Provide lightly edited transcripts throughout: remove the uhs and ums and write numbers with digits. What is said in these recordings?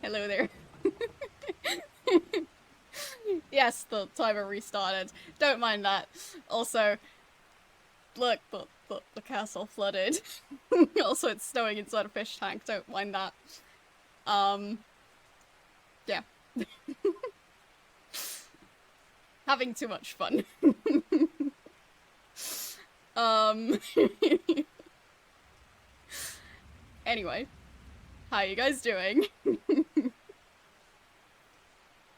Hello there. Yes, the timer restarted. Don't mind that. Also, look, the castle flooded. Also, it's snowing inside a fish tank. Don't mind that. Um, yeah. Having too much fun. um, anyway, how are you guys doing?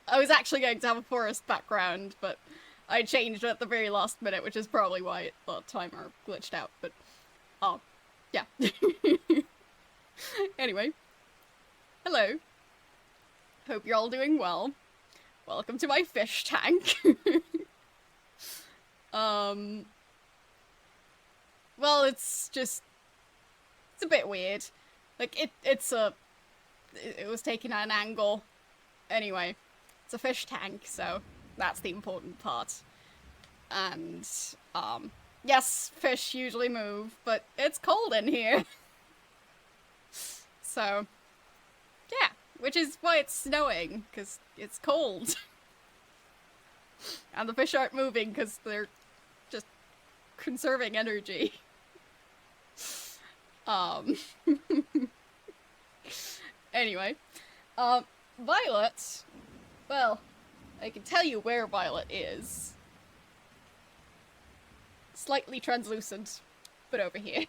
I was actually going to have a forest background, but I changed at the very last minute, which is probably why the timer glitched out, but, yeah. Anyway, hello. Hope you're all doing well. Welcome to my fish tank. um, well, it's a bit weird. Like, it was taken at an angle. Anyway, it's a fish tank, so that's the important part. And, yes, fish usually move, but it's cold in here. So, yeah, which is why it's snowing, because it's cold. And the fish aren't moving because they're just conserving energy. Um, anyway, Violet, well, I can tell you where Violet is. Slightly translucent, but over here.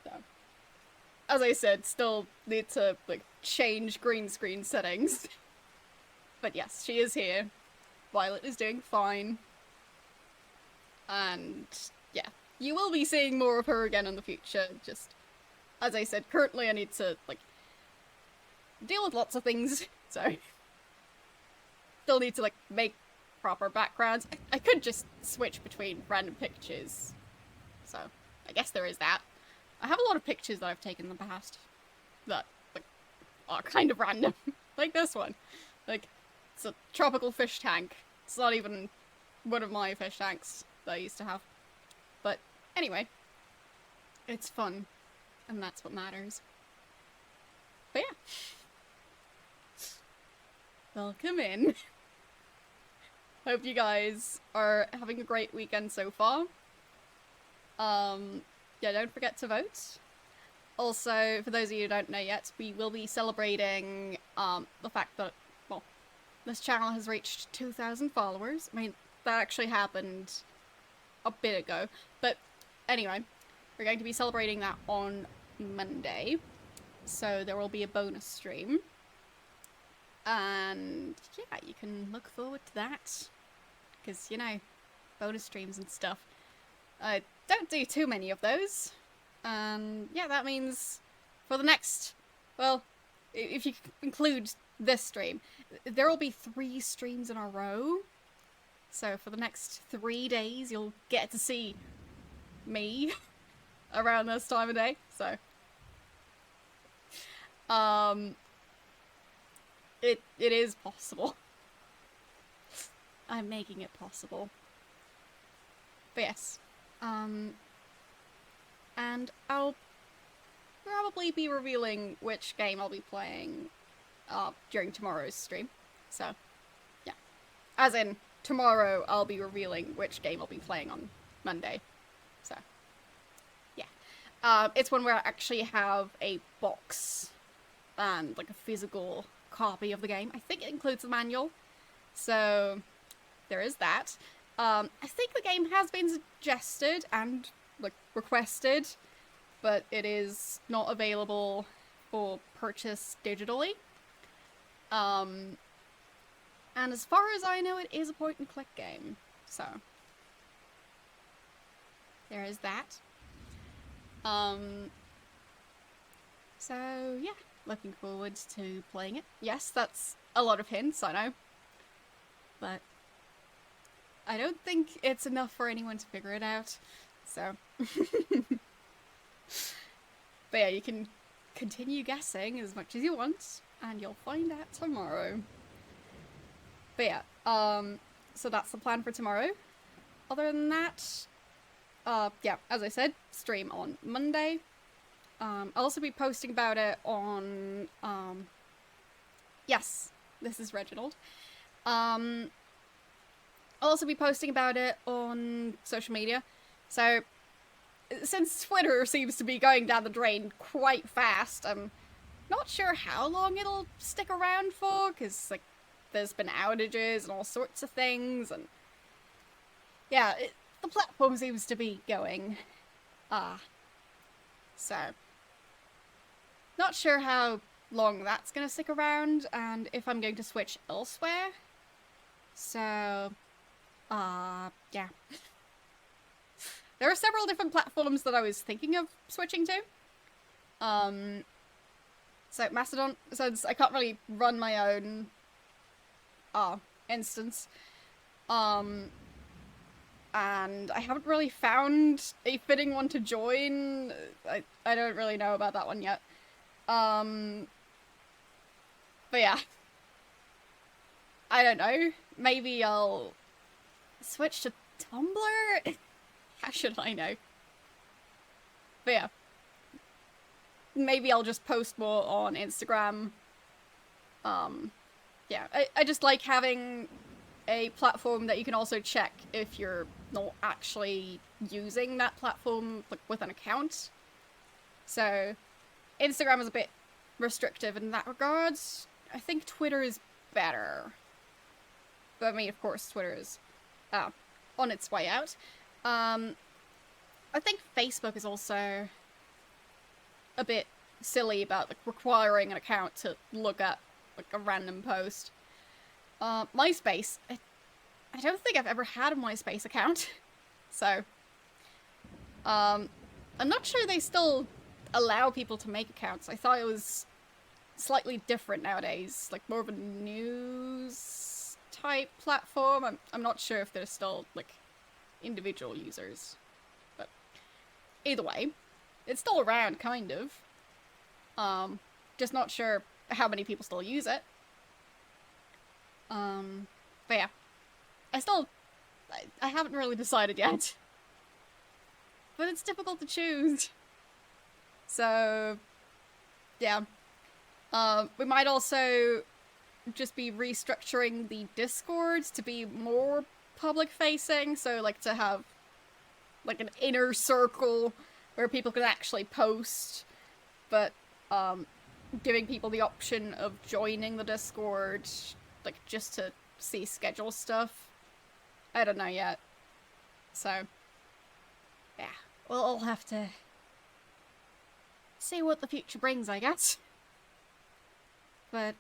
So, as I said, still need to, like, change green screen settings. But yes, she is here. Violet is doing fine. And, yeah, you will be seeing more of her again in the future. Just, as I said, currently I need to, like, deal with lots of things, so still need to, like, make proper backgrounds. I could just switch between random pictures, so I guess there is that. I have a lot of pictures that I've taken in the past that, like, are kind of random. Like this one. Like, it's a tropical fish tank. It's not even one of my fish tanks that I used to have. But anyway, it's fun, and that's what matters. But yeah. Welcome in. Hope you guys are having a great weekend so far. Yeah, don't forget to vote. Also, for those of you who don't know yet, we will be celebrating the fact that, well, this channel has reached 2,000 followers. I mean, that actually happened a bit ago. But anyway, we're going to be celebrating that on Monday. So there will be a bonus stream. And yeah, you can look forward to that. Because, you know, bonus streams and stuff. I don't do too many of those. And yeah, that means for the next, well, if you include this stream, there will be 3 streams in a row. So for the next 3 days, you'll get to see me around this time of day. So, it is possible. I'm making it possible. But yes, and I'll probably be revealing which game I'll be playing during tomorrow's stream. So, yeah. As in, tomorrow I'll be revealing which game I'll be playing on Monday. So, yeah. It's one where I actually have a box and, like, a physical copy of the game. I think it includes the manual. So, there is that. I think the game has been suggested and, like, requested, but it is not available for purchase digitally. And as far as I know, it is a point-and-click game, so there is that. So yeah, looking forward to playing it. Yes, that's a lot of hints, I know, but I don't think it's enough for anyone to figure it out, so. But yeah, you can continue guessing as much as you want, and you'll find out tomorrow. But yeah, so that's the plan for tomorrow. Other than that, yeah, as I said, stream on Monday. I'll also be posting about it on, yes, this is Reginald. I'll also be posting about it on social media. So, since Twitter seems to be going down the drain quite fast, I'm not sure how long it'll stick around for, because, like, there's been outages and all sorts of things, and yeah, the platform seems to be going. So, not sure how long that's gonna stick around, and if I'm going to switch elsewhere. So, yeah. There are several different platforms that I was thinking of switching to. So Mastodon, since I can't really run my own, instance, and I haven't really found a fitting one to join. I don't really know about that one yet. But yeah. I don't know. Maybe I'll switch to Tumblr? How should I know? But yeah. Maybe I'll just post more on Instagram. Yeah, I just like having a platform that you can also check if you're not actually using that platform, like, with an account. So, Instagram is a bit restrictive in that regard. I think Twitter is better. But I mean, of course, Twitter is on its way out. I think Facebook is also a bit silly about, like, requiring an account to look at, like, a random post. MySpace, I don't think I've ever had a MySpace account. So, I'm not sure they still allow people to make accounts. I thought it was slightly different nowadays, like more of a news type platform. I'm not sure if they're still, like, individual users. But either way, it's still around, kind of. Just not sure how many people still use it. But yeah. I haven't really decided yet. But it's difficult to choose. So, yeah. We might also just be restructuring the Discord to be more public-facing, so, like, to have, like, an inner circle where people can actually post, but, giving people the option of joining the Discord, like, just to see schedule stuff. I don't know yet. So, yeah. We'll all have to see what the future brings, I guess. But,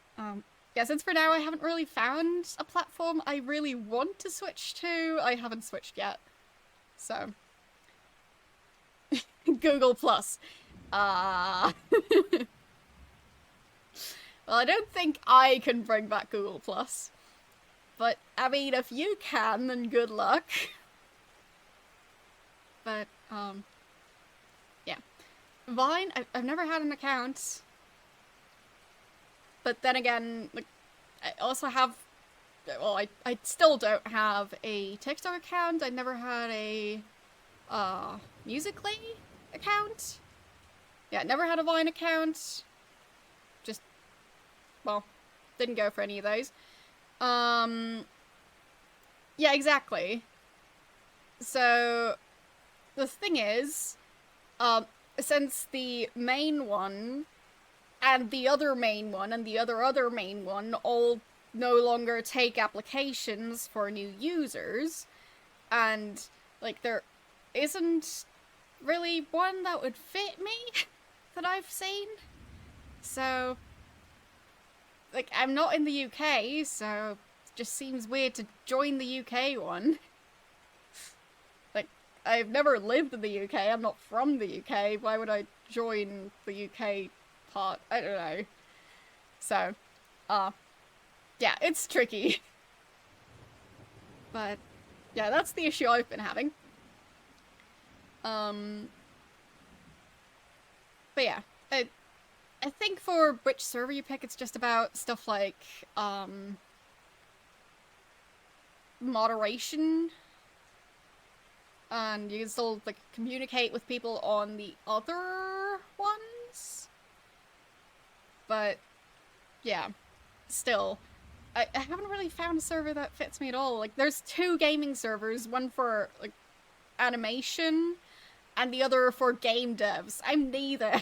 yeah, since for now I haven't really found a platform I really want to switch to, I haven't switched yet. So. Google Plus. Well, I don't think I can bring back Google Plus. But, I mean, if you can, then good luck. But, yeah. Vine, I've never had an account. But then again, like, I also have, well, I still don't have a TikTok account. I never had a, Musical.ly account. Yeah, never had a Vine account. Just, well, didn't go for any of those. Yeah, exactly. So, the thing is, since the main one and the other main one and the other main one all no longer take applications for new users, and, like, there isn't really one that would fit me that I've seen. So, like, I'm not in the UK, so it just seems weird to join the UK one. Like, I've never lived in the UK, I'm not from the UK, why would I join the UK part? I don't know. So, yeah, it's tricky. But, yeah, that's the issue I've been having. But yeah, I think for which server you pick, it's just about stuff like, moderation. And you can still, like, communicate with people on the other one. But, yeah, still, I haven't really found a server that fits me at all. Like, there's 2 gaming servers, one for, like, animation, and the other for game devs. I'm neither.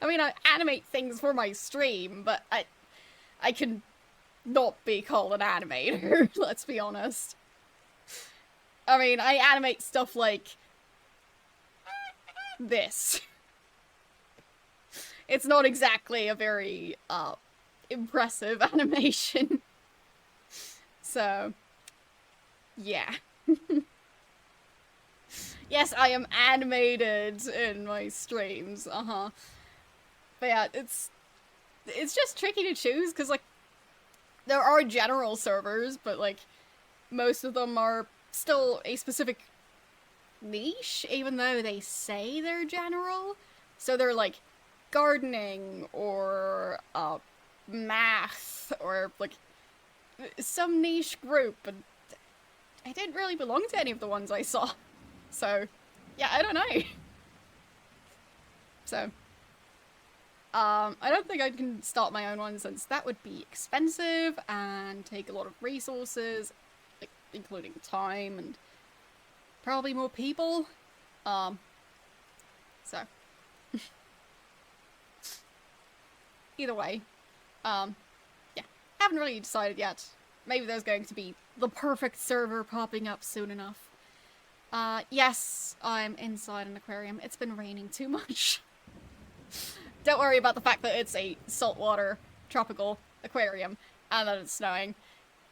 I mean, I animate things for my stream, but I can not be called an animator, let's be honest. I mean, I animate stuff like this. It's not exactly a very, impressive animation. So, yeah. Yes, I am animated in my streams, But yeah, it's just tricky to choose, because, like, there are general servers, but, like, most of them are still a specific niche, even though they say they're general. So they're, like, gardening, or, math, or, like, some niche group, and I didn't really belong to any of the ones I saw. So, yeah, I don't know. So, I don't think I can start my own one, since that would be expensive and take a lot of resources, like, including time and probably more people. So, either way, yeah, haven't really decided yet. Maybe there's going to be the perfect server popping up soon enough. Yes, I'm inside an aquarium. It's been raining too much. Don't worry about the fact that it's a saltwater tropical aquarium and that it's snowing.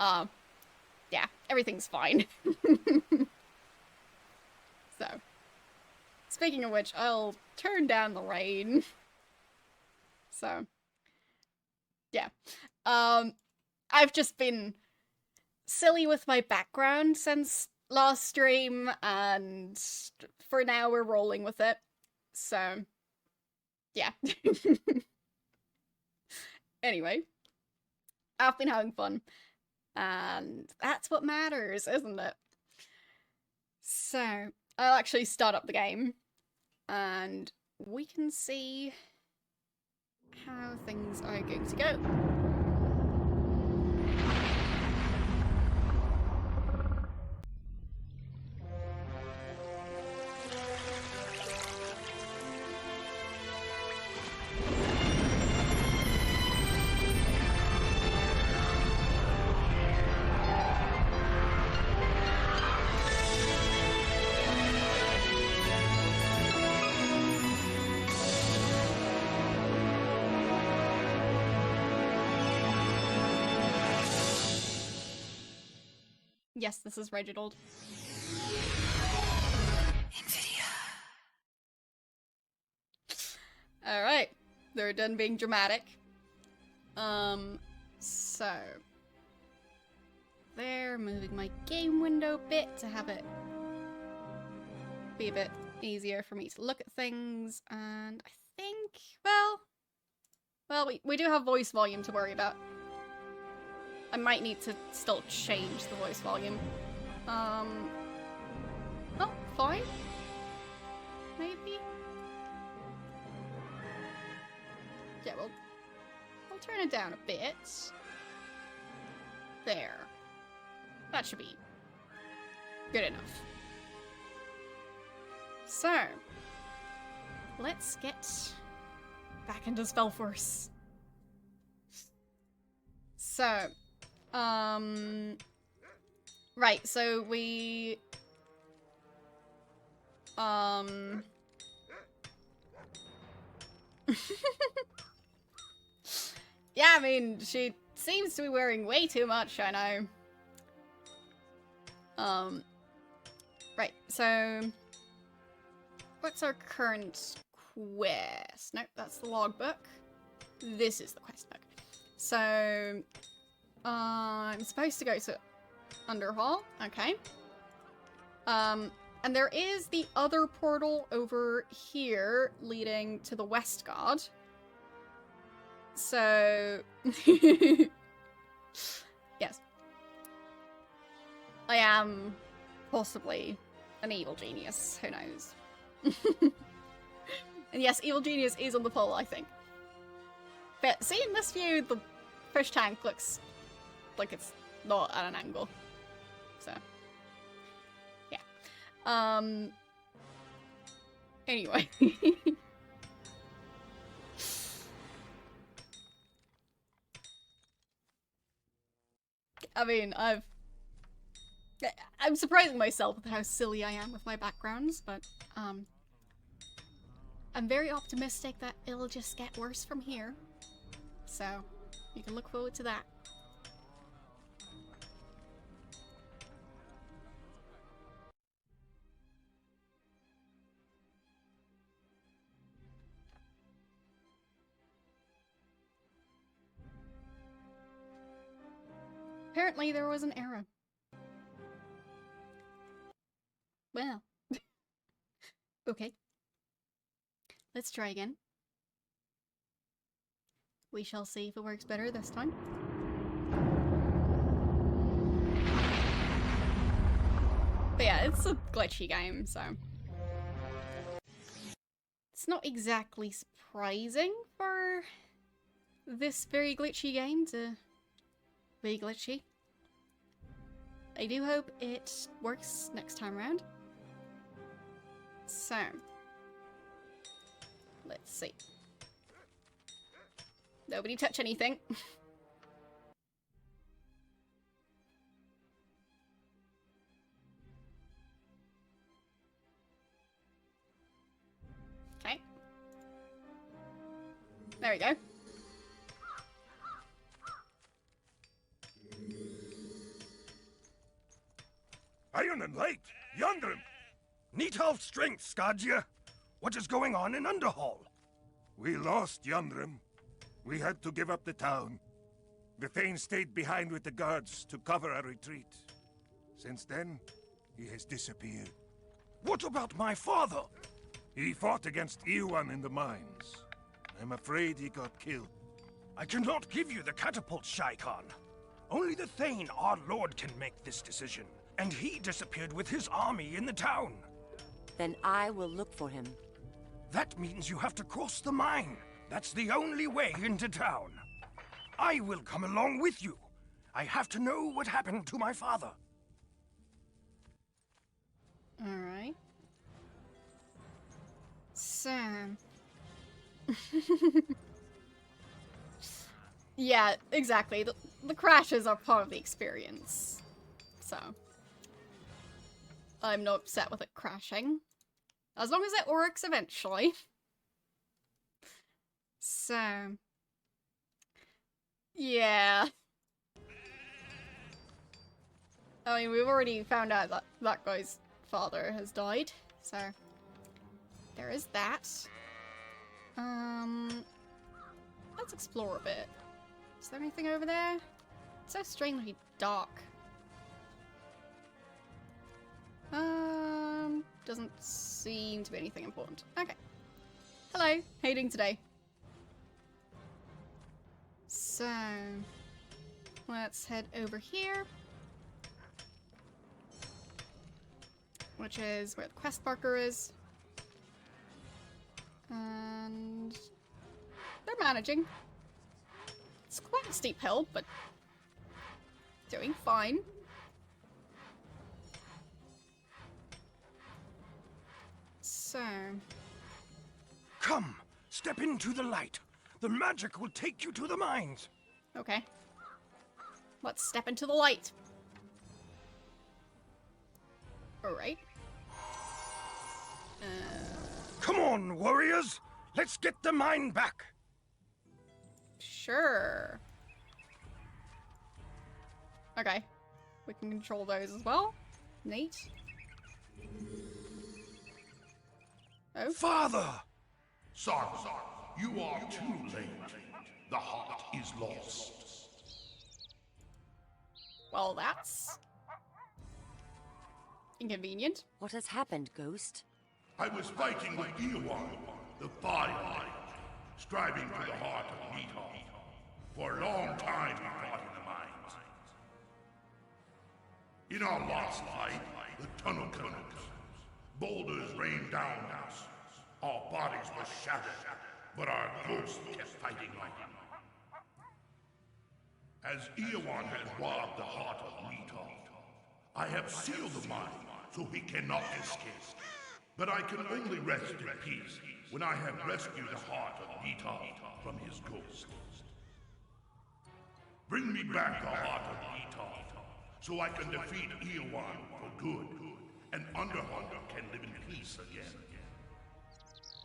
Yeah, everything's fine. So, speaking of which, I'll turn down the rain. So, yeah. I've just been silly with my background since last stream, and for now we're rolling with it. So, yeah. Anyway, I've been having fun, and that's what matters, isn't it? So, I'll actually start up the game, and we can see how things are going to go. Yes, this is Reginald. Alright, they're done being dramatic. So... They're moving my game window a bit to have it be a bit easier for me to look at things, and I think, well, we do have voice volume to worry about. I might need to still change the voice volume. Oh, fine. Maybe? Yeah, we'll turn it down a bit. There. That should be good enough. So, let's get back into SpellForce. So, right, so we, yeah, I mean, she seems to be wearing way too much, I know. Right, so, what's our current quest? Nope, that's the logbook. This is the quest book. So, I'm supposed to go to Underhall, okay. And there is the other portal over here leading to the West Guard. So, yes. I am possibly an evil genius, who knows. And yes, evil genius is on the poll, I think. But see, in this view, the fish tank looks like it's not at an angle. So, yeah. Anyway. I mean, I'm surprising myself with how silly I am with my backgrounds, but, I'm very optimistic that it'll just get worse from here. So, you can look forward to that. Apparently there was an error. Well. Okay. Let's try again. We shall see if it works better this time. But yeah, it's a glitchy game, so... It's not exactly surprising for this very glitchy game to be glitchy. I do hope it works next time around. So... Let's see. Nobody touch anything. Okay. There we go. Iron and light, yonder. Need half strength, Skadia. What is going on in Underhall? We lost Yandrim. We had to give up the town. The Thane stayed behind with the guards to cover our retreat. Since then, he has disappeared. What about my father? He fought against Iwan in the mines. I'm afraid he got killed. I cannot give you the catapult, Shai Khan. Only the Thane, our lord, can make this decision. And he disappeared with his army in the town. Then I will look for him. That means you have to cross the mine. That's the only way into town. I will come along with you. I have to know what happened to my father. Alright. So... yeah, exactly. The crashes are part of the experience. So... I'm not upset with it crashing. As long as it works eventually. So... yeah. I mean, we've already found out that that guy's father has died, so... there is that. Let's explore a bit. Is there anything over there? It's so strangely dark. Doesn't seem to be anything important. Okay. Hello, how you doing today? So, let's head over here. Which is where the quest marker is. And they're managing. It's quite a steep hill, but doing fine. So... come, step into the light. The magic will take you to the mines. okay. Let's step into the light. Alright. Come on, warriors. Let's get the mine back. Sure. Okay. We can control those as well. Neat. Oh. Father! Son, you are too late. The heart is lost. Well, that's... inconvenient. What has happened, Ghost? I was fighting with Eowyn, the Fire Knight, striving for the heart of Needhall. For a long time we fought in the mines. In our last fight, the tunnel closed. Boulders rained down on us. Our bodies were shattered, but our ghosts kept fighting on. As Eowyn has robbed the heart of Neathart, I have sealed the mine so he cannot escape. But I can only rest in peace when I have rescued the heart of Neathart from his ghost. Bring me back the heart of Neathart, so I can defeat Eowyn for good, and Underhand can live in peace again.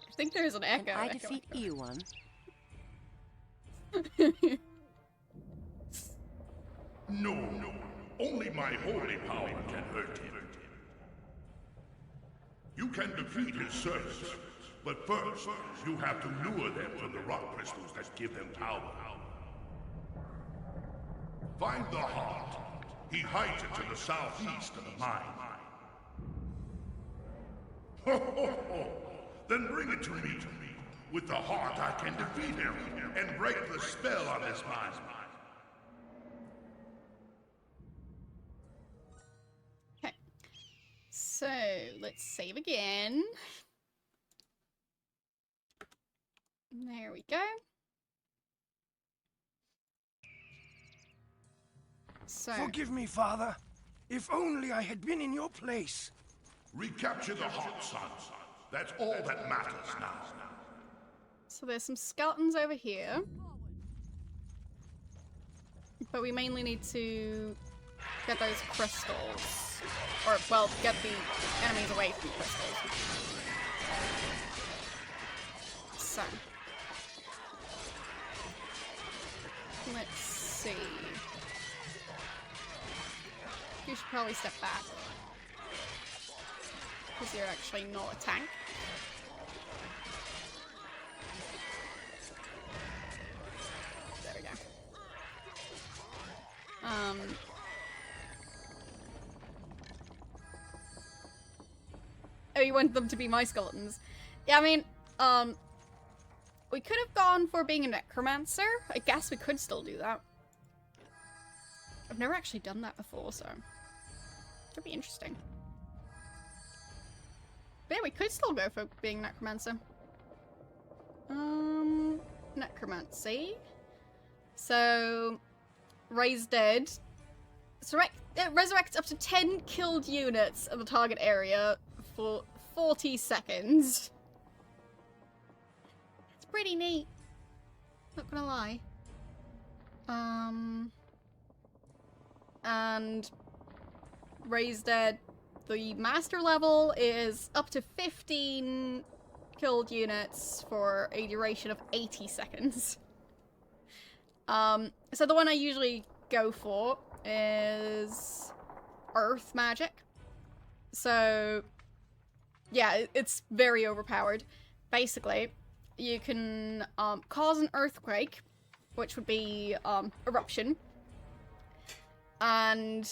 I think there's an echo. And I echo, defeat echo. Eowyn. No, only my holy power can hurt him. You can defeat his servants, but first, you have to lure them from the rock crystals that give them power. Find the heart. He hides it to the southeast of the mine. Ho, ho, ho! Then bring it to me. With the heart, I can defeat him and break the spell on this mine. Okay. So, let's save again. There we go. So, Forgive me, Father. If only I had been in your place. Recapture the heart, son. That's all that matters now. so there's some skeletons over here. But we mainly need to get those crystals. Or, well, get the enemies away from the crystals. So. Let's see. You should probably step back. Because you're actually not a tank. There we go. Oh, you want them to be my skeletons? Yeah, I mean, we could have gone for being a necromancer. I guess we could still do that. I've never actually done that before, so it'd be interesting. But yeah, we could still go for being necromancer. Necromancy. So, raise dead. Resurrect up to 10 killed units of the target area for 40 seconds. It's pretty neat. Not gonna lie. And raise dead. The master level is up to 15 killed units for a duration of 80 seconds. So the one I usually go for is earth magic. So yeah, it's very overpowered. Basically, you can cause an earthquake, which would be eruption. And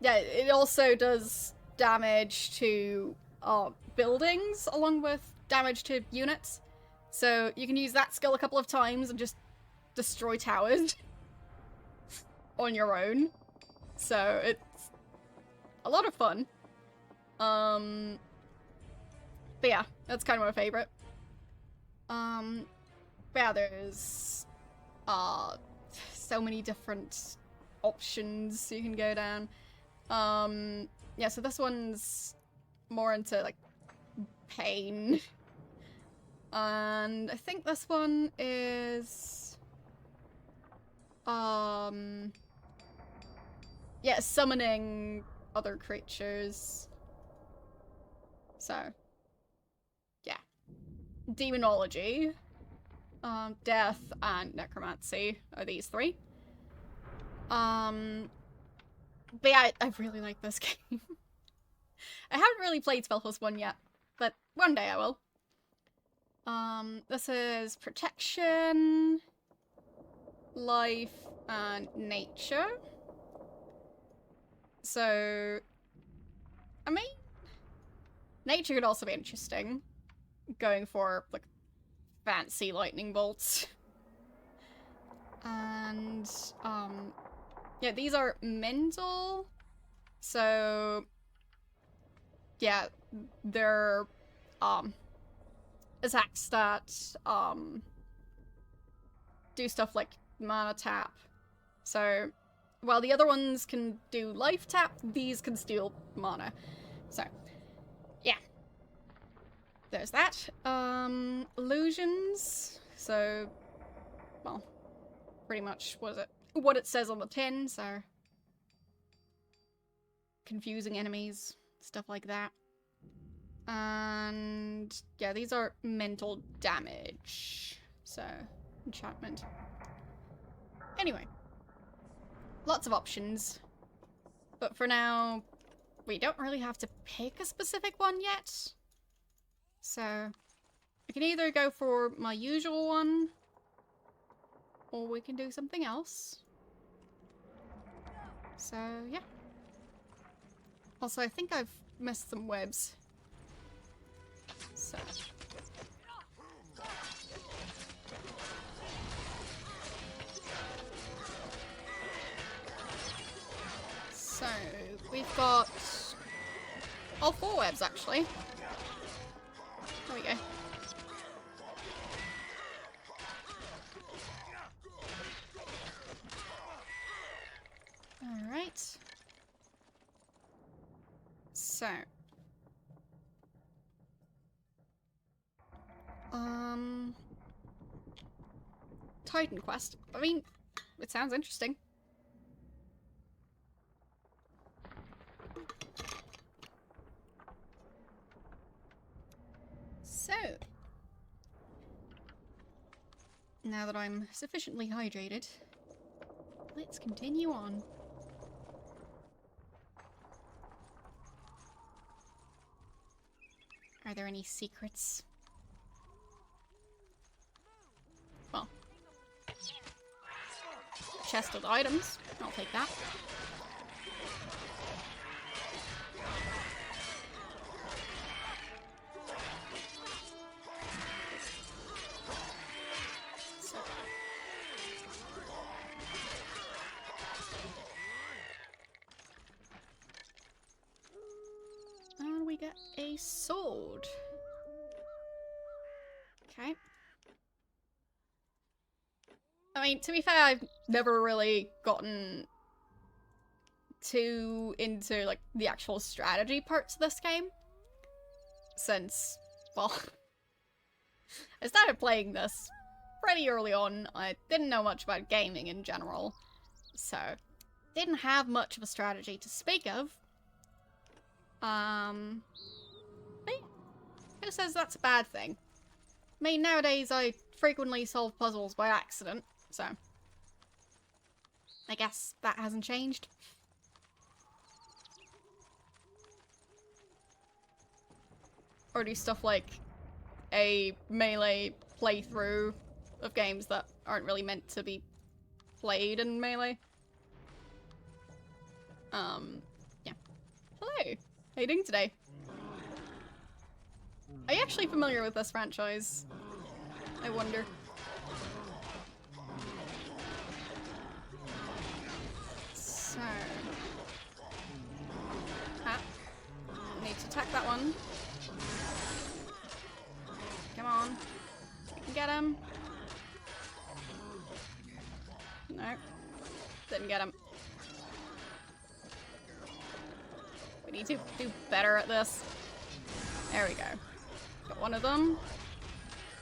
yeah, it also does damage to buildings along with damage to units. So you can use that skill a couple of times and just destroy towers on your own. So it's a lot of fun. But yeah, that's kind of my favorite. But yeah, there's so many different options you can go down. Yeah, so this one's more into like pain. And I think this one is yeah, summoning other creatures. So yeah. Demonology, death, and necromancy are these three. But yeah, I really like this game. I haven't really played SpellForce 1 yet, but one day I will. This is protection, life, and nature. So, I mean, nature could also be interesting. Going for, like, fancy lightning bolts. And, yeah, these are mental. So, yeah, they're, attacks that, do stuff like mana tap. So, while the other ones can do life tap, these can steal mana. So, yeah. There's that. Illusions. So, well, pretty much what it says on the tin, so confusing enemies, stuff like that. And yeah, these are mental damage. So, enchantment. Anyway, lots of options. But for now, we don't really have to pick a specific one yet. So, we can either go for my usual one, or we can do something else. So, yeah. Also, I think I've missed some webs. So. So, we've got all 4 webs, actually. There we go. Alright. So. Titan Quest. I mean, it sounds interesting. So, now that I'm sufficiently hydrated, let's continue on. Are there any secrets? Well, chest of items. I'll take that. So. And we get a sword. Okay. I mean, to be fair, I've never really gotten too into, like, the actual strategy parts of this game. Since, well, I started playing this pretty early on. I didn't know much about gaming in general, so didn't have much of a strategy to speak of. Hey, who says that's a bad thing? I mean, nowadays I frequently solve puzzles by accident, so I guess that hasn't changed. Or do stuff like a melee playthrough of games that aren't really meant to be played in melee. Yeah. Hello! How you doing today? Are you actually familiar with this franchise? I wonder. So... Ah. Need to attack that one. Come on. You can get him. No. Didn't get him. We need to do better at this. There we go. Got one of them.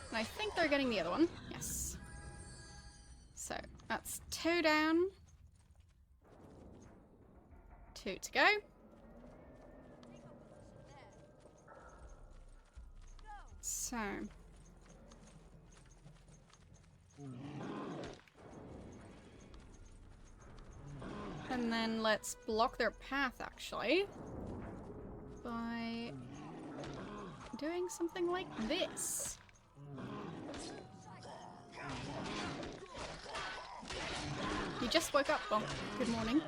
And I think they're getting the other one. Yes. So, that's 2 down. 2 to go. So. And then let's block their path, actually, by doing something like this. You just woke up. Well, good morning.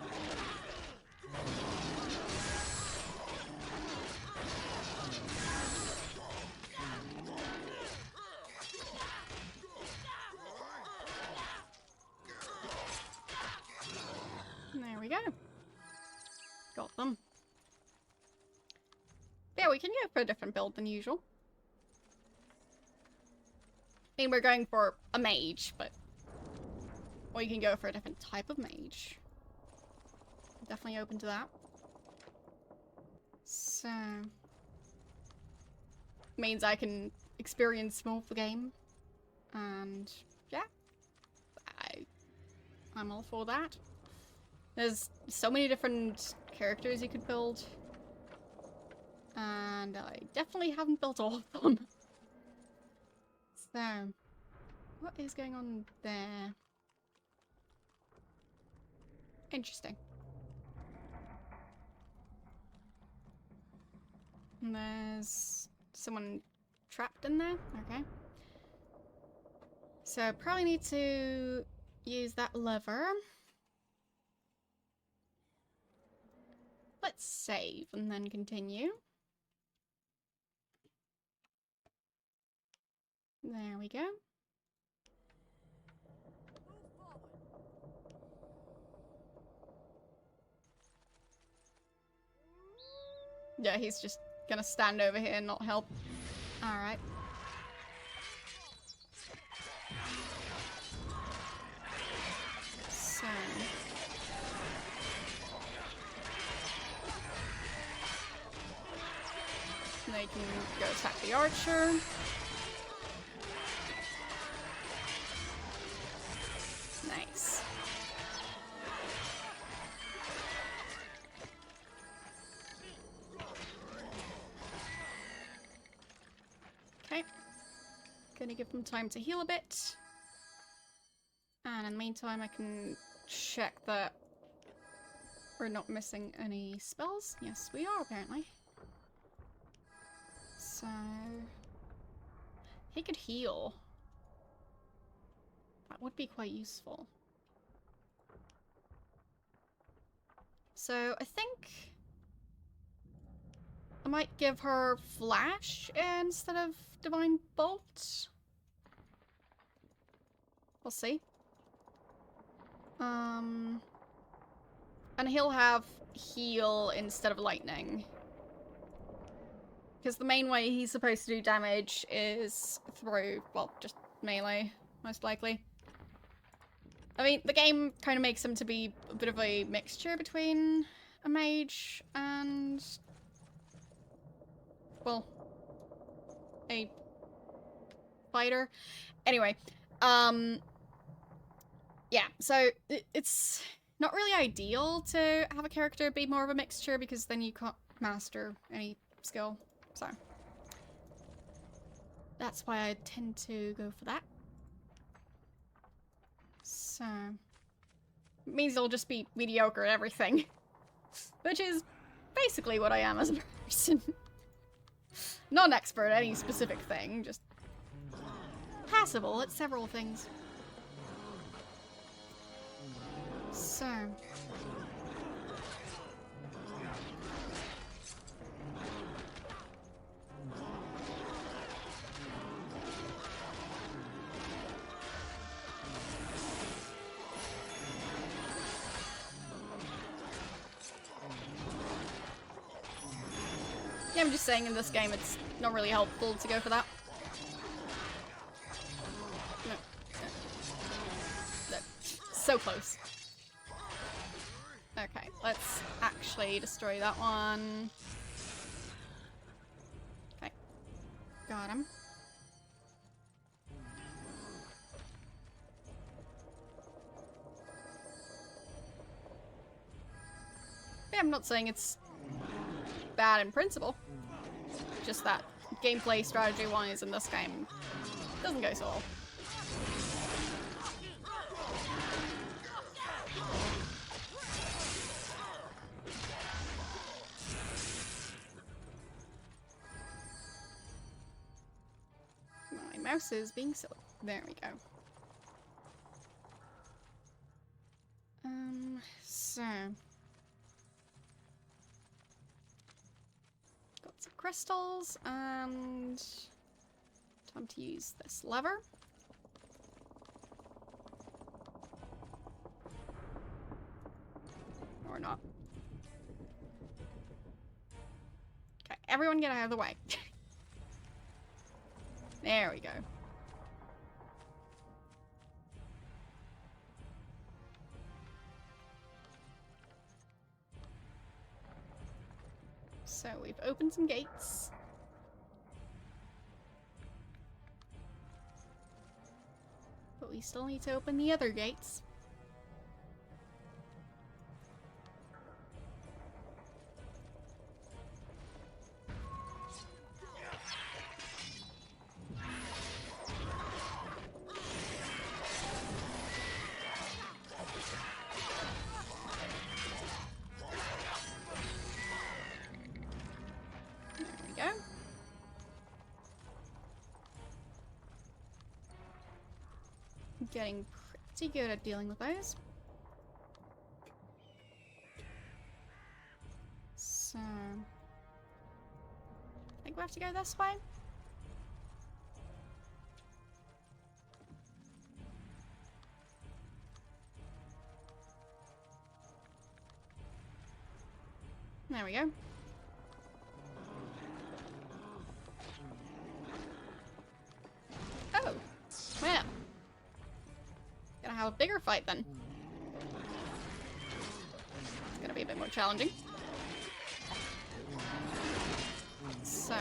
There we go. Got them. Yeah, we can go for a different build than usual. I mean, we're going for a mage, but Or you can go for a different type of mage. Definitely open to that. So... means I can experience more of the game. And yeah. I'm all for that. There's so many different characters you could build. And I definitely haven't built all of them. So, what is going on there? Interesting. And there's someone trapped in there? Okay. So I probably need to use that lever. Let's save and then continue. There we go. Yeah, he's just gonna stand over here and not help. Alright. So... they can go attack the archer. Nice. Okay. Gonna give them time to heal a bit. And in the meantime, I can check that we're not missing any spells. Yes, we are, apparently. So... he could heal. That would be quite useful. So, I think... I might give her Flash instead of Divine Bolt. We'll see. And he'll have heal instead of lightning. Because the main way he's supposed to do damage is through, well, just melee, most likely. I mean, the game kind of makes him to be a bit of a mixture between a mage and... well, a fighter. Anyway, yeah, so it's not really ideal to have a character be more of a mixture because then you can't master any skill, so that's why I tend to go for that. So, it means it'll just be mediocre at everything, which is basically what I am as a person. Not an expert at any specific thing, just passable at several things. So... yeah, I'm just saying in this game it's not really helpful to go for that. No. No. So close. Okay, let's actually destroy that one. Okay. Got him. Yeah, I'm not saying it's bad in principle. Just that gameplay strategy-wise in this game doesn't go so well. My mouse is being silly. There we go. So... got some crystals, and... time to use this lever. Or not. Okay, everyone get out of the way. There we go. So we've opened some gates. But we still need to open the other gates. There we go. Getting pretty good at dealing with those. So, I think we have to go this way. There we go. Oh, well. Gonna have a bigger fight then. It's gonna be a bit more challenging. So.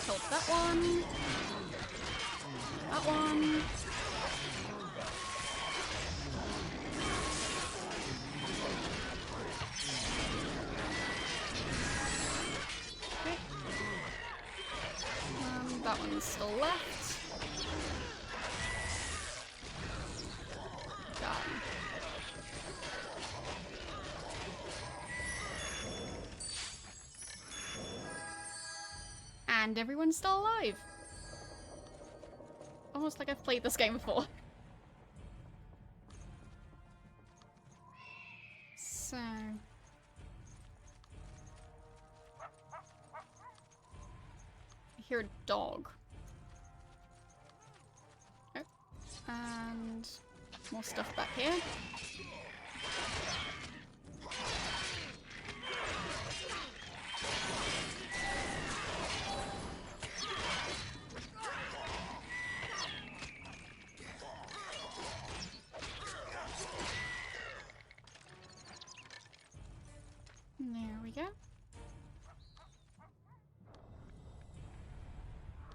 Killed that one. That one. That one's still left. Done. And everyone's still alive. Almost like I've played this game before. So... I hear a dog. Oh. And more stuff back here. There we go.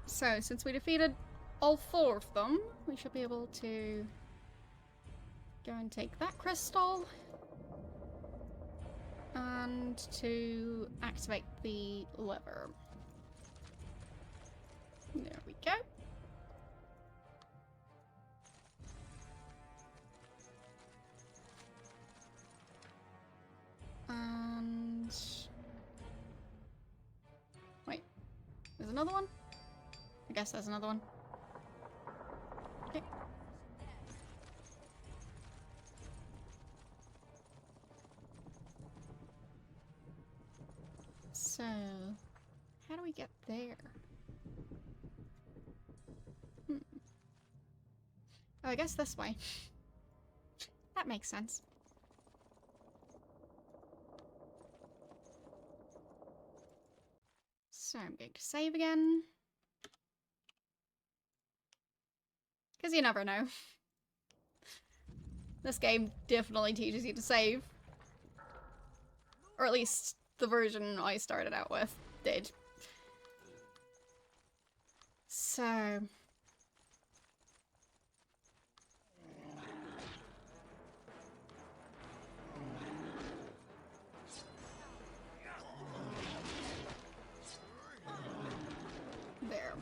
So, since we defeated all 4 of them, we should be able to go and take that crystal and to activate the lever. There we go. And... wait, there's another one? I guess there's another one. Okay. So, how do we get there? Oh, I guess this way. That makes sense. So I'm going to save again. Because you never know. This game definitely teaches you to save. Or at least the version I started out with did. So... they're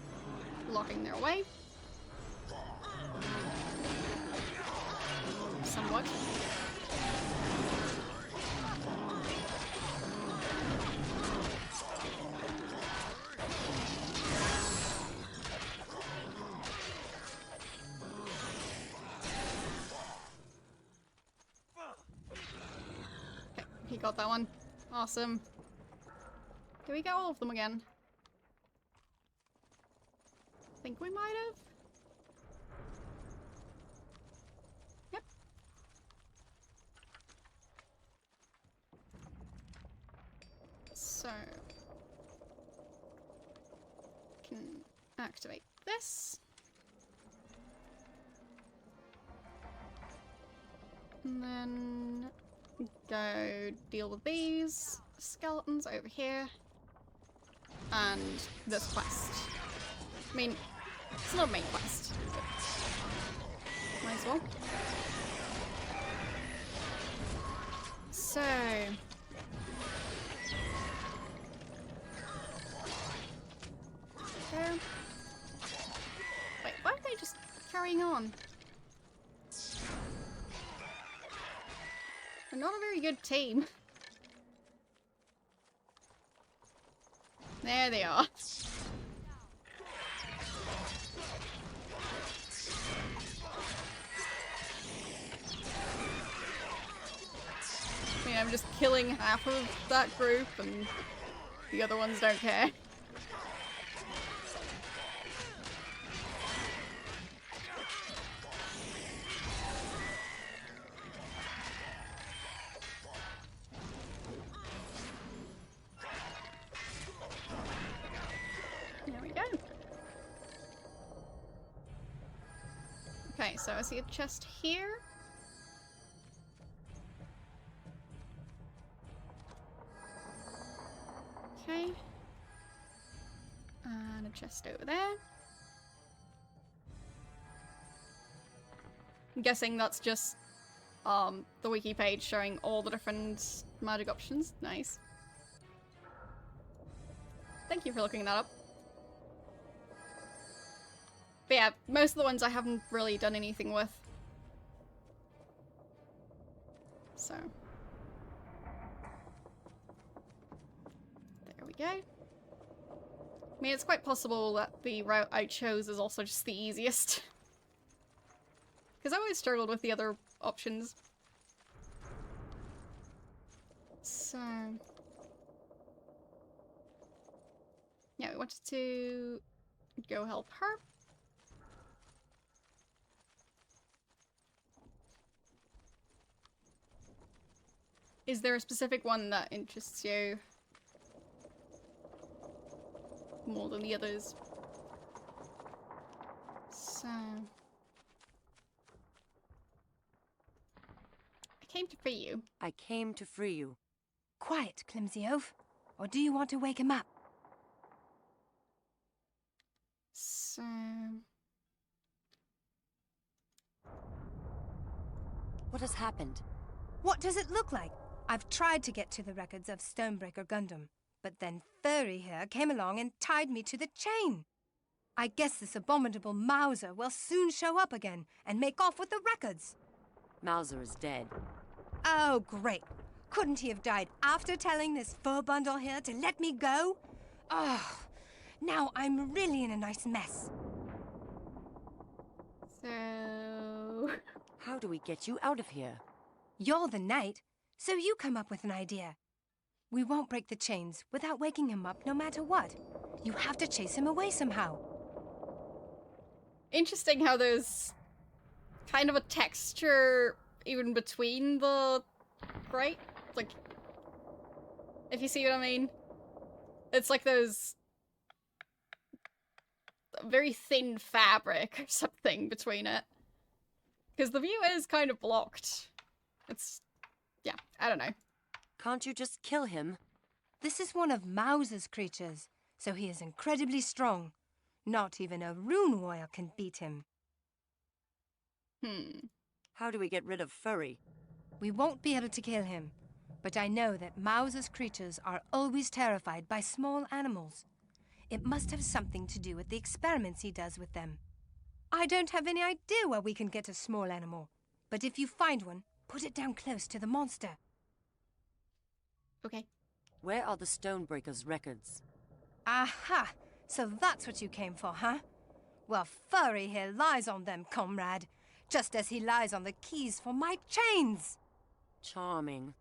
blocking their way. Somewhat. Okay, he got that one. Awesome. Did we get all of them again? I think we might have. Yep. So can activate this. And then go deal with these skeletons over here. And this quest. I mean, it's not a main quest, but might as well. So... there. Wait, why are they just carrying on? They're not a very good team. There they are. I mean, I'm just killing half of that group and the other ones don't care. There we go. Okay, so I see a chest here. Okay. And a chest over there. I'm guessing that's just the wiki page showing all the different magic options. Nice. Thank you for looking that up. But yeah, most of the ones I haven't really done anything with. So. There we go. I mean, it's quite possible that the route I chose is also just the easiest. Because I always struggled with the other options. So... yeah, we wanted to go help her. Is there a specific one that interests you more than the others? So... I came to free you. I came to free you. Quiet, clumsy oaf. Or do you want to wake him up? So... What has happened? What does it look like? I've tried to get to the records of Stonebreaker Gundam, but then Furry here came along and tied me to the chain. I guess this abominable Mauser will soon show up again and make off with the records. Mauser is dead. Oh, great. Couldn't he have died after telling this fur bundle here to let me go? Oh, now I'm really in a nice mess. So... How do we get you out of here? You're the knight, so you come up with an idea. We won't break the chains without waking him up no matter what. You have to chase him away somehow. Interesting how there's kind of a texture even between the... right? Like... if you see what I mean? It's like those... very thin fabric or something between it. Because the view is kind of blocked. It's... yeah, I don't know. Can't you just kill him? This is one of Mauser's creatures, so he is incredibly strong. Not even a rune warrior can beat him. How do we get rid of Furry? We won't be able to kill him, but I know that Mauser's creatures are always terrified by small animals. It must have something to do with the experiments he does with them. I don't have any idea where we can get a small animal, but if you find one, put it down close to the monster. Okay. Where are the Stonebreaker's records? Aha! So that's what you came for, huh? Well, Furry here lies on them, comrade, just as he lies on the keys for my chains! Charming.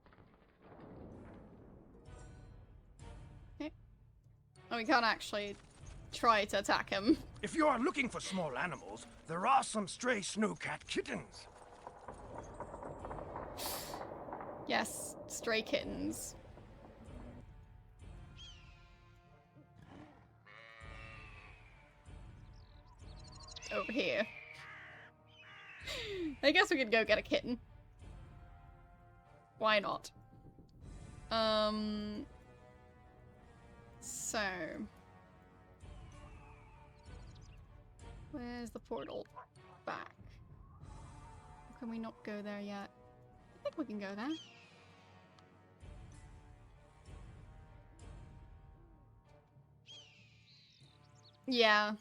Okay. Oh, we can't actually try to attack him. If you are looking for small animals, there are some stray snowcat kittens. Yes, stray kittens. Over here. I guess we could go get a kitten. Why not? So... Where's the portal? Back. Can we not go there yet? I think we can go there. Yeah.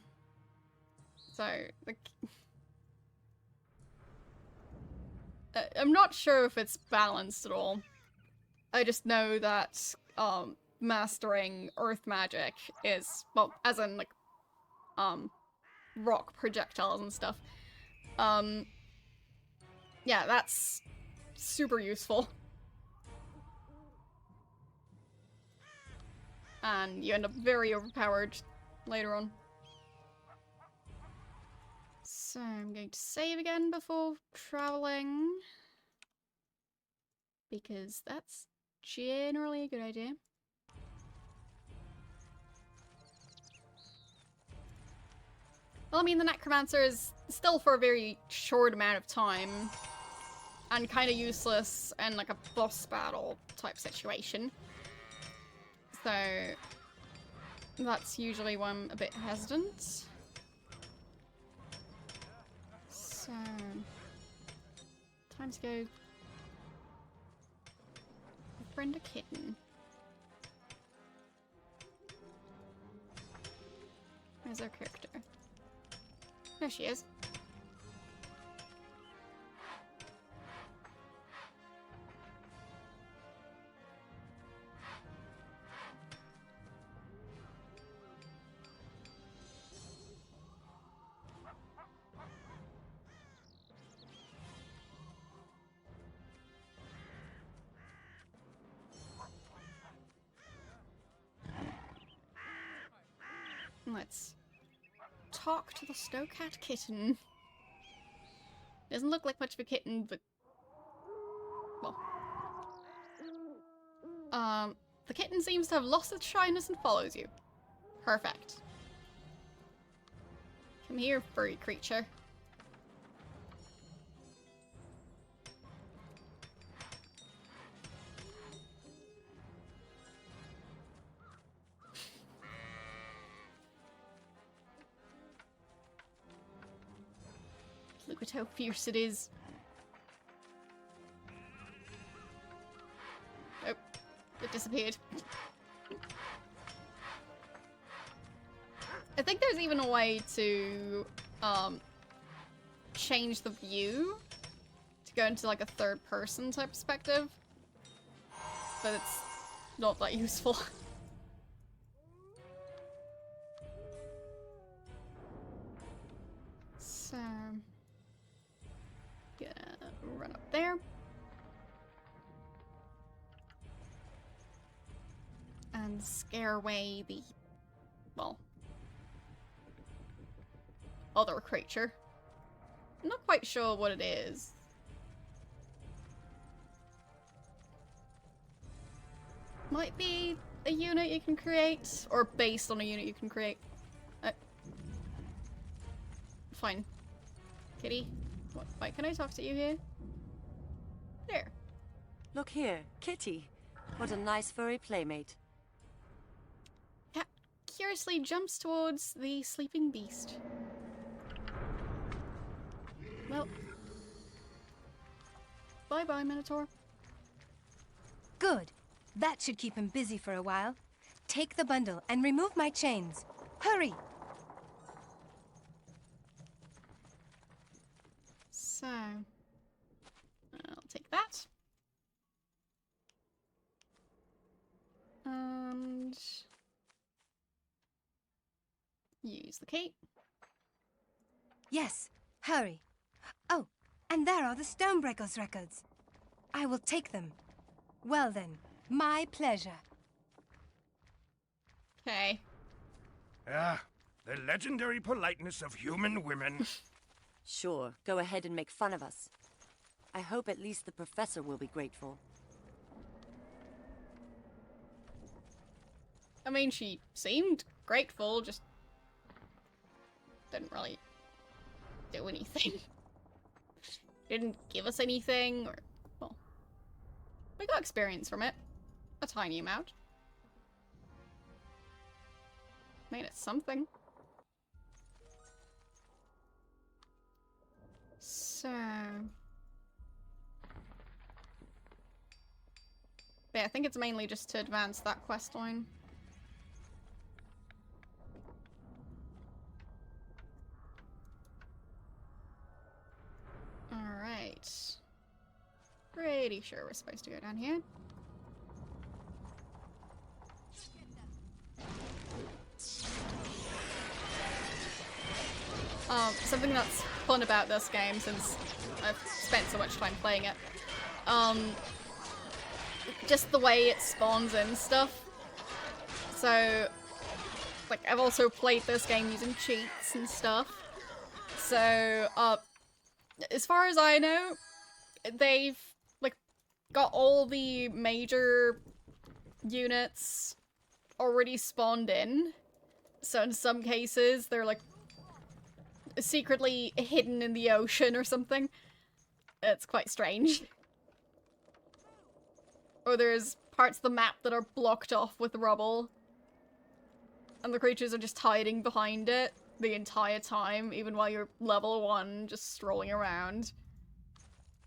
So, I'm not sure if it's balanced at all. I just know that, mastering earth magic is, well, as in, like, rock projectiles and stuff. Yeah, that's super useful. And you end up very overpowered later on. So I'm going to save again before traveling. Because that's generally a good idea. Well, I mean, the Necromancer is still for a very short amount of time. And kind of useless in like a boss battle type situation. So that's usually why I'm a bit hesitant. So time to go befriend a kitten. Where's our character? There she is. Let's talk to the snowcat kitten. Doesn't look like much of a kitten, but... well. The kitten seems to have lost its shyness and follows you. Perfect. Come here, furry creature. Look at how fierce it is. Oh, it disappeared. I think there's even a way to change the view to go into like a third person type perspective, but it's not that useful. So gonna run up there. And scare away the, well, other creature. I'm not quite sure what it is. Might be a unit you can create, or based on a unit you can create. Fine. Kitty? What, why can I talk to you here? There. Look here, Kitty. What a nice furry playmate. Cat curiously jumps towards the sleeping beast. Well. Bye-bye, Minotaur. Good. That should keep him busy for a while. Take the bundle and remove my chains. Hurry! So, I'll take that. And use the key. Yes, hurry. Oh, and there are the Stonebreakers records. I will take them. Well then, my pleasure. Okay. Ah, the legendary politeness of human women. Sure, go ahead and make fun of us. I hope at least the professor will be grateful. I mean, she seemed grateful, just didn't really do anything. Didn't give us anything, or, well, We got experience from it. A tiny amount. I mean, it's something. So... yeah, I think it's mainly just to advance that quest line. Alright. Pretty sure we're supposed to go down here. Something that's fun about this game, since I've spent so much time playing it, just the way it spawns in stuff. So, like, I've also played this game using cheats and stuff. So, as far as I know, they've, like, got all the major units already spawned in. So in some cases, they're, like, secretly hidden in the ocean or something. It's quite strange. Or there's parts of the map that are blocked off with rubble. And the creatures are just hiding behind it the entire time, even while you're level 1 just strolling around.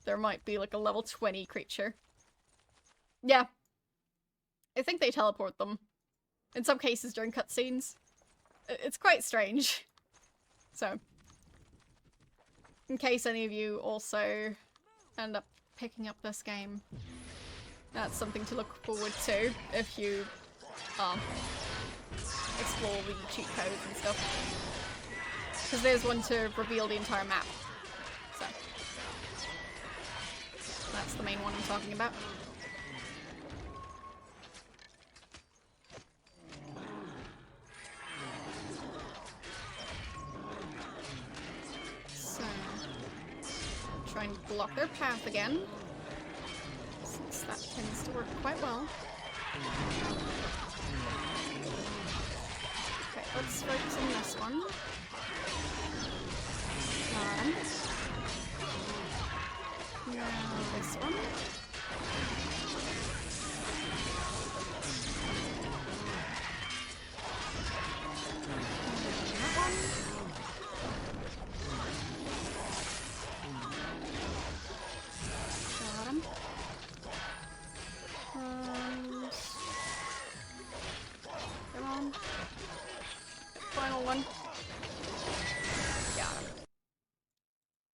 There might be like a level 20 creature. Yeah. I think they teleport them. In some cases during cutscenes. It's quite strange. So, in case any of you also end up picking up this game, that's something to look forward to if you explore the cheat codes and stuff. Because there's one to reveal the entire map. So, that's the main one I'm talking about. So, try and block their path again, since that tends to work quite well. Okay, let's focus on this one. Now this one. And that one. Got him. And... come on. Final one. Got him.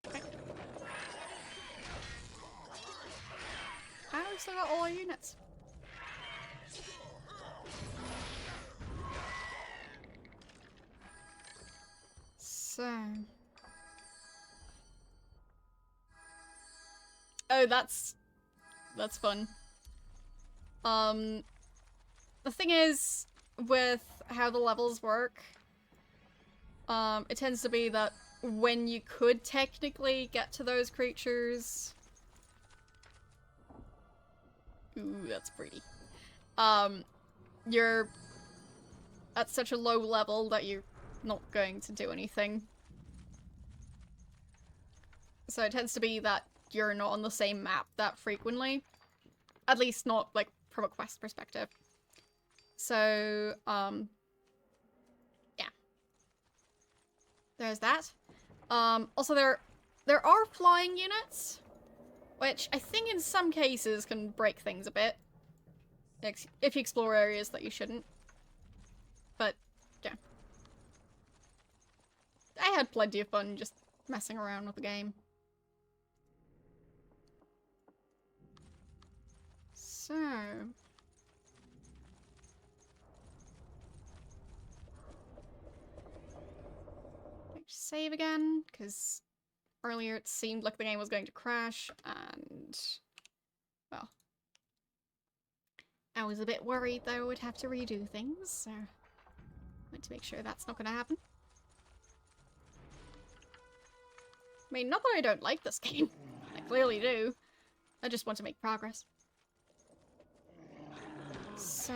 Okay. I still got all our units. So... oh, that's fun. The thing is, with how the levels work, it tends to be that when you could technically get to those creatures... ooh, that's pretty. You're at such a low level that you're not going to do anything. So it tends to be that you're not on the same map that frequently. At least not, like, from a quest perspective. So, yeah. There's that. Also there are flying units, which I think in some cases can break things a bit. If you explore areas that you shouldn't. But, yeah. I had plenty of fun just messing around with the game. So... save again, because earlier it seemed like the game was going to crash, and... well... I was a bit worried that I would have to redo things, so... I want to make sure that's not gonna happen. I mean, not that I don't like this game. I clearly do. I just want to make progress. So...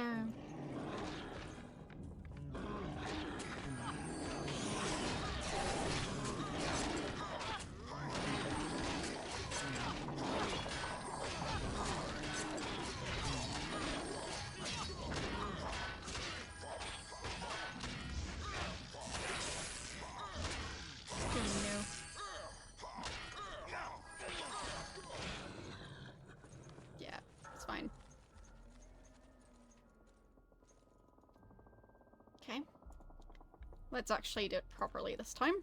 Okay. Let's actually do it properly this time.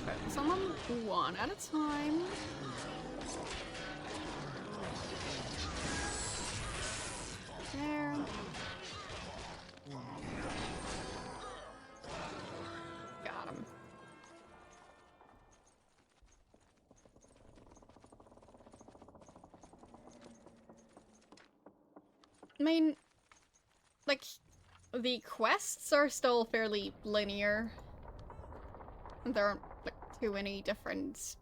Focus on them one at a time. There. Got him. I mean, like, the quests are still fairly linear. There aren't, like, too many different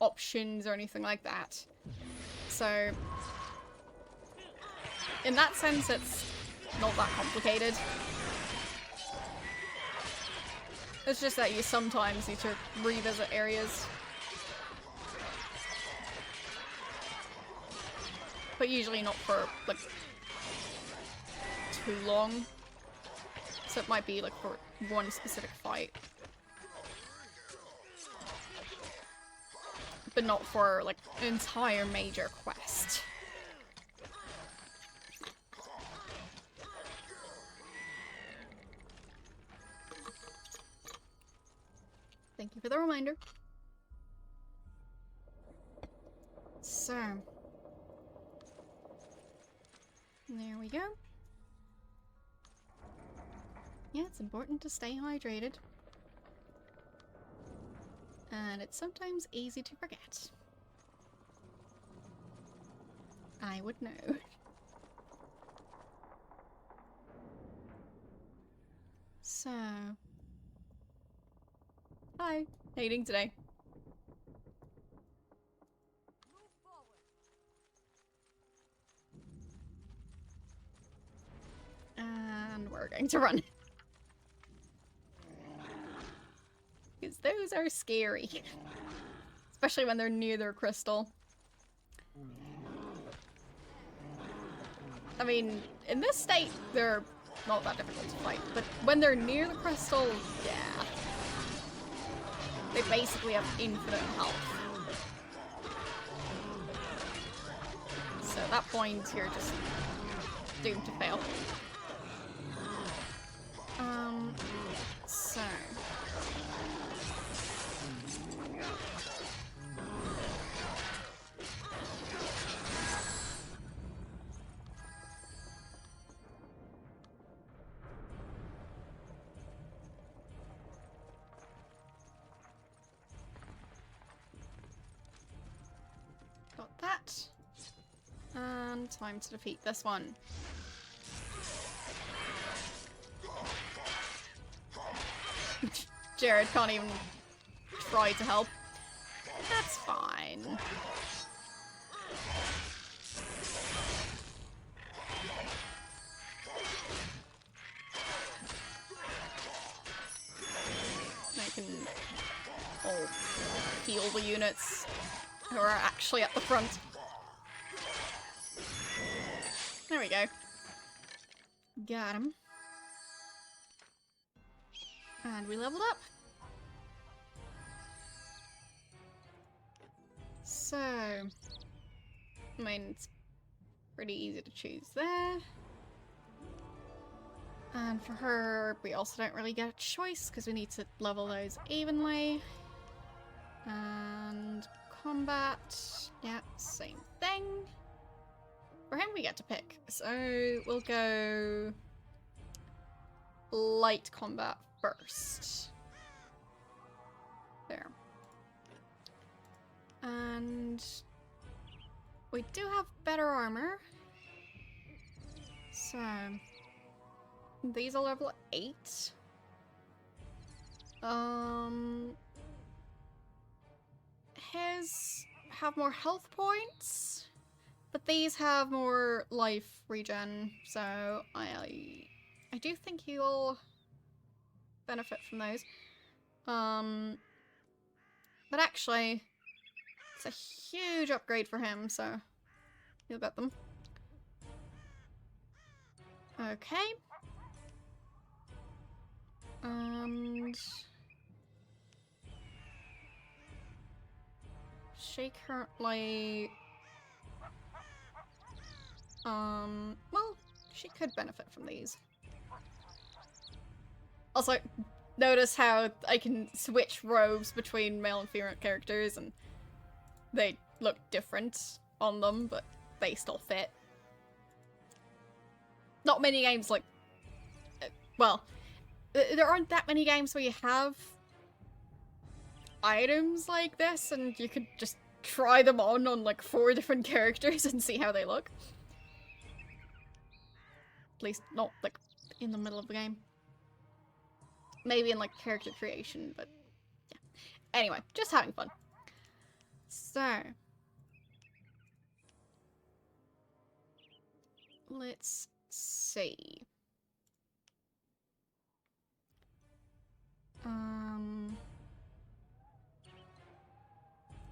options or anything like that. So, in that sense, it's not that complicated. It's just that you sometimes need to revisit areas. But usually not for, like, too long. So it might be, like, for one specific fight. But not for, like, an entire major quest. Thank you for the reminder. So, there we go. Yeah, it's important to stay hydrated. And it's sometimes easy to forget. I would know. So... Hi, how you doing today? And we're going to run. Because those are scary. Especially when they're near their crystal. I mean, in this state, they're not that difficult to fight. But when they're near the crystal, yeah. They basically have infinite health. So at that point, you're just doomed to fail. So... Got that. And time to defeat this one. Jared can't even try to help. That's fine. I can all heal the units who are actually at the front. There we go. Got him. And we leveled up. So, I mean, it's pretty easy to choose there. And for her, we also don't really get a choice because we need to level those evenly. And combat, yeah, same thing. For him, we get to pick. So we'll go light combat first. There. And we do have better armor. So these are level 8. His have more health points, but these have more life regen, so I do think he'll benefit from those. But actually, it's a huge upgrade for him, so he'll get them. Okay. And she currently, well, she could benefit from these. Also, notice how I can switch robes between male and female characters, and they look different on them, but they still fit. Not many games like... well, there aren't that many games where you have items like this, and you could just try them on like 4 different characters and see how they look. At least not like in the middle of the game. Maybe in like character creation, but yeah. Anyway, just having fun. So let's see.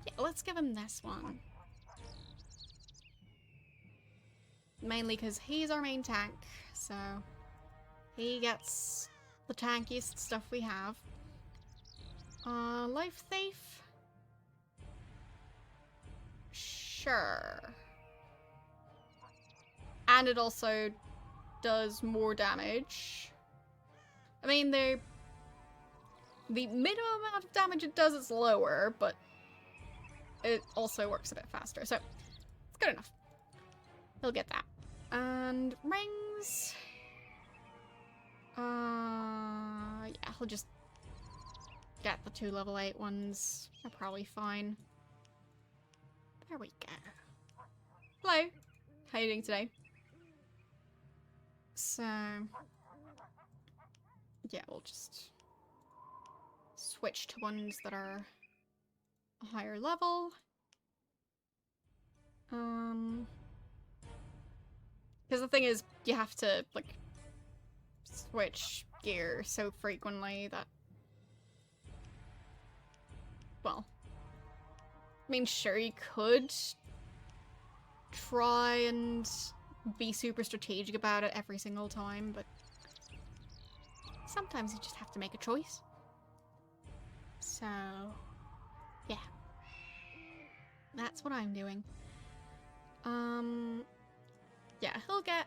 Yeah, let's give him this one. Mainly because he's our main tank, so he gets the tankiest stuff we have. Life Thief? Sure. And it also does more damage. I mean, the minimum amount of damage it does is lower, but it also works a bit faster, so it's good enough. He'll get that. And rings. Yeah, he'll just get the 2 level 8 ones. They're probably fine. There we go. Hello. How are you doing today? So, yeah, we'll just switch to ones that are a higher level. Because the thing is, you have to, like, switch gear so frequently that... well, I mean, sure, you could try and be super strategic about it every single time, but sometimes you just have to make a choice. So, yeah. That's what I'm doing. Yeah, he'll get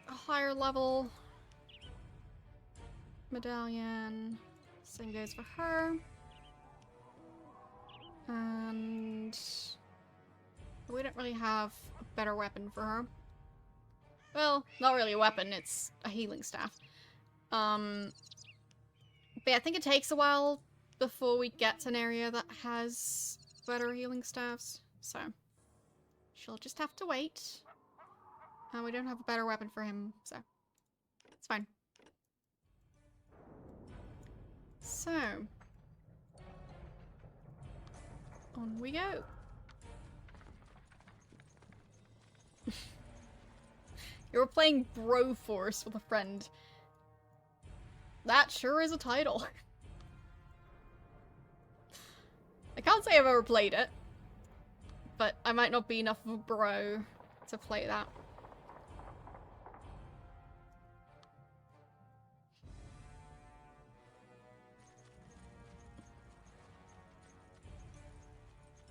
a higher level medallion. Same goes for her. And we don't really have a better weapon for her. Well, not really a weapon, it's a healing staff. But yeah, I think it takes a while before we get to an area that has better healing staffs, so she'll just have to wait. And we don't have a better weapon for him, so it's fine. So, on we go. You were playing SpellForce with a friend. That sure is a title. I can't say I've ever played it, but I might not be enough of a bro to play that.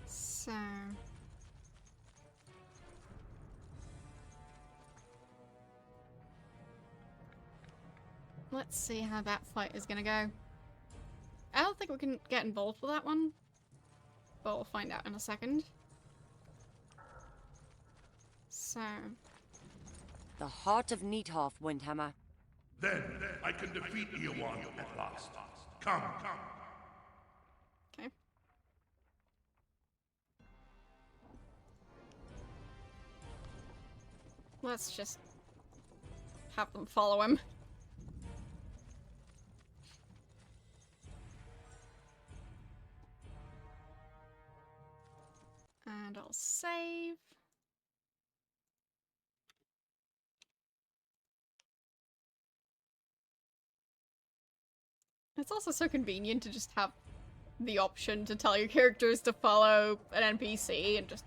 So... let's see how that fight is gonna go. I don't think we can get involved with that one, but we'll find out in a second. So... The heart of Neathoff, Windhammer. Then I can defeat Eowyn at last. Come. okay. Let's just have them follow him. And I'll save. It's also so convenient to just have the option to tell your characters to follow an NPC and just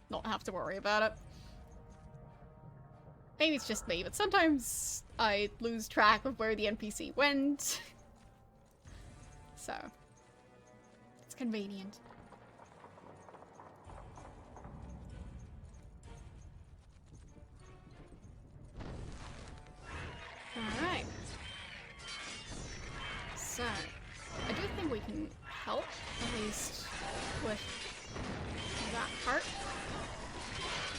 not have to worry about it. Maybe it's just me, but sometimes I lose track of where the NPC went. So, it's convenient. So, I do think we can help, at least with that part.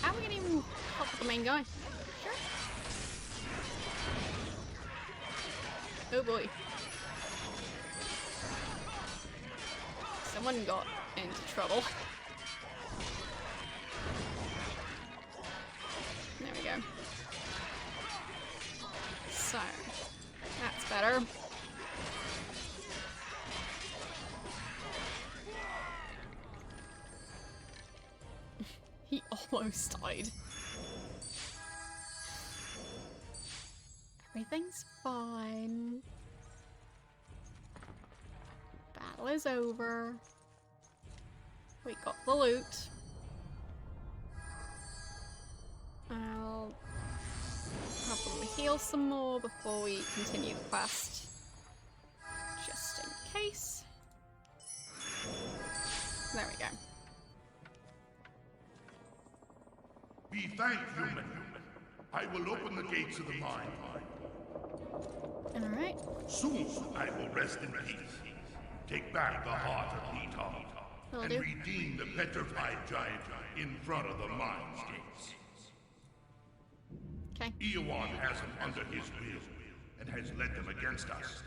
How are we gonna even help with the main guy? Sure. Oh boy. Someone got into trouble. There we go. So, that's better. He almost died. Everything's fine. Battle is over. We got the loot. I'll probably heal some more before we continue the quest. Just in case. There we go. Be thanked, human. I will open the gates of the mine. Alright. Soon I will rest in peace. Take back the heart of Nita Will and do. redeem the petrified giant in front of the mine's gates. Okay. Eowyn has them under his will and has led them against us.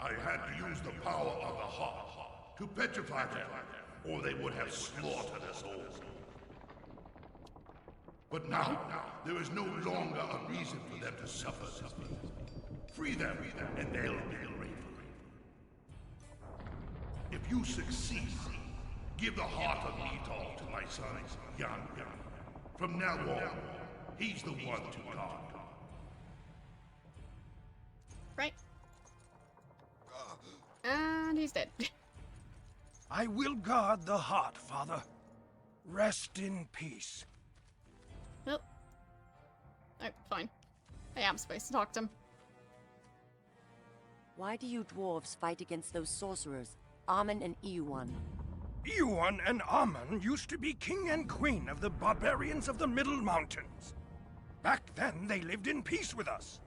I had to use the power of the heart to petrify them, or they would have slaughtered us all. But now, there is no longer a reason for them to suffer. Free them, and they'll be grateful. If you succeed, give the heart of Nita to my son, Yan. From now on, he's the one to guard. Right. And he's dead. I will guard the heart, Father. Rest in peace. Well. Oh, fine. I am supposed to talk to him. Why do you dwarves fight against those sorcerers, Armin and Eowyn? Eowyn and Armin used to be king and queen of the barbarians of the Middle Mountains. Back then, they lived in peace with us.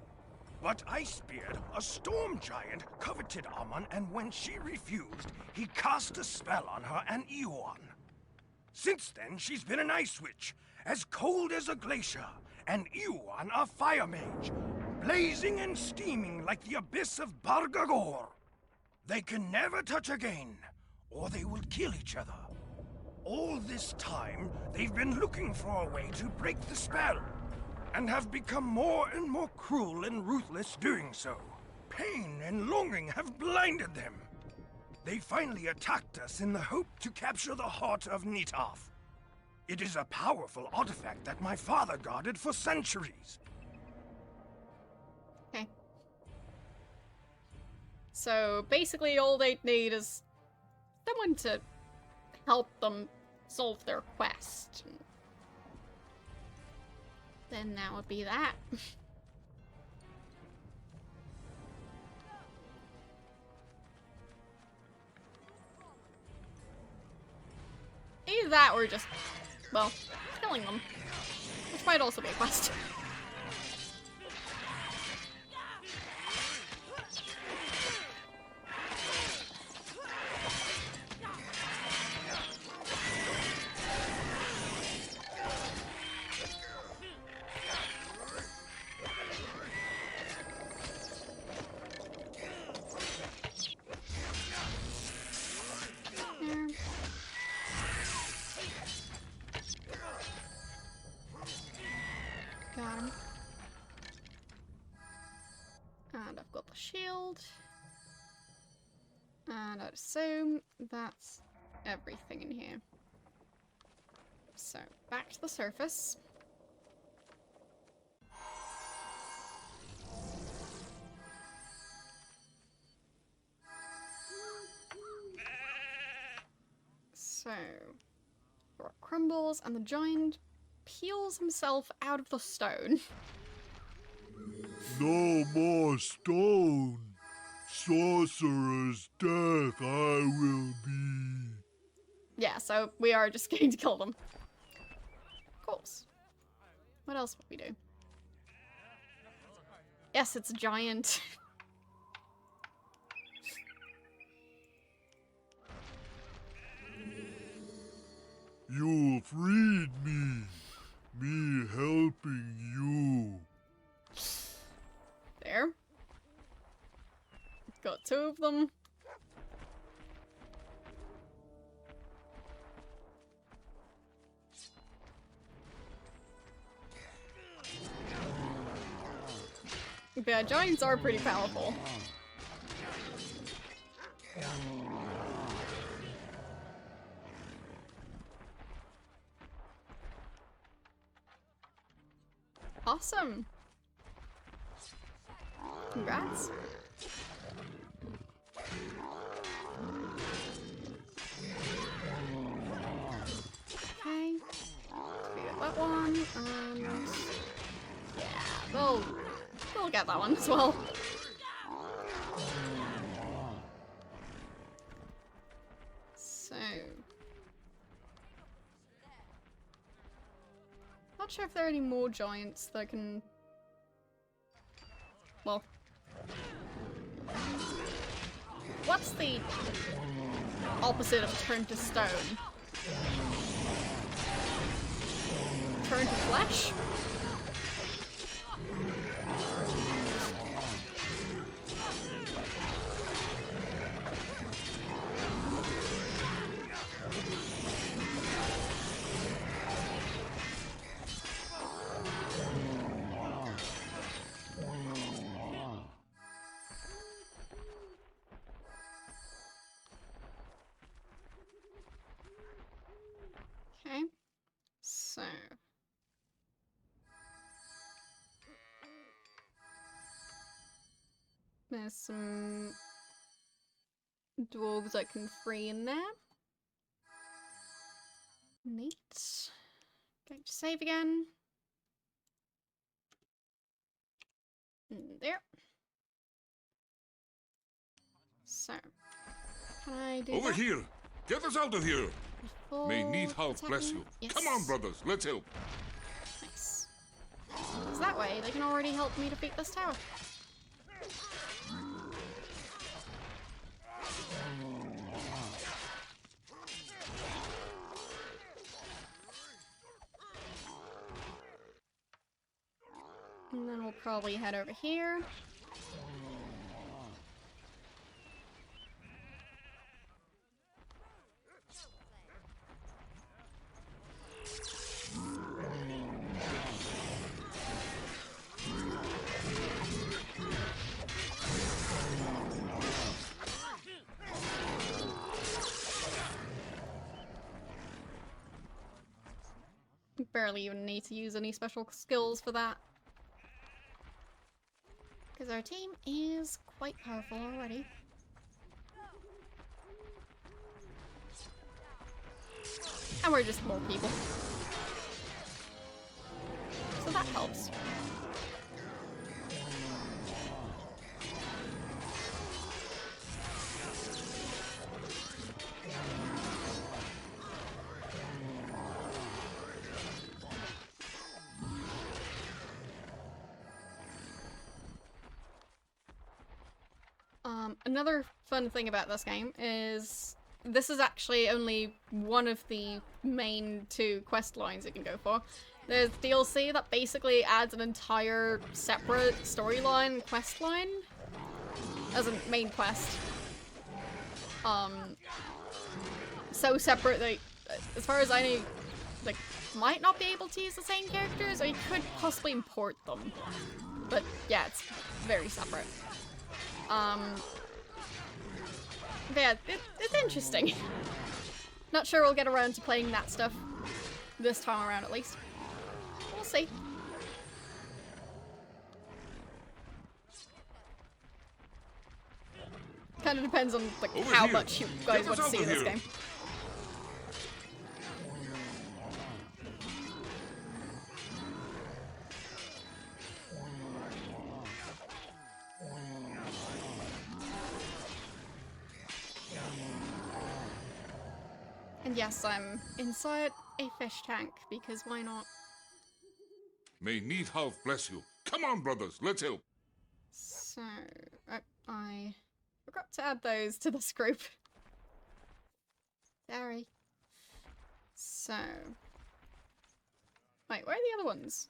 But Icebeard, a storm giant, coveted Armin, and when she refused, he cast a spell on her and Eowyn. Since then, she's been an ice witch, as cold as a glacier, and Eowyn a fire mage, blazing and steaming like the abyss of Bargagor. They can never touch again, or they will kill each other. All this time, they've been looking for a way to break the spell, and have become more and more cruel and ruthless doing so. Pain and longing have blinded them. They finally attacked us in the hope to capture the heart of Nitath. It is a powerful artifact that my father guarded for centuries. Okay. So basically all they need is someone to help them solve their quest. Then that would be that. Either that or just, well, killing them. Which might also be a quest. Got him. And I've got the shield. And I'd assume that's everything in here. So, back to the surface. So, rock crumbles and the giant peels himself out of the stone. No more stone. Sorcerer's death I will be. Yeah, so we are just going to kill them. Of course. What else would we do? Yes, it's a giant. You freed me. Me helping you. There. Got 2 of them. Yeah, giants are pretty powerful. Awesome. Congrats. Okay. We got that one, and yeah, we'll get that one as well. So, not sure if there are any more giants that can. Well, what's the opposite of turn to stone? Turn to flesh? Okay, so there's some dwarves I can free in there. Neat. Going to save again. There. So, can I do Over that? here! Get us out of here! May Full need help, bless attacking? you. Yes. Come on, brothers, let's help. Nice. Because that way they can already help me defeat this tower. And then we'll probably head over here. Barely even need to use any special skills for that. Because our team is quite powerful already. And we're just more people. So that helps. Another fun thing about this game is this is actually only one of the main 2 quest lines you can go for. There's DLC that basically adds an entire separate storyline quest line as a main quest. So separate that, as far as I know, like, might not be able to use the same characters, or you could possibly import them. But yeah, it's very separate. But yeah, it's interesting. Not sure we'll get around to playing that stuff this time around, at least. We'll see. Kind of depends on like Over how here. much you guys Get us want to out see of in this here. game. And yes, I'm inside a fish tank, because why not? May need help, bless you. Come on, brothers, let's help. So, I forgot to add those to this group. Sorry. So... Wait, where are the other ones?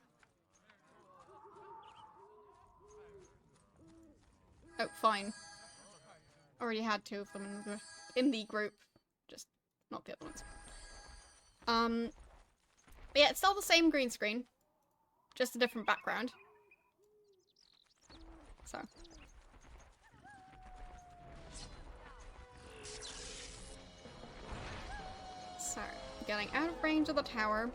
Oh, fine. Already had 2 of them in the group. Just not the other ones. But yeah, it's still the same green screen. Just a different background. So. So, getting out of range of the tower.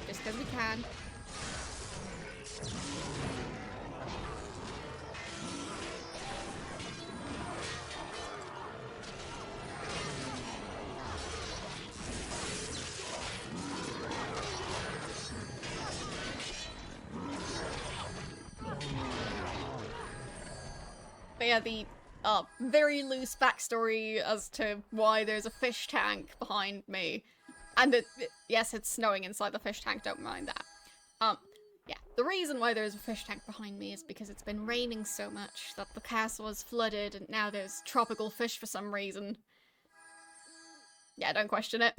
Just because we can. But yeah, the very loose backstory as to why there's a fish tank behind me. And yes, it's snowing inside the fish tank, don't mind that. Yeah, the reason why there's a fish tank behind me is because it's been raining so much that the castle is flooded and now there's tropical fish for some reason. Yeah, don't question it.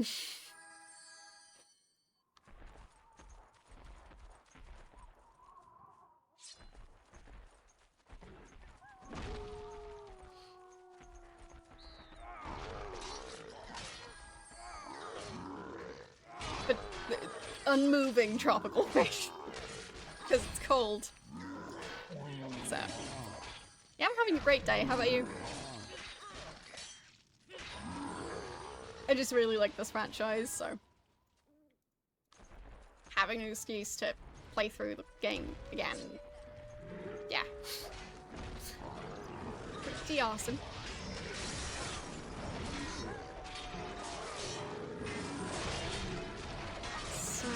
But unmoving tropical fish. Because it's cold. So. Yeah, I'm having a great day. How about you? I just really like this franchise, so. Having an excuse to play through the game again. Yeah. Pretty awesome. So.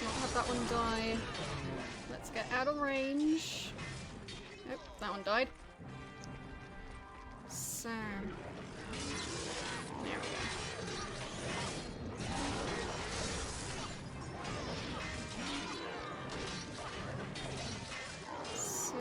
Not have that one die. Let's get out of range. Nope, that one died. So... There we go. So...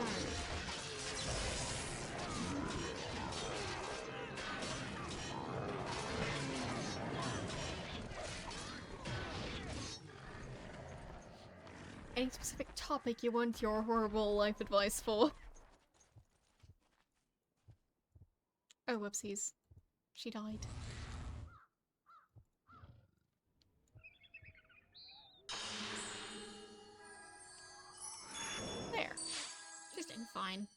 Any specific topic you want your horrible life advice for? Oh, whoopsies. She died. There. She's doing fine.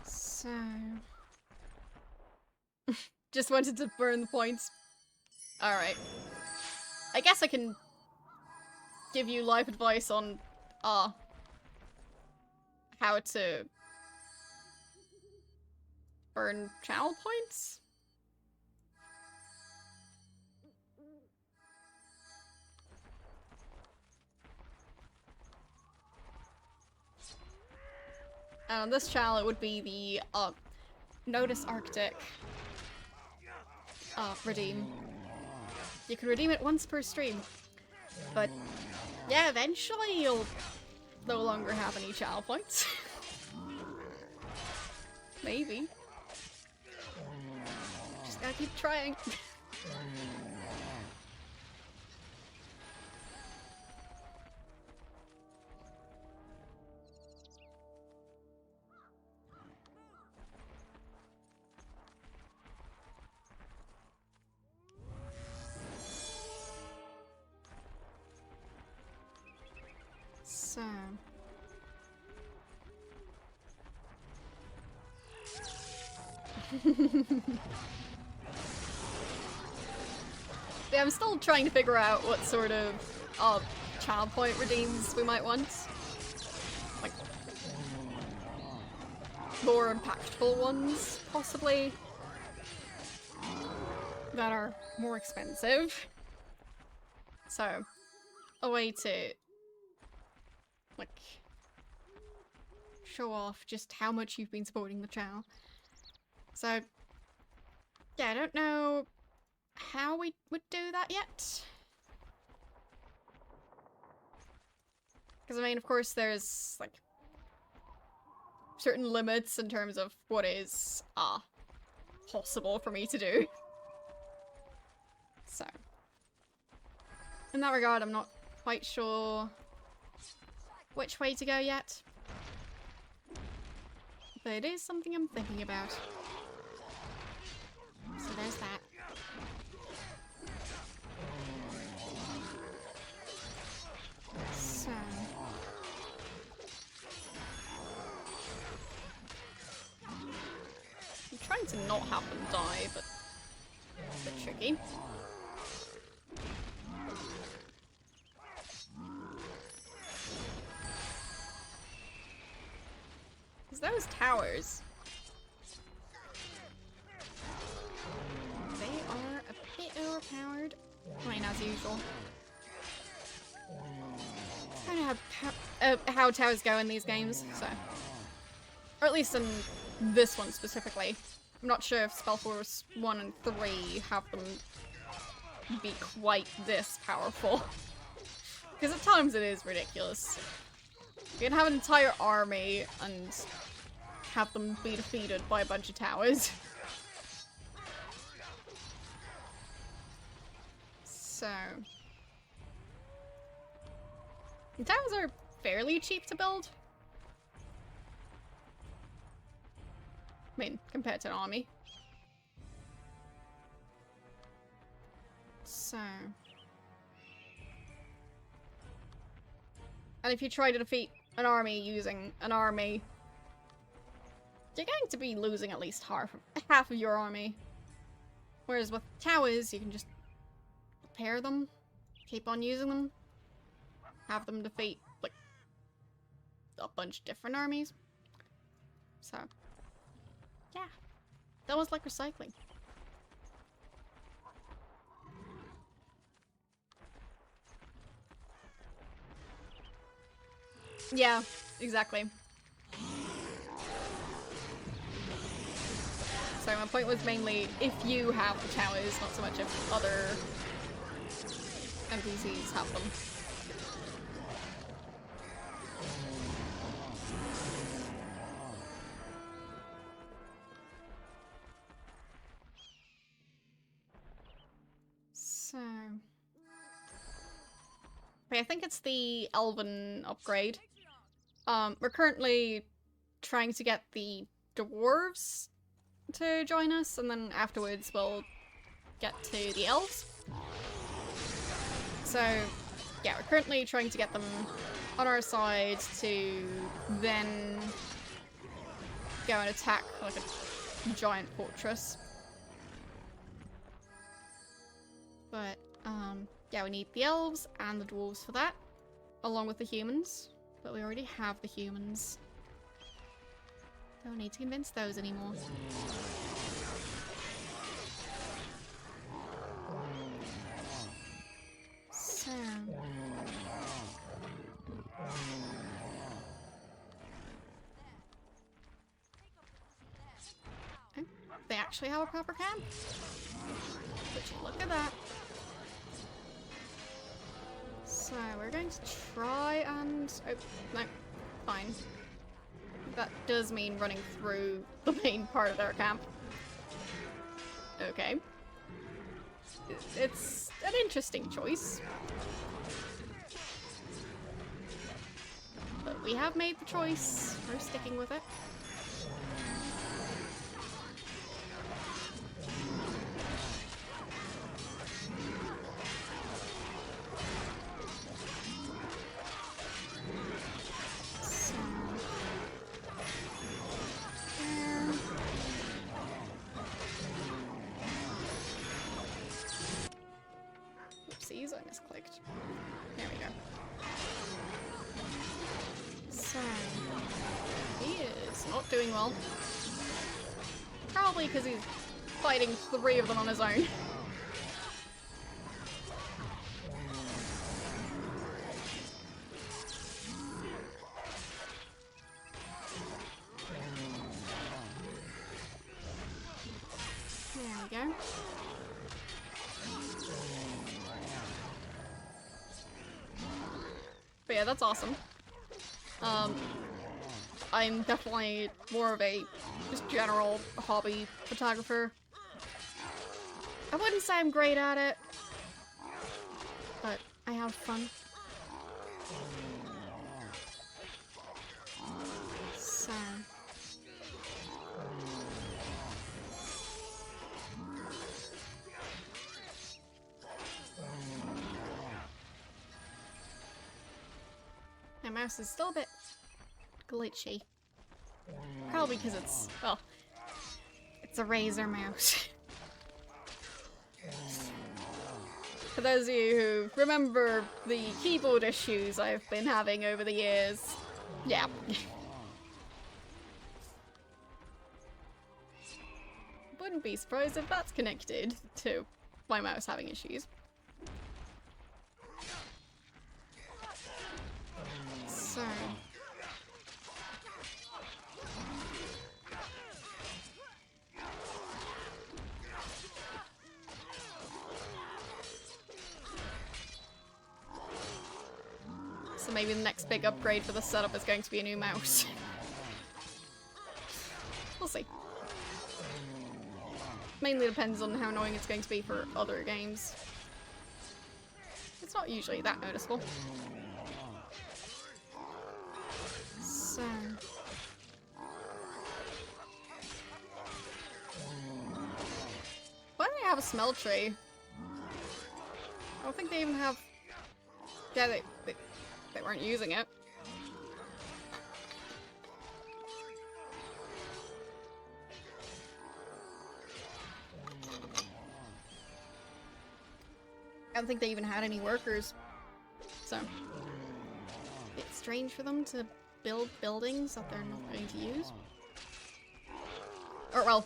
So... Just wanted to burn the points. Alright. I guess I can give you life advice on how to earn channel points? And on this channel it would be the Notice Arctic redeem. You can redeem it once per stream. But yeah, eventually you'll no longer have any channel points. Maybe. Just gotta keep trying. So... Yeah, I'm still trying to figure out what sort of child point redeems we might want. Like, more impactful ones, possibly. That are more expensive. So, a way to, like, show off just how much you've been supporting the channel. So, yeah, I don't know how we would do that yet. Because, I mean, of course, there's, like, certain limits in terms of what is, possible for me to do. So, in that regard, I'm not quite sure which way to go yet. But it is something I'm thinking about. So there's that. So... I'm trying to not have them die, but it's a bit tricky. Because those towers... they are a bit overpowered. I mean, as usual. It's kind of how towers go in these games, so... or at least in this one specifically. I'm not sure if SpellForce 1 and 3 have them be quite this powerful. Because at times it is ridiculous. You can have an entire army and have them be defeated by a bunch of towers. So... the towers are fairly cheap to build. I mean, compared to an army. So... and if you try to defeat an army using an army, you're going to be losing at least half of your army. Whereas with towers, you can just repair them, keep on using them, have them defeat, like, a bunch of different armies. So... yeah, that was like recycling. Yeah, exactly. So my point was mainly if you have the towers, not so much if other NPCs have them. So... okay, I think it's the Elven upgrade. We're currently trying to get the dwarves to join us, and then afterwards we'll get to the elves. So, yeah, we're currently trying to get them on our side to then go and attack, like, a giant fortress. But, yeah, we need the elves and the dwarves for that, along with the humans. But we already have the humans. Don't need to convince those anymore. So... oh, they actually have a proper camp? Would you look at that? So, we're going to try and... oh, no. Fine. That does mean running through the main part of their camp. Okay. It's an interesting choice. But we have made the choice. We're sticking with it. Oopsies, I misclicked. There we go. So, he is not doing well. Probably because he's fighting 3 of them on his own. There we go. But yeah, that's awesome. I'm definitely more of a just general hobby photographer. I wouldn't say I'm great at it, but I have fun. So... my mouse is still a bit glitchy. Probably because it's, well, it's a Razer mouse. For those of you who remember the keyboard issues I've been having over the years, yeah. Wouldn't be surprised if that's connected to my mouse having issues. So... so maybe the next big upgrade for the setup is going to be a new mouse. We'll see. Mainly depends on how annoying it's going to be for other games. It's not usually that noticeable. So... why do they have a smell tree? I don't think they even have... yeah, they weren't using it. I don't think they even had any workers. So, it's strange for them to build buildings that they're not going to use. Or, well,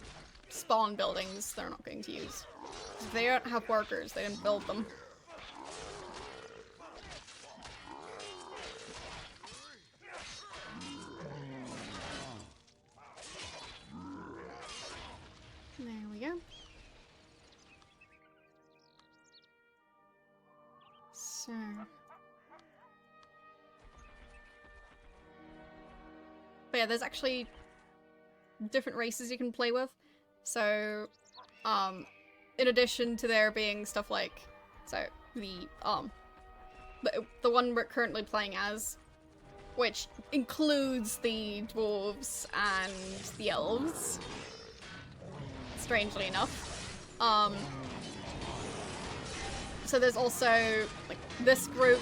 spawn buildings they're not going to use. If they don't have workers, they didn't build them. There we go. So... but yeah, there's actually different races you can play with. So, in addition to there being stuff like, so the one we're currently playing as, which includes the dwarves and the elves, strangely enough. So there's also like this group,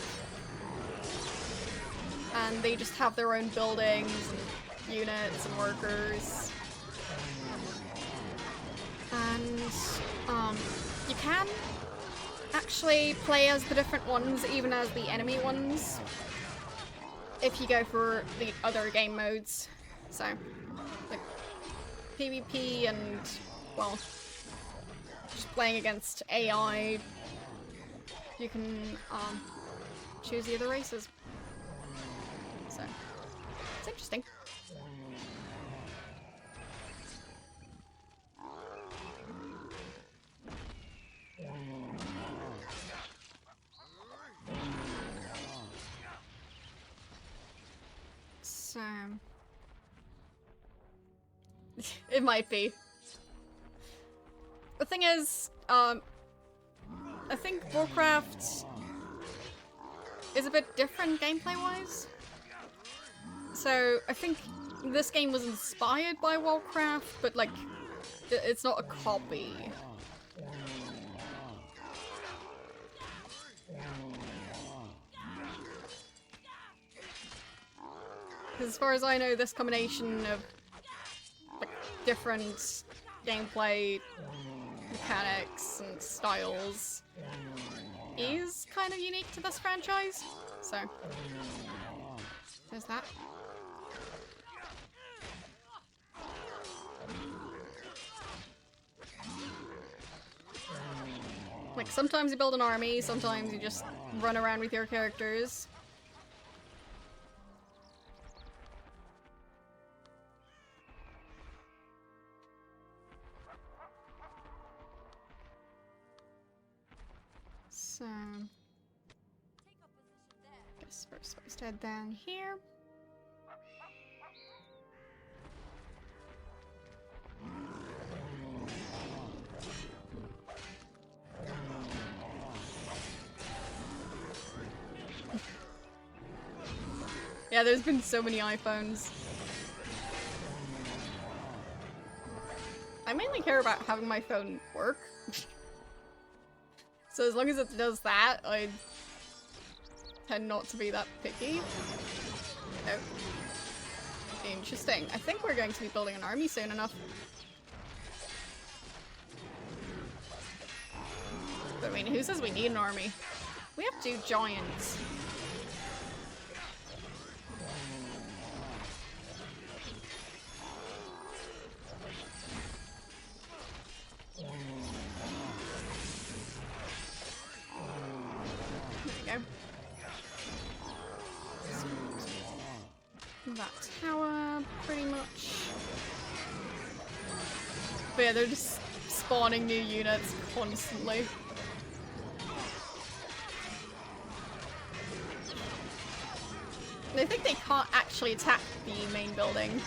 and they just have their own buildings and units and workers. And you can actually play as the different ones, even as the enemy ones, if you go for the other game modes. So, like PvP and, well, just playing against AI, you can choose the other races. So, it's interesting. So, it might be. The thing is, I think Warcraft is a bit different gameplay-wise. So, I think this game was inspired by Warcraft, but, like, it's not a copy. Because as far as I know, this combination of like different gameplay mechanics and styles is kind of unique to this franchise. So, there's that. Like, sometimes you build an army, sometimes you just run around with your characters. So... guess first just head down here. Yeah, there's been so many iPhones. I mainly care about having my phone work. So as long as it does that, I tend not to be that picky. Oh. Interesting. I think we're going to be building an army soon enough. But I mean, who says we need an army? We have 2 giants. That tower, pretty much. But yeah, they're just spawning new units constantly. And I think they can't actually attack the main building.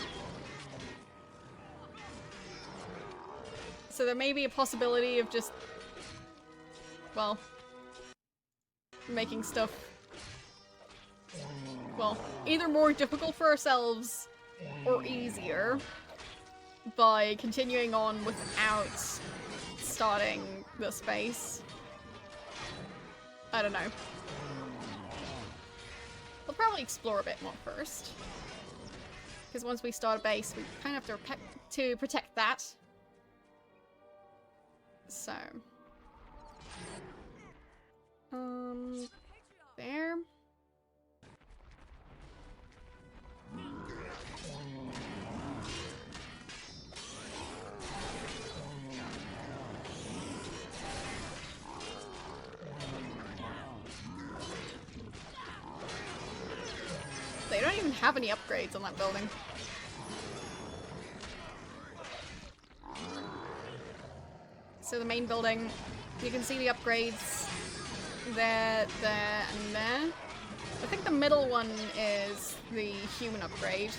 So there may be a possibility of just, well, making stuff, well, either more difficult for ourselves or easier by continuing on without starting the space. I don't know. We'll probably explore a bit more first. Because once we start a base, we kind of have to protect that. So. There. They don't even have any upgrades on that building. So the main building, you can see the upgrades there, there, and there. I think the middle one is the human upgrade.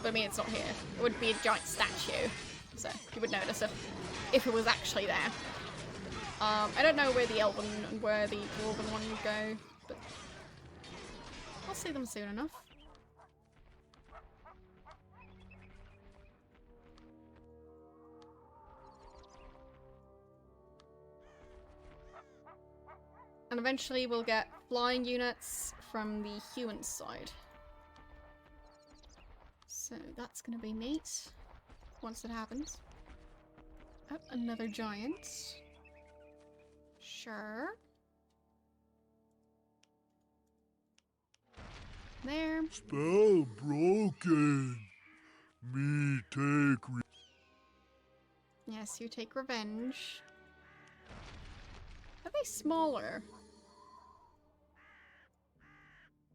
But I mean, it's not here. It would be a giant statue. So you would notice it if it was actually there. I don't know where the elven and where the dwarven one would go, but I'll see them soon enough. And eventually we'll get flying units from the human side. So that's gonna be neat once it happens. Oh, another giant. Sure. There. Spell broken. Me take Yes, you take revenge. Are they smaller?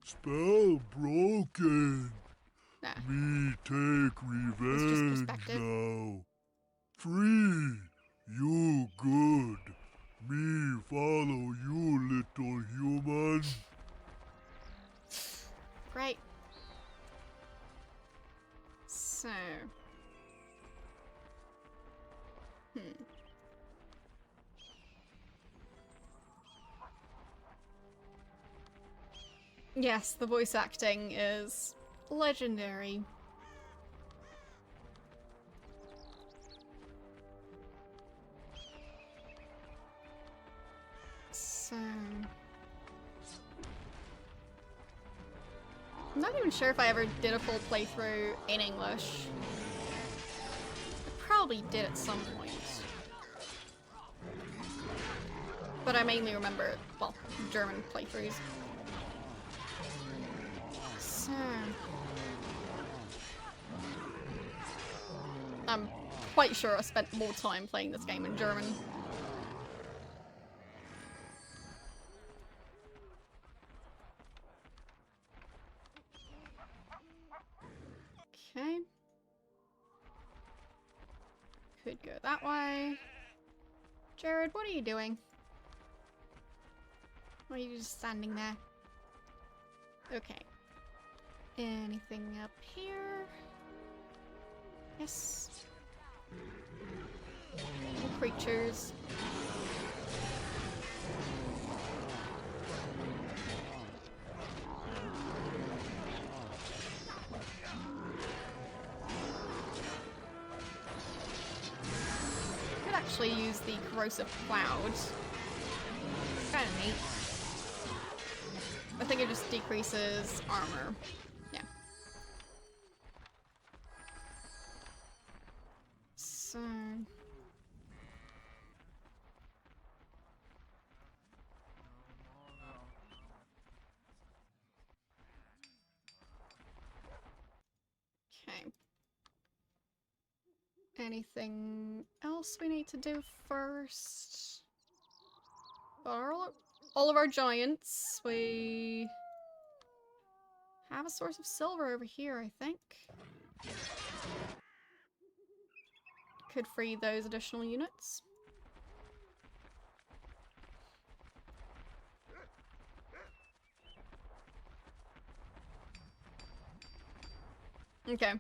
spell broken. Nah. Me take revenge perspective. now. Free. You good. Me follow you, little human. Great. So. Yes, the voice acting is legendary. So... I'm not even sure if I ever did a full playthrough in English. I probably did at some point. But I mainly remember, well, German playthroughs. So... I'm quite sure I spent more time playing this game in German. Okay. Could go that way. Jared, what are you doing? Why are you just standing there? Okay. Anything up here? Yes. Little creatures. Could actually use the corrosive cloud. Kind of neat. I think it just decreases armor. Yeah. So... Okay. Anything else we need to do first? All of our giants. We have a source of silver over here, I think. Could free those additional units. Okay.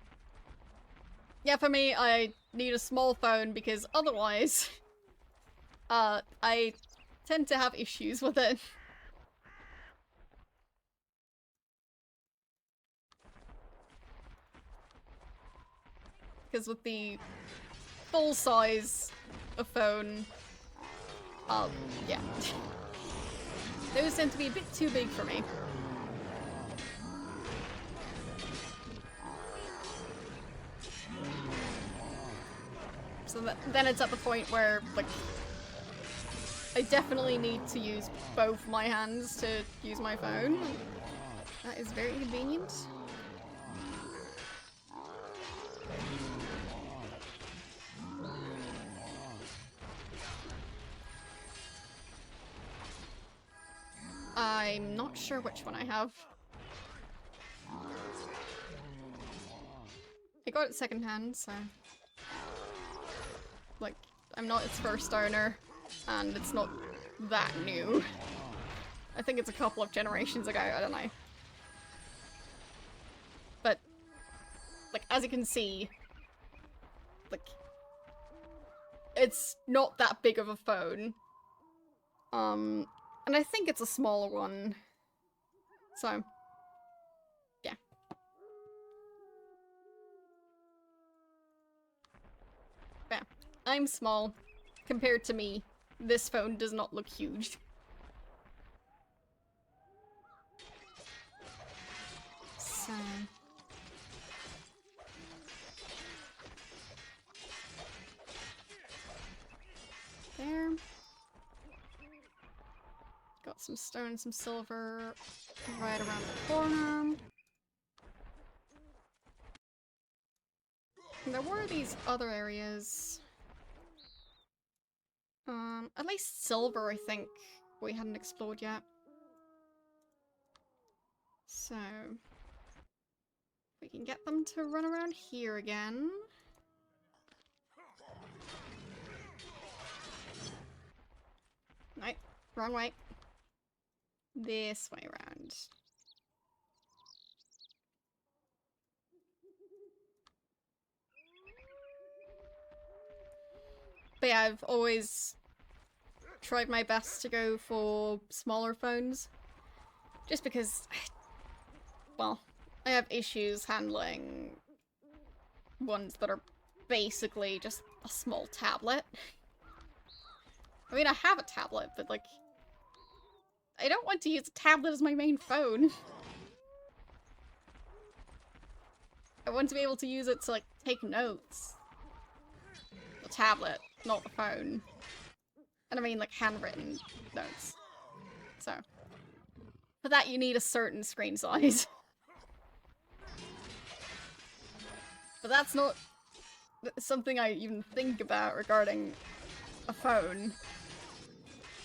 Yeah, for me, I need a small phone because otherwise, I tend to have issues with it. Because with the full size of phone, yeah. Those tend to be a bit too big for me. So then it's at the point where, like, I definitely need to use both my hands to use my phone. That is very convenient. I'm not sure which one I have. I got it secondhand, so... Like, I'm not its first owner, and it's not that new. I think it's a couple of generations ago, I don't know. But, like, as you can see, like, it's not that big of a phone. And I think it's a smaller one. So, yeah. Yeah. I'm small. Compared to me, this phone does not look huge. So... There. Got some stone and some silver right around the corner. And there were these other areas. At least silver, I think, we hadn't explored yet. So... we can get them to run around here again. No, wrong way. This way around. But yeah, I've always tried my best to go for smaller phones. Just because, well, I have issues handling ones that are basically just a small tablet. I mean, I have a tablet, but like, I don't want to use a tablet as my main phone. I want to be able to use it to, like, take notes. The tablet, not the phone. And I mean, like, handwritten notes. So, for that you need a certain screen size. But that's not something I even think about regarding a phone.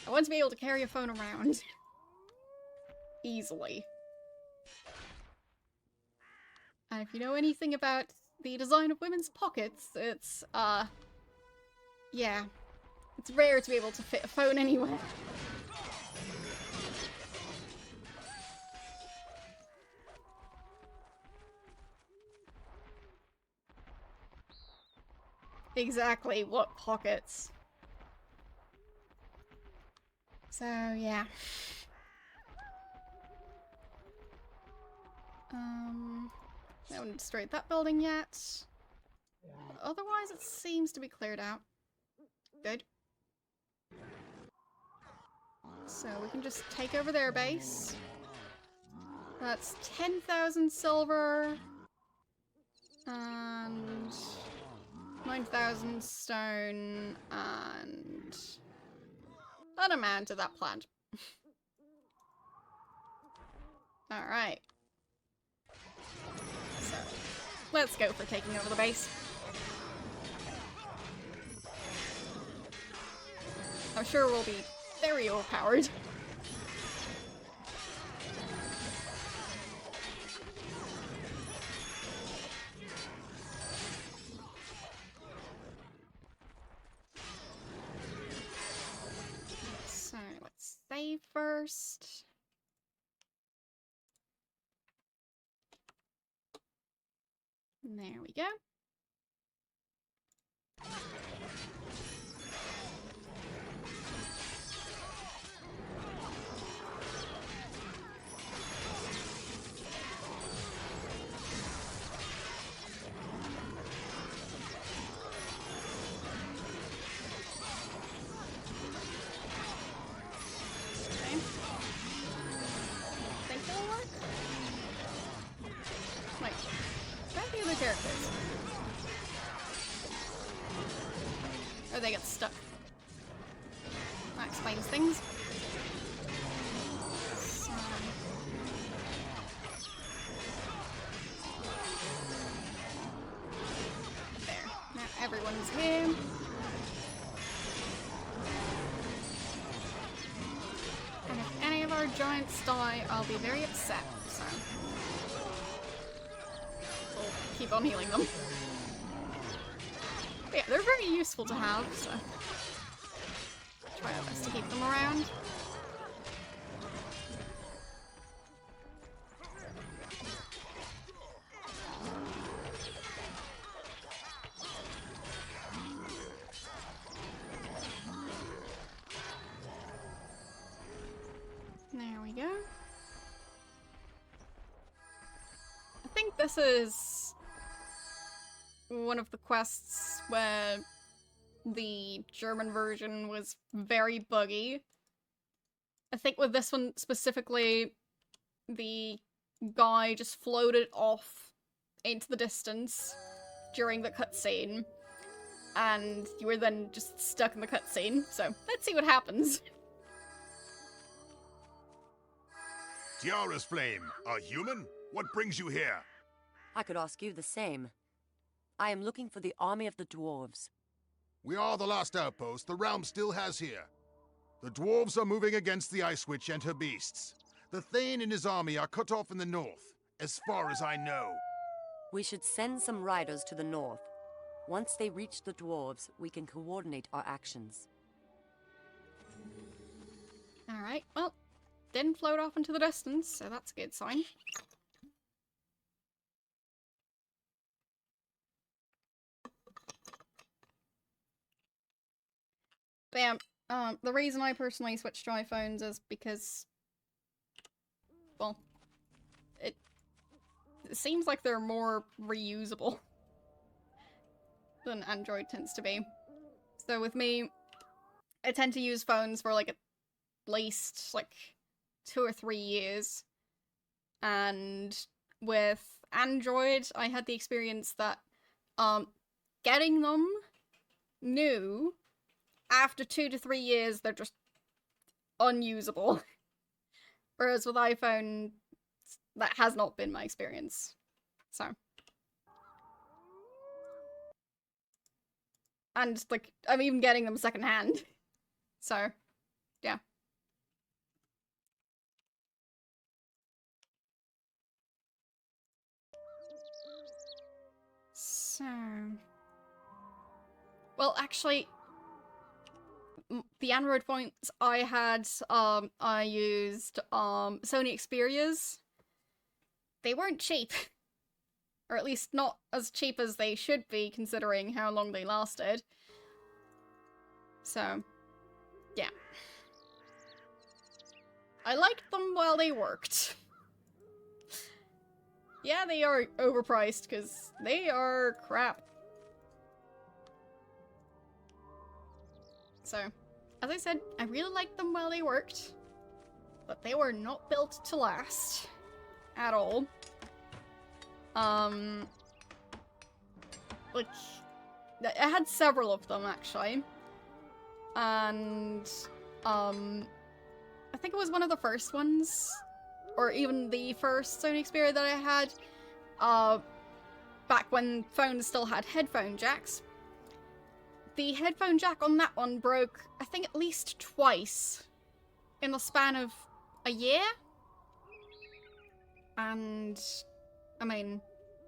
I want to be able to carry a phone around. Easily. And if you know anything about the design of women's pockets, it's, yeah. It's rare to be able to fit a phone anywhere. exactly what pockets. So, yeah. I haven't destroyed that building yet. Otherwise, it seems to be cleared out. Good. So we can just take over their base. That's 10,000 silver. And 9,000 stone. And that amount of that plant. Alright. So, let's go for taking over the base. I'm sure we'll be very overpowered. So, let's save first. There we go. Okay. Think that'll work? Wait. Grab the other characters. Or they get stuck. That explains things. So... there. Now everyone's here. And if any of our giants die, I'll be very upset, so... we'll keep on healing them. But yeah, they're very useful to have, so... try our best to keep them around. There we go. I think this is one of the quests where the German version was very buggy. I think with this one specifically, the guy just floated off into the distance during the cutscene, and you were then just stuck in the cutscene. So let's see what happens. Tiara's Flame, a human? What brings you here? I could ask you the same. I am looking for the army of the dwarves. We are the last outpost the realm still has here. The dwarves are moving against the Ice Witch and her beasts. The Thane and his army are cut off in the north, as far as I know. We should send some riders to the north. Once they reach the dwarves, we can coordinate our actions. Alright, well, didn't float off into the distance, so that's a good sign. But yeah, the reason I personally switched to iPhones is because, well, it seems like they're more reusable than Android tends to be. So with me, I tend to use phones for like at least like 2 or 3 years. And with Android, I had the experience that getting them new, after 2 to 3 years, they're just unusable. Whereas with iPhone, that has not been my experience. So. And, like, I'm even getting them secondhand. So, yeah. So... well, actually, the Android phones I had, I used, Sony Xperias. They weren't cheap. Or at least not as cheap as they should be, considering how long they lasted. So, yeah. I liked them while they worked. Yeah, they are overpriced, because they are crap. So, as I said, I really liked them while they worked. But they were not built to last. At all. Like, I had several of them, actually. And, I think it was one of the first ones, or even the first Sony Xperia that I had, back when phones still had headphone jacks. The headphone jack on that one broke, I think, at least twice in the span of a year. And, I mean,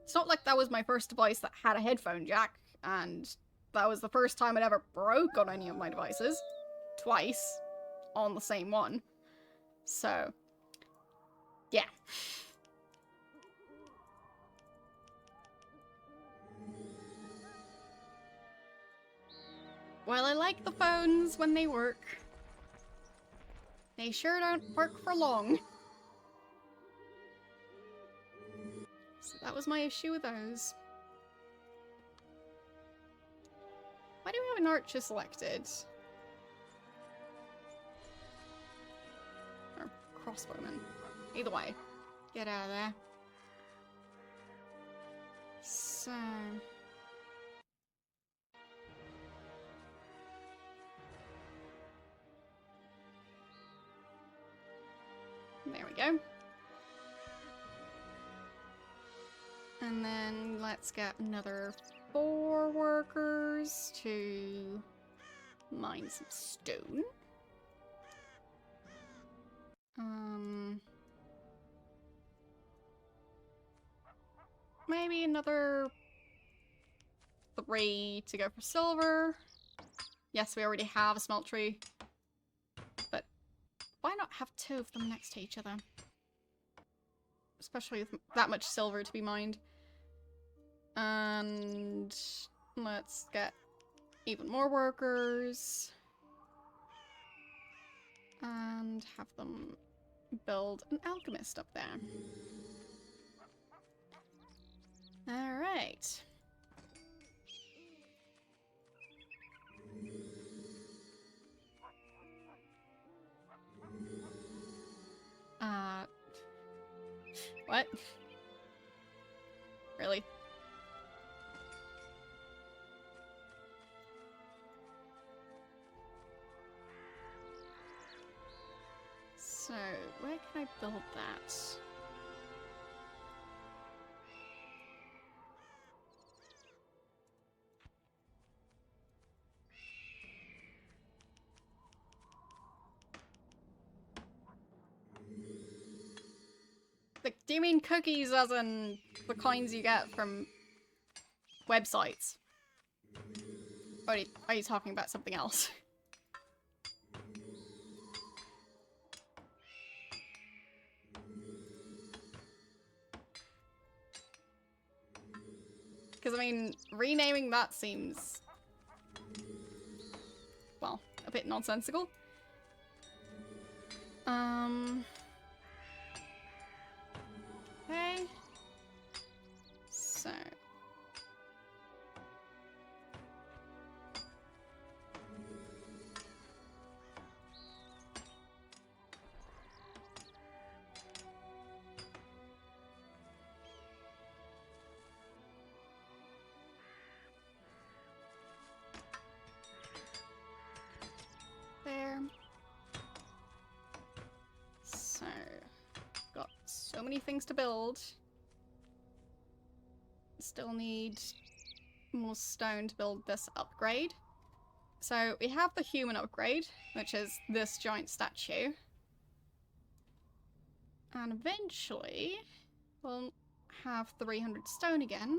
it's not like that was my first device that had a headphone jack, and that was the first time it ever broke on any of my devices. Twice. On the same one. So, yeah. While I like the phones when they work, they sure don't work for long. So that was my issue with those. Why do we have an archer selected? Or crossbowman. Either way. Get out of there. So... there we go. And then let's get another 4 workers to mine some stone. Maybe another 3 to go for silver. Yes, we already have a smeltery. But why not have 2 of them next to each other? Especially with that much silver to be mined. And let's get even more workers. And have them build an alchemist up there. Alright. What? Really? So, where can I build that? Like, do you mean cookies as in the coins you get from websites? Or are you talking about something else? Because, I mean, renaming that seems, well, a bit nonsensical. Okay. So. There. So, got so many things to build. Still need more stone to build this upgrade. So we have the human upgrade, which is this giant statue. And eventually we'll have 300 stone again.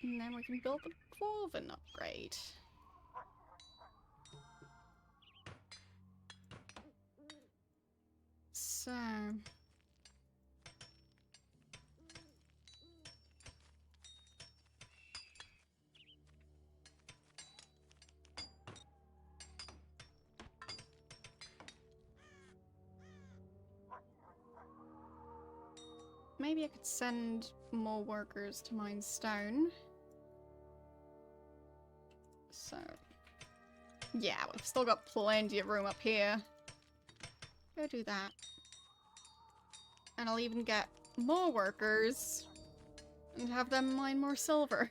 And then we can build the dwarven upgrade. So maybe I could send more workers to mine stone. So, yeah, we've still got plenty of room up here. Go do that. And I'll even get more workers and have them mine more silver.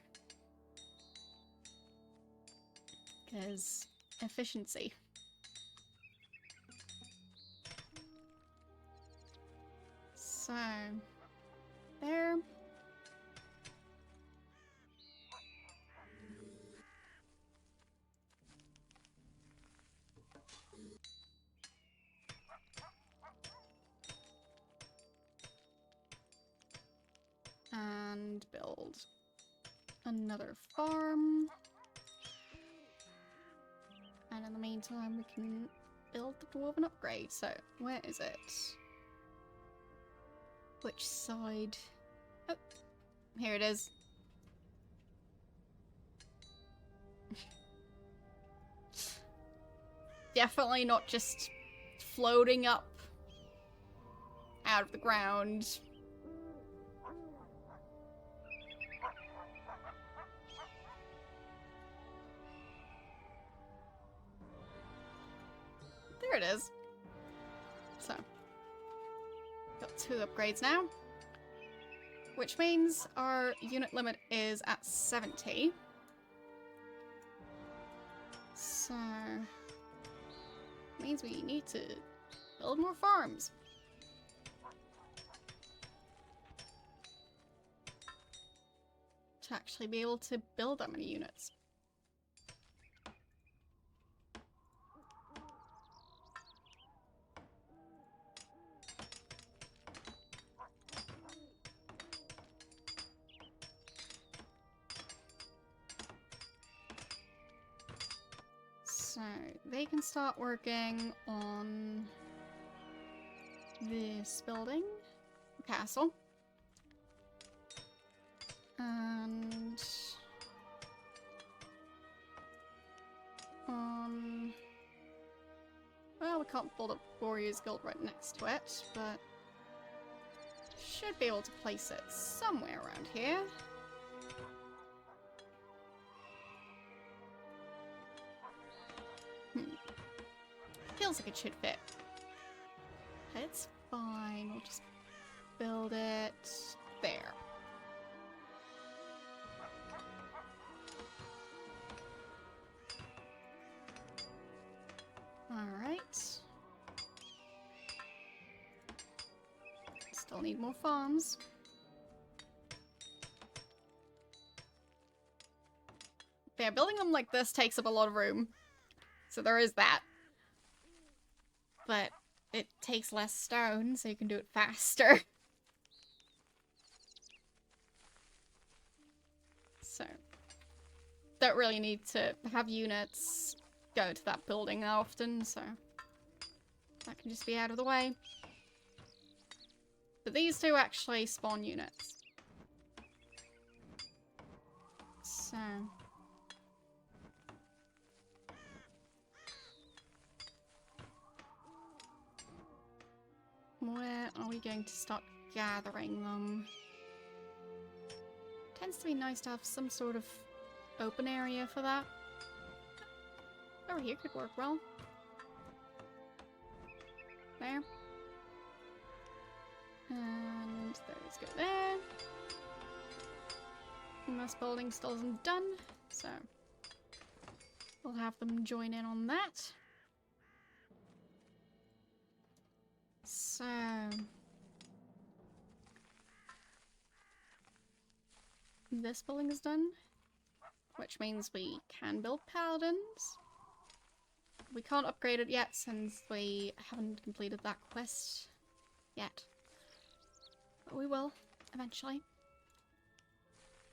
Because efficiency. So, there. And build another farm. And in the meantime, we can build the dwarven upgrade. So, where is it? Which side? Oh, here it is. Definitely not just floating up out of the ground. There it is. So, got 2 upgrades now. Which means our unit limit is at 70. So, means we need to build more farms. To actually be able to build that many units. So, they can start working on this building, the castle. And well, we can't build a Warriors Guild right next to it, but should be able to place it somewhere around here. Feels like it should fit. It's fine, we'll just build it there. Alright. Still need more farms. Yeah, building them like this takes up a lot of room. So there is that. But it takes less stone, so you can do it faster. So, don't really need to have units go to that building often, so that can just be out of the way. But these 2 actually spawn units. So... where are we going to start gathering them? Tends to be nice to have some sort of open area for that. Over here could work well. There. And those go there. And this building still isn't done, so we'll have them join in on that. So, this building is done, which means we can build paladins. We can't upgrade it yet since we haven't completed that quest yet, but we will eventually.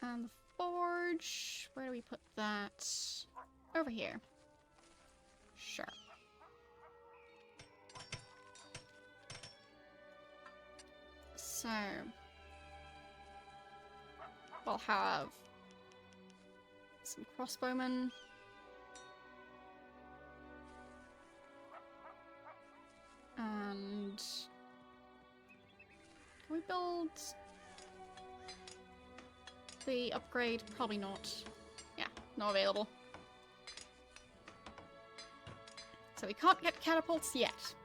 And the forge, where do we put that? Over here. Sure. So, we'll have some crossbowmen. And can we build the upgrade? Probably not. Yeah, not available. So we can't get catapults yet.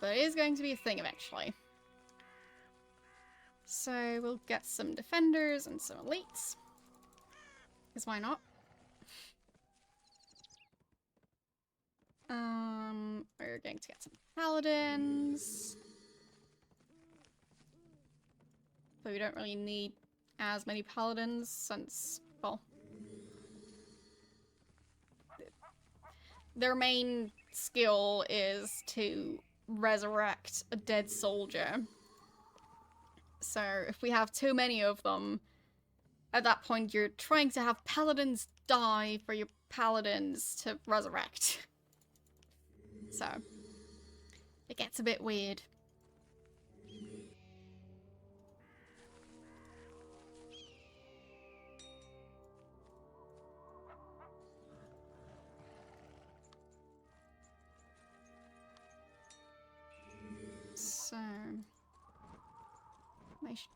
But it is going to be a thing eventually. So we'll get some defenders and some elites. Because why not? We're going to get some paladins. But we don't really need as many paladins since, well, their main skill is to resurrect a dead soldier. So if we have too many of them, at that point you're trying to have paladins die for your paladins to resurrect. So it gets a bit weird. So they should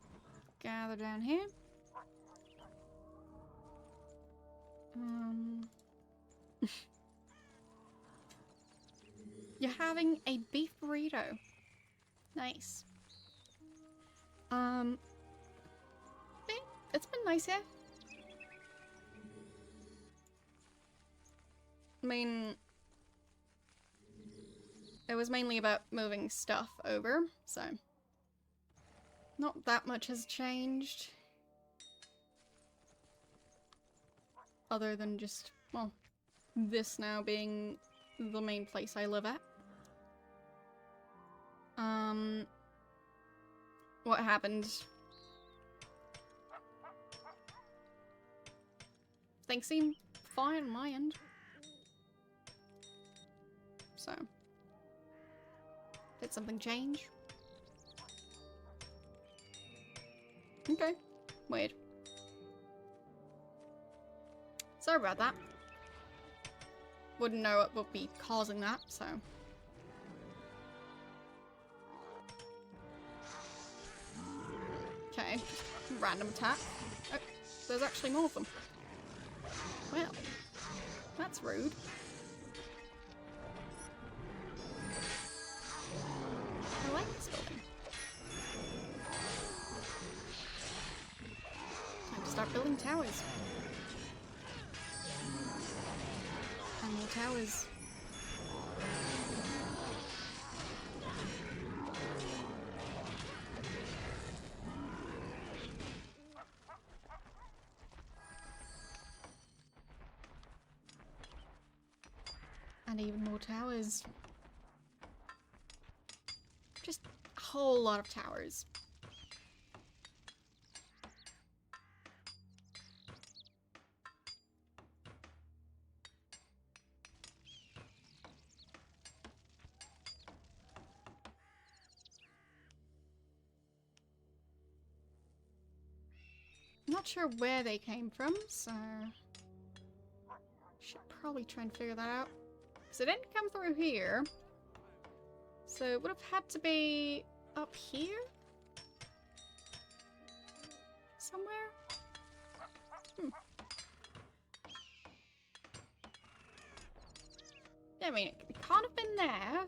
gather down here. You're having a beef burrito. Nice. It's been nice here. I mean, it was mainly about moving stuff over, so not that much has changed. Other than just, well, this now being the main place I live at. What happened? Things seem fine on my end. So, did something change? Okay, weird. Sorry about that. Wouldn't know what would be causing that, so. Okay, random attack. Oh, there's actually more of them. Well, that's rude. I like this building. Time to start building towers. And more towers. And even more towers. Just a whole lot of towers. I'm not sure where they came from, so should probably try and figure that out. So it didn't come through here. So it would have had to be up here? Somewhere? Yeah, I mean, it can't have been there.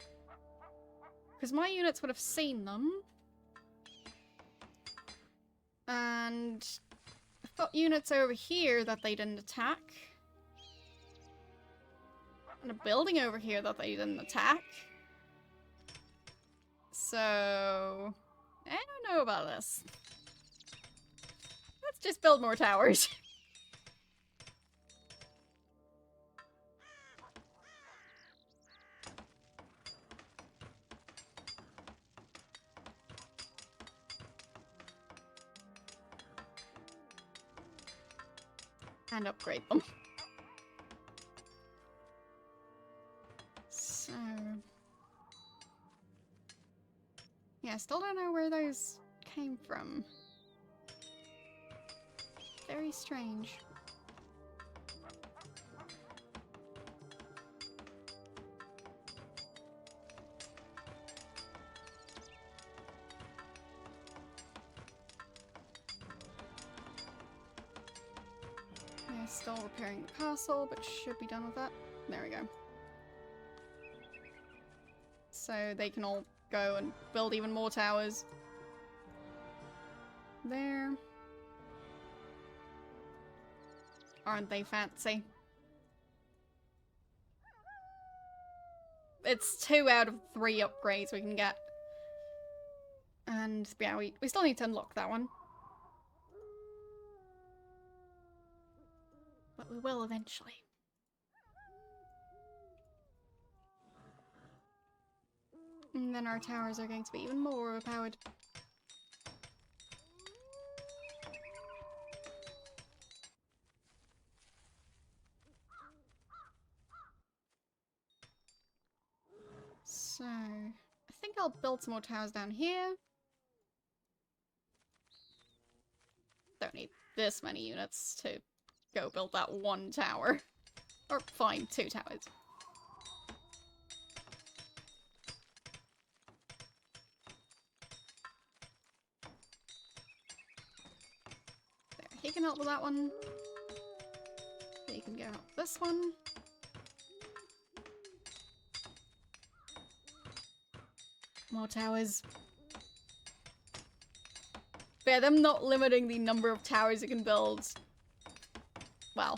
Because my units would have seen them. And I've got units over here that they didn't attack. And a building over here that they didn't attack. So, I don't know about this. Let's just build more towers. And upgrade them. So, yeah, still don't know where those came from. Very strange. Still repairing the castle, but should be done with that. There we go. So they can all go and build even more towers. There. Aren't they fancy? It's 2 out of 3 upgrades we can get. And yeah, we still need to unlock that one. But we will eventually. And then our towers are going to be even more overpowered. So, I think I'll build some more towers down here. Don't need this many units to go build that 1 tower. Or fine, 2 towers. There, he can help with that one. He can go help with this one. More towers. But yeah, them not limiting the number of towers you can build. Well.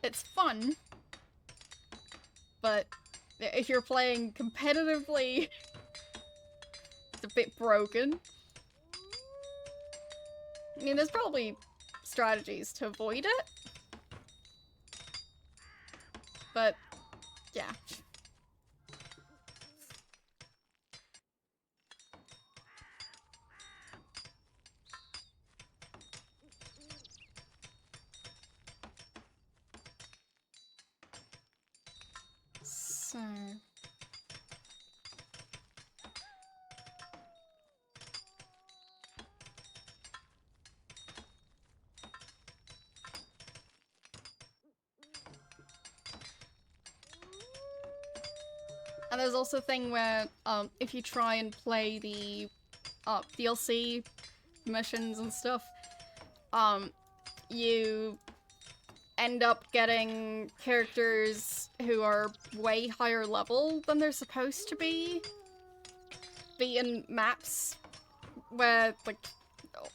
It's fun. But if you're playing competitively, it's a bit broken. I mean, there's probably strategies to avoid it. But, yeah. So... And there's also a thing where, if you try and play the DLC missions and stuff, you end up getting characters who are way higher level than they're supposed to be in maps where, like,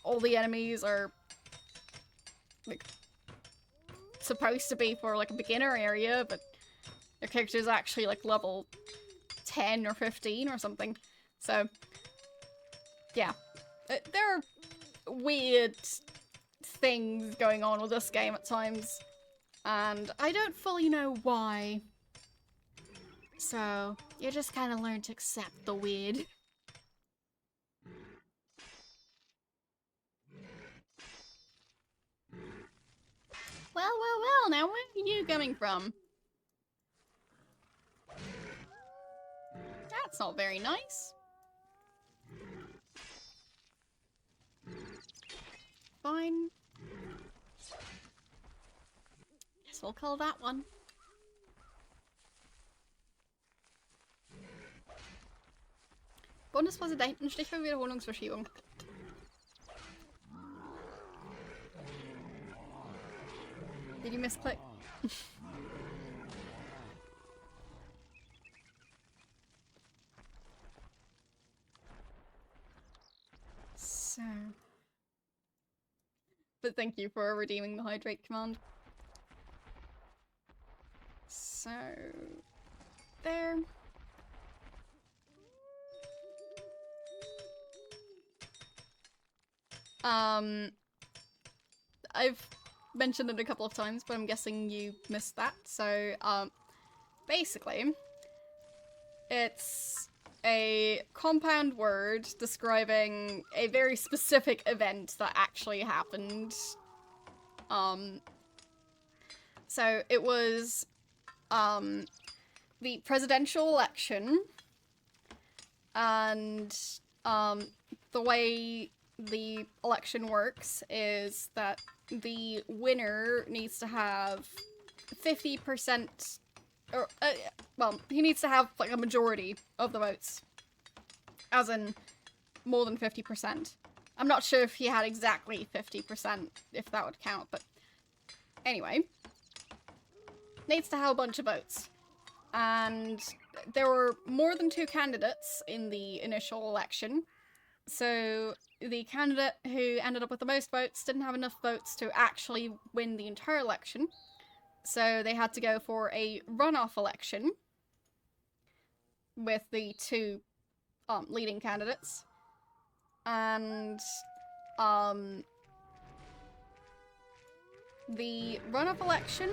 all the enemies are, like, supposed to be for, like, a beginner area, but your character's actually, like, level 10 or 15 or something. So, yeah. There are weird things going on with this game at times, and I don't fully know why. So, you just kind of learn to accept the weird. Well, now where are you coming from? That's not very nice. Fine. Guess we'll call that one. Bundespräsidenten, Stichwort Wiederholungsverschiebung. Did you misclick? So... But thank you for redeeming the hydrate command. So... There. I've mentioned it a couple of times, but I'm guessing you missed that. So, basically, it's a compound word describing a very specific event that actually happened. So it was, the presidential election, and, the way the election works is that the winner needs to have 50%, or, well, he needs to have, like, a majority of the votes. As in, more than 50%. I'm not sure if he had exactly 50%, if that would count, but anyway. Needs to have a bunch of votes. And there were more than 2 candidates in the initial election. So the candidate who ended up with the most votes didn't have enough votes to actually win the entire election. So they had to go for a runoff election with the 2 leading candidates. And the runoff election,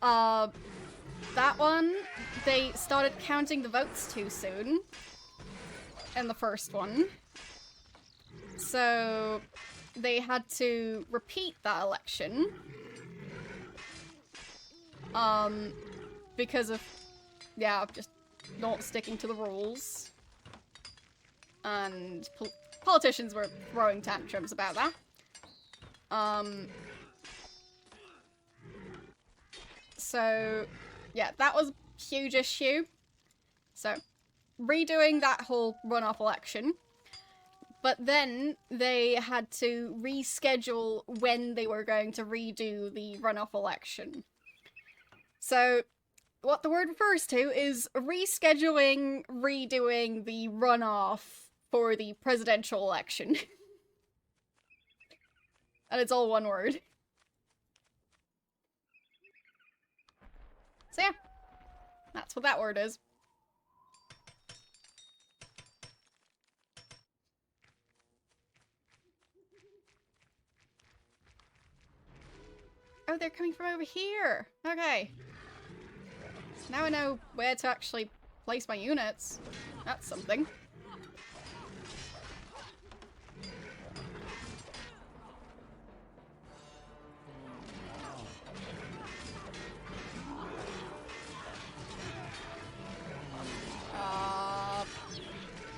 that one, they started counting the votes too soon in the first one. So they had to repeat that election. Because of, yeah, just not sticking to the rules. And politicians were throwing tantrums about that. So, yeah, that was a huge issue. So, redoing that whole runoff election. But then they had to reschedule when they were going to redo the runoff election. So, what the word refers to is rescheduling, redoing the runoff for the presidential election. And it's all one word. So yeah, that's what that word is. Oh, they're coming from over here. Okay. Now I know where to actually place my units. That's something.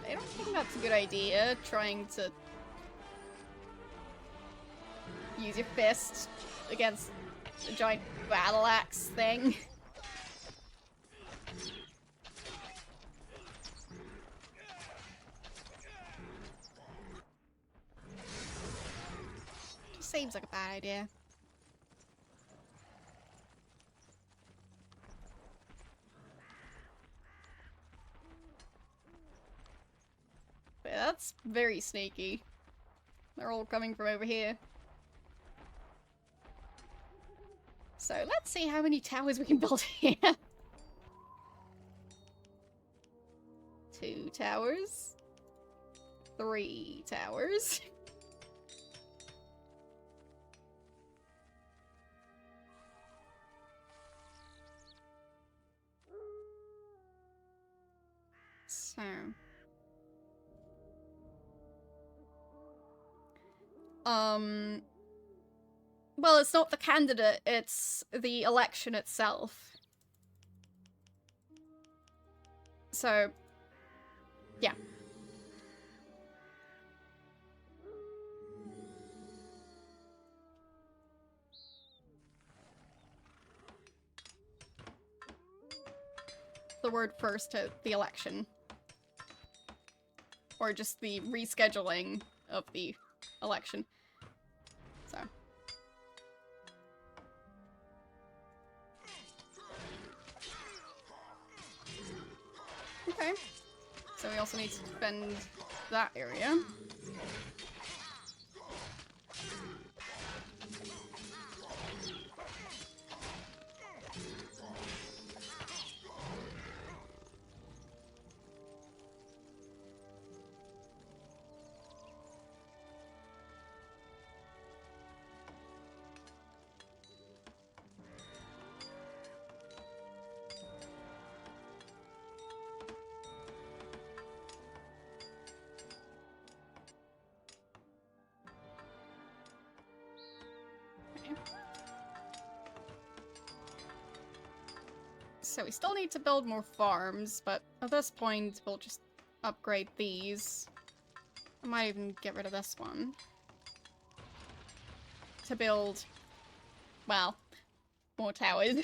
I don't think that's a good idea, trying to use your fist against a giant battle axe thing. Just seems like a bad idea. But that's very sneaky. They're all coming from over here. So let's see how many towers we can build here. 2 towers. 3 towers. So. Well, it's not the candidate, it's the election itself. So, yeah. The word first to the election. Or just the rescheduling of the election. So. Okay. So we also need to defend that area. So we still need to build more farms, but at this point we'll just upgrade these. I might even get rid of this one. To build, well, more towers.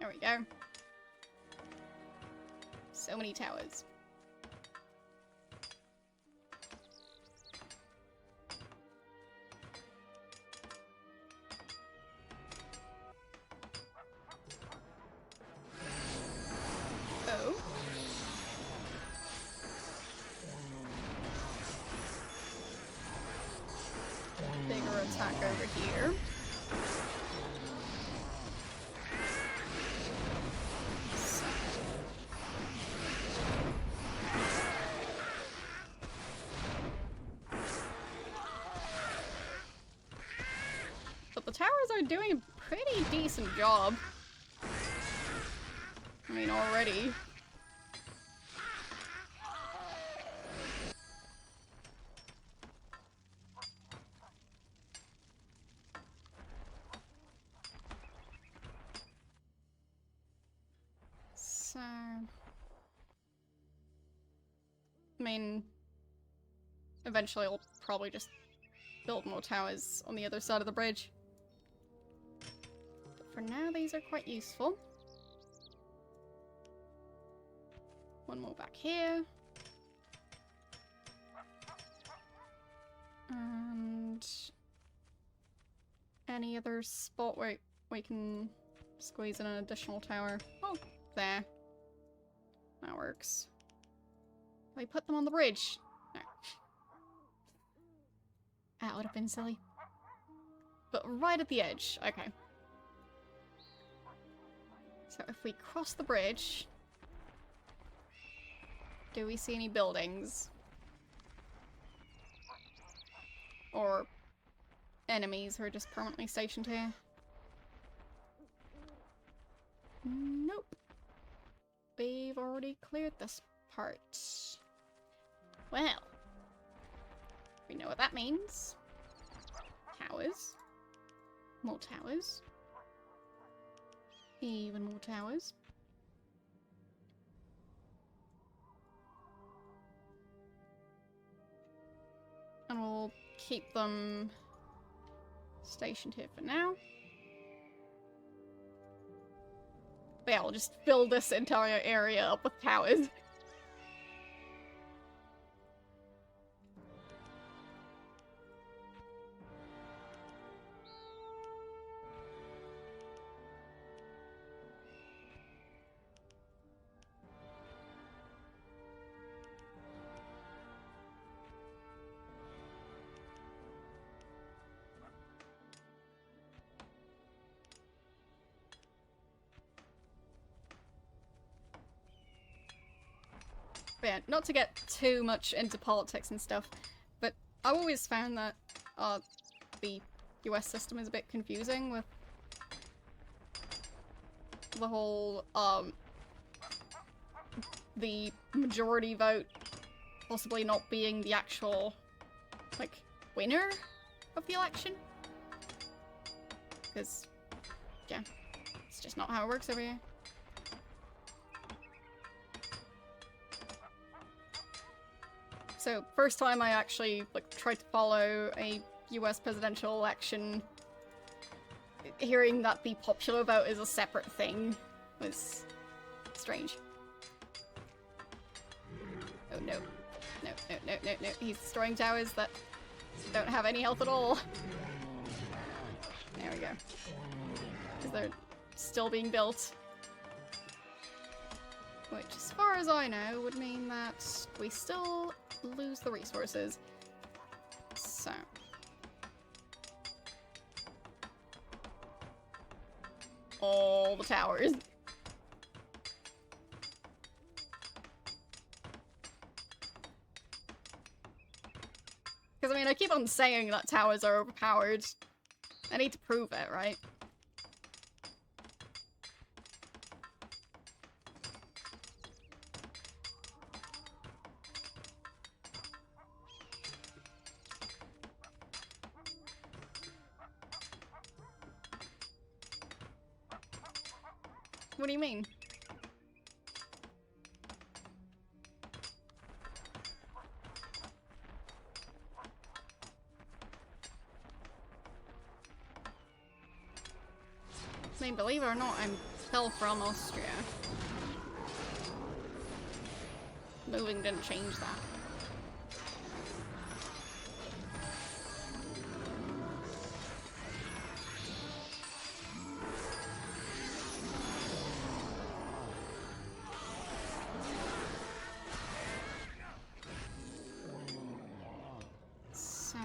There we go. So many towers. Oh. Bigger attack over here. But the towers are doing a pretty decent job. I mean, already. So... I mean... Eventually I'll probably just build more towers on the other side of the bridge. But for now, these are quite useful. One more back here. And... any other spot where we can squeeze in an additional tower? Oh, there. That works. Can we put them on the bridge? No. That would have been silly. But right at the edge. Okay. So if we cross the bridge... do we see any buildings? Or enemies who are just permanently stationed here? Nope. We've already cleared this part. Well. We know what that means. Towers. More towers. Even more towers. And we'll keep them stationed here for now. But yeah, we'll just fill this entire area up with towers. But yeah, not to get too much into politics and stuff, but I've always found that the US system is a bit confusing with the whole, the majority vote possibly not being the actual, like, winner of the election. Because, yeah, it's just not how it works over here. So, first time I actually, like, tried to follow a US presidential election, hearing that the popular vote is a separate thing was strange. Oh no. No, no, no, no, no. He's destroying towers that don't have any health at all. There we go. Because they're still being built. Which, as far as I know, would mean that we still lose the resources. So. All the towers. Because, I mean, I keep on saying that towers are overpowered. I need to prove it, right? What do you mean? I mean, believe it or not, I'm fell from Austria. Moving didn't change that. So...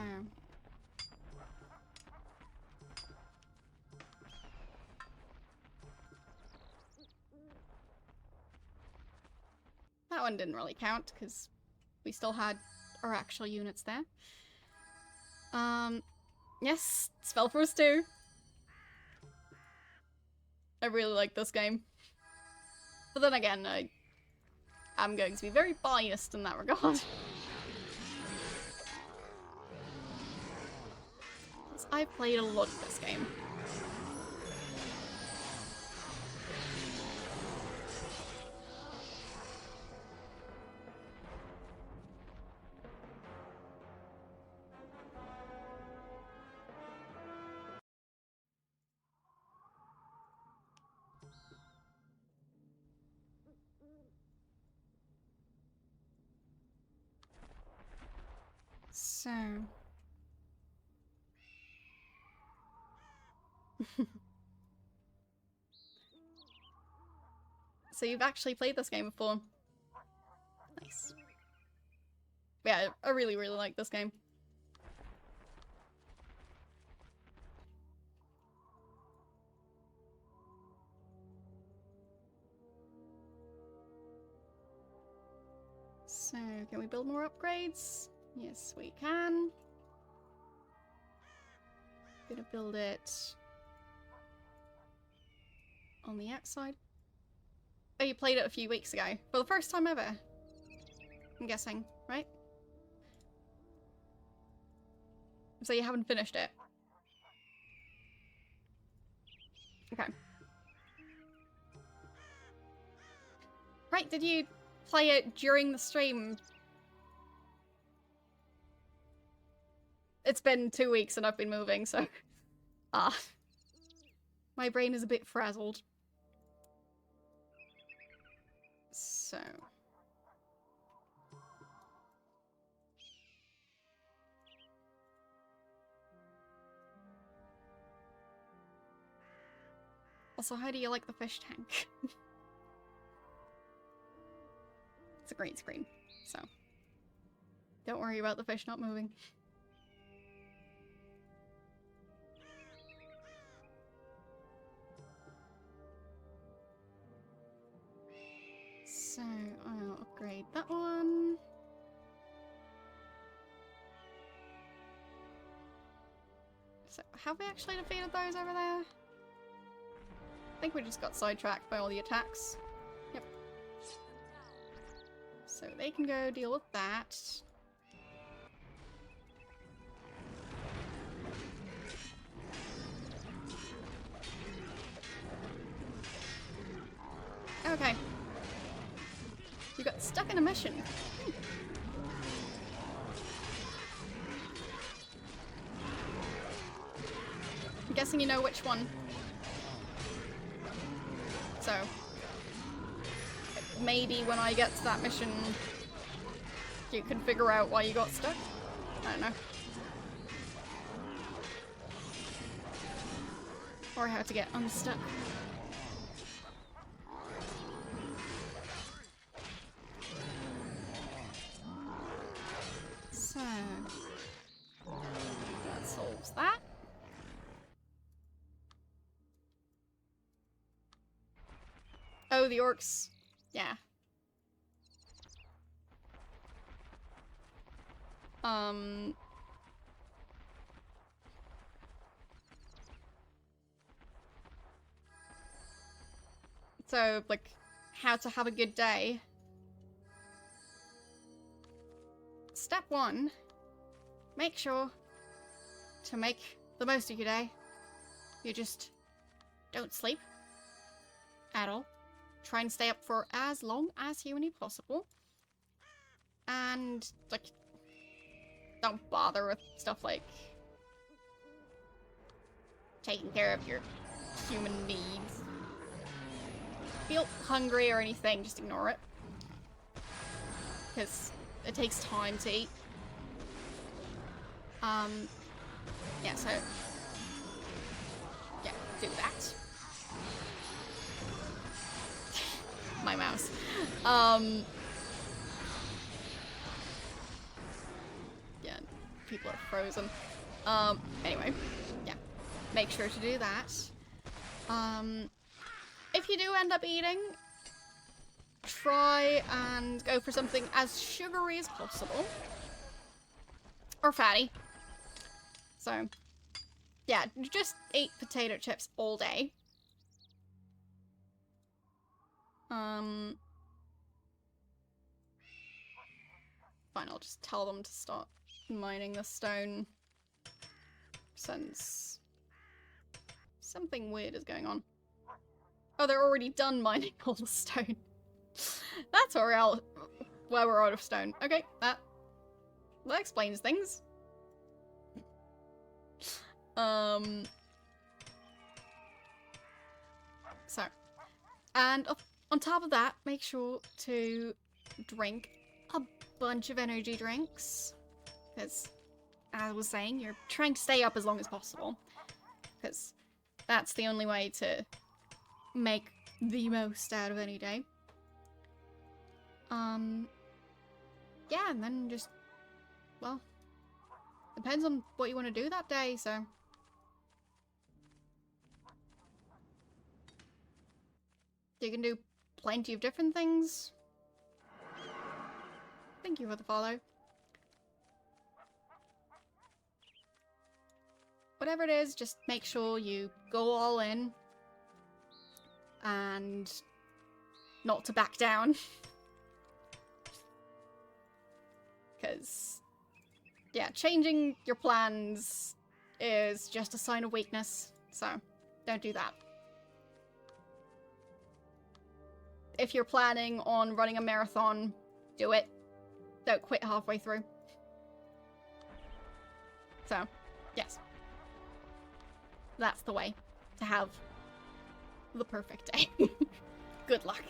that one didn't really count, because we still had our actual units there. Yes, SpellForce 2. I really like this game. But then again, I'm going to be very biased in that regard. I've played a lot of this game. So... so you've actually played this game before. Nice. Yeah, I really, really like this game. So, can we build more upgrades? Yes, we can. Gonna build it on the outside. Oh, you played it a few weeks ago. For the first time ever. I'm guessing, right? So you haven't finished it. Okay. Right, did you play it during the stream? It's been 2 weeks and I've been moving, so... my brain is a bit frazzled. So... also, how do you like the fish tank? It's a great screen, so... don't worry about the fish not moving. So, I'll upgrade that one. So, have we actually defeated those over there? I think we just got sidetracked by all the attacks. Yep. So they can go deal with that. Okay. You got stuck in a mission. I'm guessing you know which one. So, maybe when I get to that mission, you can figure out why you got stuck. I don't know. Or how to get unstuck. So, that solves that. Oh, the orcs. Yeah. So, like, how to have a good day. Step 1. Make sure to make the most of your day. You just don't sleep at all. Try and stay up for as long as humanly possible. And, like, don't bother with stuff like taking care of your human needs. feel hungry or anything, just ignore it. Because it takes time to eat. Yeah, so... yeah, do that. My mouse. Yeah, people are frozen. Anyway, yeah. Make sure to do that. If you do end up eating, try and go for something as sugary as possible. Or fatty. So, yeah, just eat potato chips all day. Fine, I'll just tell them to start mining the stone. Since something weird is going on. Oh, they're already done mining all the stone. That's why we're out of stone. Okay, that explains things. So, and on top of that, make sure to drink a bunch of energy drinks. Because, as I was saying, you're trying to stay up as long as possible. Because that's the only way to make the most out of any day. Yeah, and then just, well, depends on what you want to do that day, so. You can do plenty of different things. Thank you for the follow. Whatever it is, just make sure you go all in. And not to back down. Because, yeah, changing your plans is just a sign of weakness. So, don't do that. If you're planning on running a marathon, do it. Don't quit halfway through. So, yes. That's the way to have the perfect day. Good luck.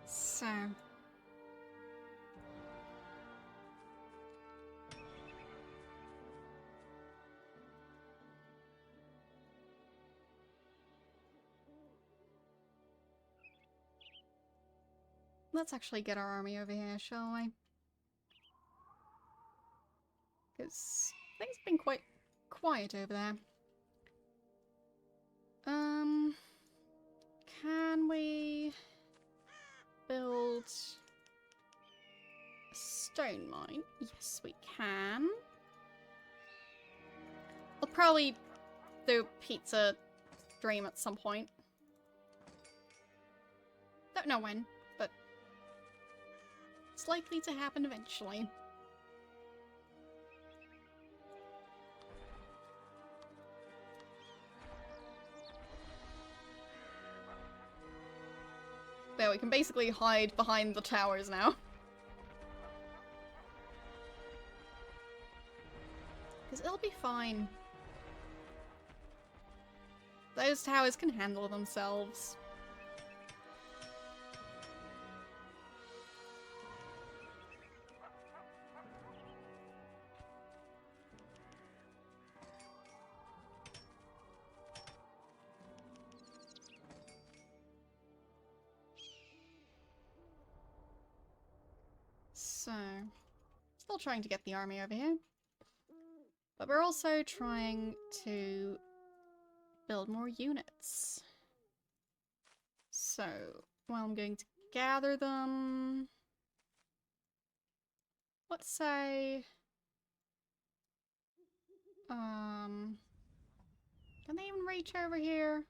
So... let's actually get our army over here, shall we? Because things have been quite quiet over there. Can we build a stone mine? Yes, we can. I'll probably do a pizza dream at some point. Don't know when, but it's likely to happen eventually. There, we can basically hide behind the towers now. Because it'll be fine. Those towers can handle themselves. So, still trying to get the army over here. But we're also trying to build more units. So, well, I'm going to gather them. Let's say... can they even reach over here?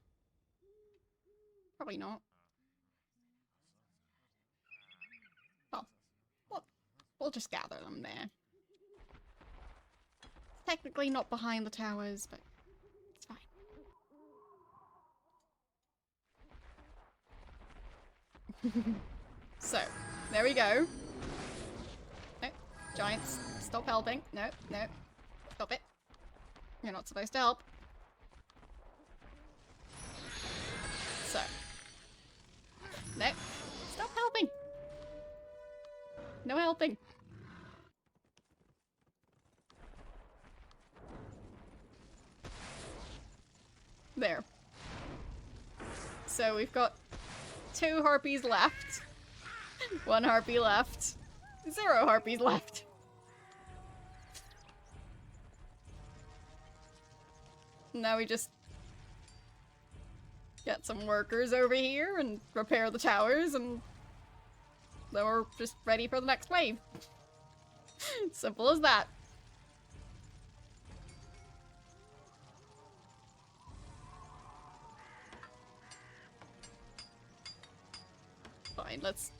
Probably not. Well, we'll just gather them there. Technically not behind the towers, but it's fine. So, there we go. No, giants, stop helping. No, no. Stop it. You're not supposed to help. So. No. Stop helping. No helping. There. So we've got 2 harpies left. 1 harpy left. 0 harpies left. Now we just get some workers over here and repair the towers, and then we're just ready for the next wave. Simple as that. Fine, let's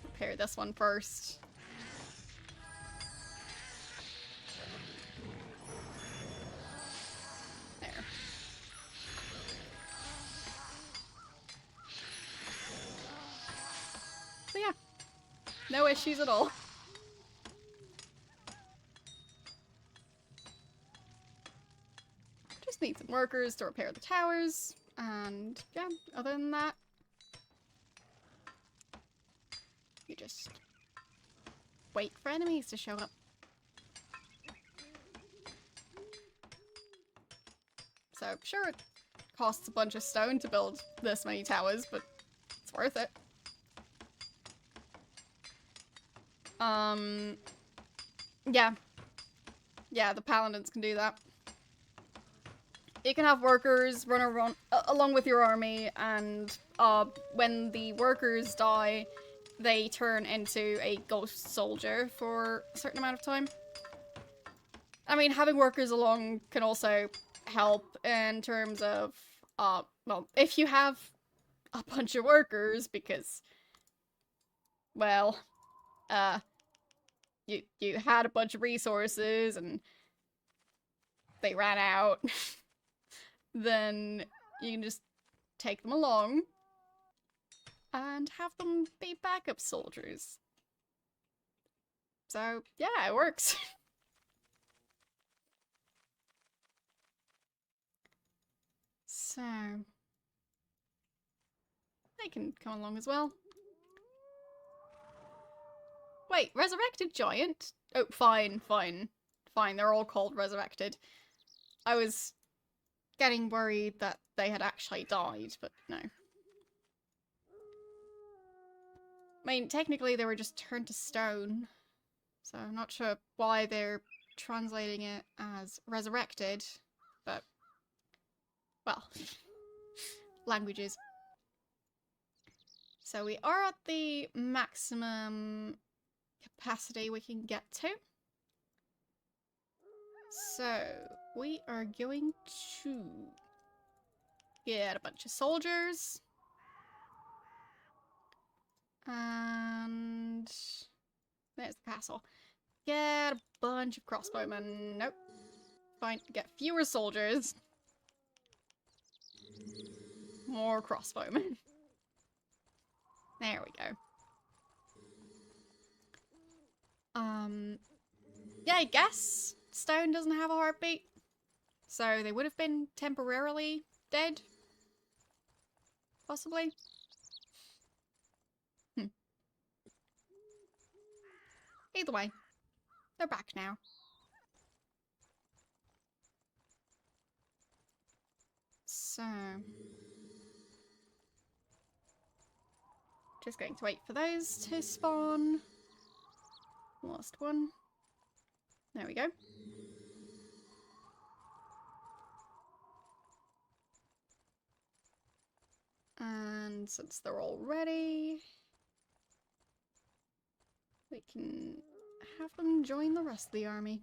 repair this one first. There. So yeah, no issues at all. Just need some workers to repair the towers, and yeah, other than that, you just wait for enemies to show up. So, sure, it costs a bunch of stone to build this many towers, but it's worth it. Yeah. Yeah, the paladins can do that. You can have workers run around along with your army, and when the workers die, they turn into a ghost soldier for a certain amount of time. I mean, having workers along can also help in terms of, well, if you have a bunch of workers, because, well, you had a bunch of resources and they ran out, then you can just take them along and have them be backup soldiers. So, yeah, it works. So, they can come along as well. Wait, resurrected giant? Oh, fine, fine. Fine, they're all called resurrected. I was getting worried that they had actually died, but no. I mean, technically they were just turned to stone, so I'm not sure why they're translating it as resurrected, but, well, languages. So we are at the maximum capacity we can get to. So we are going to get a bunch of soldiers. And there's the castle. Get a bunch of crossbowmen. Nope. Fine. Get fewer soldiers. More crossbowmen. There we go. Yeah, I guess stone doesn't have a heartbeat. So they would have been temporarily dead. Possibly. Either way, they're back now. So, just going to wait for those to spawn. Last one. There we go. And since they're all ready, we can have them join the rest of the army.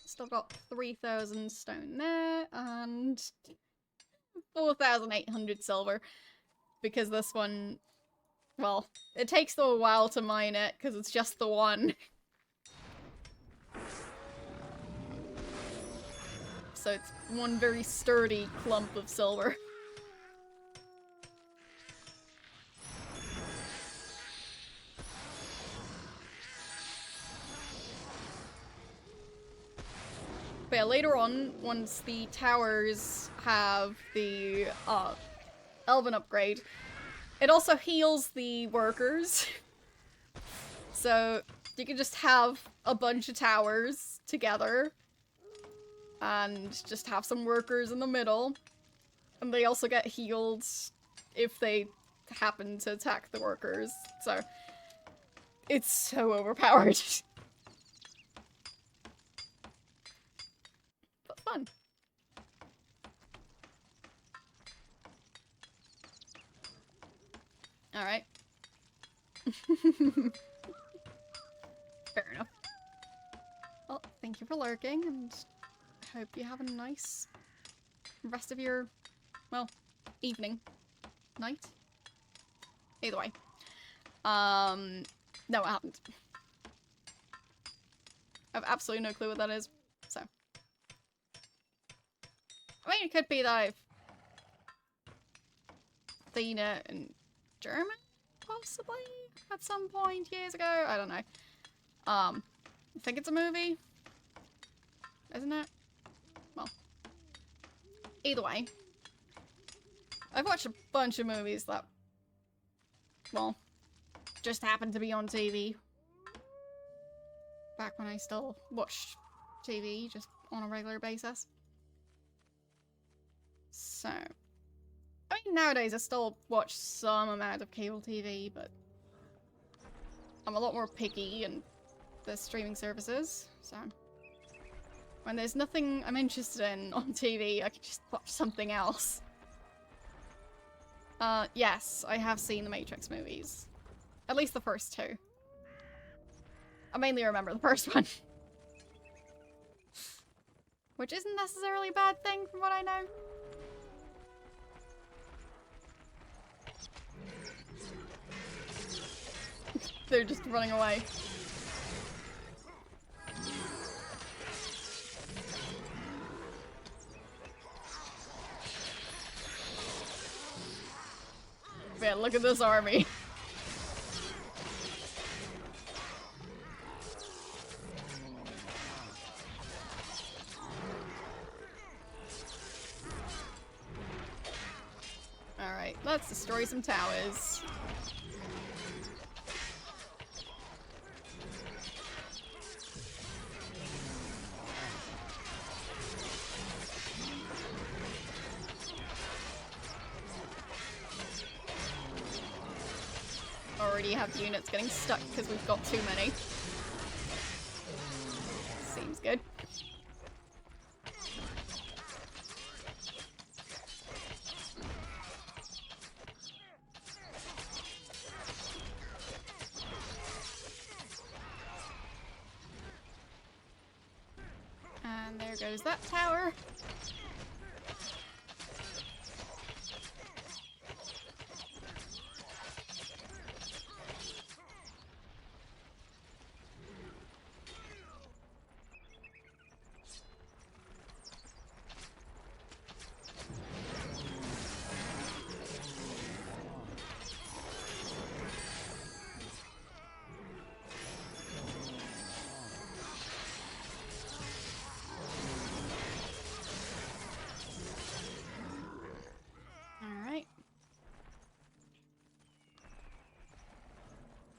Still got 3,000 stone there, and 4,800 silver. Because this one, well, it takes them a while to mine it, because it's just the one. so it's one very sturdy clump of silver. But yeah, later on, once the towers have the Elven upgrade, it also heals the workers. So you can just have a bunch of towers together and just have some workers in the middle. And they also get healed if they happen to attack the workers. So it's so overpowered. But fun. Alright. Fair enough. Well, thank you for lurking, and hope you have a nice rest of your, well, evening. Night? Either way. No, I haven't. I have absolutely no clue what that is, so. I mean, it could be that I've seen it in German, possibly, at some point years ago. I don't know. I think it's a movie, isn't it? Well, either way, I've watched a bunch of movies that, well, just happened to be on TV. Back when I still watched TV, just on a regular basis. So, I mean, nowadays I still watch some amount of cable TV, but I'm a lot more picky and the streaming services, so when there's nothing I'm interested in on TV, I can just watch something else. Yes, I have seen the Matrix movies. At least the first two. I mainly remember the first one. Which isn't necessarily a bad thing from what I know. They're just running away. Man, look at this army. Alright, let's destroy some towers. Already have units getting stuck because we've got too many. Seems good. And there goes that tower.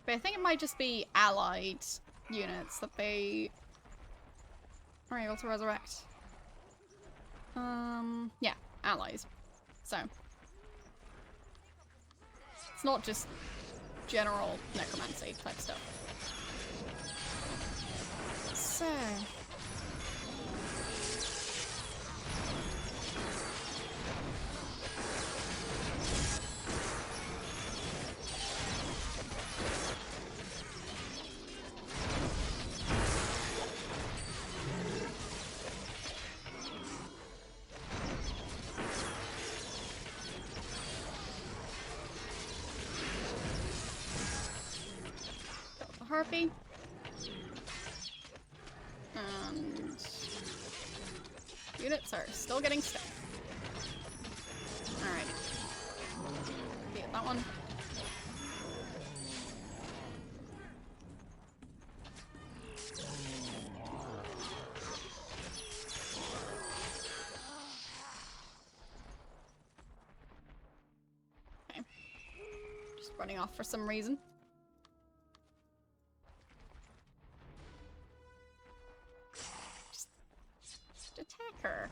But I think it might just be allied units that they are able to resurrect. Yeah, allies. So. It's not just general necromancy type stuff. So. Harpy. And Units are still getting stuck. Alright. Get that one. Okay. Just running off for some reason. Just attack her.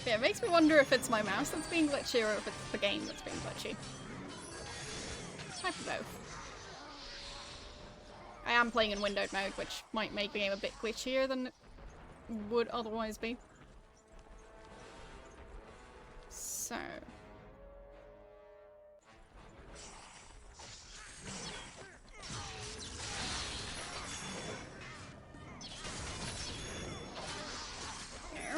Yeah, it makes me wonder if it's my mouse that's being glitchy or if it's the game that's being glitchy. Type of both. I am playing in windowed mode, which might make the game a bit glitchier than it would otherwise be. So... there.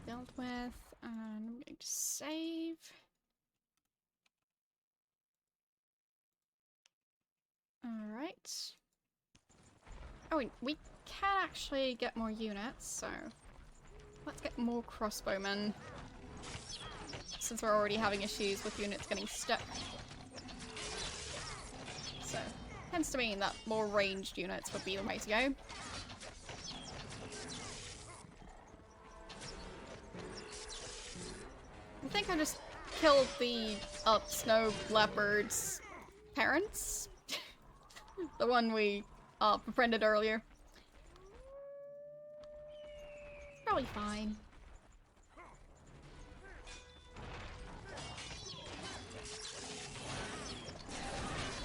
Dealt with, and I'm going to save. Alright. Oh, we can actually get more units, so let's get more crossbowmen. Since we're already having issues with units getting stuck. So, tends to mean that more ranged units would be the way to go. I think I just killed the snow leopard's parents. The one we befriended earlier. Probably fine.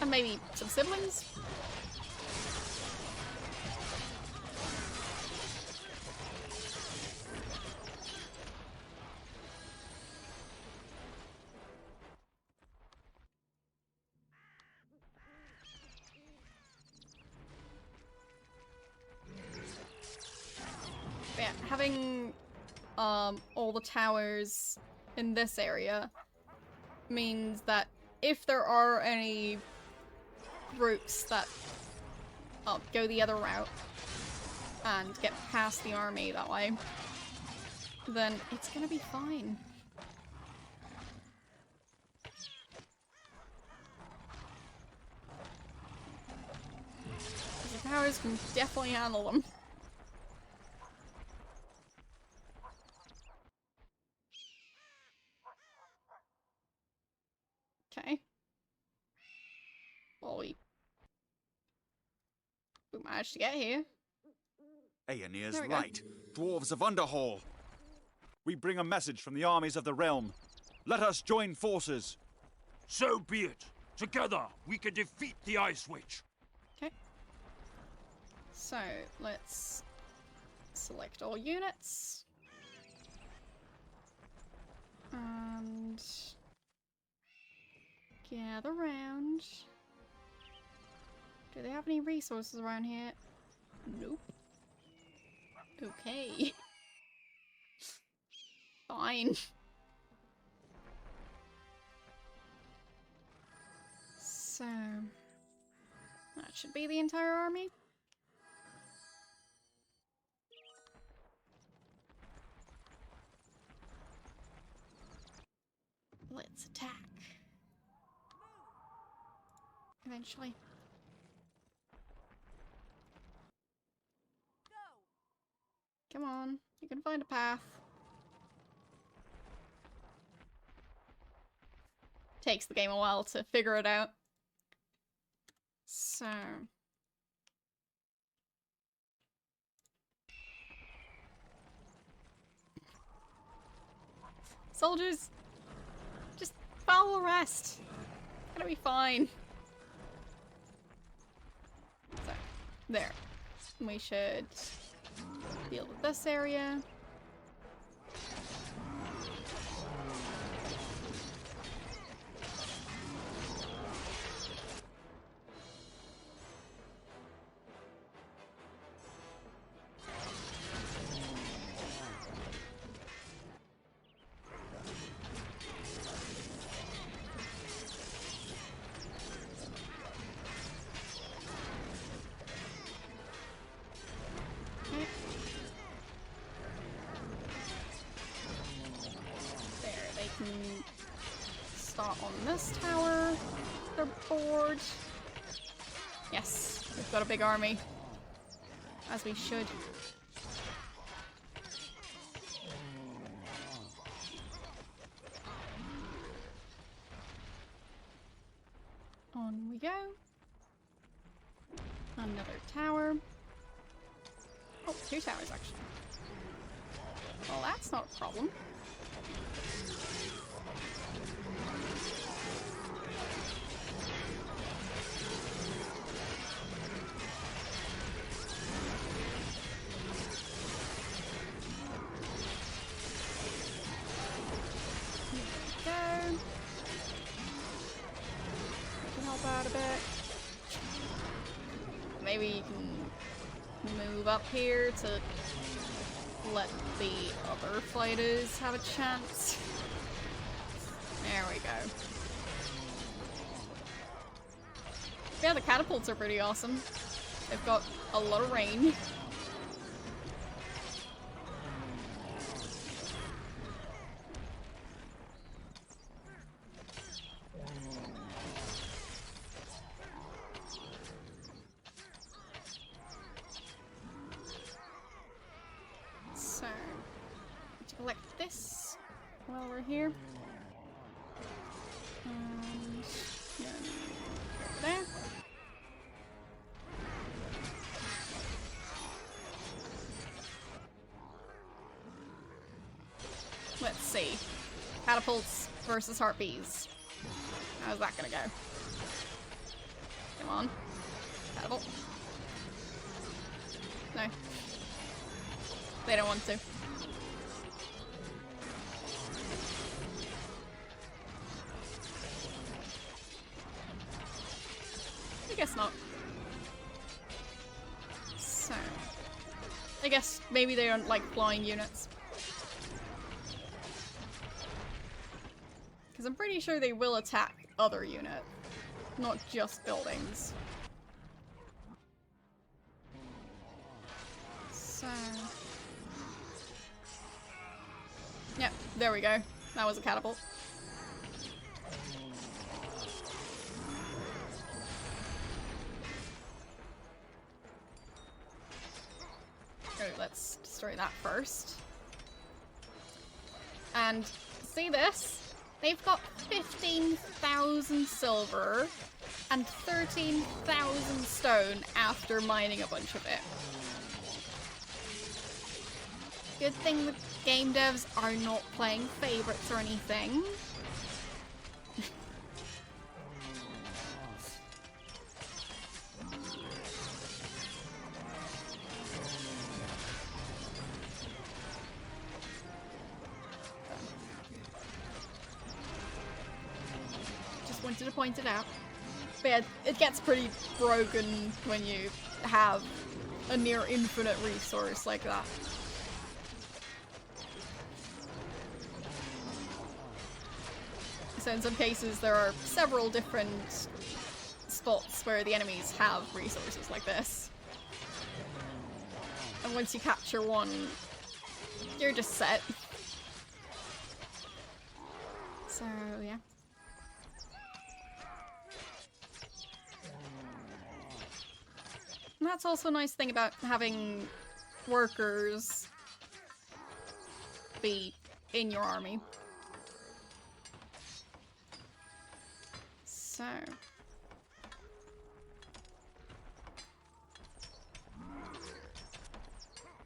And maybe some siblings? Yeah, having all the towers in this area means that if there are any groups that go the other route and get past the army that way, then it's gonna be fine. The towers can definitely handle them. Okay. Well, we managed to get here. Aeonir's There we go. right. Dwarves of Underhall. We bring a message from the armies of the realm. Let us join forces. So be it. Together, we can defeat the Ice Witch. Okay. So, let's select all units. And gather round. Do they have any resources around here? Nope. Okay. Fine. So, that should be the entire army. Let's attack. Eventually. Come on, you can find a path. Takes the game a while to figure it out. So... soldiers! Just follow the rest. It's gonna be fine. So, there. We should deal with this area. in this tower. They're bored. Yes, we've got a big army. As we should. On we go. Another tower. Oh, 2 towers actually. Well, that's not a problem. Here we go. I can help out a bit. Maybe you can move up here to let the other fighters have a chance. There we go. Yeah, the catapults are pretty awesome. They've got a lot of range. So, to collect this while we're here. And then there. Let's see. Catapults versus harpies. How's that gonna go? Come on. Catapult. No. They don't want to. I guess not. So, I guess maybe they don't like flying units. Because I'm pretty sure they will attack other units, not just buildings. So... Yep, there we go. That was a catapult. Okay, let's destroy that first. And see this? They've got 15,000 silver and 13,000 stone after mining a bunch of it. Good thing the game devs are not playing favorites or anything. Just wanted to point it out. But yeah, it gets pretty broken when you have a near infinite resource like that. So in some cases there are several different spots where the enemies have resources like this. And once you capture one, you're just set. So, yeah. And that's also a nice thing about having workers be in your army. So...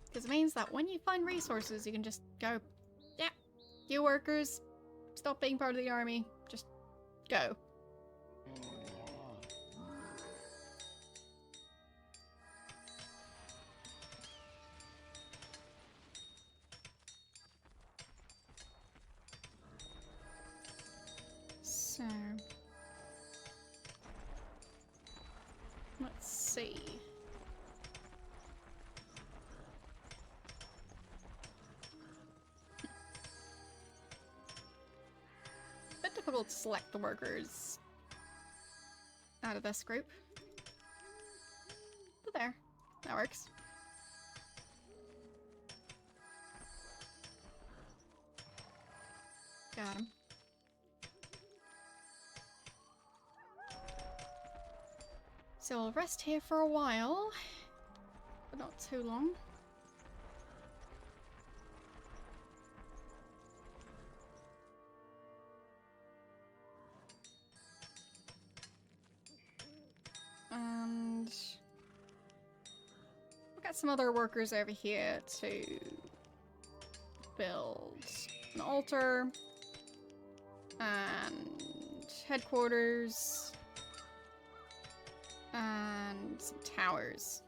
because it means that when you find resources, you can just go, yeah, you workers, stop being part of the army, just go. So... let's see. Bit difficult to select the workers out of this group. But there, that works. Got him. So I'll rest here for a while, but not too long. And we've got some other workers over here to build an altar and headquarters and some towers,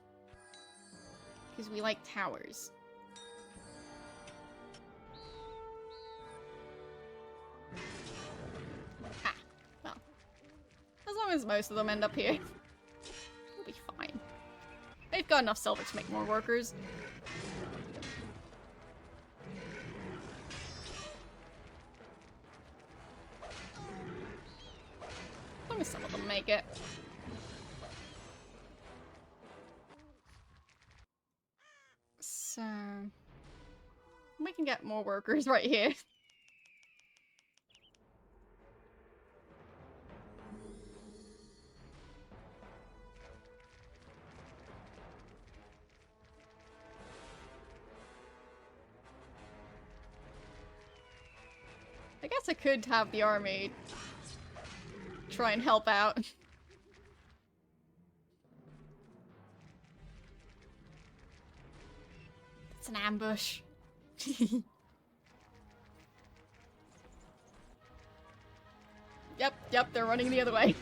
because we like towers. Ah, well, as long as most of them end up here, we'll be fine. They've got enough silver to make more workers. As long as some of them make it. So we can get more workers right here. I guess I could have the army try and help out. It's an ambush. Yep, they're running the other way.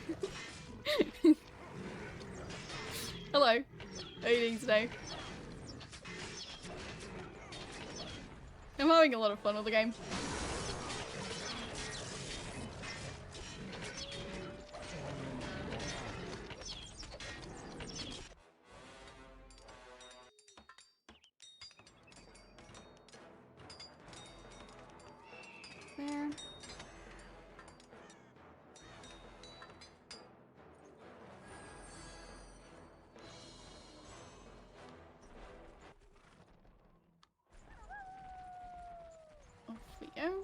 Hello. How are you doing today? I'm having a lot of fun with the game. There. Off we go.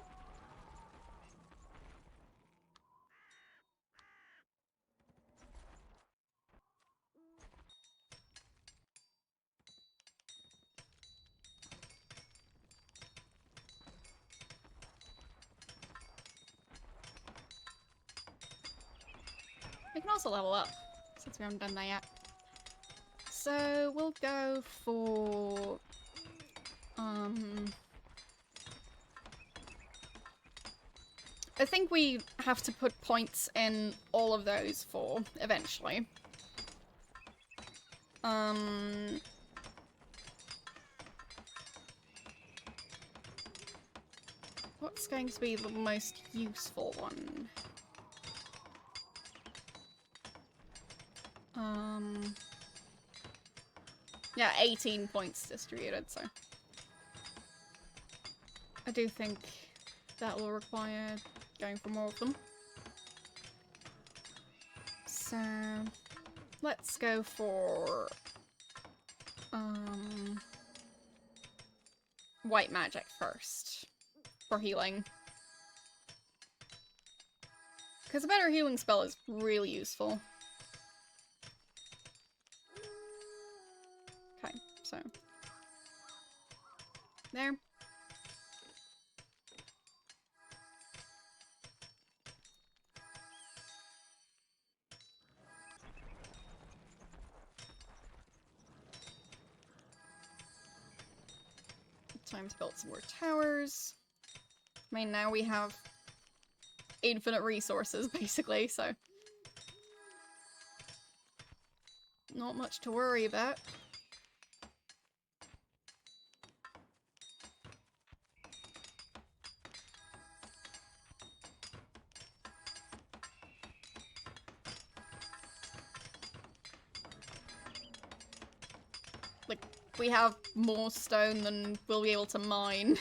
We can also level up, since we haven't done that yet. So we'll go for I think we have to put points in all of those for eventually. What's going to be the most useful one? Yeah, 18 points distributed, so I do think that will require going for more of them. So let's go for white magic first for healing. Because a better healing spell is really useful. Okay, so there. Time to build some more towers. I mean, now we have infinite resources, basically, so not much to worry about. Like, we have more stone than we'll be able to mine.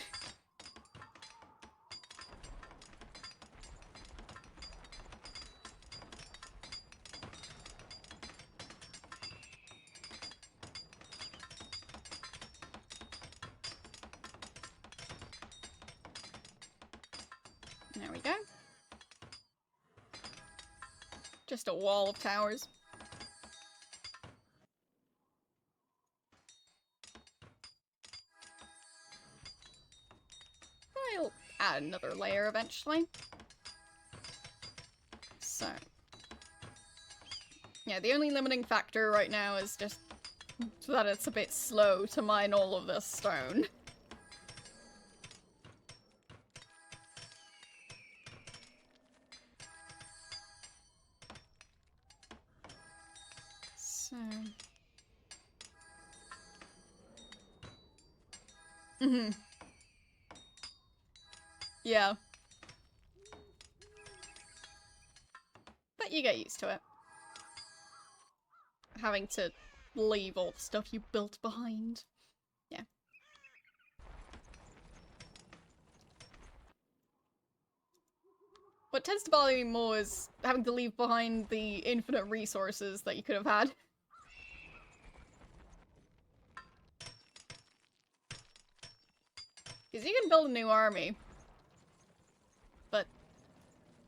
There we go. Just a wall of towers. add another layer eventually. So. Yeah, the only limiting factor right now is just that it's a bit slow to mine all of this stone. So... Yeah. But you get used to it. Having to leave all the stuff you built behind. Yeah. What tends to bother me more is having to leave behind the infinite resources that you could have had. Because you can build a new army, but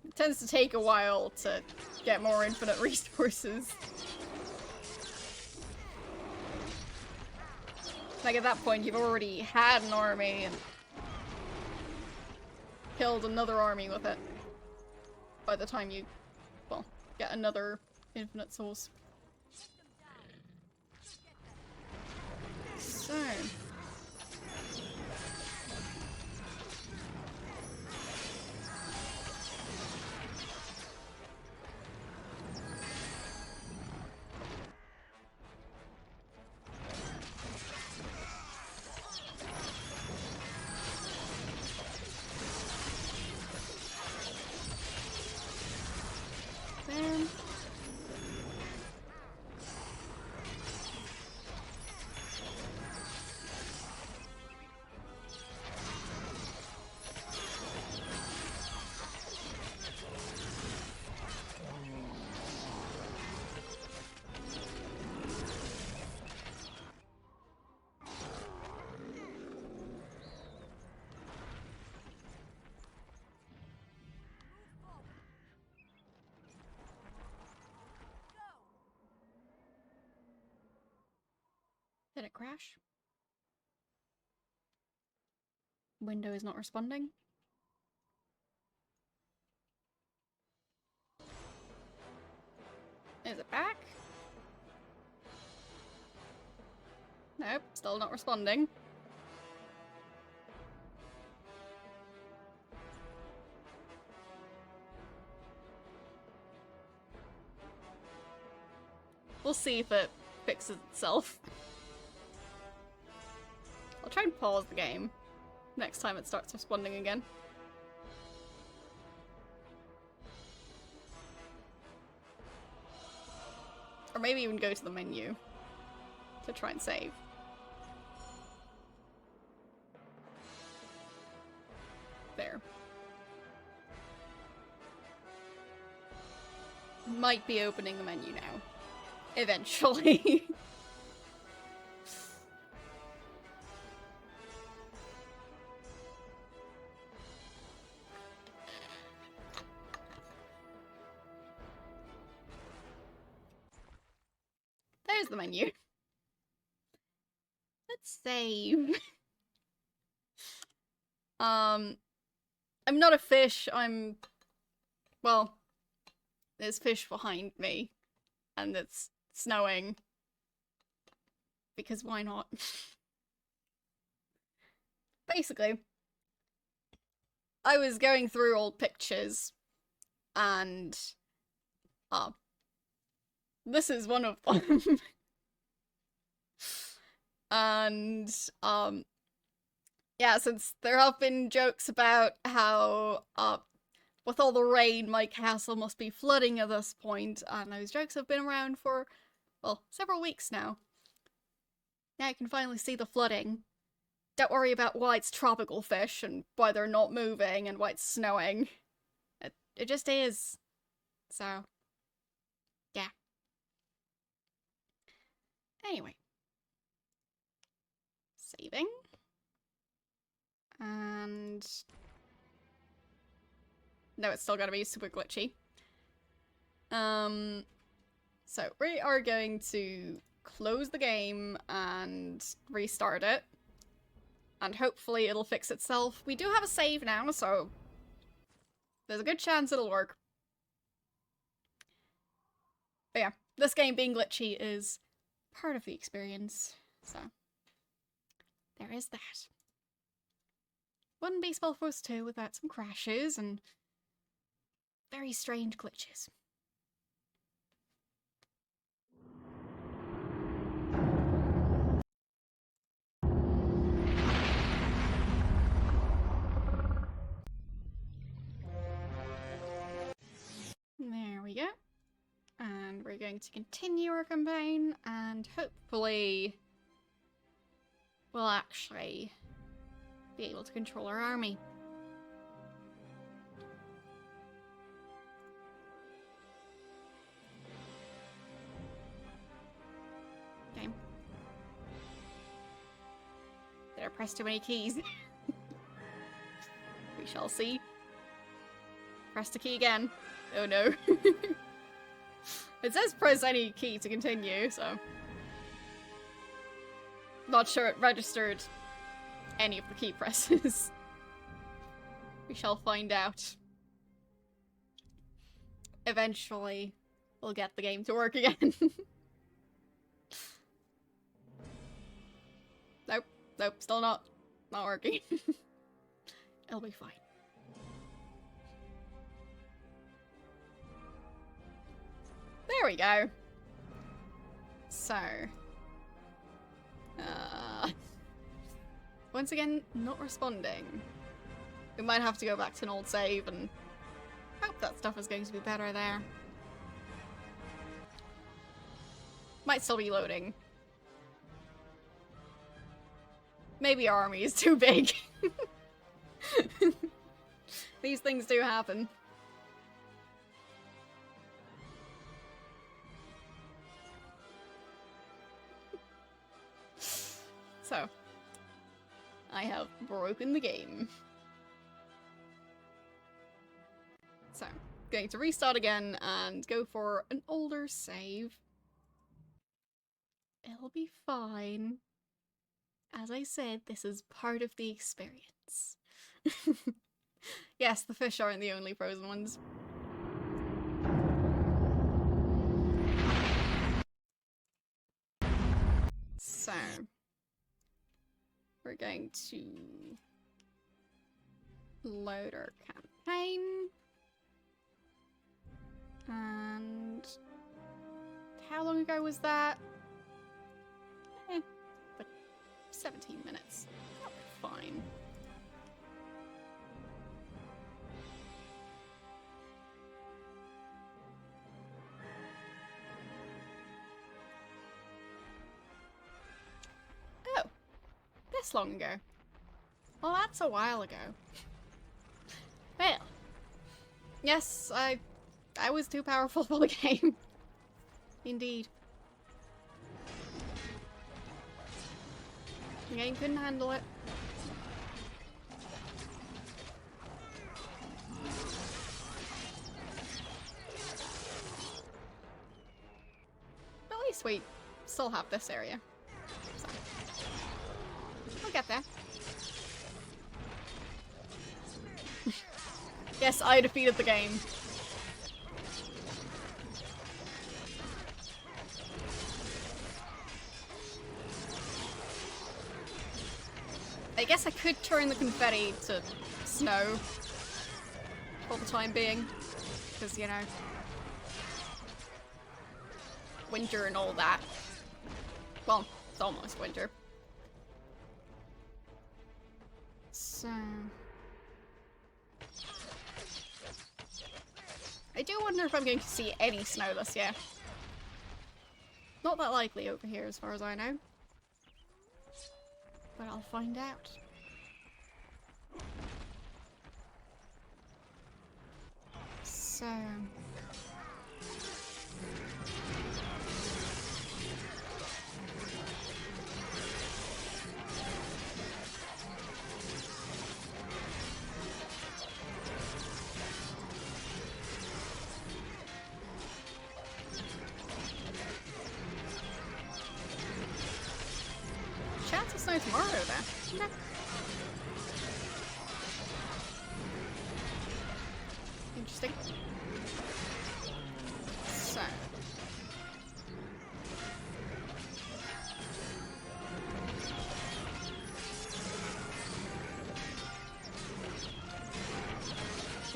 it tends to take a while to get more infinite resources. Like, at that point, you've already had an army and killed another army with it. By the time you, well, get another infinite source. So... Bam. Did it crash? Window is not responding. Is it back? Nope, still not responding. We'll see if it fixes itself. I'll try and pause the game next time it starts responding again. Or maybe even go to the menu to try and save. There. Might be opening the menu now. Eventually. There's the menu. Let's save. I'm not a fish, well, there's fish behind me, and it's snowing. Because why not? Basically, I was going through old pictures, and this is one of them. And yeah, since there have been jokes about how with all the rain my castle must be flooding at this point, and those jokes have been around for, well, several weeks now. Now you can finally see the flooding. Don't worry about why it's tropical fish and why they're not moving and why it's snowing. It just is. So, yeah. Anyway. Saving. And... no, it's still gotta be super glitchy. So we are going to close the game and restart it. And hopefully it'll fix itself. We do have a save now, so there's a good chance it'll work. But yeah, this game being glitchy is part of the experience, so there is that. Wouldn't be SpellForce 2 without some crashes and very strange glitches. There we go. And we're going to continue our campaign, and hopefully we'll actually be able to control our army. Okay. Did I press too many keys? We shall see. Press the key again. Oh no. It says press any key to continue, so not sure it registered any of the key presses. We shall find out. Eventually, we'll get the game to work again. Nope, still not working. It'll be fine. There we go. So, once again, not responding. We might have to go back to an old save and hope that stuff is going to be better there. Might still be loading. Maybe our army is too big. These things do happen. So, I have broken the game. So, going to restart again and go for an older save. It'll be fine. As I said, this is part of the experience. Yes, the fish aren't the only frozen ones. So, we're going to load our campaign. And how long ago was that? Like 17 minutes. That'll be fine. Oh, this long ago. Well, that's a while ago. Well, yes, I was too powerful for the game. Indeed. The game couldn't handle it. But at least we still have this area. So, we'll get there. Yes, I defeated the game. I guess I could turn the confetti to snow for the time being, because, you know, winter and all that. Well, it's almost winter. So, I do wonder if I'm going to see any snow this year. Not that likely over here as far as I know. But I'll find out. So... chance of snow tomorrow then. No.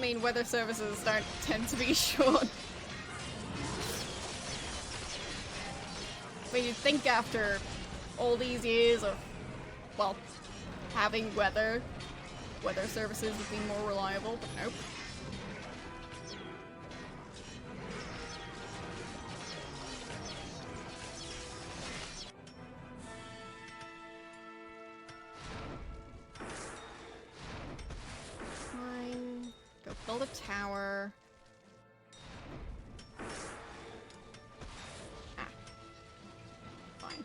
mean, weather services don't tend to be short. But you'd think after all these years of, well, having weather services would be more reliable, but nope. Fine. Go build a tower. Fine.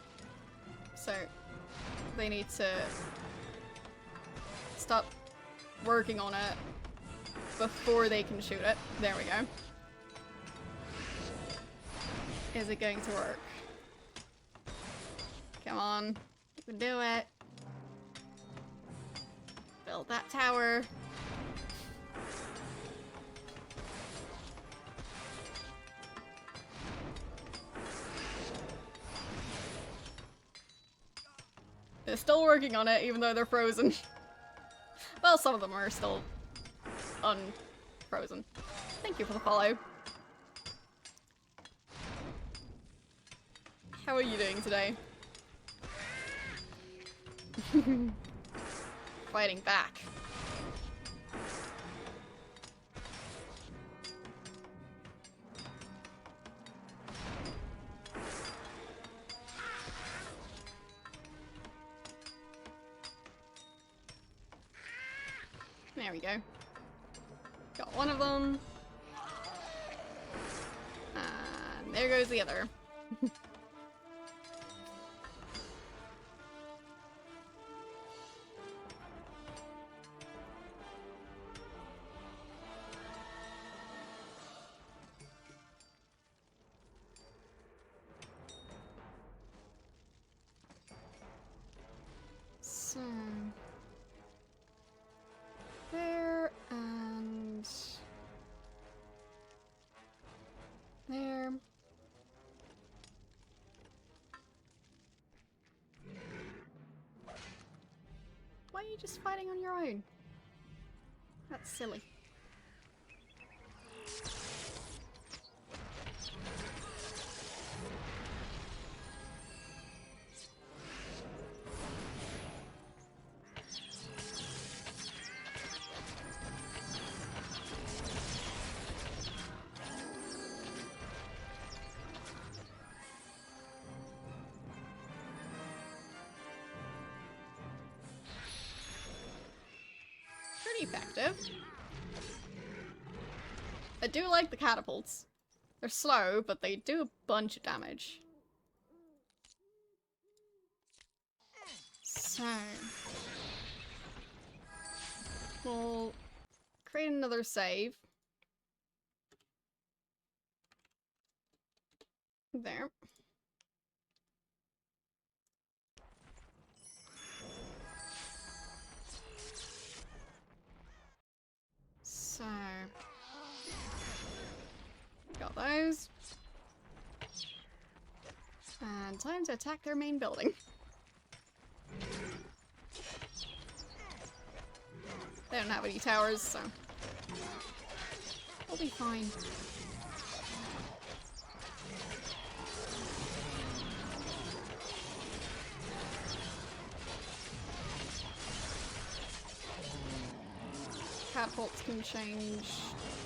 So, they need to stop working on it before they can shoot it. There we go. Is it going to work? Come on. You can do it. Build that tower. They're still working on it, even though they're frozen. Well, some of them are still unfrozen. Thank you for the follow. How are you doing today? Fighting back. There we go. Got one of them. And there goes the other. So... there, and... there. Why are you just fighting on your own? That's silly. Pretty effective. I do like the catapults. They're slow, but they do a bunch of damage. So... we'll create another save. There. So... got those. And time to attack their main building. They don't have any towers, so... we'll be fine. Catapults can change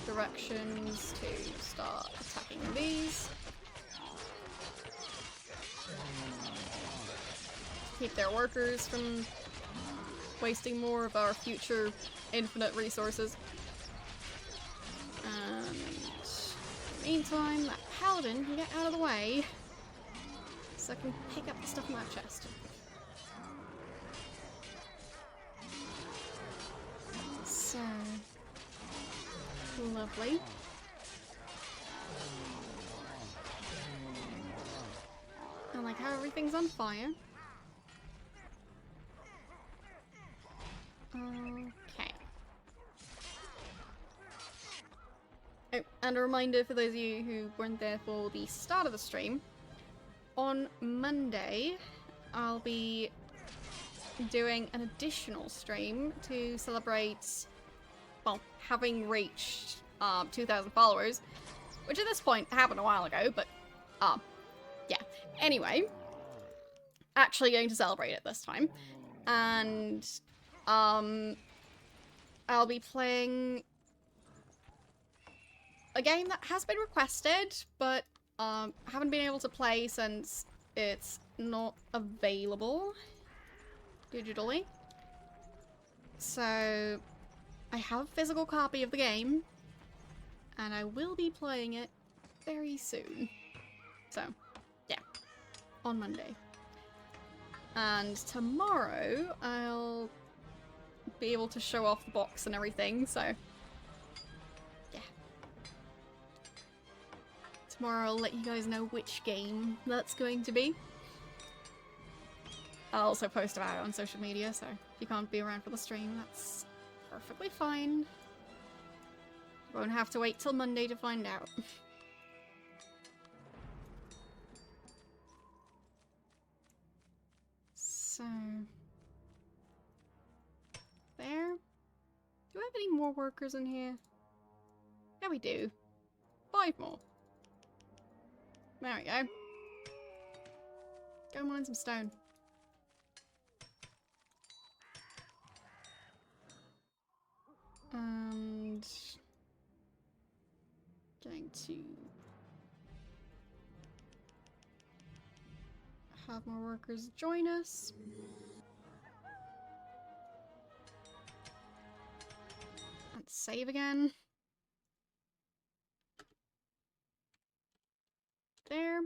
directions to start attacking these. Keep their workers from wasting more of our future infinite resources. And in the meantime, that paladin can get out of the way so I can pick up the stuff in that chest. So lovely. I like how everything's on fire. Okay. Oh, and a reminder for those of you who weren't there for the start of the stream. On Monday, I'll be doing an additional stream to celebrate well, having reached 2,000 followers, which at this point happened a while ago, but yeah. Anyway, actually going to celebrate it this time, and I'll be playing a game that has been requested, but haven't been able to play since it's not available digitally. So I have a physical copy of the game, and I will be playing it very soon. So, yeah, on Monday. And tomorrow I'll be able to show off the box and everything, so yeah. Tomorrow I'll let you guys know which game that's going to be. I'll also post about it on social media, so if you can't be around for the stream, that's perfectly fine. You won't have to wait till Monday to find out. So... there. Do we have any more workers in here? Yeah, we do. 5 more. There we go. Go mine some stone. And... going to... have more workers join us. And save again. There.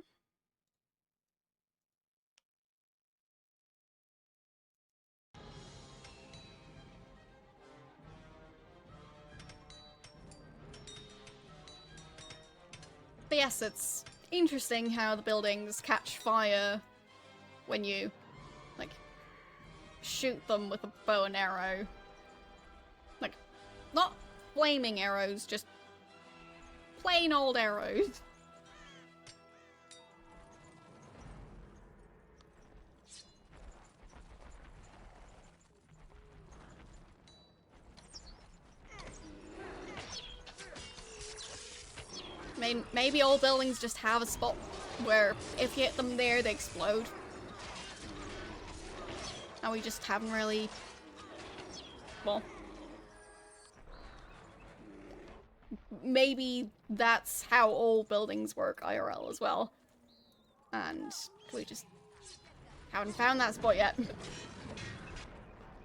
But yes, it's interesting how the buildings catch fire when you, like, shoot them with a bow and arrow. Like, not flaming arrows, just plain old arrows. Maybe old buildings just have a spot where if you hit them there, they explode. And we just haven't really... well... maybe that's how old buildings work IRL as well. And we just haven't found that spot yet.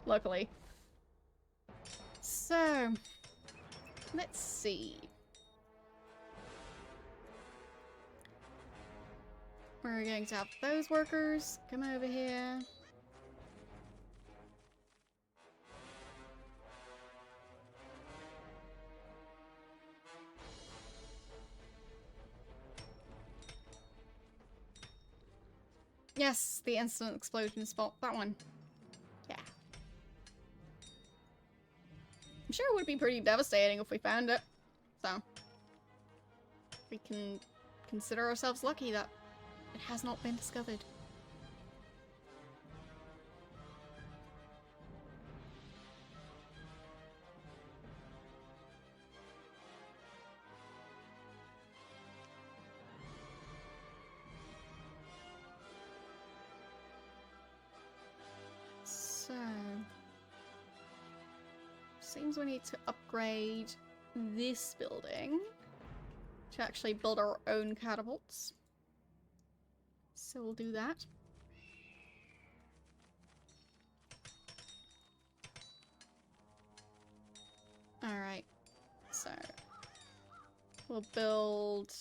Luckily. So... let's see. We're going to have those workers come over here. Yes, the instant explosion spot. That one. Yeah. I'm sure it would be pretty devastating if we found it. So. We can consider ourselves lucky that it has not been discovered. So... seems we need to upgrade this building to actually build our own catapults. So we'll do that. Alright, so we'll build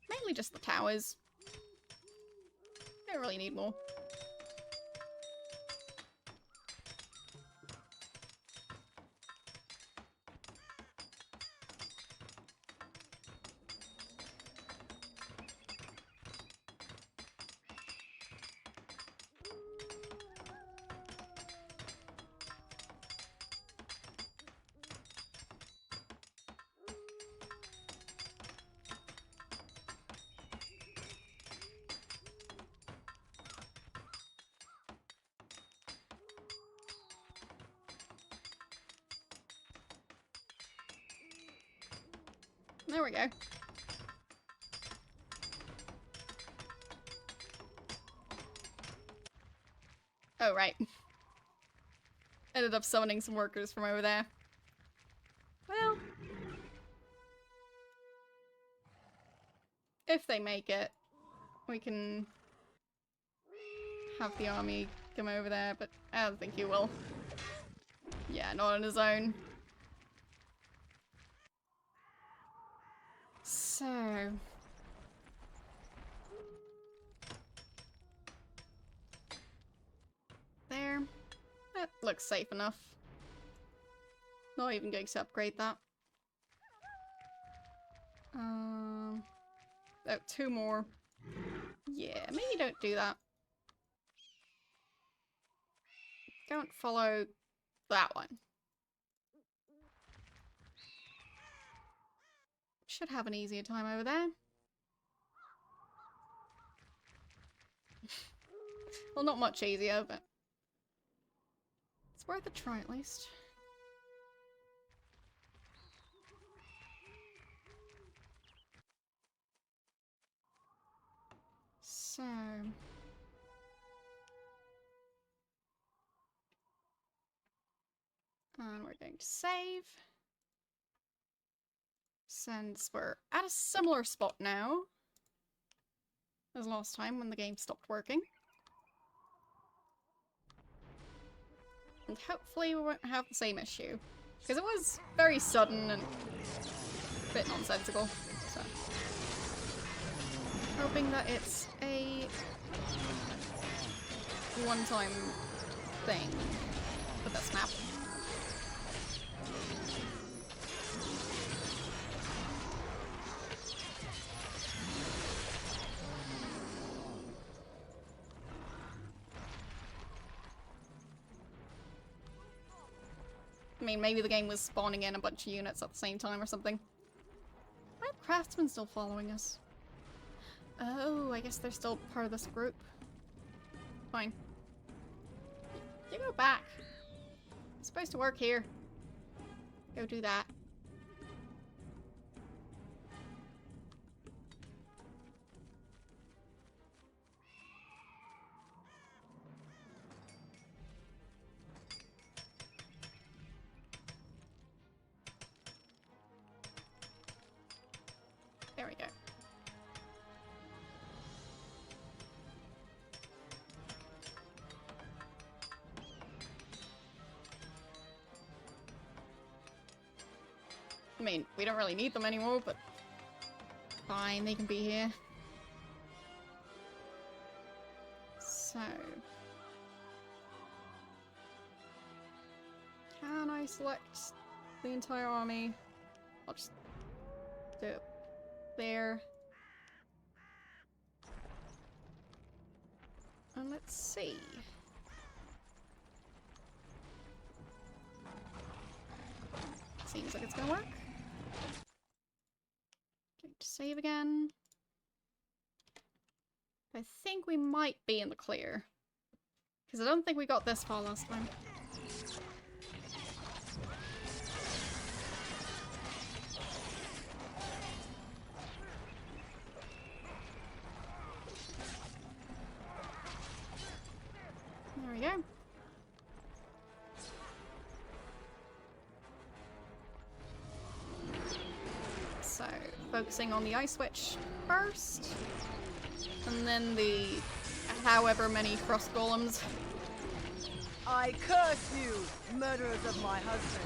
mainly just the towers. Don't really need more. There we go. Oh, right. Ended up summoning some workers from over there. Well, if they make it, we can have the army come over there, but I don't think he will. Yeah, not on his own. So... there. That looks safe enough. Not even going to upgrade that. Oh, 2 more. Yeah, maybe don't do that. Don't follow that one. Should have an easier time over there. Well, not much easier, but it's worth a try at least. So... and we're going to save. Since we're at a similar spot now as last time when the game stopped working. And hopefully we won't have the same issue. Because it was very sudden and a bit nonsensical. So hoping that it's a one-time thing with this map. I mean, maybe the game was spawning in a bunch of units at the same time or something. Why are craftsmen still following us? Oh, I guess they're still part of this group. Fine. You go back. It's supposed to work here. Go do that. There we go. I mean, we don't really need them anymore, but fine, they can be here. So... can I select the entire army? I'll just do it there. And let's see. Seems like it's gonna work. Going to save again. I think we might be in the clear. Because I don't think we got this far last time. There we go. So, focusing on the ice switch first, and then the however many frost golems. I curse you, murderers of my husband.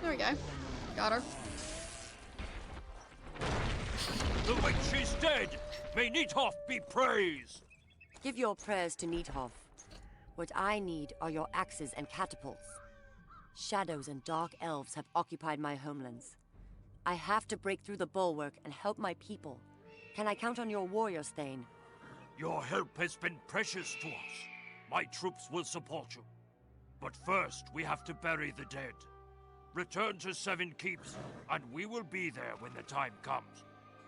There we go. Got her. The witch is dead! May Nithoff be praised! Give your prayers to Nithoff. What I need are your axes and catapults. Shadows and dark elves have occupied my homelands. I have to break through the bulwark and help my people. Can I count on your warriors, Thane? Your help has been precious to us. My troops will support you. But first, we have to bury the dead. Return to Seven Keeps, and we will be there when the time comes.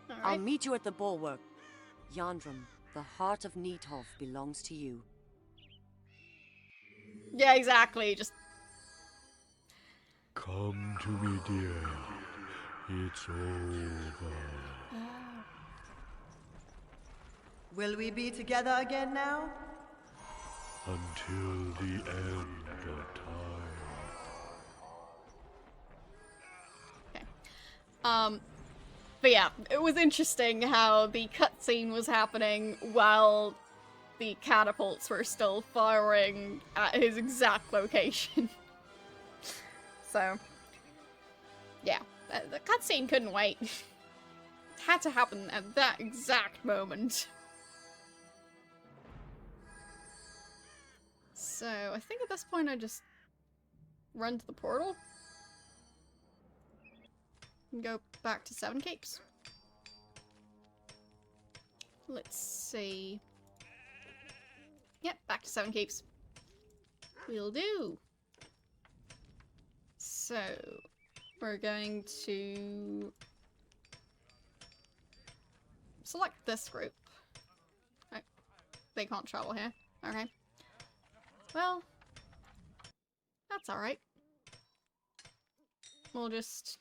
I'll Alright. meet you at the bulwark. Yandrum, the heart of Nidhogg belongs to you. Yeah, exactly. Just Come to me, dear. It's over. Will we be together again now? Until the end of time. but yeah, it was interesting how the cutscene was happening while the catapults were still firing at his exact location. So, yeah, the cutscene couldn't wait. It had to happen at that exact moment. So, I think at this point I just run to the portal. And go back to Seven Keeps. Let's see. Yep, back to Seven Keeps. Will do. So, we're going to select this group. Oh, they can't travel here. Okay. Well, that's alright. We'll just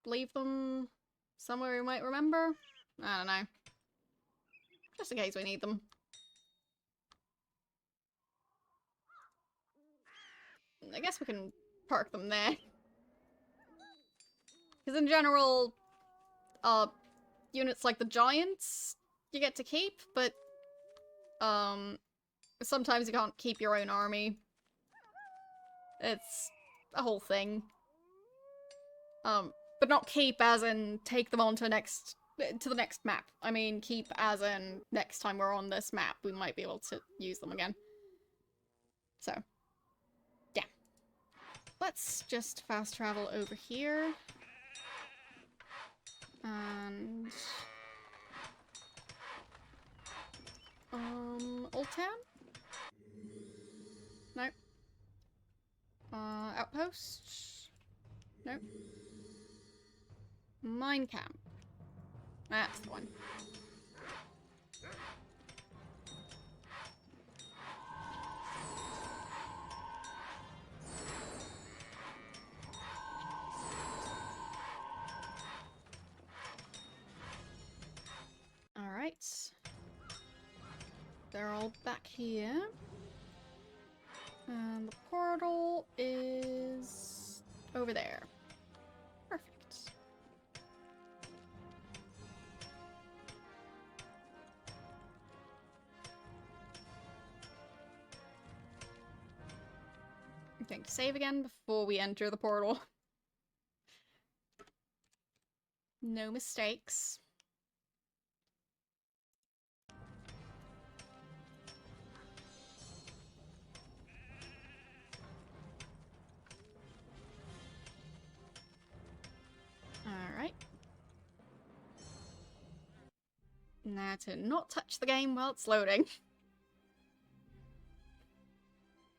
leave them somewhere we might remember. I don't know. Just in case we need them. I guess we can park them there. Because in general, units like the Giants, you get to keep, but, sometimes you can't keep your own army. It's a whole thing. But not keep as in take them on to the next map. I mean, keep as in next time we're on this map, we might be able to use them again. So, yeah. Let's just fast travel over here. And... Old Town? Nope. Outpost? Nope. Mine camp. That's the one. Alright. They're all back here. And the portal is over there. Perfect. I'm going to save again before we enter the portal. No mistakes. Alright. Now to not touch the game while it's loading.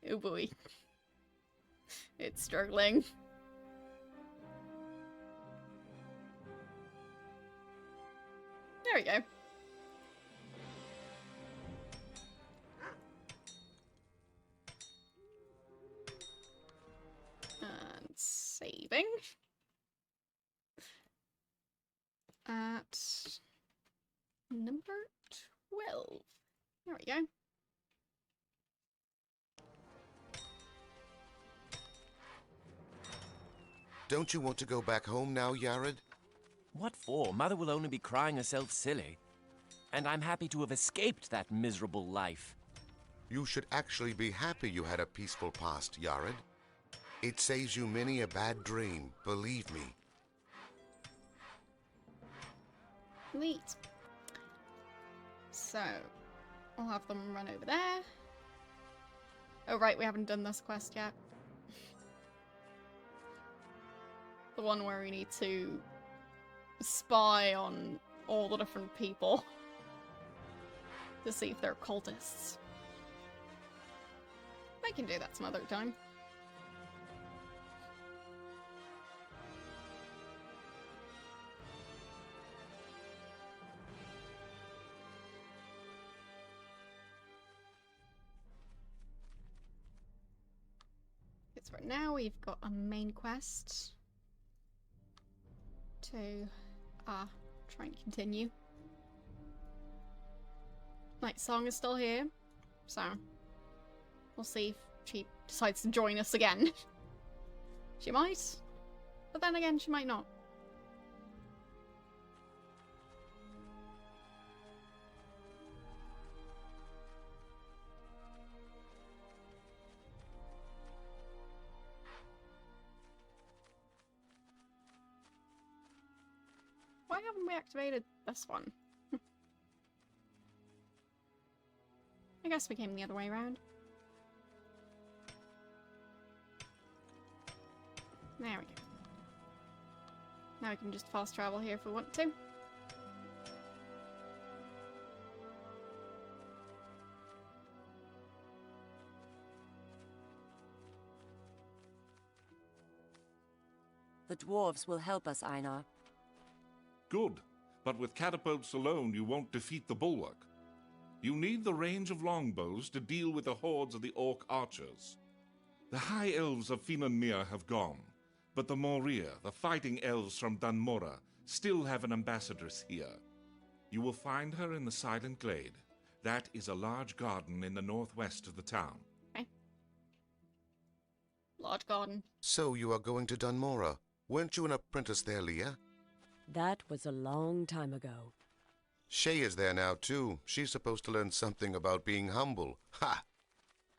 Oh boy. It's struggling. There we go. And saving. At number 12. There we go. Don't you want to go back home now, Yared? What for? Mother will only be crying herself silly. And I'm happy to have escaped that miserable life. You should actually be happy you had a peaceful past, Yared. It saves you many a bad dream, believe me. Sweet. So, I'll have them run over there. Oh right, we haven't done this quest yet. The one where we need to spy on all the different people to see if they're cultists. I can do that some other time. So right now we've got a main quest to try and continue. Night Song is still here, so we'll see if she decides to join us again. She might, but then again, she might not. Why haven't we activated this one? I guess we came the other way around. There we go. Now we can just fast travel here if we want to. The dwarves will help us, Einar. Good, but with catapults alone you won't defeat the bulwark. You need the range of longbows to deal with the hordes of the orc archers. The high elves of Finanmir have gone, but the Moria, the fighting elves from Dunmora, still have an ambassadress here. You will find her in the Silent Glade. That is a large garden in the northwest of the town. Okay. Large garden. So you are going to Dunmora. Weren't you an apprentice there, Leah? That was a long time ago. Shay is there now, too. She's supposed to learn something about being humble. Ha!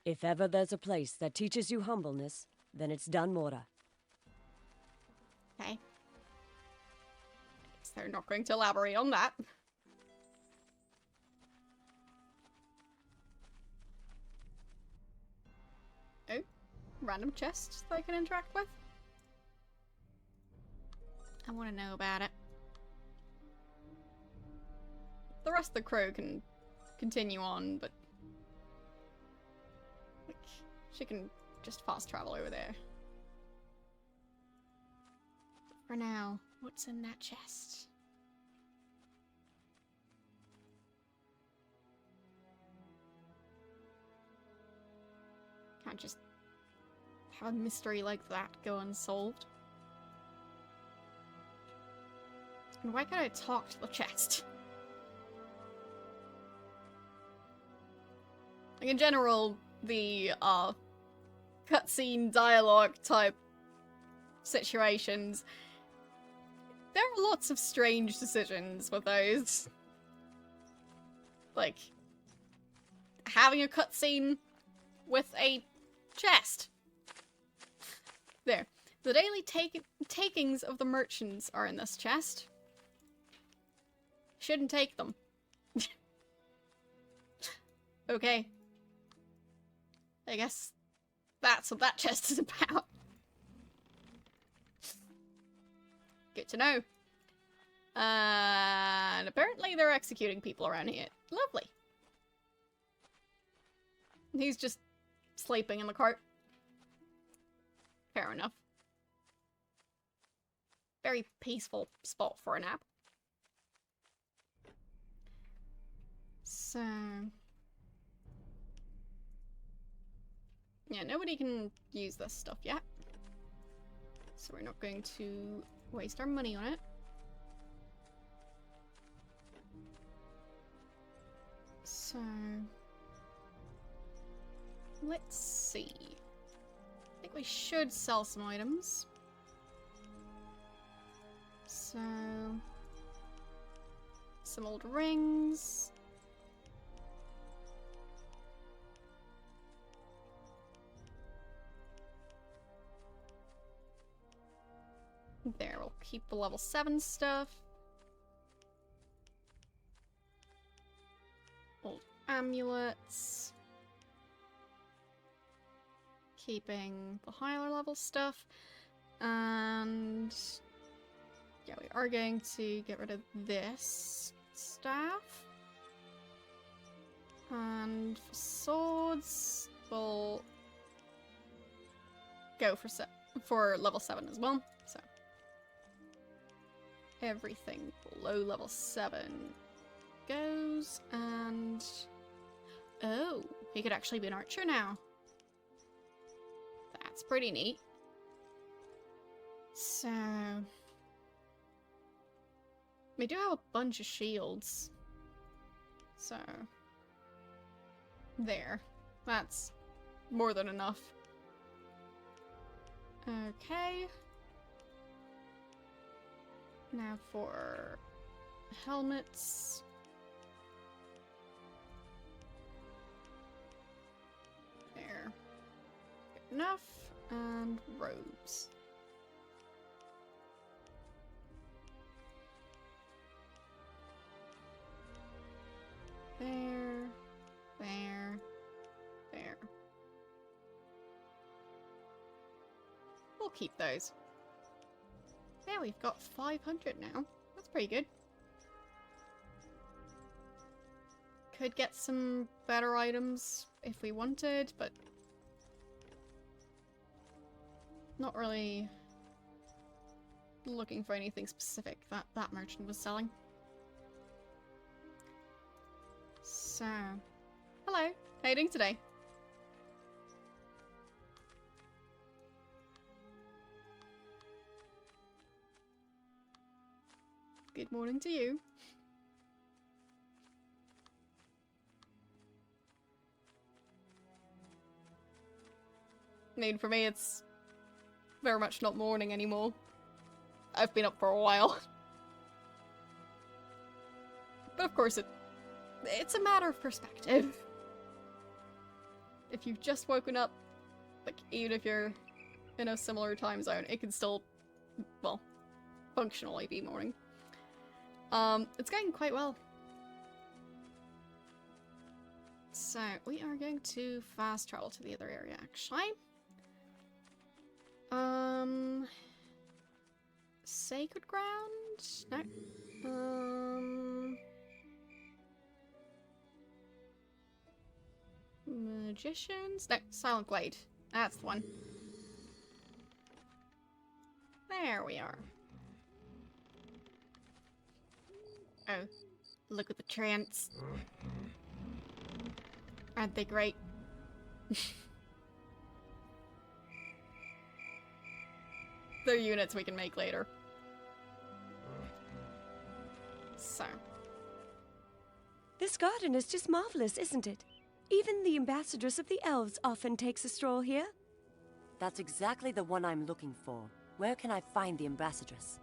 If ever there's a place that teaches you humbleness, then it's Dunmora. Okay. I guess they're not going to elaborate on that. Oh, random chest that I can interact with? I want to know about it. The rest of the crew can continue on, but like, she can just fast travel over there. For now, what's in that chest? Can't just have a mystery like that go unsolved. And why can't I talk to the chest? Like in general, the cutscene dialogue type situations, there are lots of strange decisions with those. Like having a cutscene with a chest. There. The daily takings of the merchants are in this chest. Shouldn't take them. Okay. I guess that's what that chest is about. Good to know. And apparently they're executing people around here. Lovely. He's just sleeping in the cart. Fair enough. Very peaceful spot for a nap. So... yeah, nobody can use this stuff yet. So we're not going to waste our money on it. So... let's see. I think we should sell some items. So... some old rings. There, we'll keep the level 7 stuff. Old amulets. Keeping the higher level stuff. And... yeah, we are going to get rid of this staff. And for swords, we'll go for level 7 as well. So everything below level 7 goes, and oh, he could actually be an archer now. That's pretty neat. So... we do have a bunch of shields. So... there. That's more than enough. Okay. Now for helmets. There. Good enough. And robes. There. There. There. We'll keep those. Yeah, we've got 500 now. That's pretty good. Could get some better items if we wanted, but not really looking for anything specific that that merchant was selling. So, hello. How you doing today? Good morning to you. I mean, for me, it's very much not morning anymore. I've been up for a while. But of course, it's a matter of perspective. If you've just woken up, like, even if you're in a similar time zone, it can still, well, functionally be morning. It's going quite well. So, we are going to fast travel to the other area, actually. Sacred Ground? No. Magicians? No, Silent Glade. That's the one. There we are. Oh, look at the trance. Aren't they great? They're units we can make later. So. This garden is just marvelous, isn't it? Even the ambassadress of the elves often takes a stroll here. That's exactly the one I'm looking for. Where can I find the ambassadress?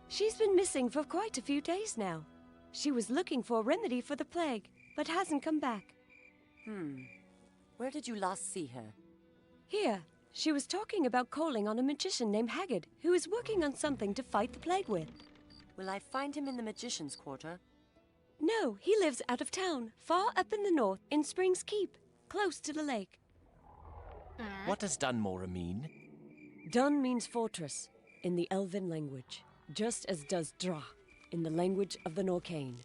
She's been missing for quite a few days now. She was looking for a remedy for the plague, but hasn't come back. Where did you last see her? Here. She was talking about calling on a magician named Haggard, who is working on something to fight the plague with. Will I find him in the magician's quarter? No, he lives out of town, far up in the north, in Spring's Keep, close to the lake. What does Dunmora mean? Dun means fortress, in the Elven language, just as does Dra, in the language of the Norcane.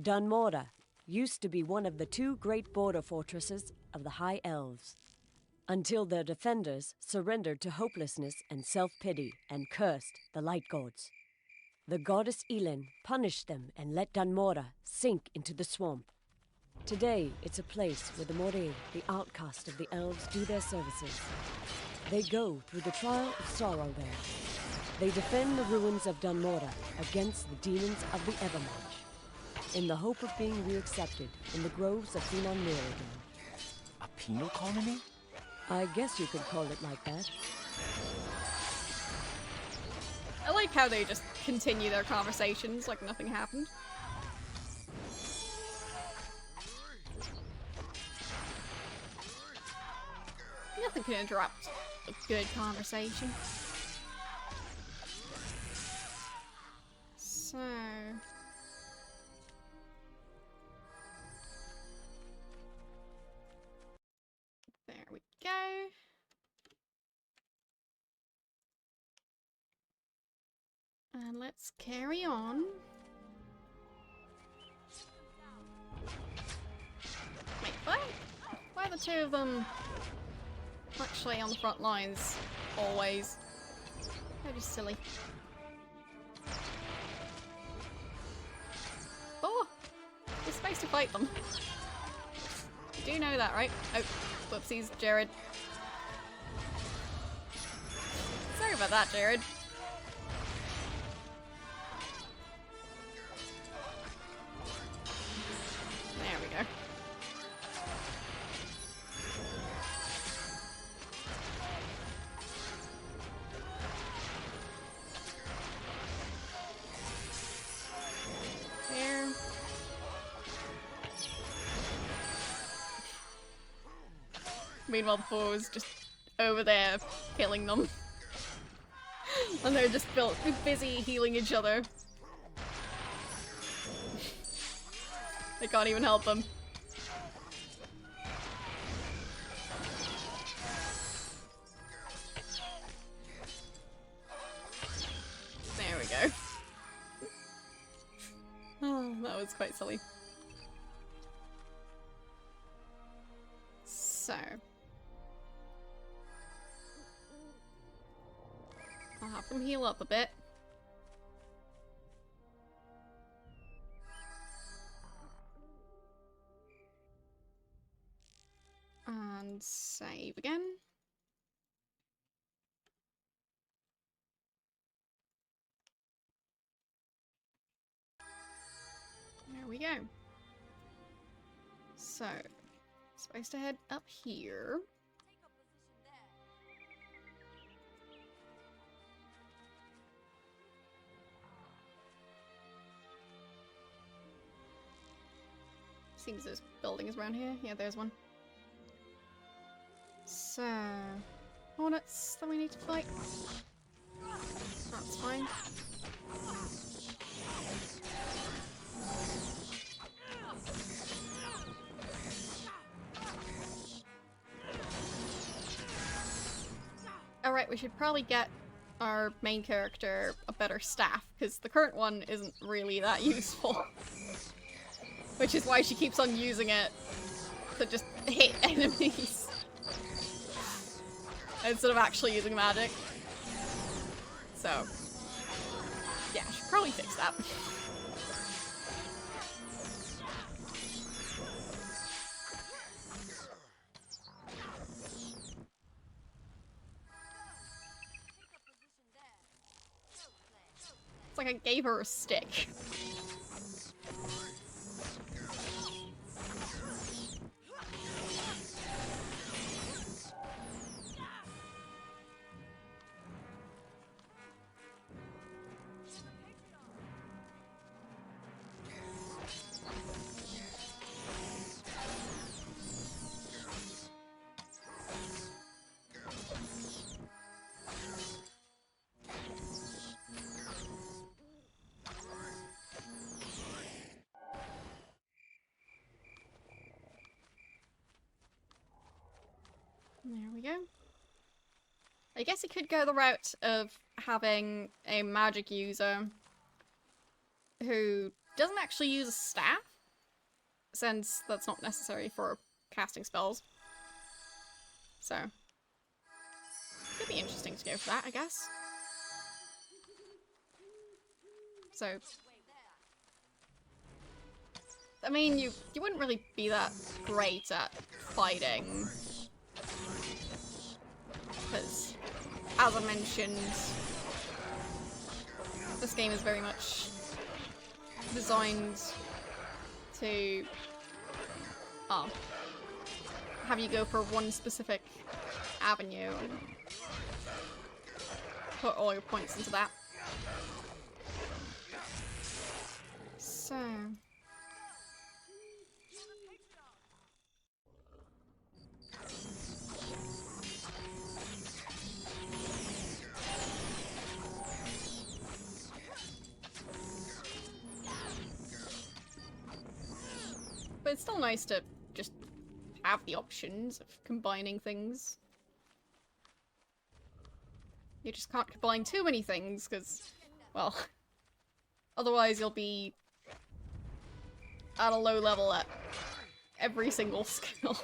Dunmora used to be one of the two great border fortresses of the High Elves, until their defenders surrendered to hopelessness and self-pity and cursed the Light Gods. The goddess Elin punished them and let Dunmora sink into the swamp. Today, it's a place where the Moirae, the outcast of the elves, do their services. They go through the trial of sorrow there. They defend the ruins of Dunmora against the demons of the Evermarch, in the hope of being reaccepted in the groves of Finan Mir again. A penal colony? I guess you could call it like that. I like how they just continue their conversations like nothing happened. Nothing can interrupt a good conversation. So... there we go. And let's carry on. Wait, what? Why are the two of them actually on the front lines always? They're just silly. Oh! You're supposed to fight them. You do know that, right? Oh, whoopsies, Jared. Sorry about that, Jared. There we go. There. Meanwhile, the foe's just over there killing them. And they're just busy healing each other. They can't even help them. There we go. Oh, that was quite silly. So. I'll have them heal up a bit. And save again. There we go. So, supposed to head up here. Seems there's buildings around here. Yeah, there's one. So, hornets that we need to fight. That's fine. Alright, we should probably get our main character a better staff, because the current one isn't really that useful. Which is why she keeps on using it to just hit enemies. Instead of actually using magic. So, yeah, I should probably fix that. It's like I gave her a stick. There we go. I guess it could go the route of having a magic user who doesn't actually use a staff, since that's not necessary for casting spells. So, could be interesting to go for that, I guess. So, I mean, you wouldn't really be that great at fighting. Because, as I mentioned, this game is very much designed to have you go for one specific avenue and put all your points into that. So... But it's still nice to just have the options of combining things. You just can't combine too many things, because, well, otherwise you'll be at a low level at every single skill.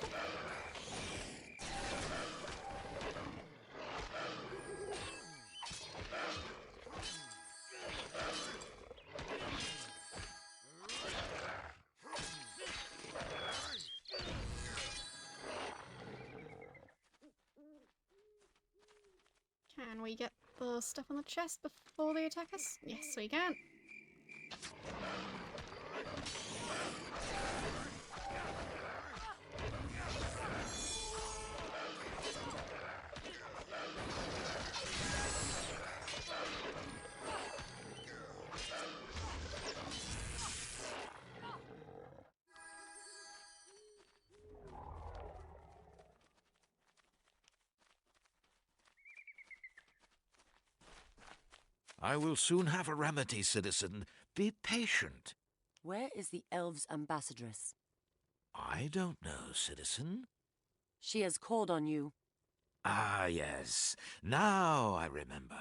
Can we get the stuff on the chest before they attack us? Yes, we can. I will soon have a remedy, citizen. Be patient. Where is the elves' ambassadress? I don't know, citizen. She has called on you. Ah, yes. Now I remember.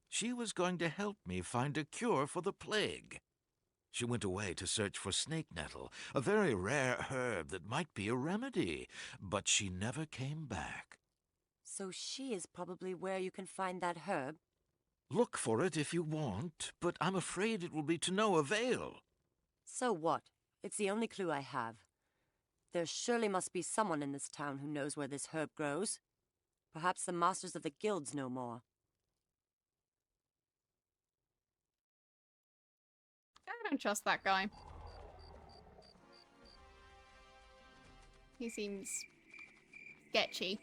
She was going to help me find a cure for the plague. She went away to search for snake nettle, a very rare herb that might be a remedy, but she never came back. So she is probably where you can find that herb? Look for it if you want, but I'm afraid it will be to no avail. So what? It's the only clue I have. There surely must be someone in this town who knows where this herb grows. Perhaps the masters of the guilds know more. I don't trust that guy. He seems sketchy.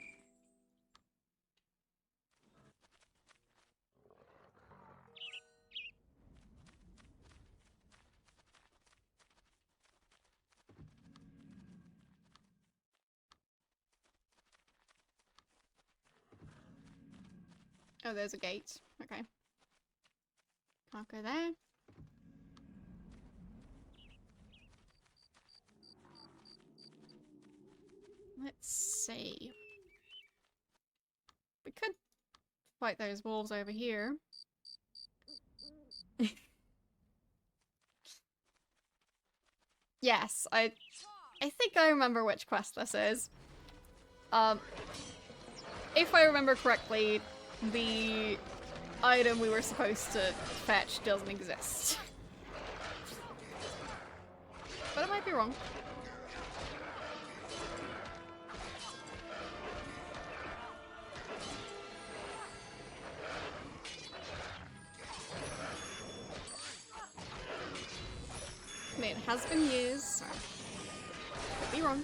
Oh, there's a gate. Okay. Can't go there. Let's see. We could fight those wolves over here. Yes, I think I remember which quest this is. If I remember correctly, the item we were supposed to fetch doesn't exist. But I might be wrong. I mean, it has been years, so could be wrong.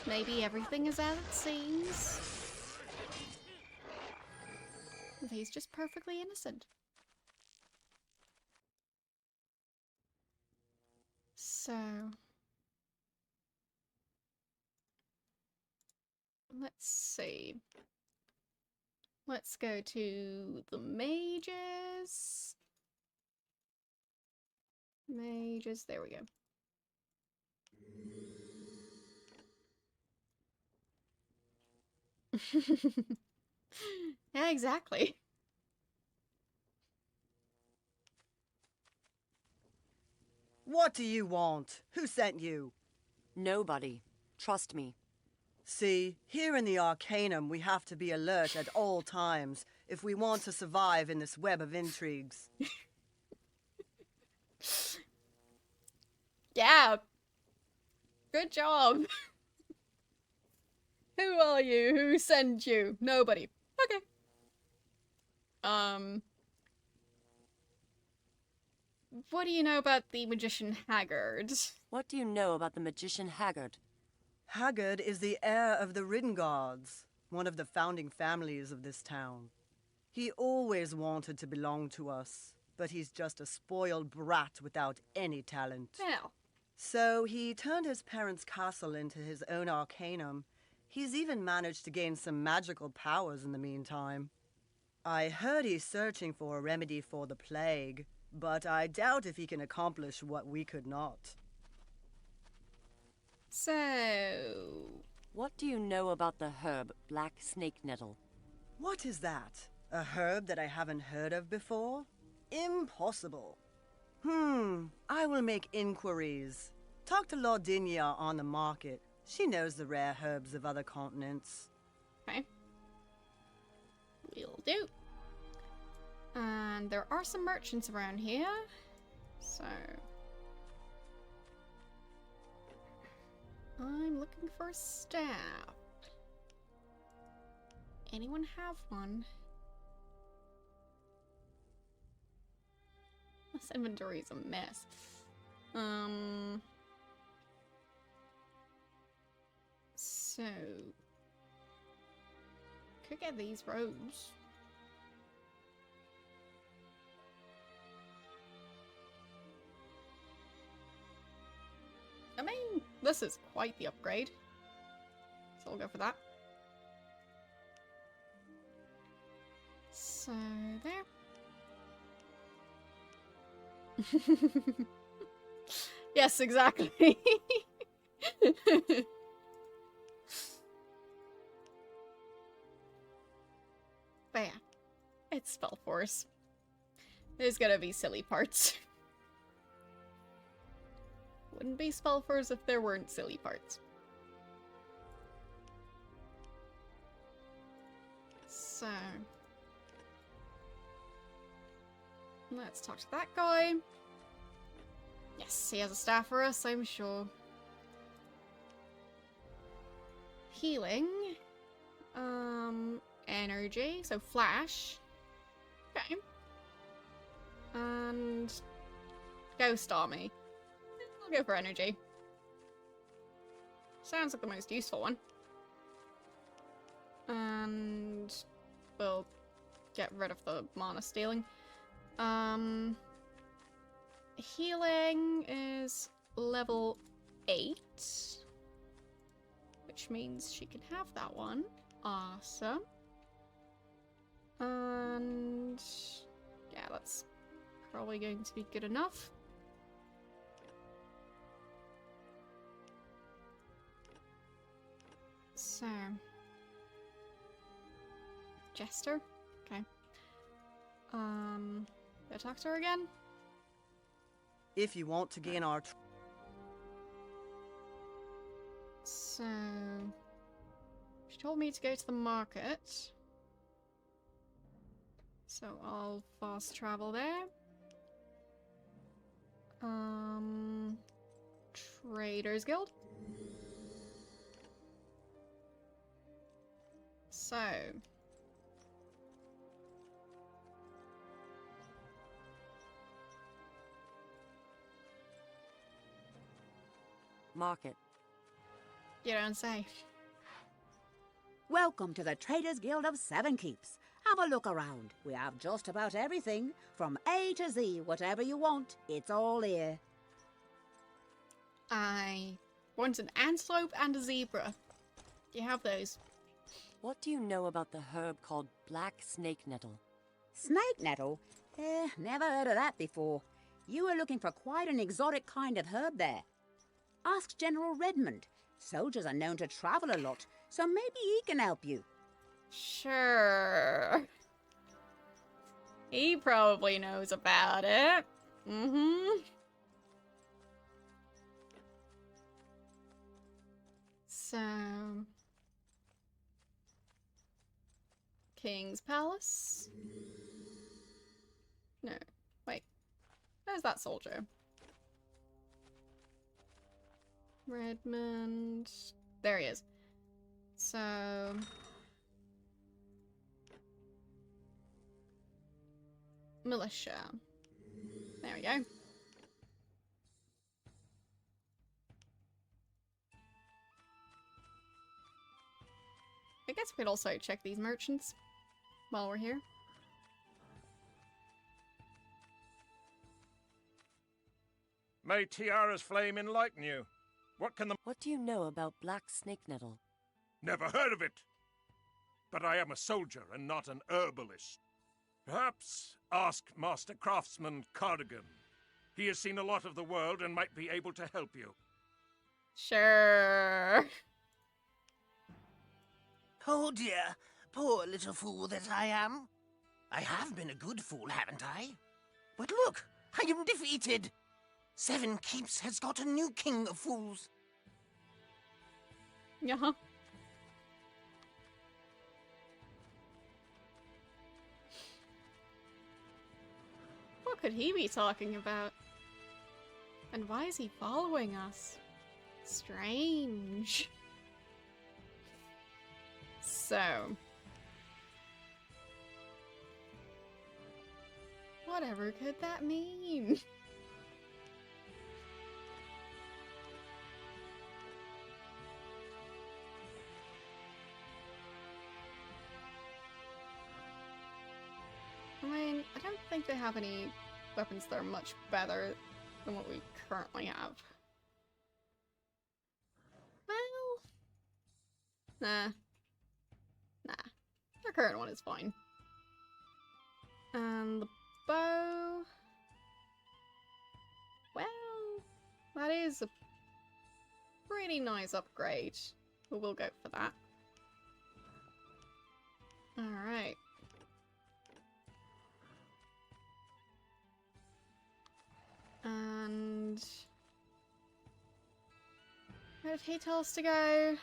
Maybe everything is as it seems. And he's just perfectly innocent. So... let's see. Let's go to the mages. Mages, there we go. Yeah, exactly. What do you want? Who sent you? Nobody. Trust me. See, here in the Arcanum, we have to be alert at all times if we want to survive in this web of intrigues. Yeah. Good job. Who are you? Who sent you? Nobody. Okay. What do you know about the magician Haggard? What do you know about the magician Haggard? Haggard is the heir of the Riddengards, one of the founding families of this town. He always wanted to belong to us, but he's just a spoiled brat without any talent. Well. So he turned his parents' castle into his own Arcanum. He's even managed to gain some magical powers in the meantime. I heard he's searching for a remedy for the plague, but I doubt if he can accomplish what we could not. So... what do you know about the herb black snake nettle? What is that? A herb that I haven't heard of before? Impossible. I will make inquiries. Talk to Laudinia on the market. She knows the rare herbs of other continents. Okay. Will do. And there are some merchants around here. So... I'm looking for a staff. Anyone have one? This inventory is a mess. So could get these robes. I mean, this is quite the upgrade. So we'll go for that. So there. Yes, exactly. But yeah, it's SpellForce. There's gonna be silly parts. Wouldn't be SpellForce if there weren't silly parts. So let's talk to that guy. Yes, he has a staff for us, I'm sure. Healing. Energy, so flash. Okay. And Ghost Army. I'll go for energy. Sounds like the most useful one. And we'll get rid of the mana stealing. Healing is level 8. Which means she can have that one. Awesome. And yeah, that's probably going to be good enough. So Jester? Okay. Go talk to her again? If you want to gain our... So she told me to go to the market. So I'll fast travel there. Traders Guild. So Market. you don't say. Welcome to the Traders Guild of Seven Keeps. Have a look around. We have just about everything, from A to Z. Whatever you want, it's all here. I want an antelope and a zebra. Do you have those? What do you know about the herb called black snake nettle? Snake nettle? Never heard of that before. You were looking for quite an exotic kind of herb there. Ask General Redmond. Soldiers are known to travel a lot, so maybe he can help you. Sure. He probably knows about it. So King's Palace? No. Wait. Where's that soldier? Redmond. There he is. So militia. There we go. I guess we could also check these merchants while we're here. May tiaras flame enlighten you. What can the... What do you know about black snake nettle? Never heard of it. But I am a soldier and not an herbalist. Perhaps ask Master Craftsman Cardigan. He has seen a lot of the world and might be able to help you. Sure. Oh dear, poor little fool that I am. I have been a good fool, haven't I? But look, I am defeated. Seven Keeps has got a new king of fools. Yeah. What could he be talking about? And why is he following us? Strange. So, whatever could that mean? I mean, I don't think they have any weapons that are much better than what we currently have. Well, nah. Their current one is fine. And the bow... well, that is a pretty nice upgrade. But we'll go for that. Alright. And... where did he tell us to go?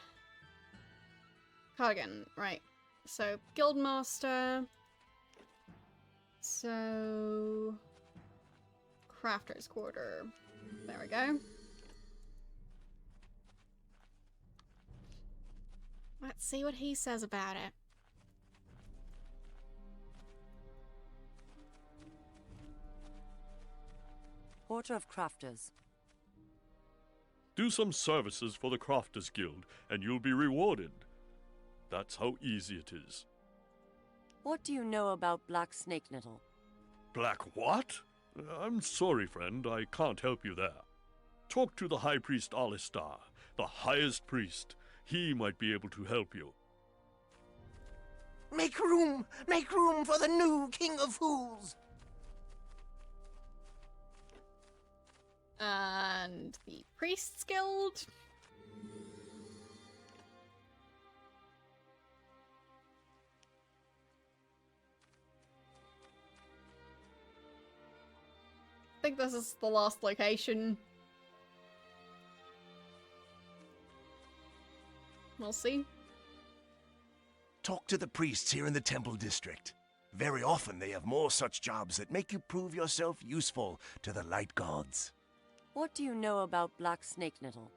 Cardigan, right. So, Guildmaster. So... Crafter's Quarter. There we go. Let's see what he says about it. Order of Crafters. Do some services for the Crafters Guild, and you'll be rewarded. That's how easy it is. What do you know about Black Snake Nettle? Black what? I'm sorry, friend, I can't help you there. Talk to the High Priest Alistar, the highest priest. He might be able to help you. Make room! Make room for the new King of Fools! And the Priests Guild. I think this is the last location. We'll see. Talk to the priests here in the Temple District. Very often they have more such jobs that make you prove yourself useful to the Light Gods. What do you know about Black Snake Nettle?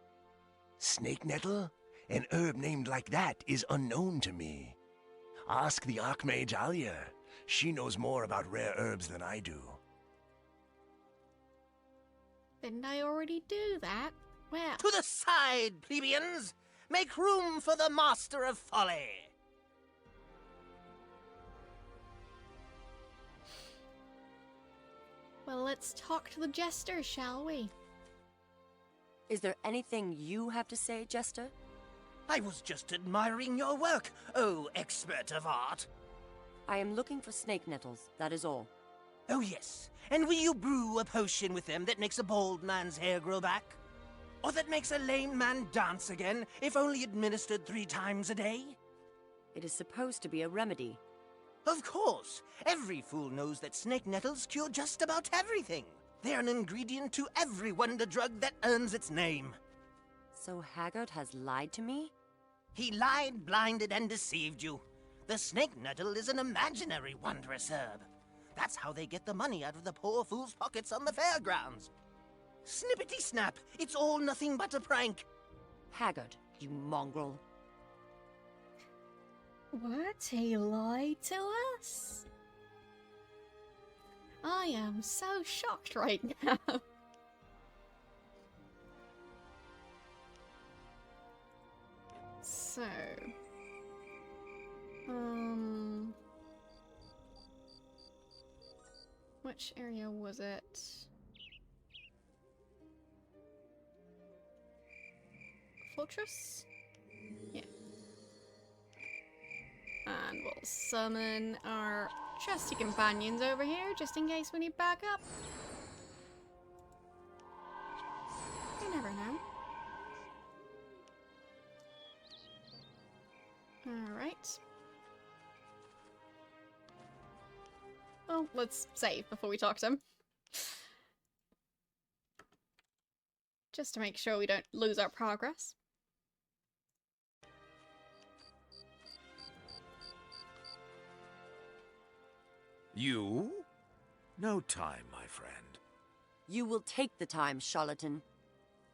Snake nettle? An herb named like that is unknown to me. Ask the Archmage Alia. She knows more about rare herbs than I do. Didn't I already do that? Where? To the side, plebeians! Make room for the Master of Folly! Well, let's talk to the Jester, shall we? Is there anything you have to say, Jester? I was just admiring your work, oh expert of art. I am looking for snake nettles, that is all. Oh yes, and will you brew a potion with them that makes a bald man's hair grow back? Or that makes a lame man dance again, if only administered 3 times a day? It is supposed to be a remedy. Of course! Every fool knows that snake nettles cure just about everything. They're an ingredient to every wonder drug that earns its name. So Haggard has lied to me? He lied, blinded, and deceived you. The snake nettle is an imaginary wondrous herb. That's how they get the money out of the poor fool's pockets on the fairgrounds. Snippety snap, it's all nothing but a prank. Haggard, you mongrel. What? He lied to us? I am so shocked right now. So... which area was it? Fortress? Yeah. And we'll summon our trusty companions over here, just in case we need backup. You never know. Alright. Well, let's save before we talk to him. Just to make sure we don't lose our progress. You? No time, my friend. You will take the time, charlatan.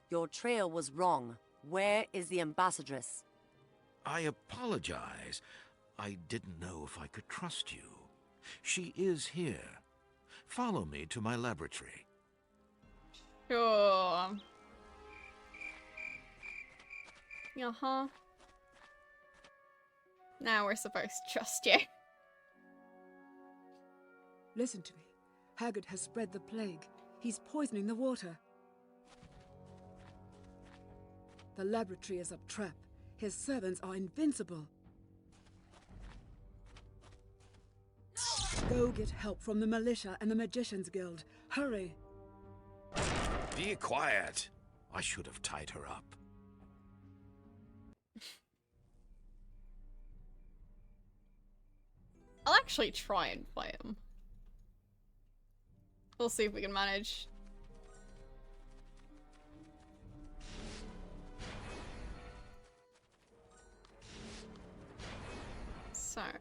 Your trail was wrong. Where is the ambassadress? I apologize. I didn't know if I could trust you. She is here. Follow me to my laboratory. Sure. Uh-huh. Now we're supposed to trust you. Listen to me. Haggard has spread the plague. He's poisoning the water. The laboratory is a trap. His servants are invincible. Go get help from the militia and the Magicians Guild. Hurry! Be quiet. I should have tied her up. I'll actually try and fight him. We'll see if we can manage. So, I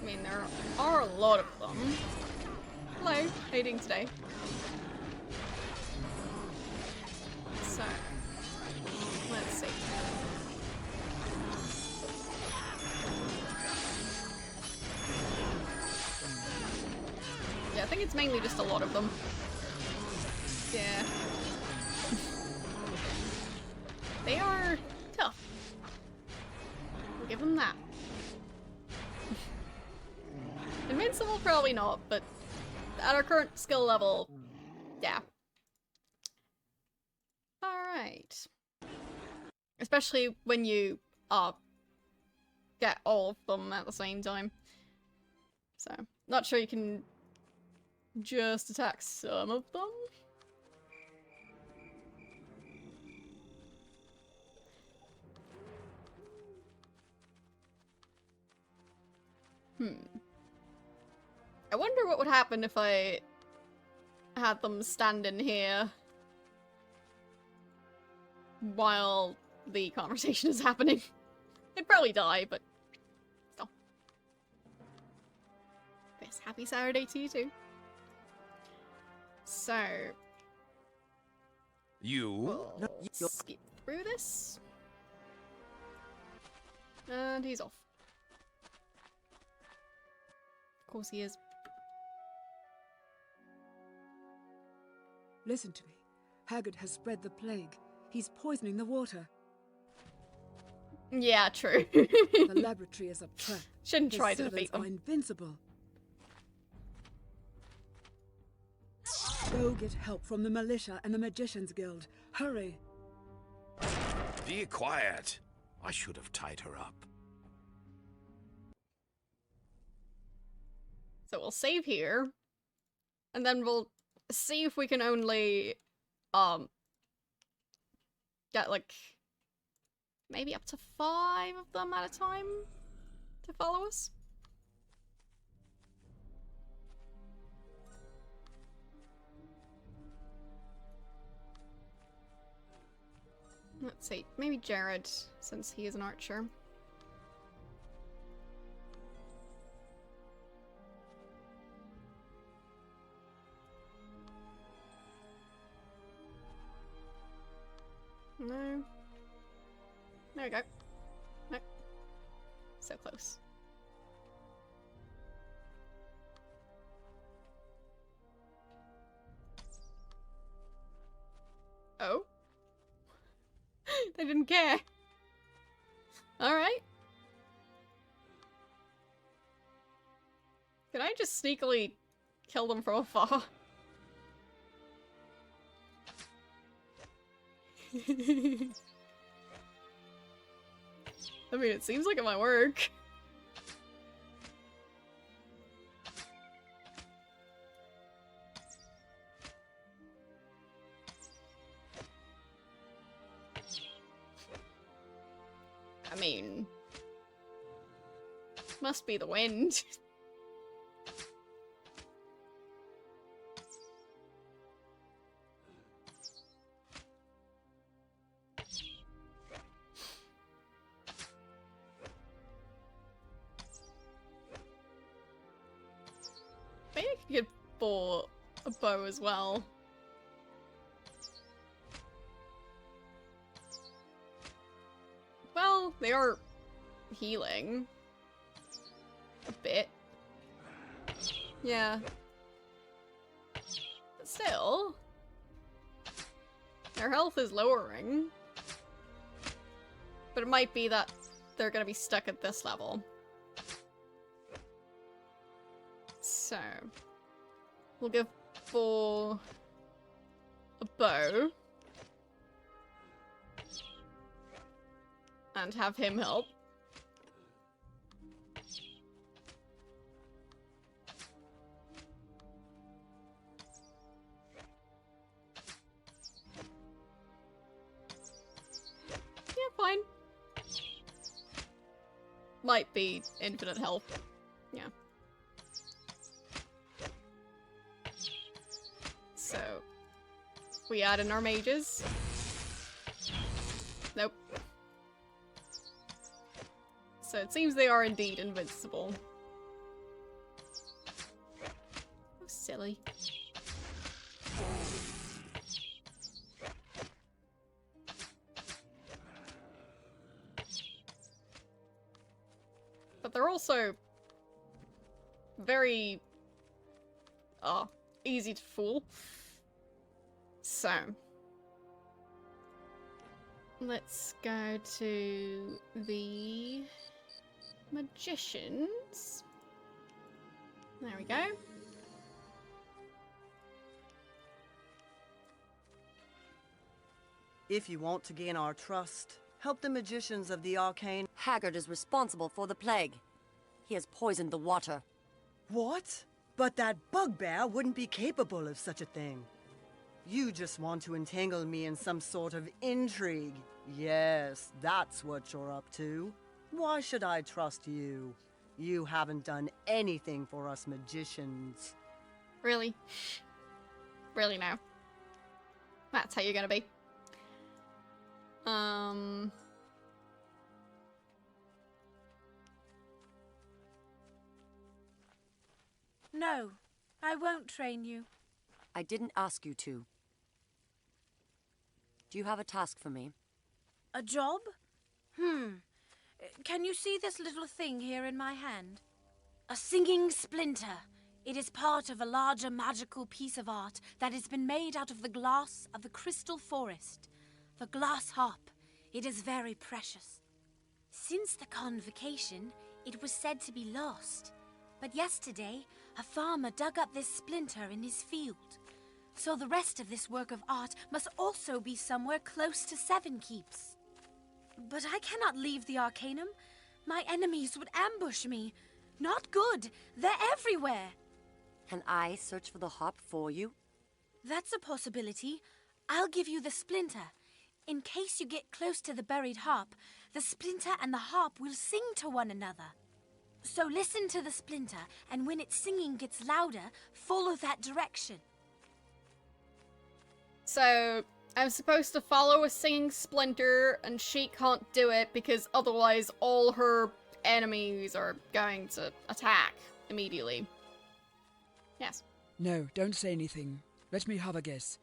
mean, there are a lot of them. Hello, how are you doing today? So, let's see. Yeah, I think it's mainly just a lot of them. Yeah. They are tough. We'll give them that. Invincible, probably not, but at our current skill level, yeah. Alright. Especially when you get all of them at the same time. So, not sure you can just attack some of them. I wonder what would happen if I had them standing here while the conversation is happening. They'd probably die, but still. Yes, happy Saturday to you too. So, we'll skip through this. And he's off. Of course he is. Listen to me. Haggard has spread the plague. He's poisoning the water. Yeah, true. The laboratory is a trap. Shouldn't His try to servants defeat them. are invincible. Go get help from the militia and the Magicians Guild. Hurry! Be quiet. I should have tied her up. So we'll save here. And then we'll see if we can only, get, like, maybe up to 5 of them at a time to follow us. Let's see, maybe Jared, since he is an archer. No. There we go. No. So close. Oh? They didn't care. Alright. Can I just sneakily kill them from afar? I mean, it seems like it might work. I mean, must be the wind. Maybe I could get for a bow as well. they are healing a bit. Yeah. But still, their health is lowering. But it might be that they're gonna be stuck at this level. So, we'll give for a bow. And have him help. Yeah, fine. Might be infinite health. Yeah. So, we add in our mages. Nope. So it seems they are indeed invincible. Oh, silly. But they're also very easy to fool. So let's go to the magicians. There we go. If you want to gain our trust, help the magicians of the arcane. Haggard is responsible for the plague. He has poisoned the water. What? But that bugbear wouldn't be capable of such a thing. You just want to entangle me in some sort of intrigue. Yes, that's what you're up to. Why should I trust you? You haven't done anything for us magicians. Really? Really now? That's how you're gonna be. No, I won't train you. I didn't ask you to. Do you have a task for me? A job? Can you see this little thing here in my hand? A singing splinter. It is part of a larger magical piece of art that has been made out of the glass of the crystal forest. The glass harp. It is very precious. Since the convocation, it was said to be lost. But yesterday, a farmer dug up this splinter in his field. So the rest of this work of art must also be somewhere close to Seven Keeps. But I cannot leave the Arcanum. My enemies would ambush me. Not good. They're everywhere. Can I search for the harp for you? That's a possibility. I'll give you the splinter. In case you get close to the buried harp, the splinter and the harp will sing to one another. So listen to the splinter, and when its singing gets louder, follow that direction. So, I'm supposed to follow a singing splinter, and she can't do it because otherwise all her enemies are going to attack immediately. Yes. No, don't say anything. Let me have a guess.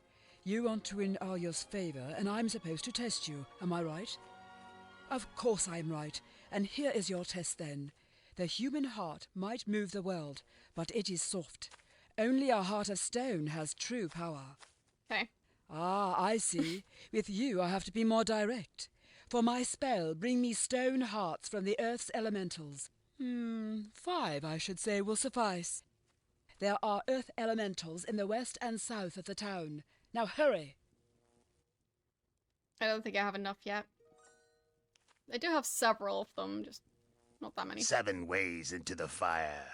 You want to win Arya's favor, and I'm supposed to test you, am I right? Of course I'm right, and here is your test then. The human heart might move the world, but it is soft. Only a heart of stone has true power. Okay. Ah, I see. With you I have to be more direct. For my spell, bring me stone hearts from the earth's elementals. 5, I should say, will suffice. There are earth elementals in the west and south of the town. Now hurry! I don't think I have enough yet. I do have several of them, just not that many. 7 ways into the fire.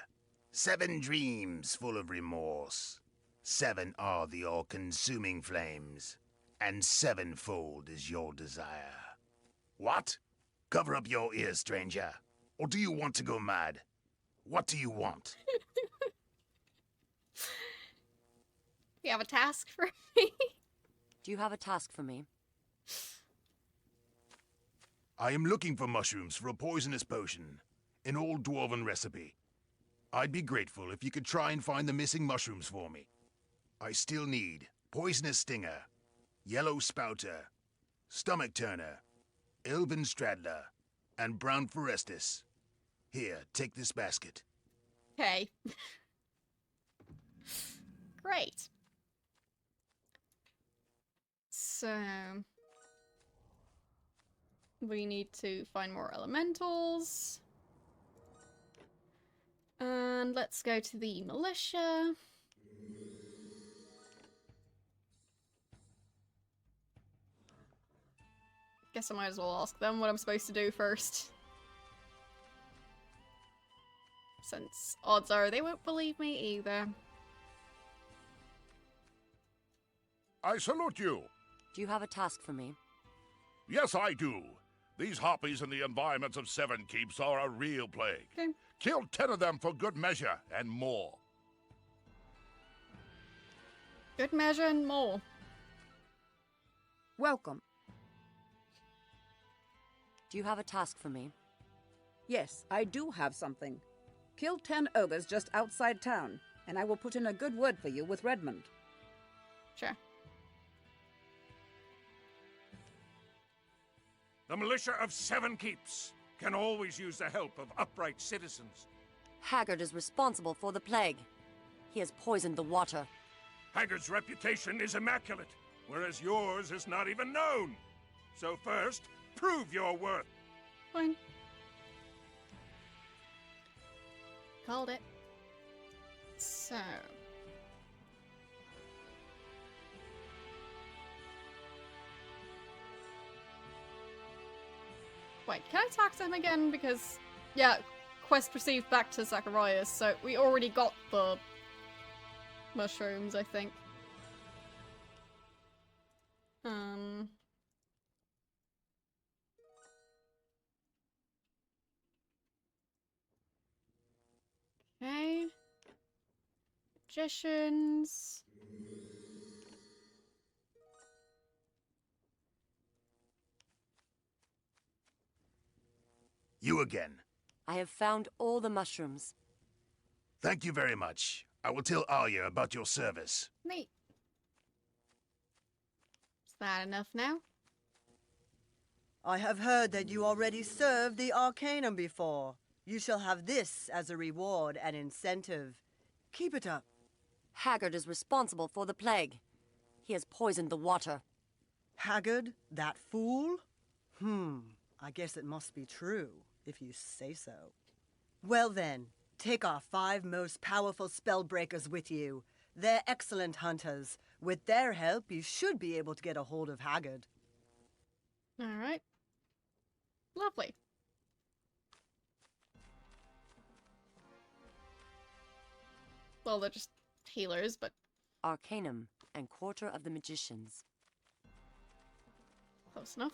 7 dreams full of remorse. 7 are the all-consuming flames. And 7-fold is your desire. What? Cover up your ears, stranger. Or do you want to go mad? What do you want? You have a task for me? Do you have a task for me? I am looking for mushrooms for a poisonous potion. An old dwarven recipe. I'd be grateful if you could try and find the missing mushrooms for me. I still need poisonous stinger, yellow spouter, stomach turner, elven straddler, and brown forestus. Here, take this basket. Okay. Great. So we need to find more elementals. And let's go to the militia. Guess I might as well ask them what I'm supposed to do first. Since odds are they won't believe me either. I salute you. Do you have a task for me? Yes, I do. These harpies in the environments of Seven Keeps are a real plague. Okay. Kill 10 of them for good measure and more. Good measure and more. Welcome. Do you have a task for me? Yes, I do have something. Kill 10 ogres just outside town, and I will put in a good word for you with Redmond. Sure. The militia of Seven Keeps can always use the help of upright citizens. Haggard is responsible for the plague. He has poisoned the water. Haggard's reputation is immaculate, whereas yours is not even known. So first, prove your worth. Fine. Called it. So. Wait, can I talk to him again? Because, yeah, quest received back to Zacharias, so we already got the mushrooms, I think. Okay. Magicians. You again. I have found all the mushrooms. Thank you very much. I will tell Arya about your service. Neat. Is that enough now? I have heard that you already served the Arcanum before. You shall have this as a reward and incentive. Keep it up. Haggard is responsible for the plague. He has poisoned the water. Haggard? That fool? I guess it must be true, if you say so. Well then, take our 5 most powerful spellbreakers with you. They're excellent hunters. With their help, you should be able to get a hold of Haggard. Alright. Lovely. Well, they're just healers, but... Arcanum and Quarter of the Magicians. Close enough.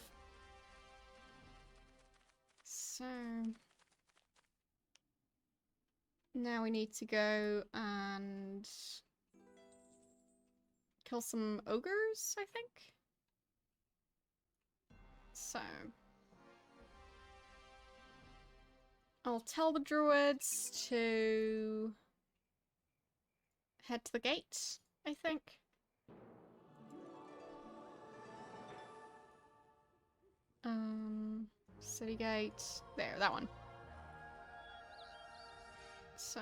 So... now we need to go and... kill some ogres, I think? So... I'll tell the druids to... head to the gate, I think. City gate. There, that one. So,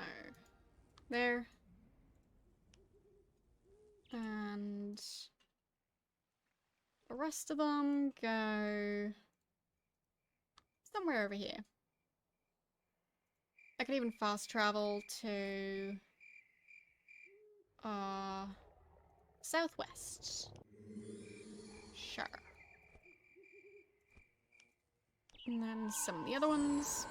there. And the rest of them go somewhere over here. I could even fast travel to southwest. Sure. And then some of the other ones.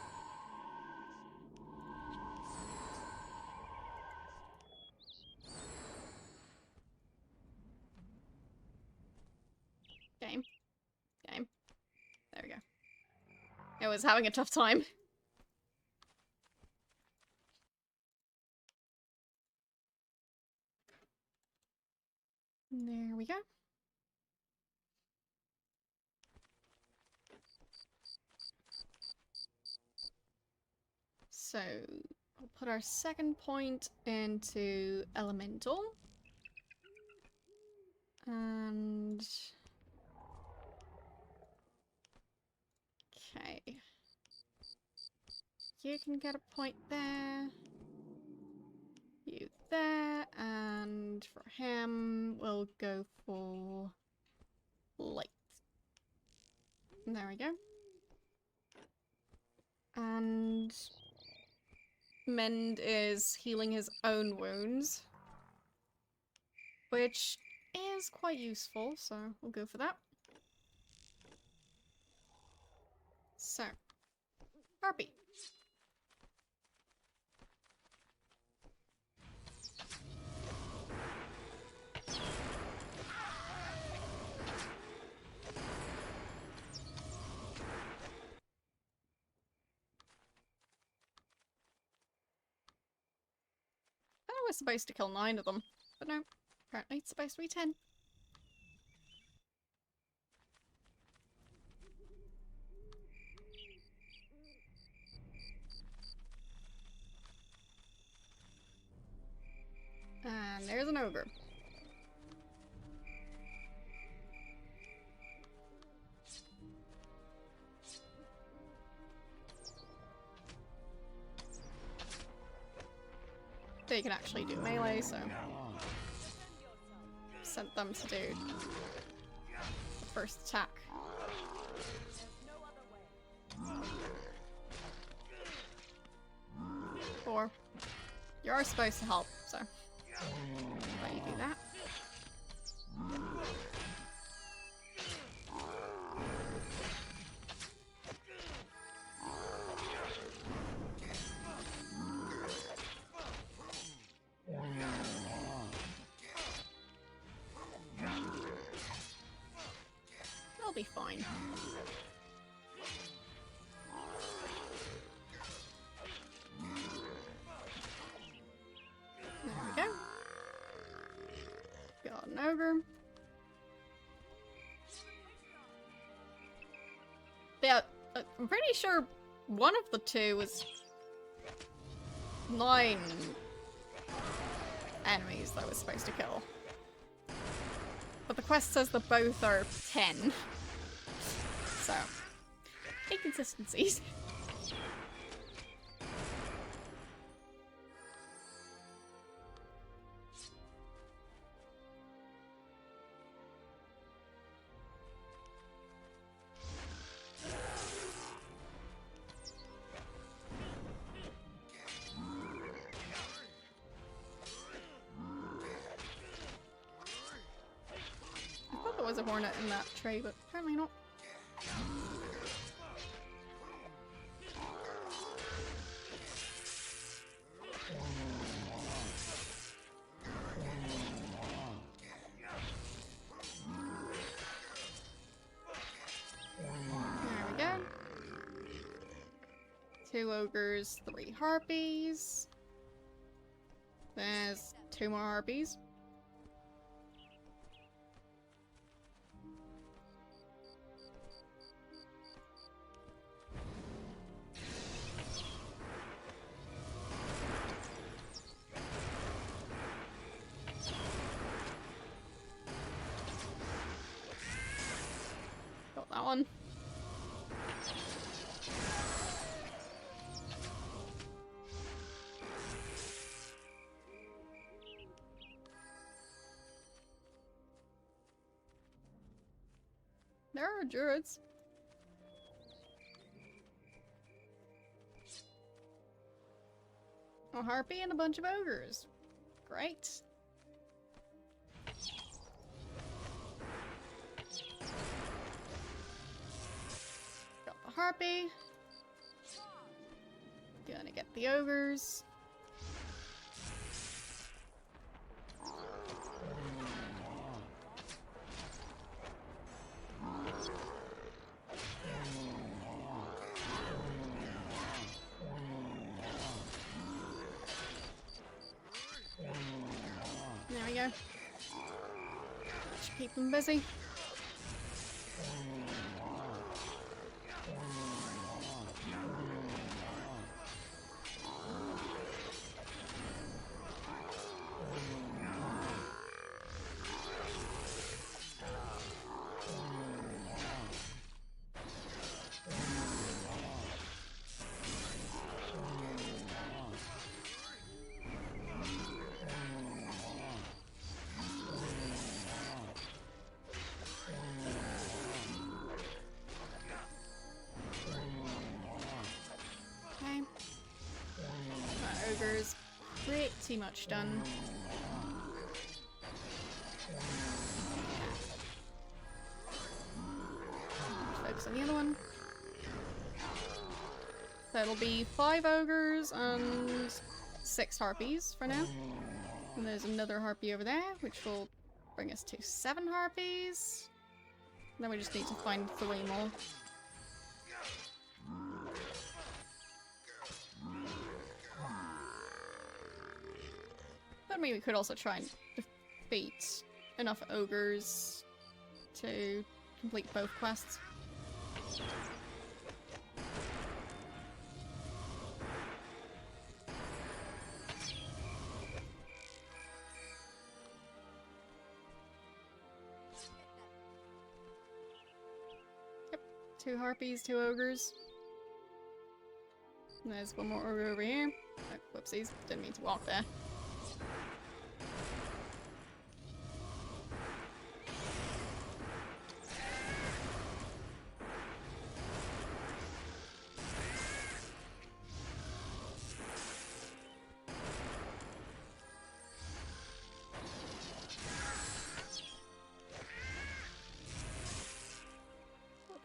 Game. Game. There we go. I was having a tough time. There we go. So, I'll put our second point into Elemental. And... okay. you can get a point there. You there, and for him, we'll go for light. There we go. And Mend is healing his own wounds, which is quite useful, so we'll go for that. So, Harpy. I thought we're supposed to kill 9 of them, but no, apparently it's supposed to be 10. And there's an ogre. They can actually do melee, so sent them to do the first attack. Or you are supposed to help, so let you do that. They'll be fine. There we go. Got an ogre. Yeah, I'm pretty sure one of the two was 9 enemies that I was supposed to kill. But the quest says that both are 10. So, inconsistencies. I thought there was a hornet in that tray, but apparently not. There we go. 2 ogres, 3 harpies. There's 2 more harpies. Got that one. There are druids. A harpy and a bunch of ogres. Great. Got the harpy. Gonna get the ogres. There we go. Should keep them busy. ogres pretty much done. Focus on the other one. So it'll be 5 ogres and 6 harpies for now. And there's another harpy over there, which will bring us to 7 harpies. Then we just need to find 3 more. But maybe we could also try and defeat enough ogres to complete both quests. Yep, 2 harpies, 2 ogres. And there's one more ogre over here. Oh, whoopsies, didn't mean to walk there.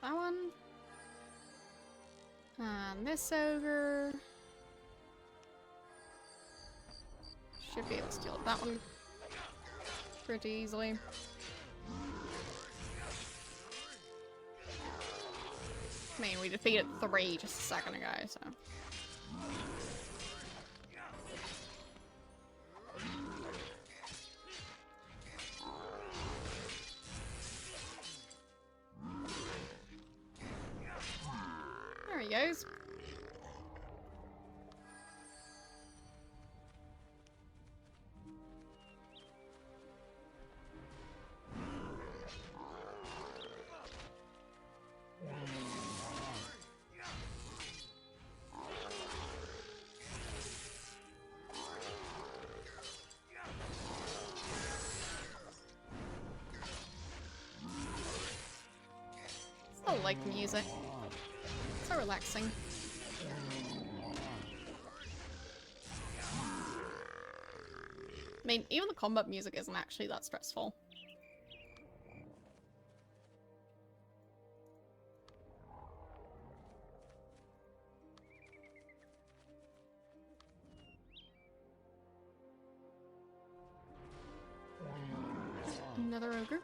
That one. And this ogre. Should be able to steal that one pretty easily. I mean, we defeated 3 just a second ago, so. There he goes. I like music. So relaxing. I mean, even the combat music isn't actually that stressful. Another ogre.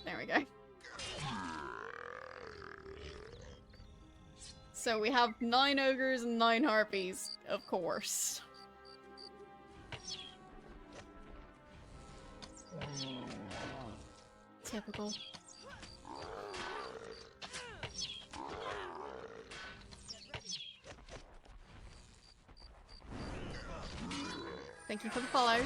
There we go. So we have 9 ogres and 9 harpies, of course. Typical. Thank you for the follow.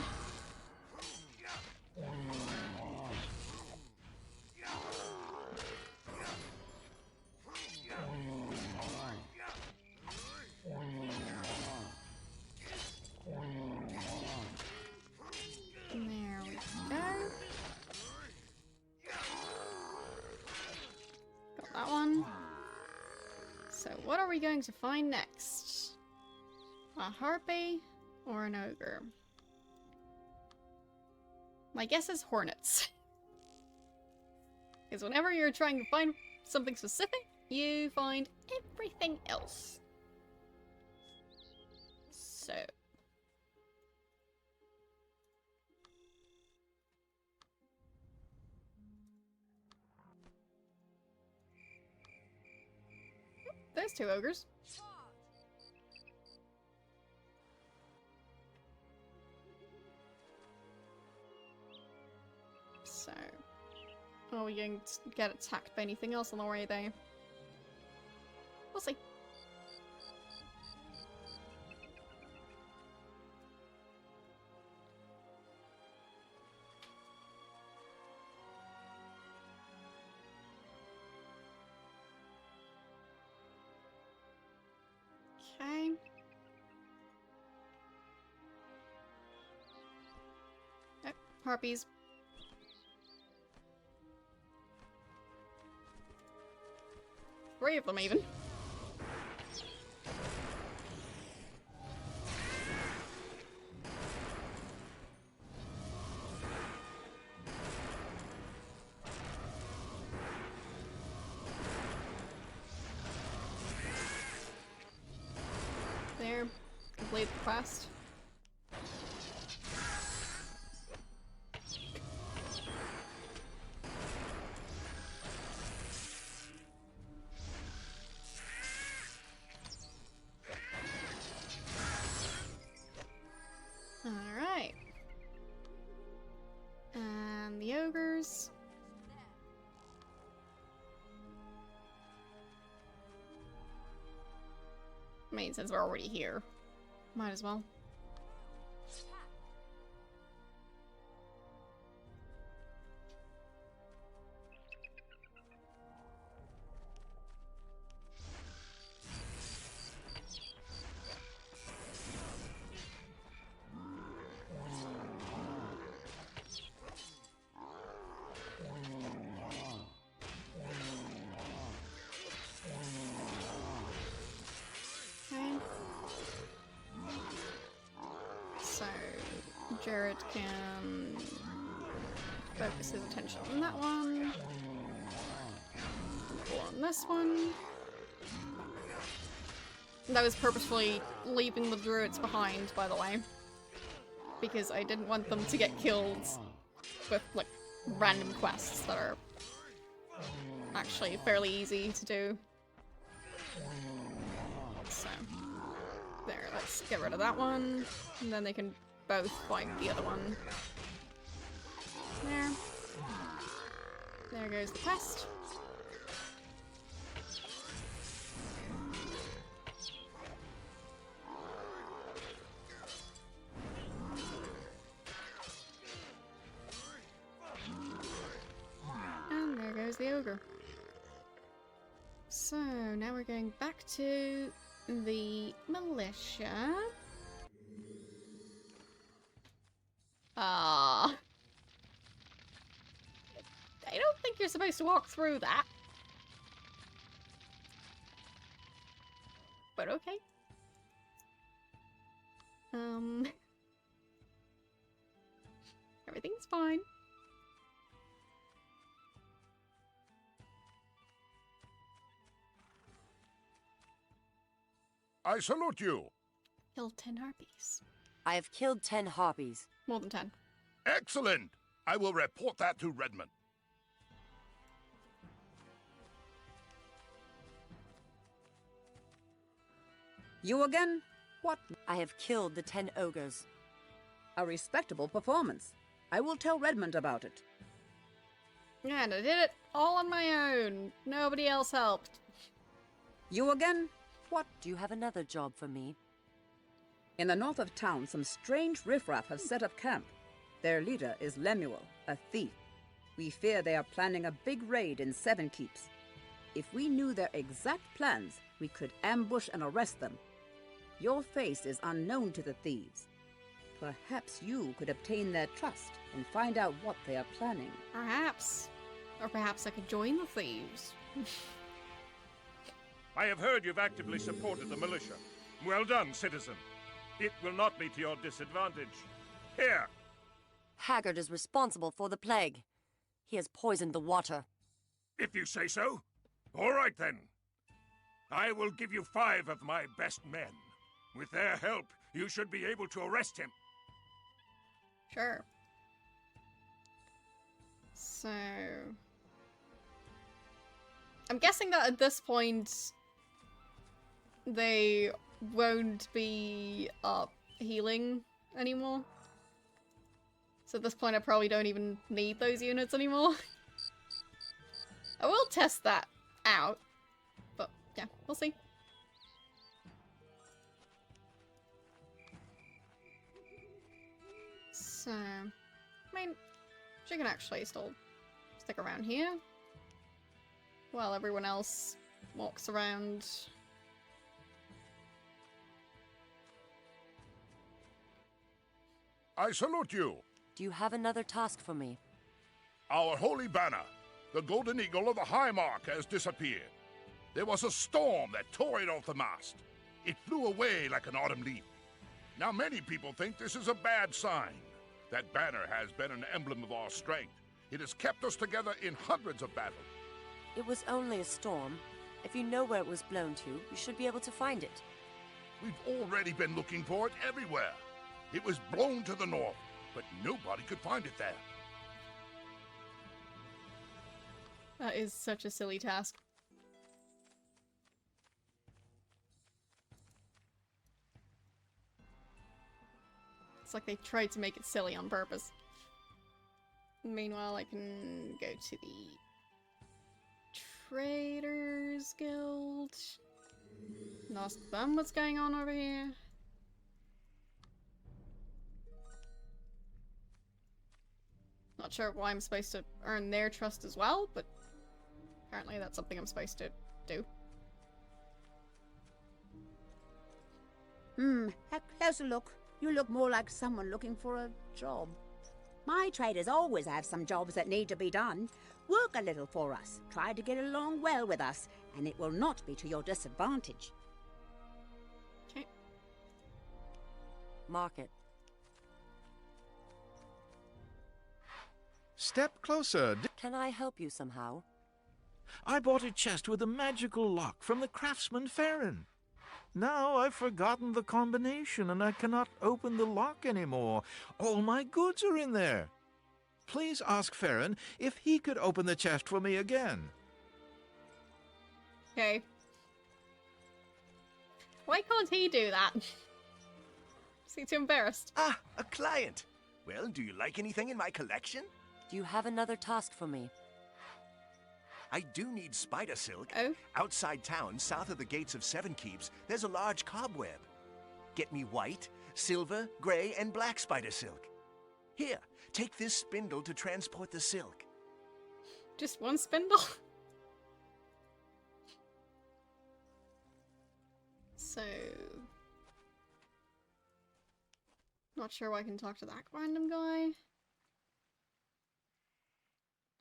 There we go. Got that one. So what are we going to find next? A harpy or an ogre? My guess is hornets. Because whenever you're trying to find something specific, you find everything else. So. There's 2 ogres. So, are we going to get attacked by anything else on the way there? We'll see. harpies. Three of them, even. There. Complete the quest. Alright. And the ogres. I mean, since we're already here, might as well. So, Jared can focus his attention on that one, or on this one. That was purposefully leaving the druids behind, by the way, because I didn't want them to get killed with, like, random quests that are actually fairly easy to do. So, there, let's get rid of that one, and then they can both fight the other one. There. There goes the quest. And there goes the ogre. So, now we're going back to the militia. I don't think you're supposed to walk through that. But okay. Everything's fine. I salute you. Killed 10 harpies. I have killed 10 harpies. More than 10. Excellent! I will report that to Redmond. You again? What? I have killed the 10 ogres. A respectable performance. I will tell Redmond about it. And I did it all on my own. Nobody else helped. You again? What? Do you have another job for me? In the north of town, some strange riffraff have set up camp. Their leader is Lemuel, a thief. We fear they are planning a big raid in Seven Keeps. If we knew their exact plans, we could ambush and arrest them. Your face is unknown to the thieves. Perhaps you could obtain their trust and find out what they are planning. Perhaps. Or perhaps I could join the thieves. I have heard you've actively supported the militia. Well done, citizen. It will not be to your disadvantage. Here! Haggard is responsible for the plague. He has poisoned the water. If you say so. All right, then. I will give you 5 of my best men. With their help, you should be able to arrest him. Sure. So... I'm guessing that at this point, they won't be healing anymore. So at this point I probably don't even need those units anymore. I will test that out, but yeah, we'll see. So, I mean, she can actually still stick around here while everyone else walks around. I salute you. Do you have another task for me? Our holy banner, the golden eagle of the High Mark, has disappeared. There was a storm that tore it off the mast. It flew away like an autumn leaf. Now many people think this is a bad sign. That banner has been an emblem of our strength. It has kept us together in hundreds of battles. It was only a storm. If you know where it was blown to, you should be able to find it. We've already been looking for it everywhere. It was blown to the north, but nobody could find it there. That is such a silly task. It's like they tried to make it silly on purpose. Meanwhile, I can go to the Traders Guild and ask them what's going on over here. Not sure why I'm supposed to earn their trust as well, but apparently that's something I'm supposed to do. At closer look, you look more like someone looking for a job. My traders always have some jobs that need to be done. Work a little for us, try to get along well with us, and it will not be to your disadvantage. Okay. Market. Step closer. Can I help you somehow? I bought a chest with a magical lock from the craftsman Farron. Now I've forgotten the combination and I cannot open the lock anymore. All my goods are in there. Please ask Farron if he could open the chest for me again. Okay. Why can't he do that? Is he too embarrassed? Ah, a client. Well, do you like anything in my collection? Do you have another task for me? I do need spider silk. Oh? Outside town, south of the gates of Seven Keeps, there's a large cobweb. Get me white, silver, gray, and black spider silk. Here, take this spindle to transport the silk. Just one spindle? So... Not sure why I can talk to that random guy.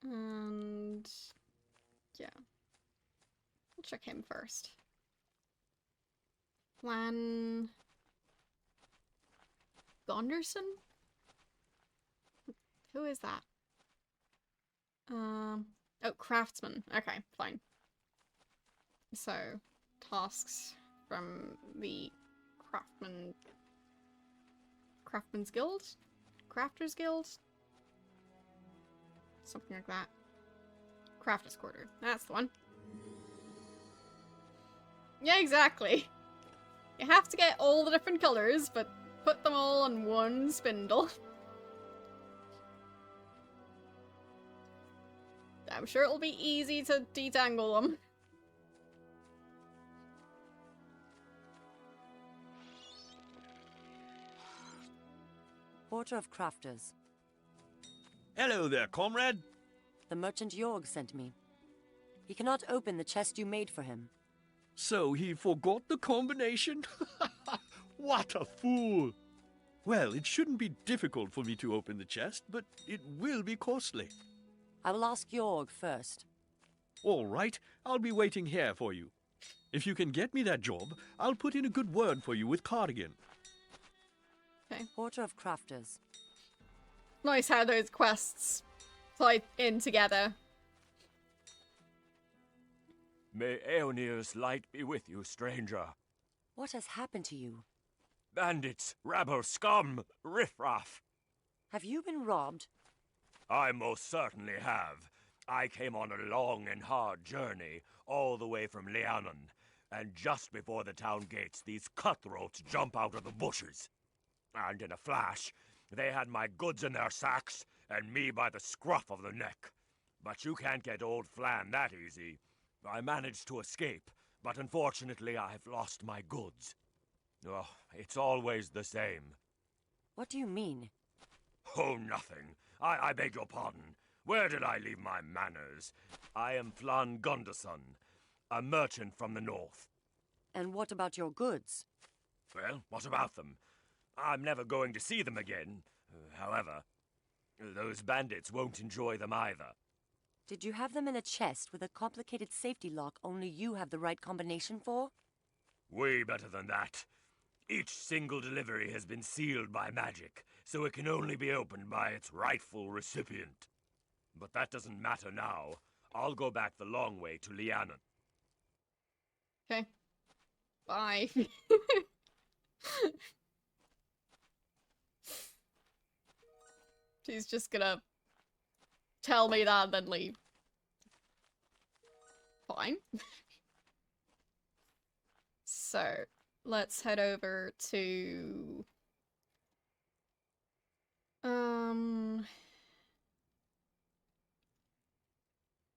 And... yeah. We'll check him first. Plan... Gonderson? Who is that? Oh, craftsman. Okay, fine. So, tasks from the Craftsman's Guild? Crafters Guild? Something like that. Crafters Quarter. That's the one. Yeah, exactly. You have to get all the different colors, but put them all on one spindle. I'm sure it'll be easy to detangle them. Order of Crafters. Hello there, comrade. The merchant Jorg sent me. He cannot open the chest you made for him. So he forgot the combination? What a fool! Well, it shouldn't be difficult for me to open the chest, but it will be costly. I will ask Jorg first. All right, I'll be waiting here for you. If you can get me that job, I'll put in a good word for you with Cardigan. Okay. Order of Crafters. Nice how those quests tie in together. May Aeonir's light be with you, stranger. What has happened to you? Bandits, rabble, scum, riffraff. Have you been robbed? I most certainly have. I came on a long and hard journey, all the way from Lianon, and just before the town gates, these cutthroats jump out of the bushes. And in a flash, they had my goods in their sacks, and me by the scruff of the neck. But you can't get old Flan that easy. I managed to escape, but unfortunately I've lost my goods. Oh, it's always the same. What do you mean? Oh, nothing. I beg your pardon. Where did I leave my manners? I am Flan Gunderson, a merchant from the north. And what about your goods? Well, what about them? I'm never going to see them again. However... Those bandits won't enjoy them either. Did you have them in a chest with a complicated safety lock only you have the right combination for? Way better than that. Each single delivery has been sealed by magic, so it can only be opened by its rightful recipient. But that doesn't matter now. I'll go back the long way to Lianon. Okay. Bye. She's just gonna tell me that and then leave. Fine. So, let's head over to...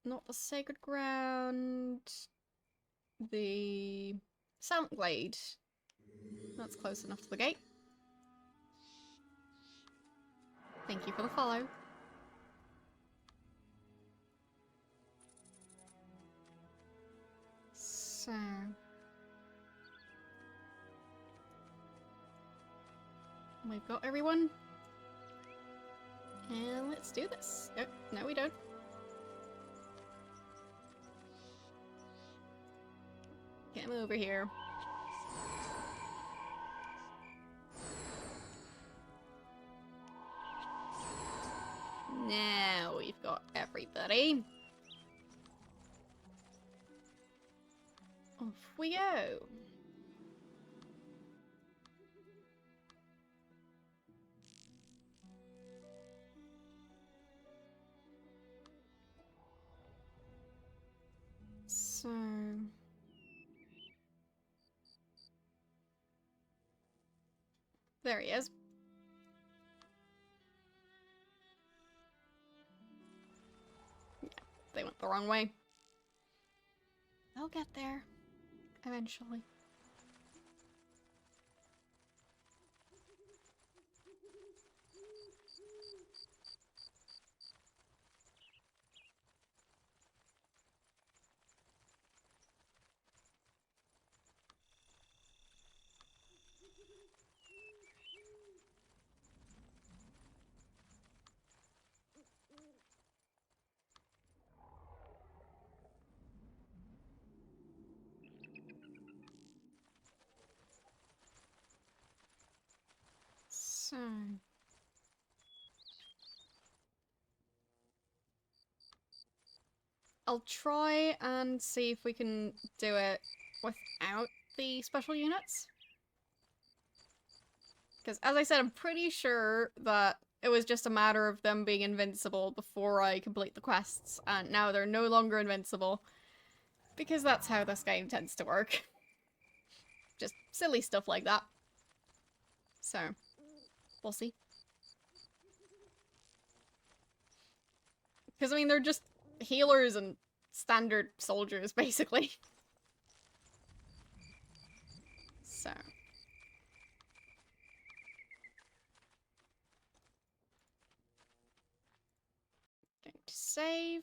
Not the Sacred Ground... The... Silent Glade. That's close enough to the gate. Thank you for the follow. So... We've got everyone. And let's do this. Oh, no we don't. Get him over here. Now we've got everybody. Off we go. So... There he is. Yeah, they went the wrong way. They'll get there. Eventually. So... I'll try and see if we can do it without the special units. Because as I said, I'm pretty sure that it was just a matter of them being invincible before I complete the quests, and now they're no longer invincible. Because that's how this game tends to work. Just silly stuff like that. So, we'll see. Because, I mean, they're just healers and standard soldiers, basically. So. Going to save.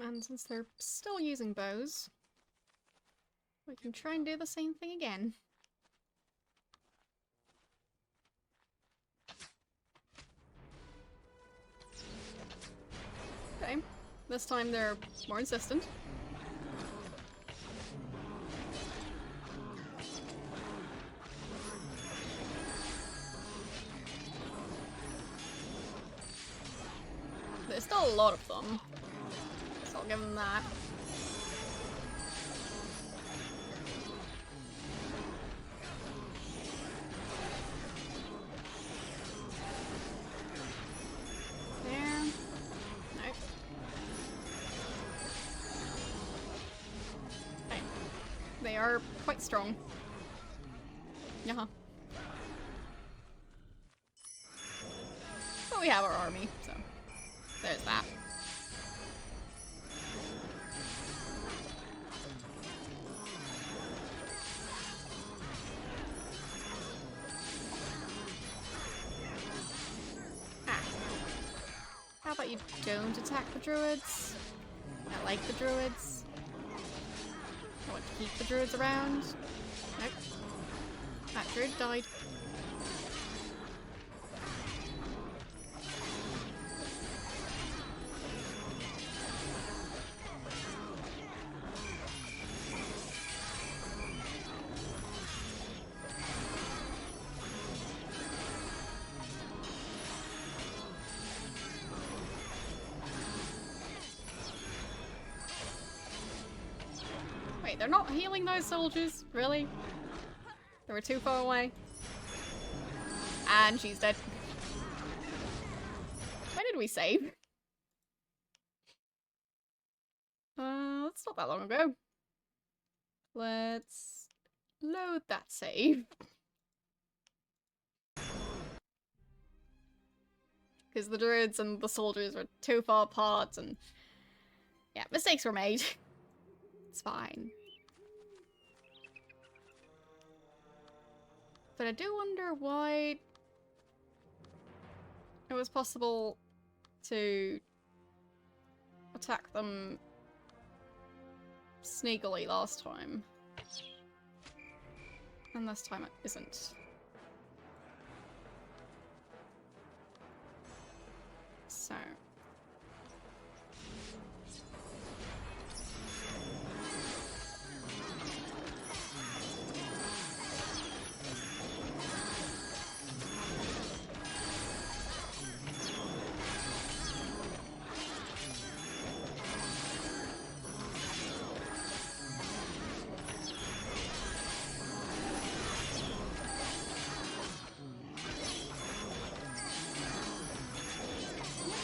And since they're still using bows, we can try and do the same thing again. Okay, this time they're more insistent. There's still a lot of them. So I'll give them that. There. Nope. Okay. They are quite strong. Yeah. But we have our army, so there's that. How about you don't attack the druids? I like the druids. I want to keep the druids around. Nope. That druid died. Wait, they're not healing those soldiers? Really? They were too far away. And she's dead. When did we save? That's not that long ago. Let's load that save. Because the druids and the soldiers were too far apart and... yeah, mistakes were made. It's fine. But I do wonder why it was possible to attack them sneakily last time. And this time it isn't. So...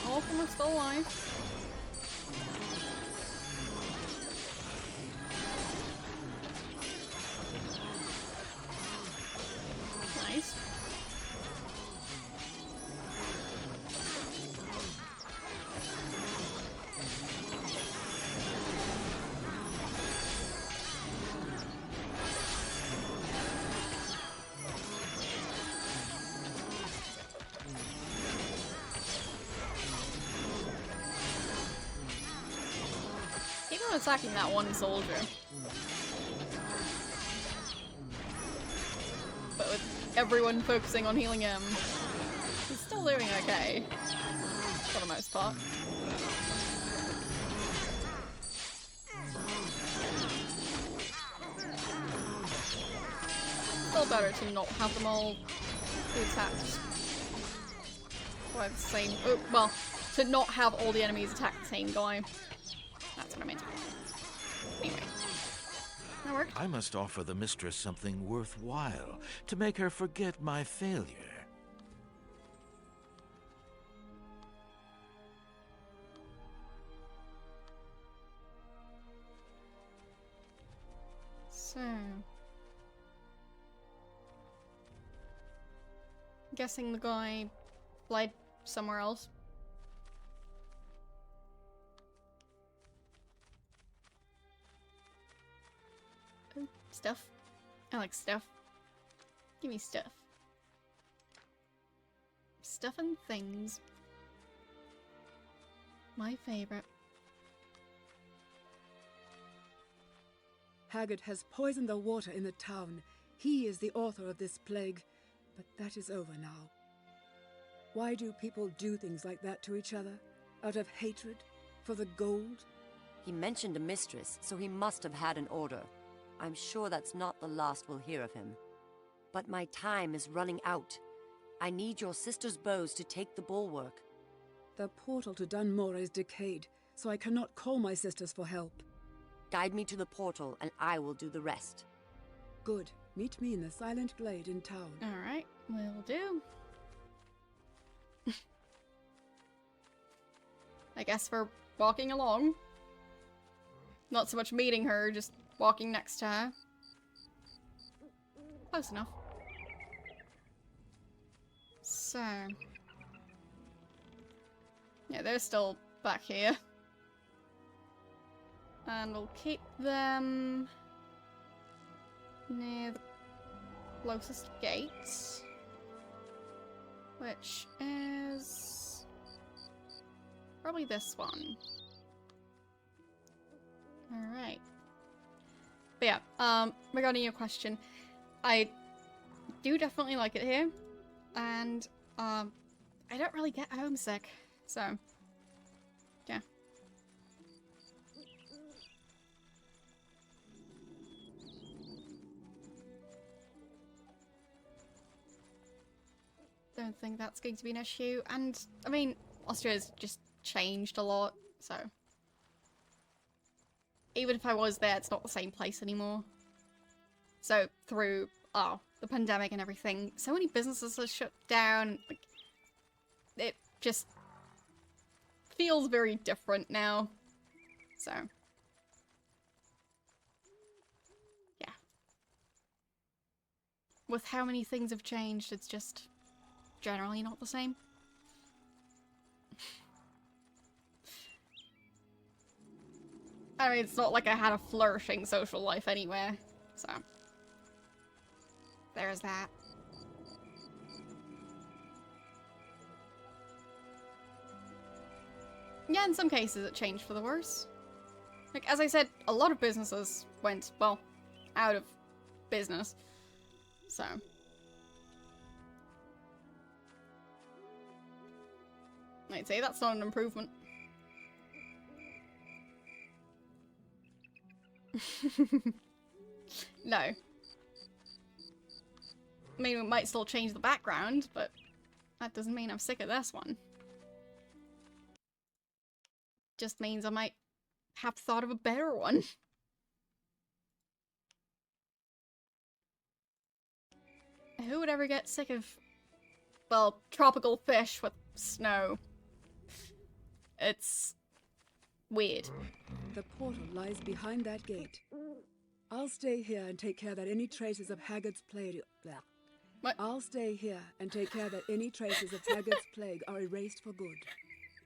all of them are still alive. Nice. Keep on attacking that one soldier. But with everyone focusing on healing him, he's still doing okay. For the most part. Still better to not have them all be attacked by the same... oh, well, to not have all the enemies attack the same guy. That's what I meant. Anyway. That worked. I must offer the mistress something worthwhile to make her forget my failure. So... guessing the guy fled somewhere else. Oh, stuff. I like stuff. Give me stuff. Stuff and things. My favorite. Haggard has poisoned the water in the town. He is the author of this plague, but that is over now. Why do people do things like that to each other? Out of hatred? For the gold? He mentioned a mistress, so he must have had an order. I'm sure that's not the last we'll hear of him. But my time is running out. I need your sister's bows to take the bulwark. The portal to Dunmore is decayed, so I cannot call my sisters for help. Guide me to the portal, and I will do the rest. Good. Meet me in the silent glade in town. Alright, will do. I guess we're walking along. Not so much meeting her, just walking next to her. Close enough. So... yeah, they're still back here. And we'll keep them near the closest gate, which is probably this one. Alright. But yeah, regarding your question, I do definitely like it here, and I don't really get homesick, so yeah. Don't think that's going to be an issue, and I mean, Austria's just changed a lot, so even if I was there, it's not the same place anymore. So through the pandemic and everything, so many businesses are shut down. Like, it just feels very different now. So yeah, with how many things have changed, it's just generally not the same. I mean, it's not like I had a flourishing social life anywhere, so there's that. Yeah, in some cases it changed for the worse. Like, as I said, a lot of businesses went, well, out of business, so I'd say that's not an improvement. No. I mean, we might still change the background, but that doesn't mean I'm sick of this one. Just means I might have thought of a better one. Who would ever get sick of, well, tropical fish with snow? It's weird. The portal lies behind that gate. I'll stay here and take care that any traces of Haggard's plague... What? I'll stay here and take care that any traces of Haggard's plague are erased for good.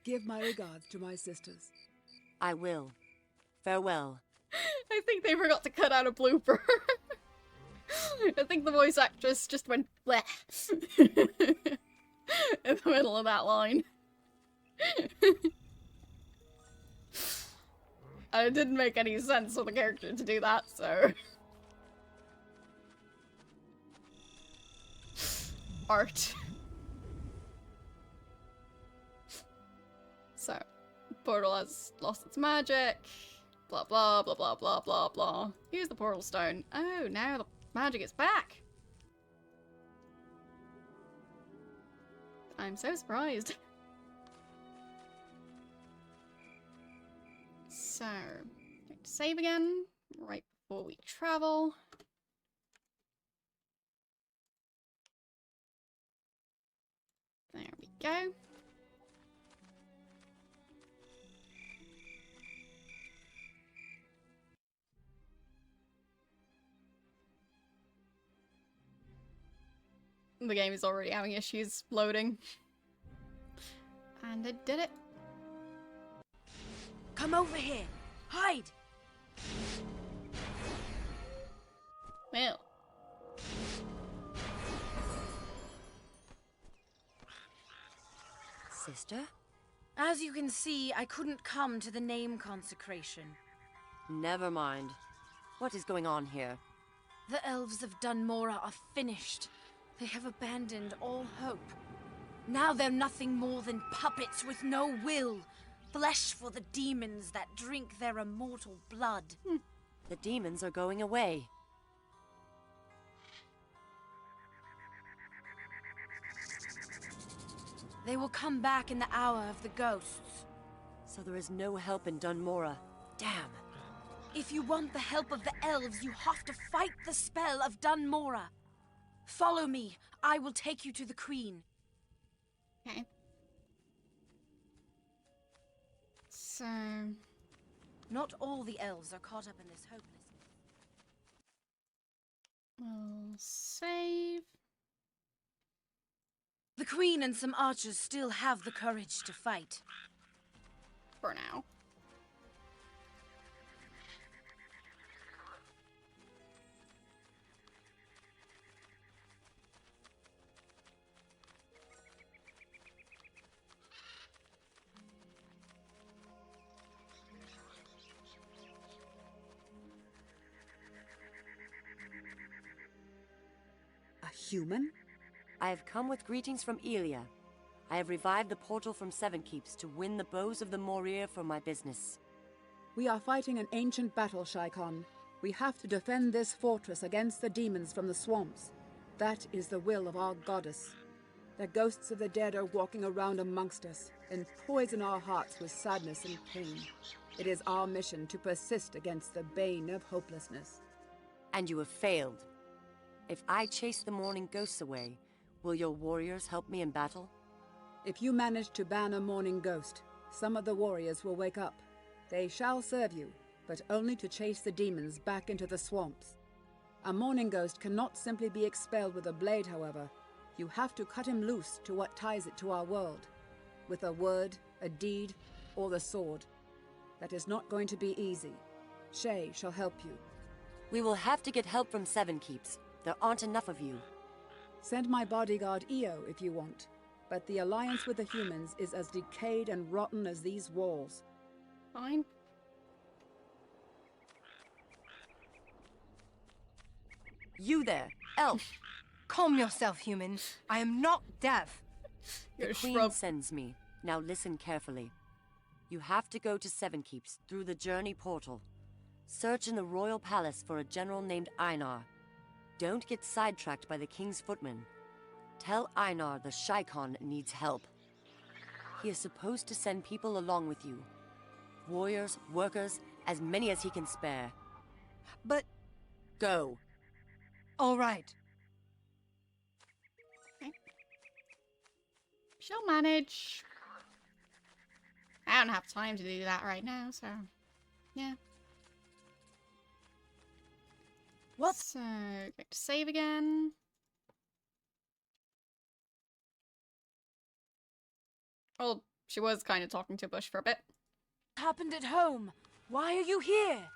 Give my regards to my sisters. I will. Farewell. I think they forgot to cut out a blooper. I think the voice actress just went bleh in the middle of that line. And it didn't make any sense for the character to do that, so... Art. So, portal has lost its magic. Blah blah blah blah blah blah blah. Here's the portal stone. Oh, now the magic is back. I'm so surprised. So, going to save again right before we travel. There we go. The game is already having issues loading. And it did it. Come over here. Hide. Well. Sister? As you can see, I couldn't come to the name consecration. Never mind. What is going on here? The elves of Dunmora are finished. They have abandoned all hope. Now they're nothing more than puppets with no will. Flesh for the demons that drink their immortal blood. The demons are going away. They will come back in the hour of the ghosts. So there is no help in Dunmora. Damn. If you want the help of the elves, you have to fight the spell of Dunmora. Follow me. I will take you to the Queen. Okay. So... Not all the elves are caught up in this hopelessness. We'll save. The Queen and some archers still have the courage to fight. For now. human? I have come with greetings from Elia. I have revived the portal from Seven Keeps to win the bows of the Morir for my business. We are fighting an ancient battle, Shaikon. We have to defend this fortress against the demons from the swamps. That is the will of our goddess. The ghosts of the dead are walking around amongst us and poison our hearts with sadness and pain. It is our mission to persist against the bane of hopelessness. And you have failed. If I chase the mourning ghosts away, will your warriors help me in battle? If you manage to ban a mourning ghost, some of the warriors will wake up. They shall serve you, but only to chase the demons back into the swamps. A mourning ghost cannot simply be expelled with a blade, however. You have to cut him loose to what ties it to our world. With a word, a deed, or the sword. That is not going to be easy. Shay shall help you. We will have to get help from Seven Keeps. There aren't enough of you. Send my bodyguard Io if you want. But the alliance with the humans is as decayed and rotten as these walls. Fine. You there, elf. Calm yourself, human. I am not deaf. The Queen sends me. Now listen carefully. You have to go to Seven Keeps through the Journey Portal. Search in the royal palace for a general named Einar. Don't get sidetracked by the king's footmen. Tell Einar the Shaikon needs help. He is supposed to send people along with you. Warriors, workers, as many as he can spare. But... Go. All right. Okay. She'll manage. I don't have time to do that right now, so... yeah. What? So, going to save again. Well, she was kind of talking to Bush for a bit. Happened at home. Why are you here?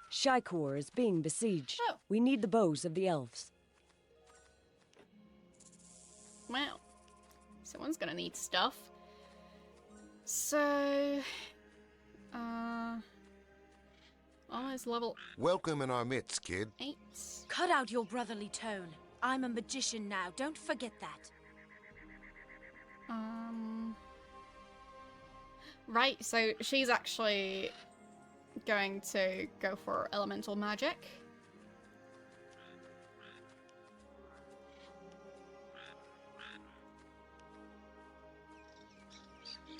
Shikor is being besieged. Oh. We need the bows of the elves. Well, someone's gonna need stuff. So... almost level... Welcome in our midst, kid. 8. Cut out your brotherly tone. I'm a magician now. Don't forget that. Right, so she's actually going to go for elemental magic.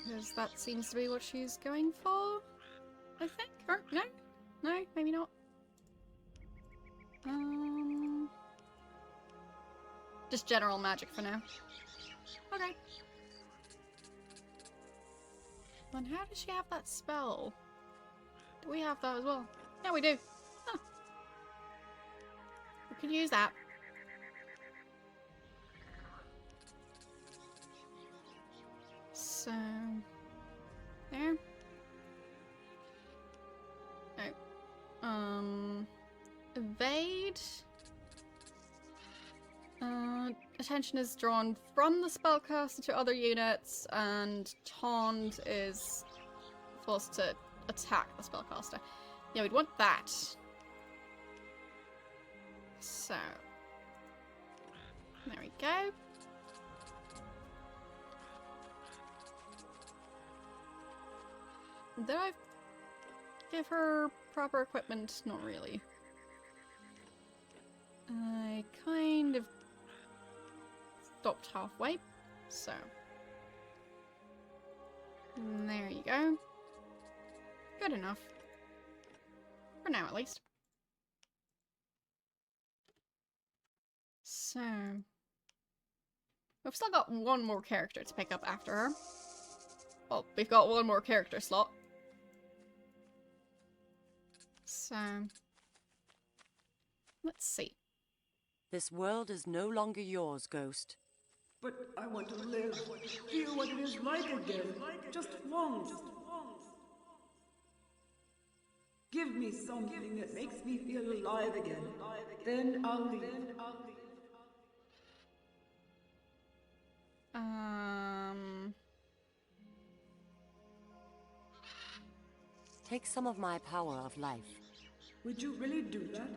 Because that seems to be what she's going for, I think. Or no? No, maybe not. Just general magic for now. Okay. Then how does she have that spell? Do we have that as well? Yeah, we do. Huh. We could use that. So... there. Oh. Evade. Attention is drawn from the spellcaster to other units, and Taunt is forced to attack the spellcaster. Yeah, we'd want that. So, there we go. Did I give her proper equipment? Not really. I kind of stopped halfway, so there you go. Good enough. For now, at least. So we've still got one more character to pick up after her. Well, we've got one more character slot. So let's see. This world is no longer yours, Ghost. But I want to live, feel what it is like again, just once. Give me something that makes me feel alive again. Then I'll leave. Take some of my power of life. Would you really do that?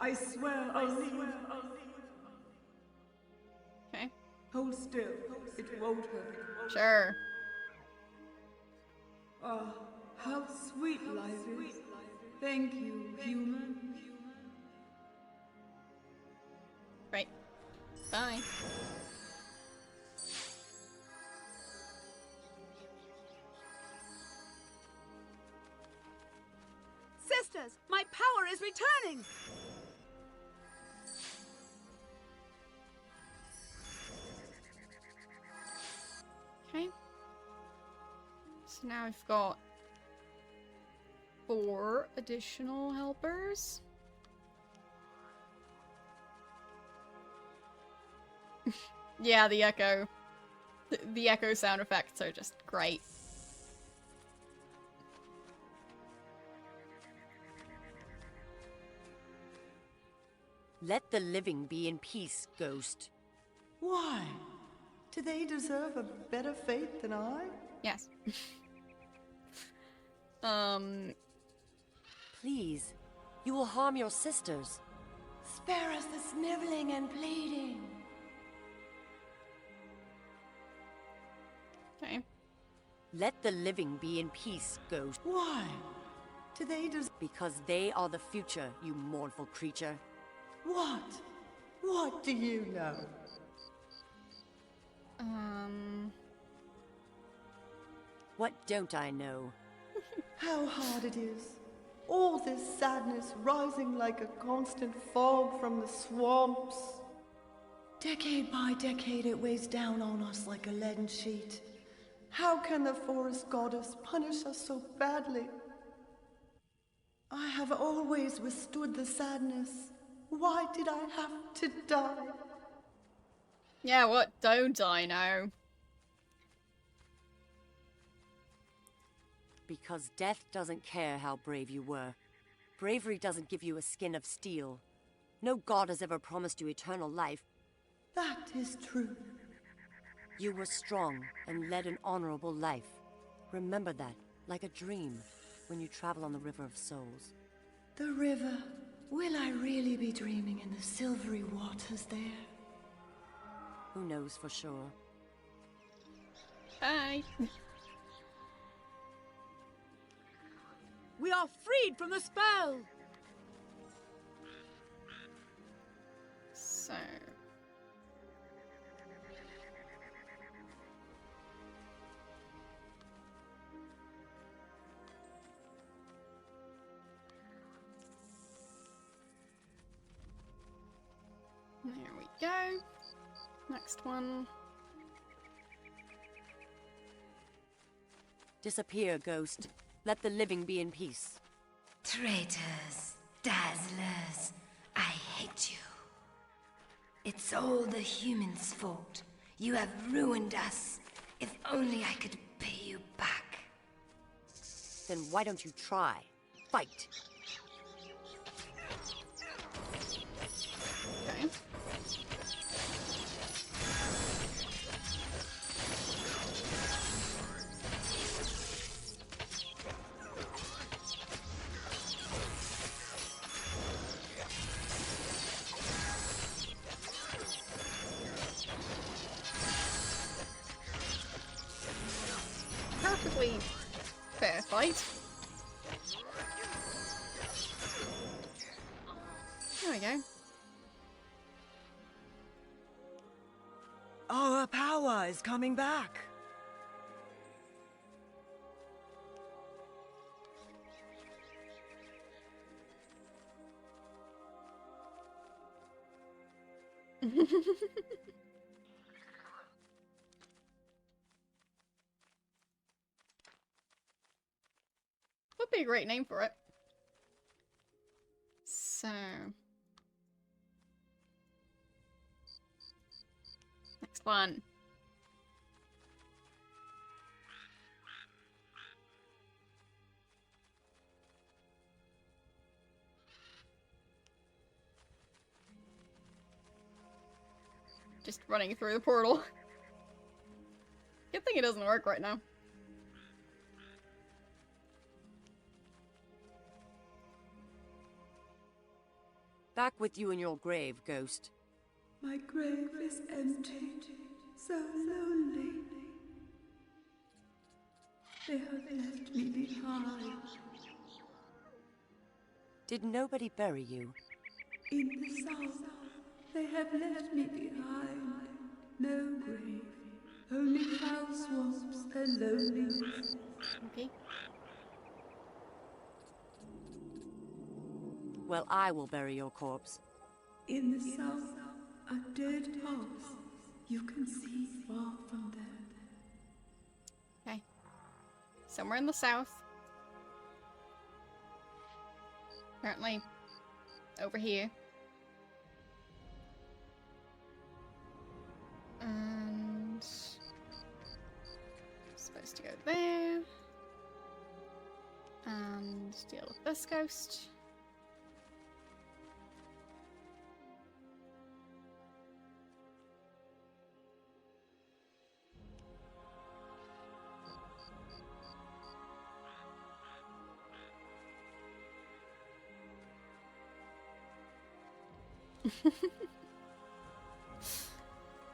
I swear I'll leave. Hold still. It won't hurt. Sure. Ah, how sweet life is. Thank you, human. Right. Bye. Sisters, my power is returning! Okay. So now I've got 4 additional helpers. Yeah, the echo. The echo sound effects are just great. Let the living be in peace, Ghost. Why? Do they deserve a better fate than I? Yes. Please, you will harm your sisters. Spare us the sniveling and pleading. Okay. Let the living be in peace, Ghost. Why? Do they deserve... Because they are the future, you mournful creature. What? What do you know? What don't I know? How hard it is. All this sadness rising like a constant fog from the swamps. Decade by decade it weighs down on us like a leaden sheet. How can the forest goddess punish us so badly? I have always withstood the sadness. Why did I have to die? Yeah, what don't I know? Because death doesn't care how brave you were. Bravery doesn't give you a skin of steel. No god has ever promised you eternal life. That is true. You were strong and led an honorable life. Remember that, like a dream, when you travel on the River of Souls. The river. Will I really be dreaming in the silvery waters there? Who knows for sure? Bye. We are freed from the spell! So... there we go. Next one. Disappear, Ghost. Let the living be in peace. Traitors, dazzlers, I hate you. It's all the humans' fault. You have ruined us. If only I could pay you back. Then why don't you try? Fight! Okay. Perfectly fair fight. There we go. Our power is coming back. Would be a great name for it. So... next one. Just running through the portal. Good thing it doesn't work right now. Back with you in your grave, Ghost. My grave is empty. so lonely. They have left me behind. Did nobody bury you? In the south, they have left me behind. No grave, only foul swamps and loneliness. Okay. Well, I will bury your corpse. In the south, a dead house you can see far from there. Okay. Somewhere in the south. Apparently, over here. And supposed to go there. And deal with this ghost.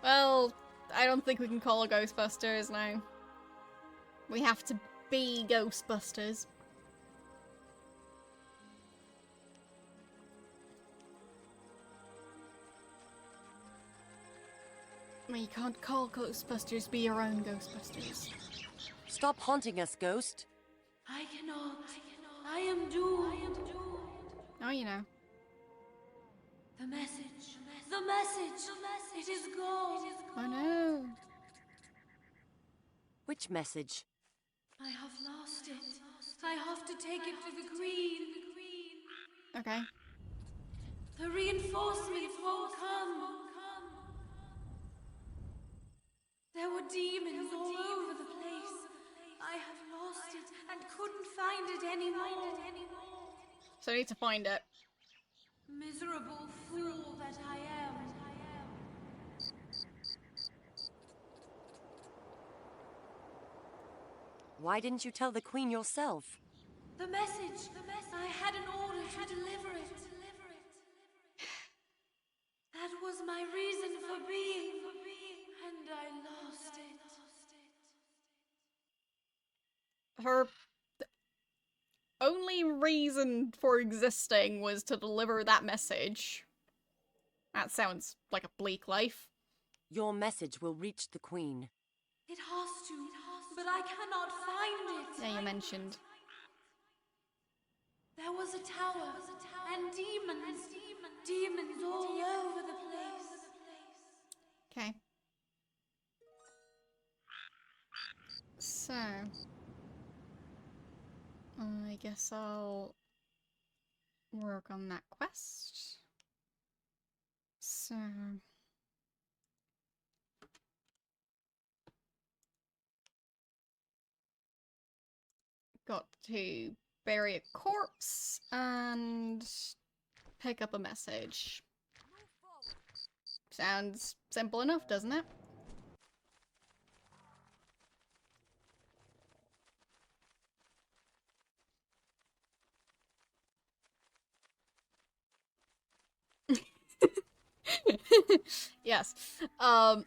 Well, I don't think we can call Ghostbusters now. We have to be Ghostbusters. Well, you can't call Ghostbusters, be your own Ghostbusters. Stop haunting us, ghost. I cannot. I am doomed. Oh, you know. The message. The message. It is gone. Oh no. Which message? I have lost it. I have to take it to the Queen. Okay. The reinforcements won't come. There were demons all over the place. I have lost it and couldn't find it anymore. So I need to find it. Miserable fool that I am. Why didn't you tell the Queen yourself? The message. I had an order to deliver it. That was my reason for being. And I lost it. Her only reason for existing was to deliver that message. That sounds like a bleak life. Your message will reach the Queen. It has to, but I cannot find it. Yeah, you mentioned. There was a tower, and demons all over the place. Okay. So, I guess I'll work on that quest. So, got to bury a corpse and pick up a message. Sounds simple enough, doesn't it? Yes. For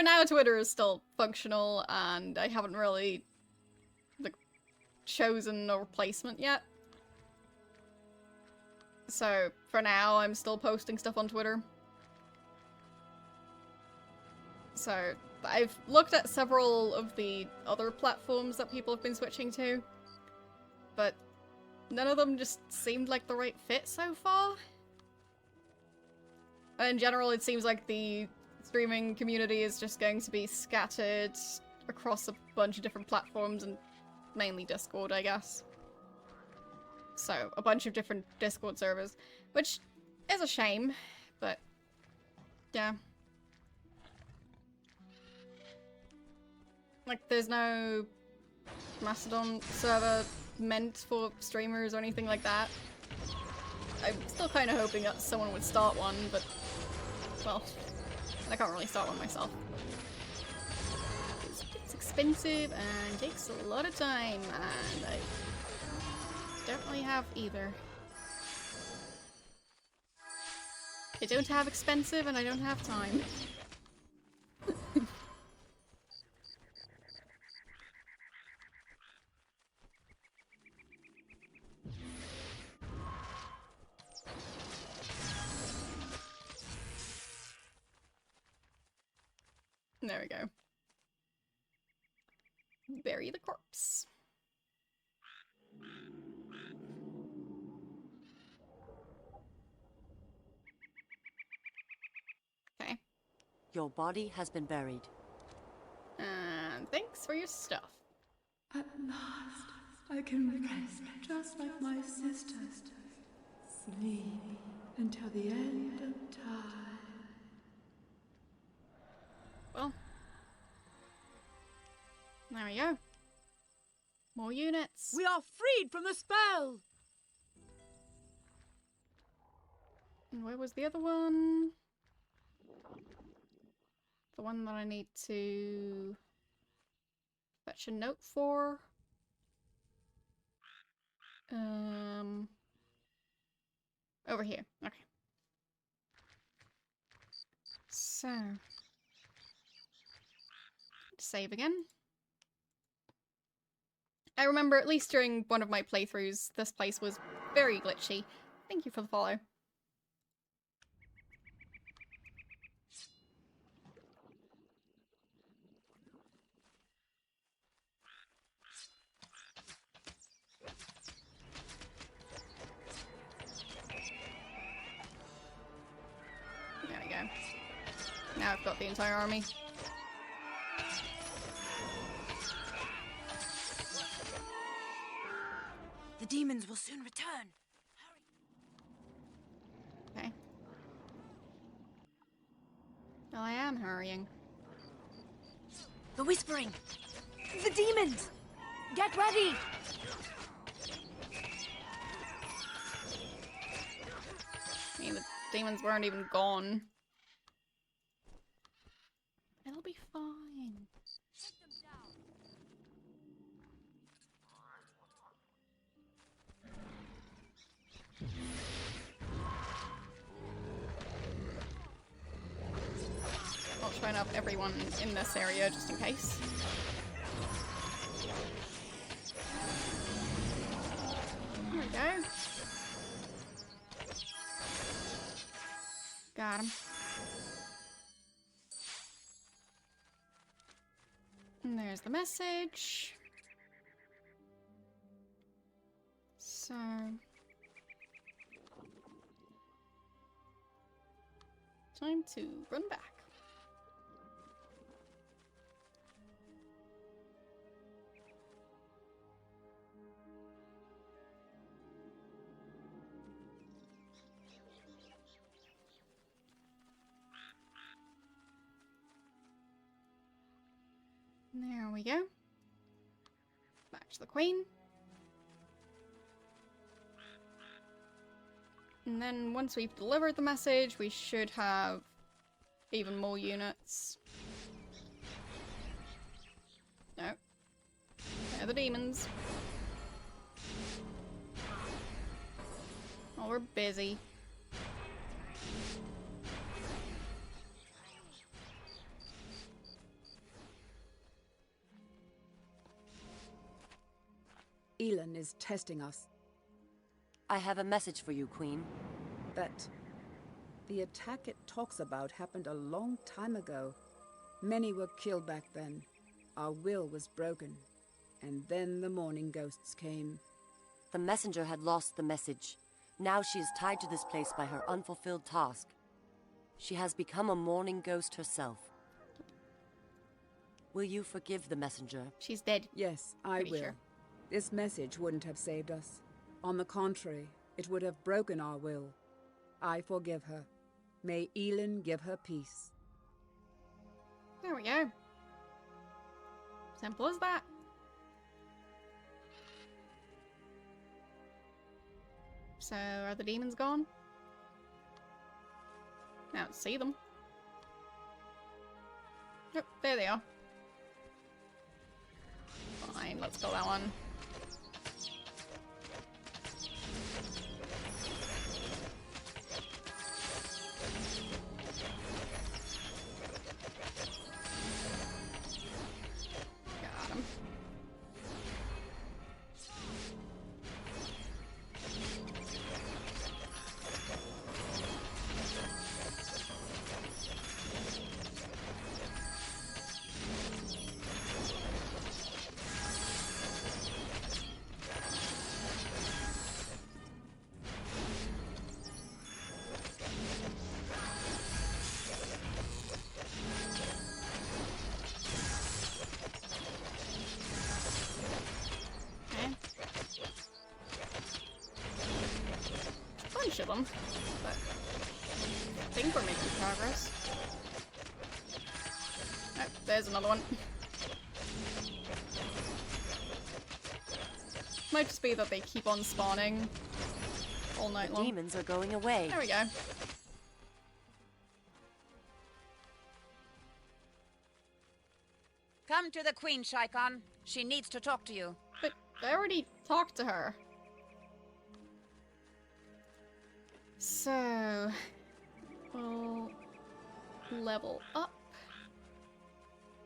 now, Twitter is still functional, and I haven't really chosen a replacement yet. So, for now, I'm still posting stuff on Twitter. So, I've looked at several of the other platforms that people have been switching to, but none of them just seemed like the right fit so far. In general, it seems like the streaming community is just going to be scattered across a bunch of different platforms, and mainly Discord, I guess. So, a bunch of different Discord servers, which is a shame, but yeah. Like, there's no Mastodon server meant for streamers or anything like that. I'm still kind of hoping that someone would start one, but, well, I can't really start one myself. It's expensive and takes a lot of time, and I don't really have either. I don't have expensive and I don't have time. There we go. Bury the corpse. Okay. Your body has been buried. And thanks for your stuff. At last, I can rest just like my sisters. Sleep until the end of time. Well. There we go. More units. We are freed from the spell! And where was the other one? The one that I need to fetch a note for. Over here. Okay. So, save again. I remember, at least during one of my playthroughs, this place was very glitchy. Thank you for the follow. There we go. Now I've got the entire army. The demons will soon return. Okay. Well, I am hurrying. The whispering! The demons! Get ready! I mean, the demons weren't even gone. It'll be fine. I'll train up everyone in this area just in case. There we go. Got him. And there's the message. So... time to run back. There we go. Back to the Queen. And then once we've delivered the message, we should have even more units. No. They're the demons. Oh, we're busy. Elin is testing us. I have a message for you, Queen. But the attack it talks about happened a long time ago. Many were killed back then. Our will was broken. And then the Mourning Ghosts came. The messenger had lost the message. Now she is tied to this place by her unfulfilled task. She has become a mourning ghost herself. Will you forgive the messenger? She's dead. Yes, I will. Sure. This message wouldn't have saved us. On the contrary, it would have broken our will. I forgive her. May Elin give her peace. There we go. Simple as that. So, are the demons gone? I don't see them. Yep, there they are. Fine, let's kill that one. Got him. bunch of them, but I think we're making progress. Oh, there's another one. Might just be that they keep on spawning all night long. Demons are going away. There we go. Come to the Queen, Shaikon. She needs to talk to you. But I already talked to her. So, we'll level up.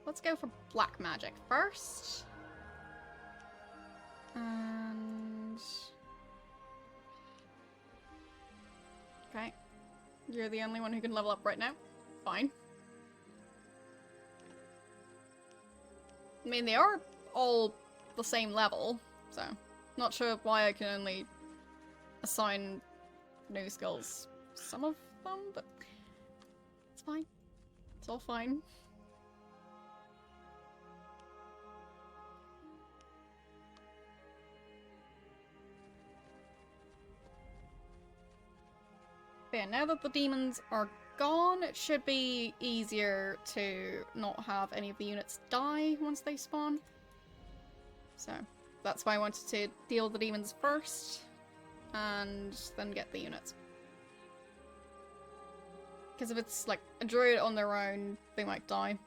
Let's go for black magic first. And... okay. You're the only one who can level up right now. Fine. I mean, they are all the same level, so not sure why I can only assign new skills some of them, but it's fine. It's all fine. But yeah, now that the demons are gone, it should be easier to not have any of the units die once they spawn. So that's why I wanted to deal the demons first, and then get the units. Because if it's like a druid on their own, they might die.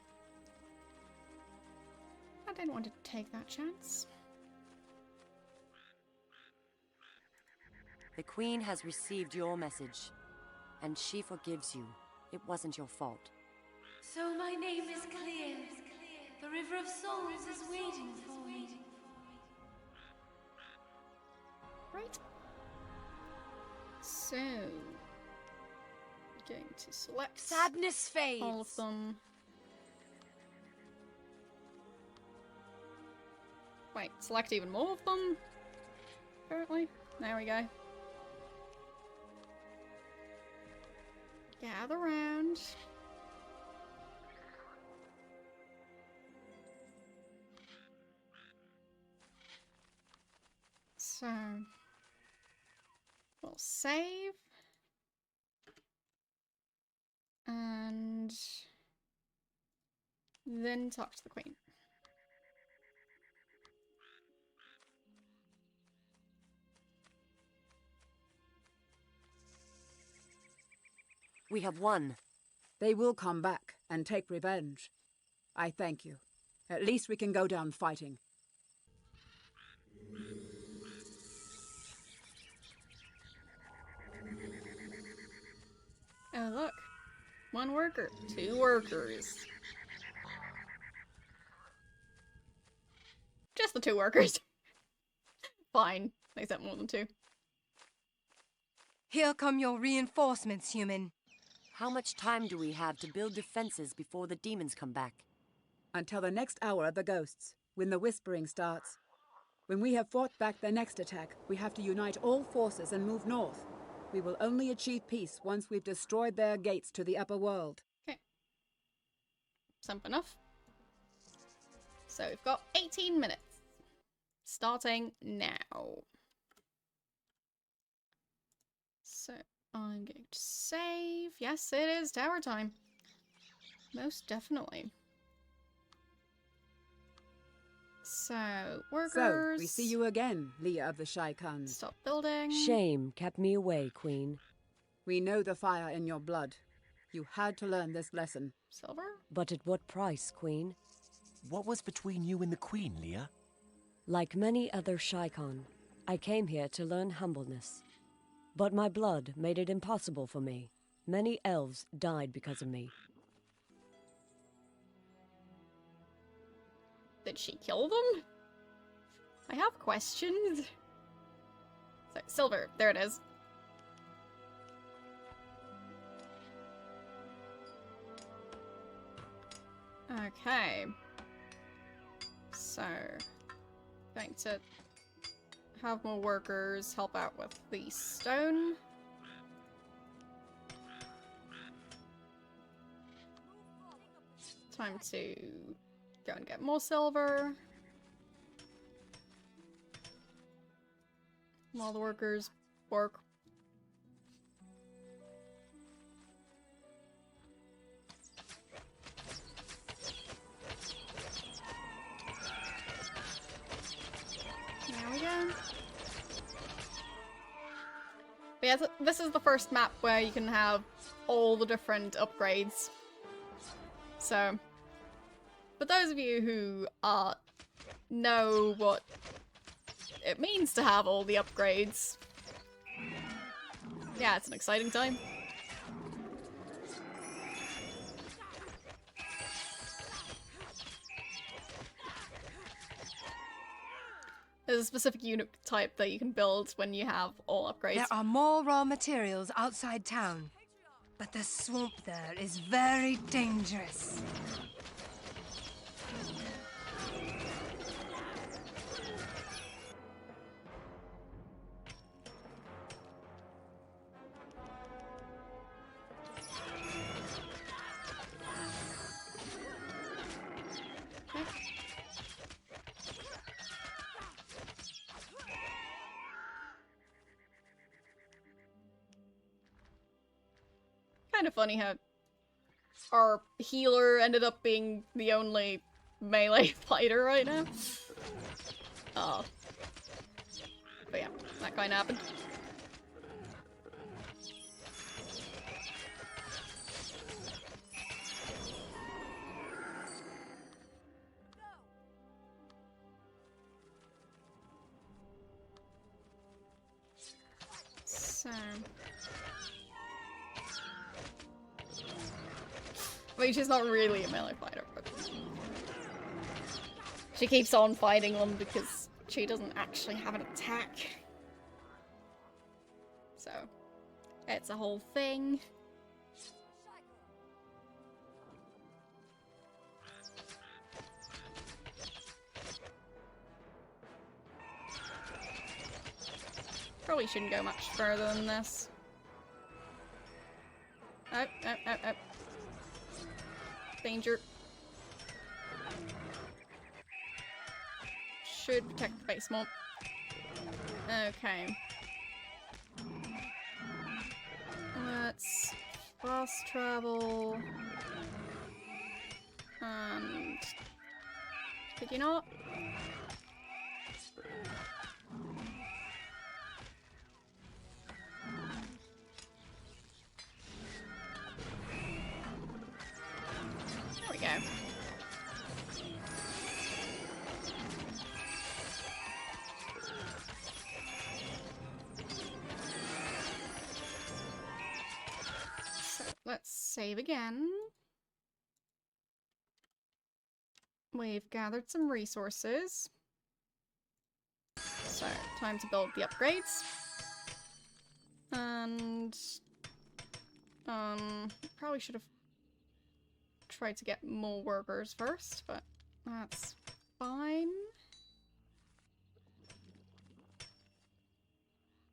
I didn't want to take that chance. The Queen has received your message, and she forgives you. It wasn't your fault. So my name is clear. The River of Souls is waiting for me. Right. So, going to select Sadness fades. all of them. Wait, select even more of them? Apparently. There we go. Gather round. So, we'll save. And then talk to the Queen. We have won. They will come back and take revenge. I thank you. At least we can go down fighting. Oh, look. One worker. 2 workers. Just the 2 workers. Fine. They sent more than 2. Here come your reinforcements, human. How much time do we have to build defenses before the demons come back? Until the next hour of the ghosts, when the whispering starts. When we have fought back their next attack, we have to unite all forces and move north. We will only achieve peace once we've destroyed their gates to the upper world. Okay. Simple enough. So we've got 18 minutes. Starting now. So I'm going to save. Yes, it is tower time. Most definitely. So, workers. So, we see you again, Leah of the Shaikans. Stop building. Shame kept me away, Queen. We know the fire in your blood. You had to learn this lesson. Silver? But at what price, Queen? What was between you and the Queen, Leah? Like many other Shaikon, I came here to learn humbleness. But my blood made it impossible for me. Many elves died because of me. Did she kill them? I have questions. So, silver, there it is. Okay. So, going to have more workers help out with the stone. Time to go and get more silver. While the workers work But yeah, this is the first map where you can have all the different upgrades. So, for those of you who know what it means to have all the upgrades, yeah, it's an exciting time. There's a specific unit type that you can build when you have all upgrades. There are more raw materials outside town, but the swamp there is very dangerous. Kind of funny how our healer ended up being the only melee fighter right now. But yeah, that kind of happened. So... I mean, she's not really a melee fighter, but she keeps on fighting them because she doesn't actually have an attack. So, it's a whole thing. Probably shouldn't go much further than this. Oh. Danger. Should protect the base more. Okay. Let's fast travel. And... could you not? There we go. So, let's save again. We've gathered some resources. So, time to build the upgrades. And... probably should have tried to get more workers first, but that's fine.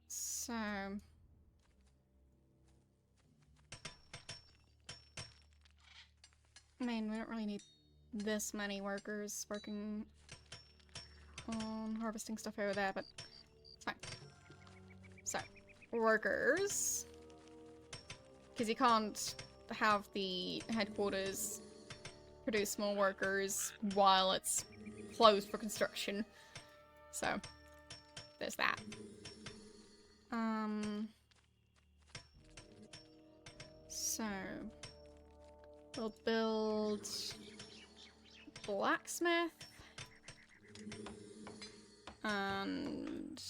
So... I mean, we don't really need this many workers working on harvesting stuff over there, but it's fine. So, workers. Because you can't have the headquarters produce more workers while it's closed for construction. So, there's that. So, we'll build blacksmith and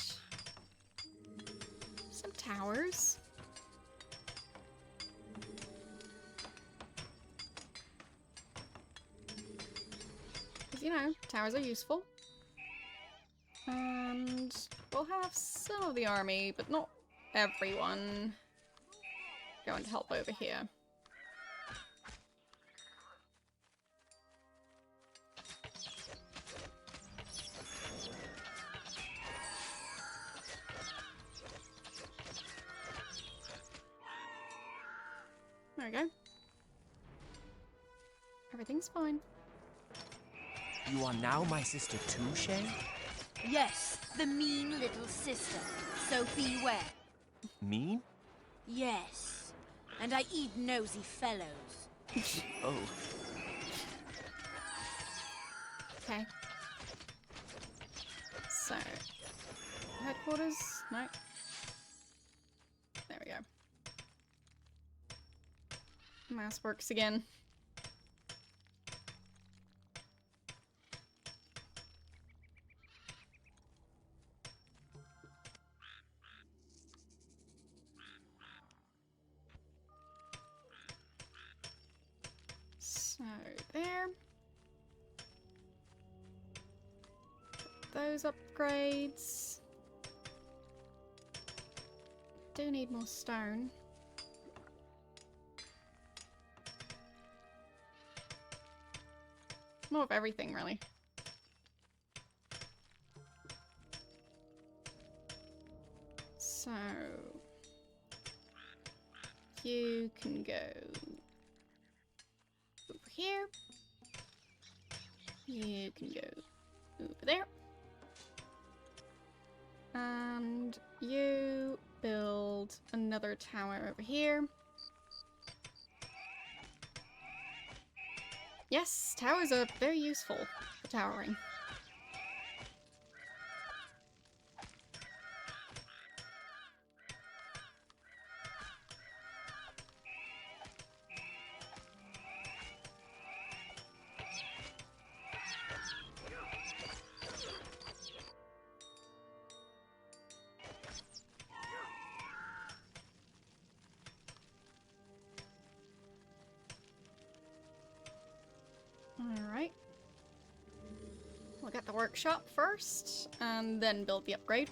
some towers. Because, you know, towers are useful. And we'll have some of the army, but not everyone, going to help over here. There we go. Everything's fine. You are now my sister too, Shay? Yes, the mean little sister. So beware. Mean? Yes. And I eat nosy fellows. Oh. Okay. So, headquarters? No. Mouse works again. So, there. Those upgrades. Do need more stone. More of everything, really. So... you can go over here. You can go over there. And you build another tower over here. Yes, towers are very useful for towering. Alright. We'll get the workshop first, and then build the upgrade.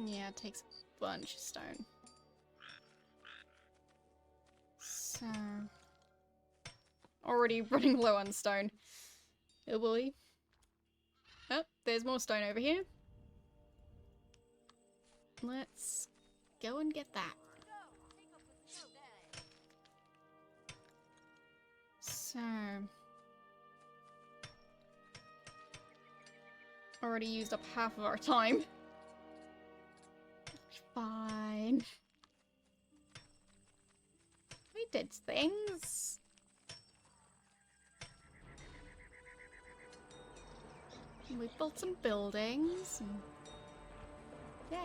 Yeah, it takes a bunch of stone. So... already running low on stone. Oh boy. Oh, there's more stone over here. Let's go and get that. So... already used up half of our time. Fine. We did things. We built some buildings. And... yeah.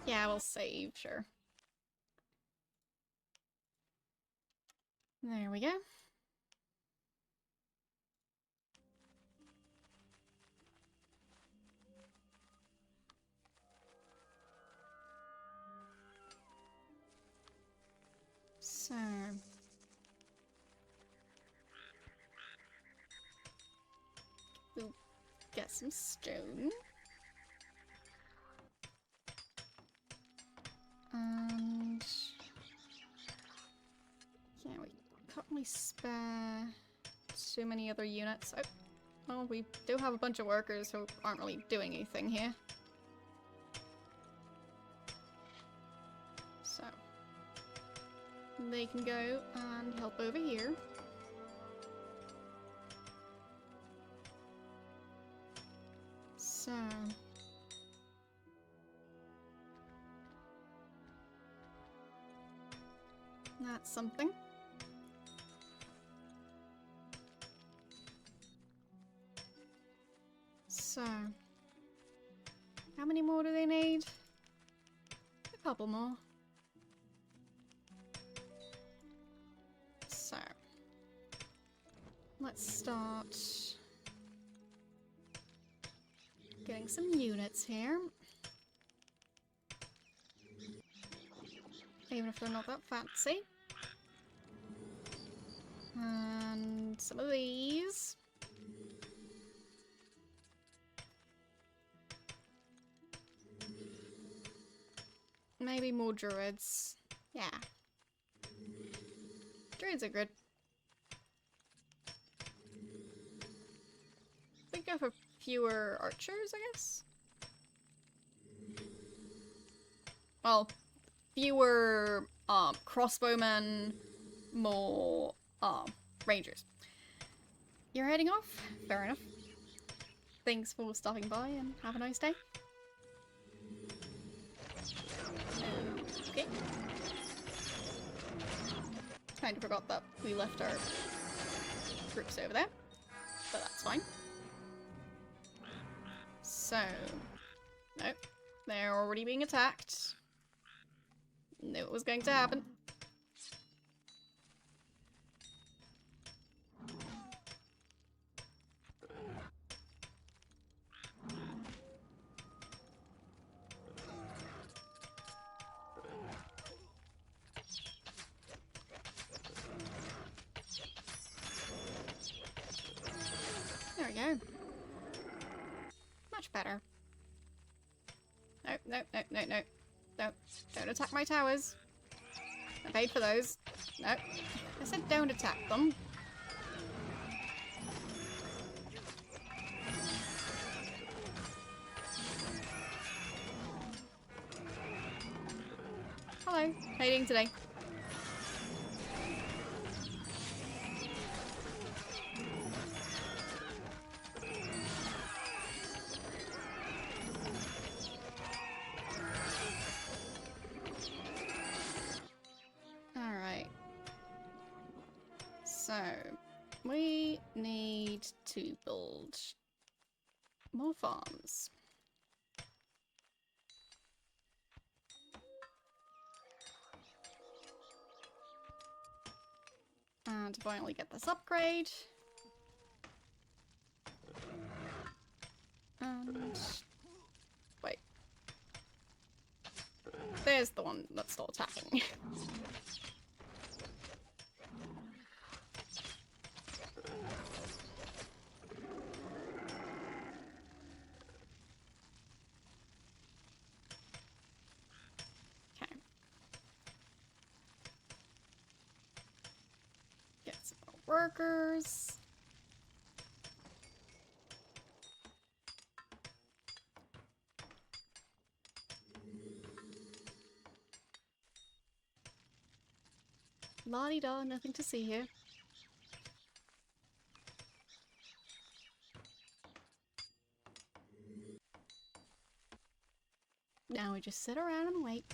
Yeah, we'll save, sure. There we go. So... we'll get some stone. And... yeah, we can't really spare too many other units. Oh, well, we do have a bunch of workers who aren't really doing anything here. So... they can go and help over here. So... that's something. So... how many more do they need? A couple more. So... let's start... getting some units here. Even if they're not that fancy. And some of these. Maybe more druids. Yeah. Druids are good. We go for fewer archers, I guess. well, fewer crossbowmen, more rangers. You're heading off? Fair enough. Thanks for stopping by and have a nice day. Okay. Kind of forgot that we left our groups over there, but that's fine. So, nope, they're already being attacked. Knew it was going to happen. There we go. Much better. No, no, no, no, no. Don't attack my towers. I paid for those. No. I said don't attack them. Hello. How are you doing today? Alright. So, we need to build more farms. And to finally get this upgrade. And... wait. There's the one that's still attacking. Okay. Get some more workers. La-di-da, nothing to see here. Now we just sit around and wait.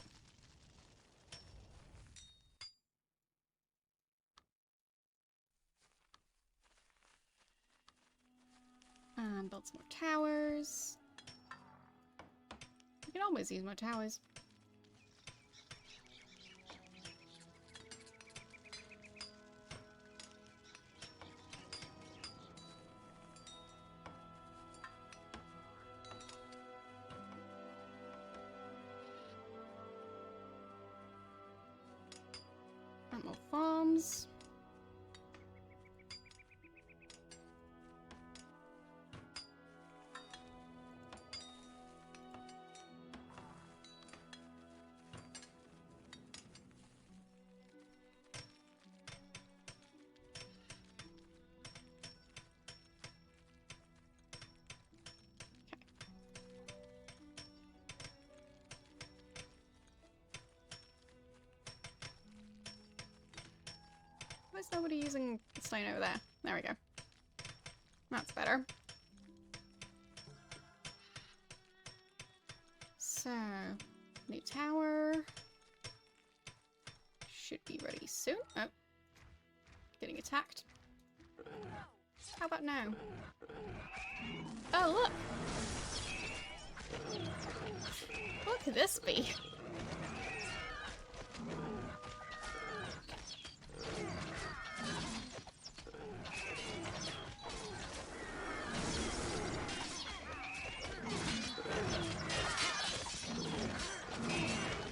And build some more towers. We can always use more towers. And more farms. Why is nobody using stone over there? There we go. That's better. So, new tower. Should be ready soon. Oh. Getting attacked. How about now? Oh, look! What could this be?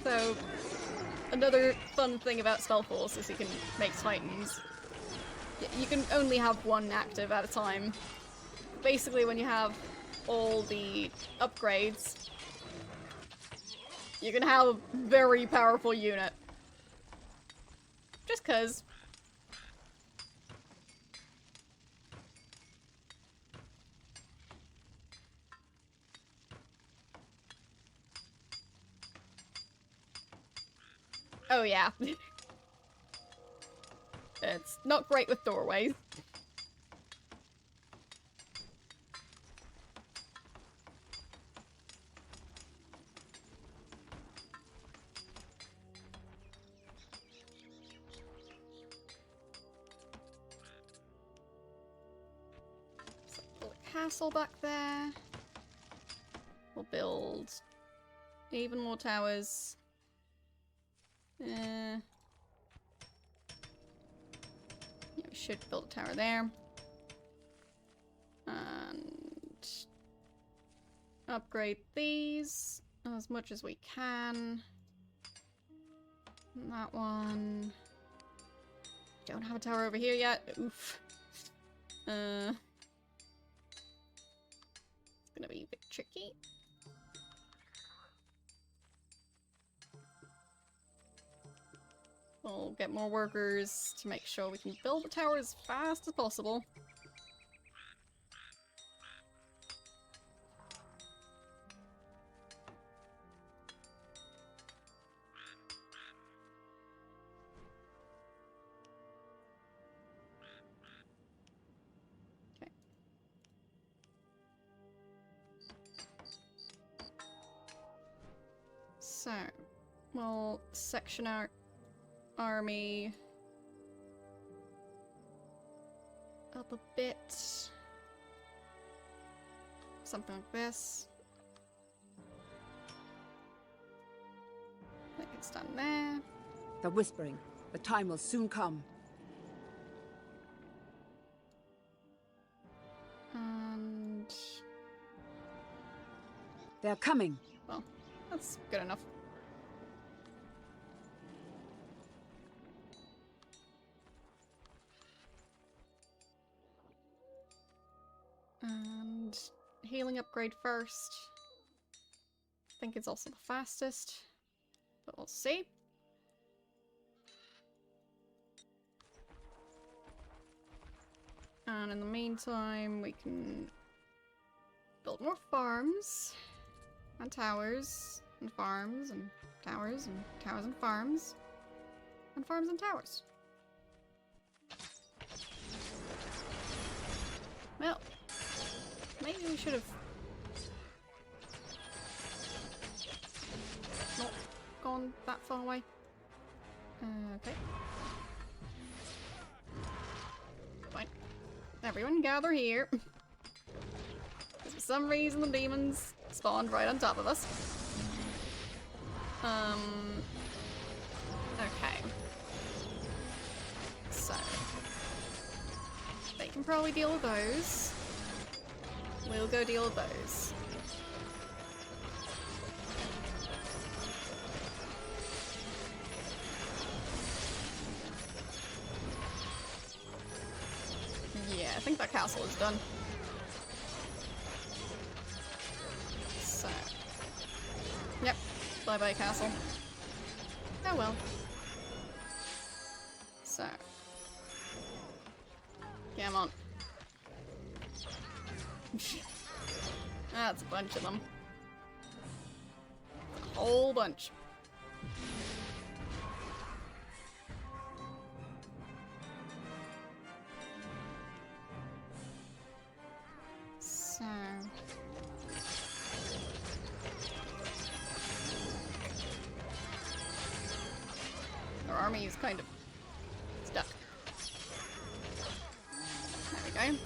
So, another fun thing about SpellForce is you can make titans. You can only have one active at a time. Basically, when you have all the upgrades, you can have a very powerful unit. Just 'cause. Oh yeah. It's not great with doorways. So, castle back there. We'll build even more towers. Yeah, we should build a tower there. And upgrade these as much as we can. And that one. Don't have a tower over here yet. Oof. It's gonna be a bit tricky. We'll get more workers to make sure we can build the tower as fast as possible. Okay. So, we'll section our army up a bit. Something like this. They can stand there. The whispering. The time will soon come. And they're coming. Well, that's good enough. And healing upgrade first. I think it's also the fastest, but we'll see. And in the meantime, we can build more farms and towers and farms and towers and towers and farms and farms and towers. Well, maybe we should have not gone that far away. Okay. Fine. Everyone gather here. Because for some reason the demons spawned right on top of us. Okay. So. They can probably deal with those. We'll go deal with those. Yeah, I think that castle is done. So. Yep. Bye-bye, castle. Oh well. So. Come on. That's a bunch of them. A whole bunch. So... our army is kind of stuck. There we go.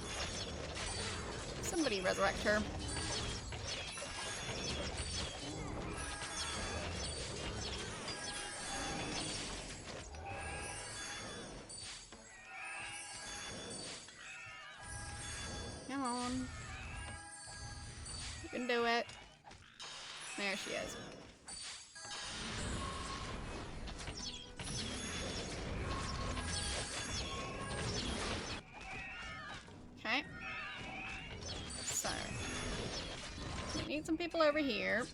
Somebody resurrect her. Come on. You can do it. There she is. Okay. So, we need some people over here.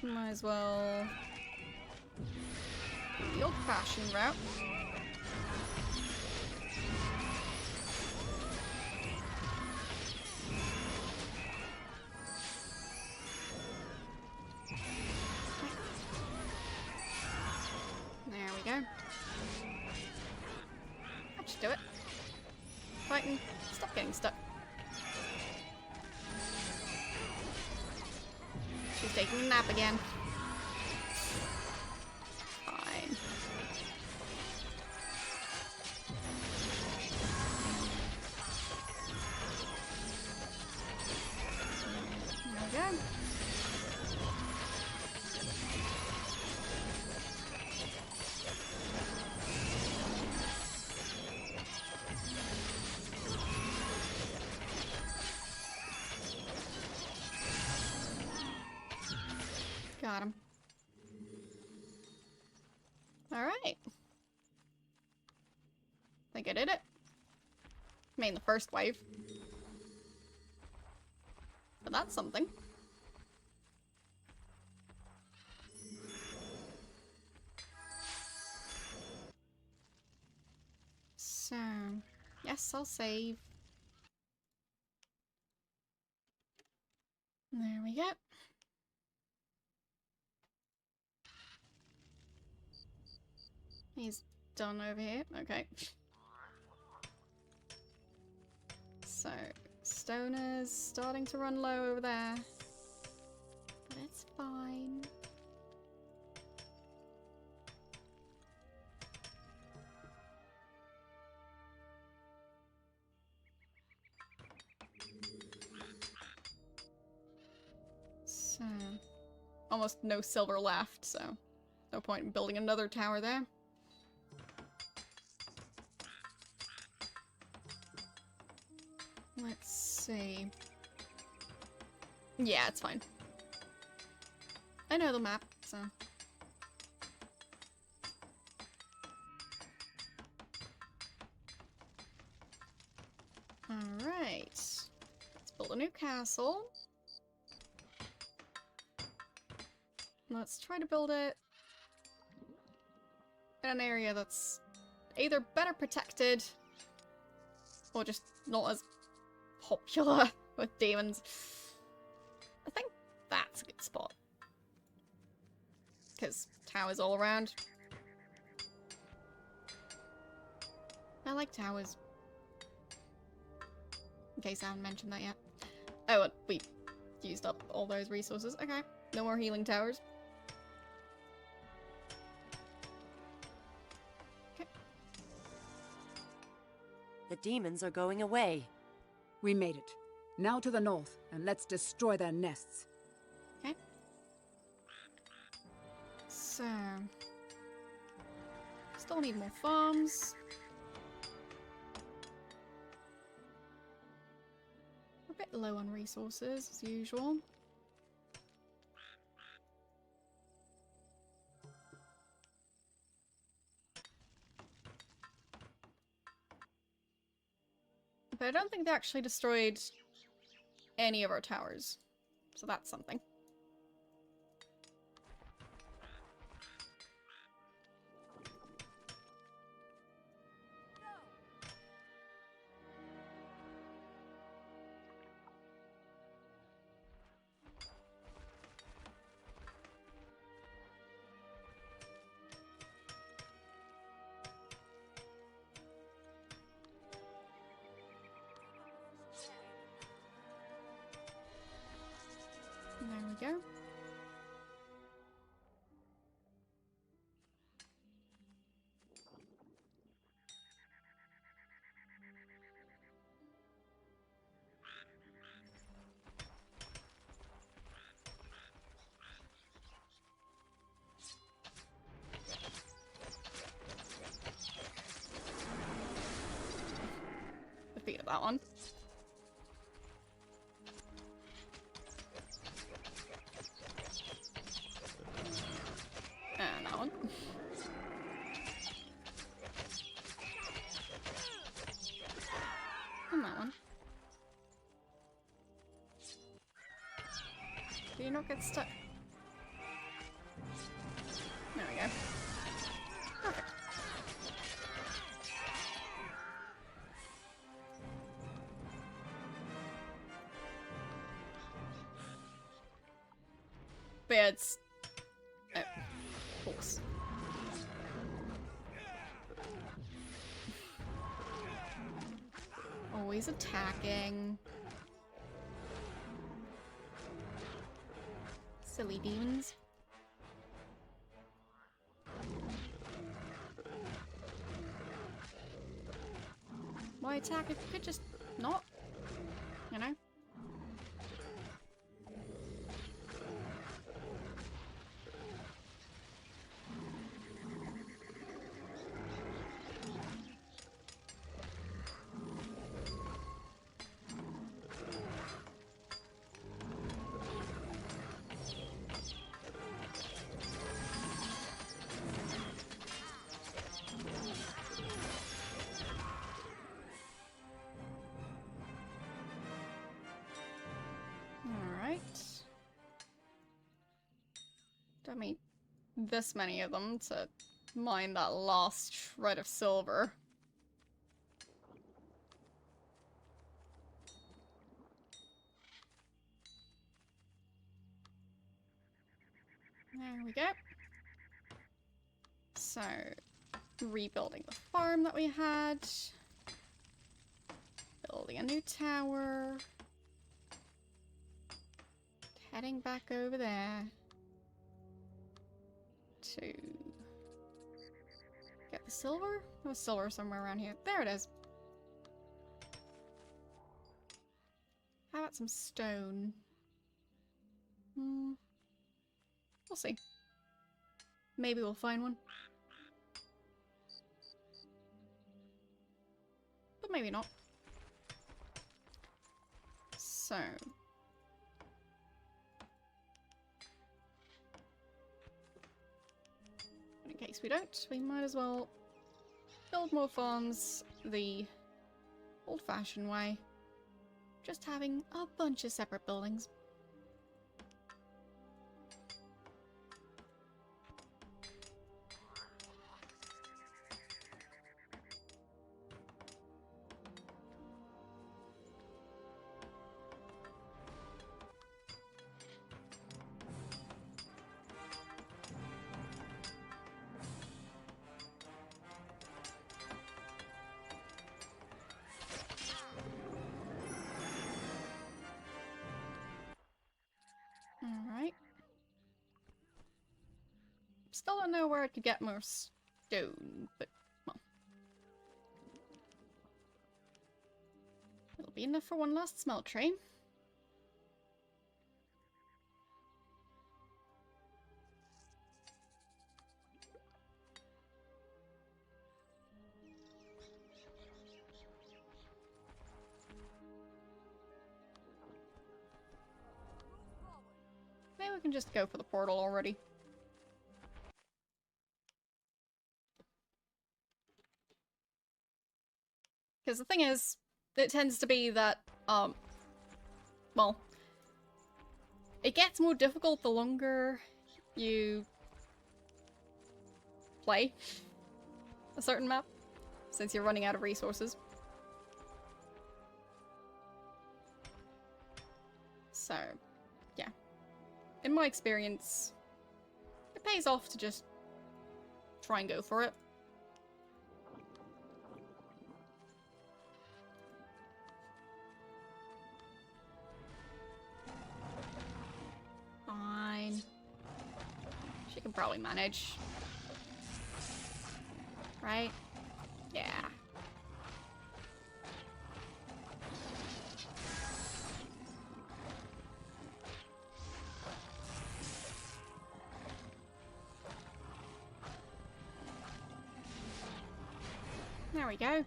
Might as well do the old-fashioned route. do it. Fighting. Stop getting stuck. She's taking a nap again. Fine. There we go. Got him. Alright. Think I did it. I mean, the first wave. But that's something. So, yes, I'll save. There we go. He's done over here. Okay. So, Stoner's starting to run low over there. But it's fine. So, almost no silver left, so no point in building another tower there. Let's see. Yeah, it's fine. I know the map, so. Alright. Let's build a new castle. Let's try to build it in an area that's either better protected or just not as popular with demons. I think that's a good spot. Because towers all around. I like towers. In case I haven't mentioned that yet. Oh, and we used up all those resources. Okay, no more healing towers. The demons are going away. We made it. Now to the north, and let's destroy their nests. Okay. So... still need more farms. We're a bit low on resources, as usual. But I don't think they actually destroyed any of our towers. So that's something. There we go. Defeated that one. And that one. And that one. Do you not get stuck? There we go. Perfect. But yeah, it's... oh, horse. always attacking. Silly demons. Why attack if you could just not? You know? Don't need this many of them to mine that last shred of silver. There we go. So, rebuilding the farm that we had. Building a new tower. Heading back over there. To get the silver? There's silver somewhere around here. There it is. How about some stone? We'll see. Maybe we'll find one. But maybe not. So... in case we don't, we might as well build more farms the old-fashioned way. Just having a bunch of separate buildings. Alright. Still don't know where I could get more stone, but, well. It'll be enough for one last smelt train. Maybe we can just go for the portal already. Because the thing is, it tends to be that, well, it gets more difficult the longer you play a certain map, since you're running out of resources. So, yeah. In my experience, it pays off to just try and go for it. Fine. She can probably manage. Right? Yeah. There we go.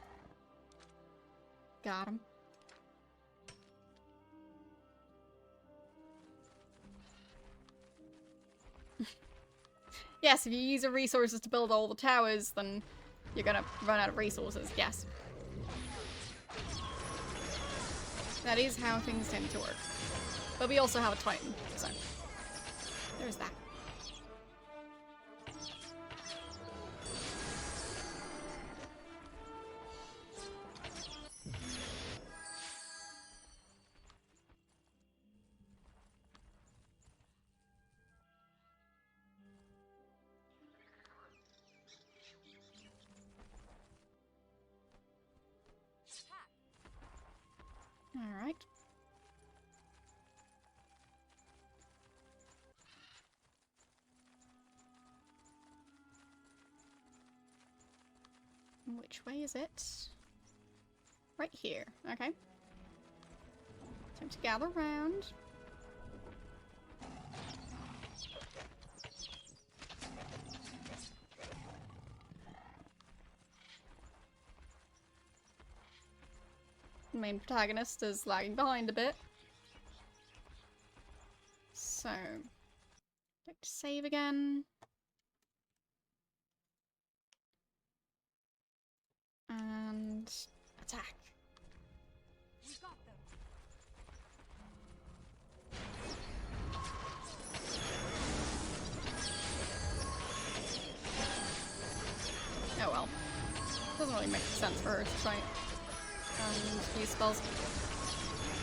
Got him. Yes, if you use your resources to build all the towers, then you're gonna run out of resources, yes. That is how things tend to work. But we also have a Titan, so there's that. Alright. Which way is it? Right here. Okay. Time to gather round. The main protagonist is lagging behind a bit. So, like to save again. And attack. Oh well. Doesn't really make sense for her to try and use spells.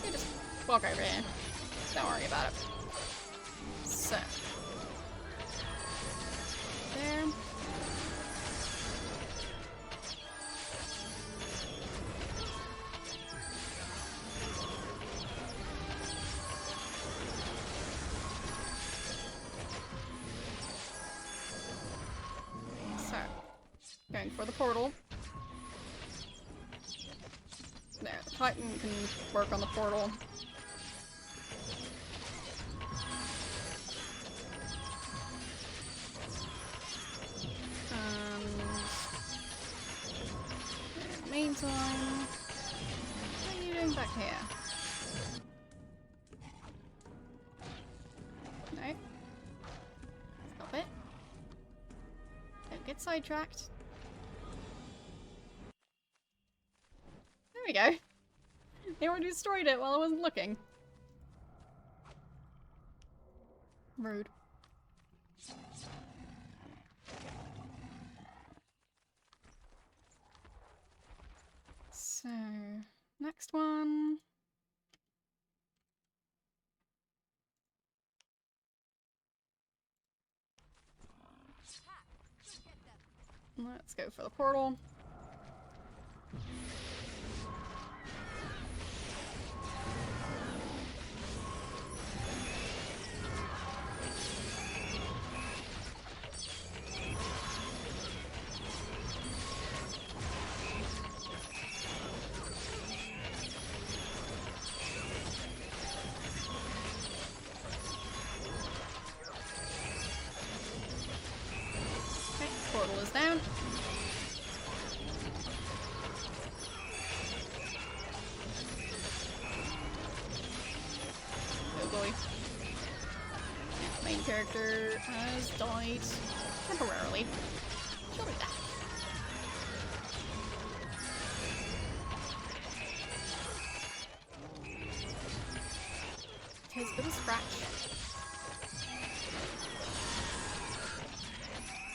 You just walk over here. Don't worry about it. So. There. So. Going for the portal. There, the Titan can work on the portal. In the meantime, what are you doing back here? No. Stop it. Don't get sidetracked. There we go. They already destroyed it while I wasn't looking. Rude. So, next one. Let's go for the portal. Portal is down. Oh boy. Main character has died temporarily. She'll be back. Takes a bit of scratch.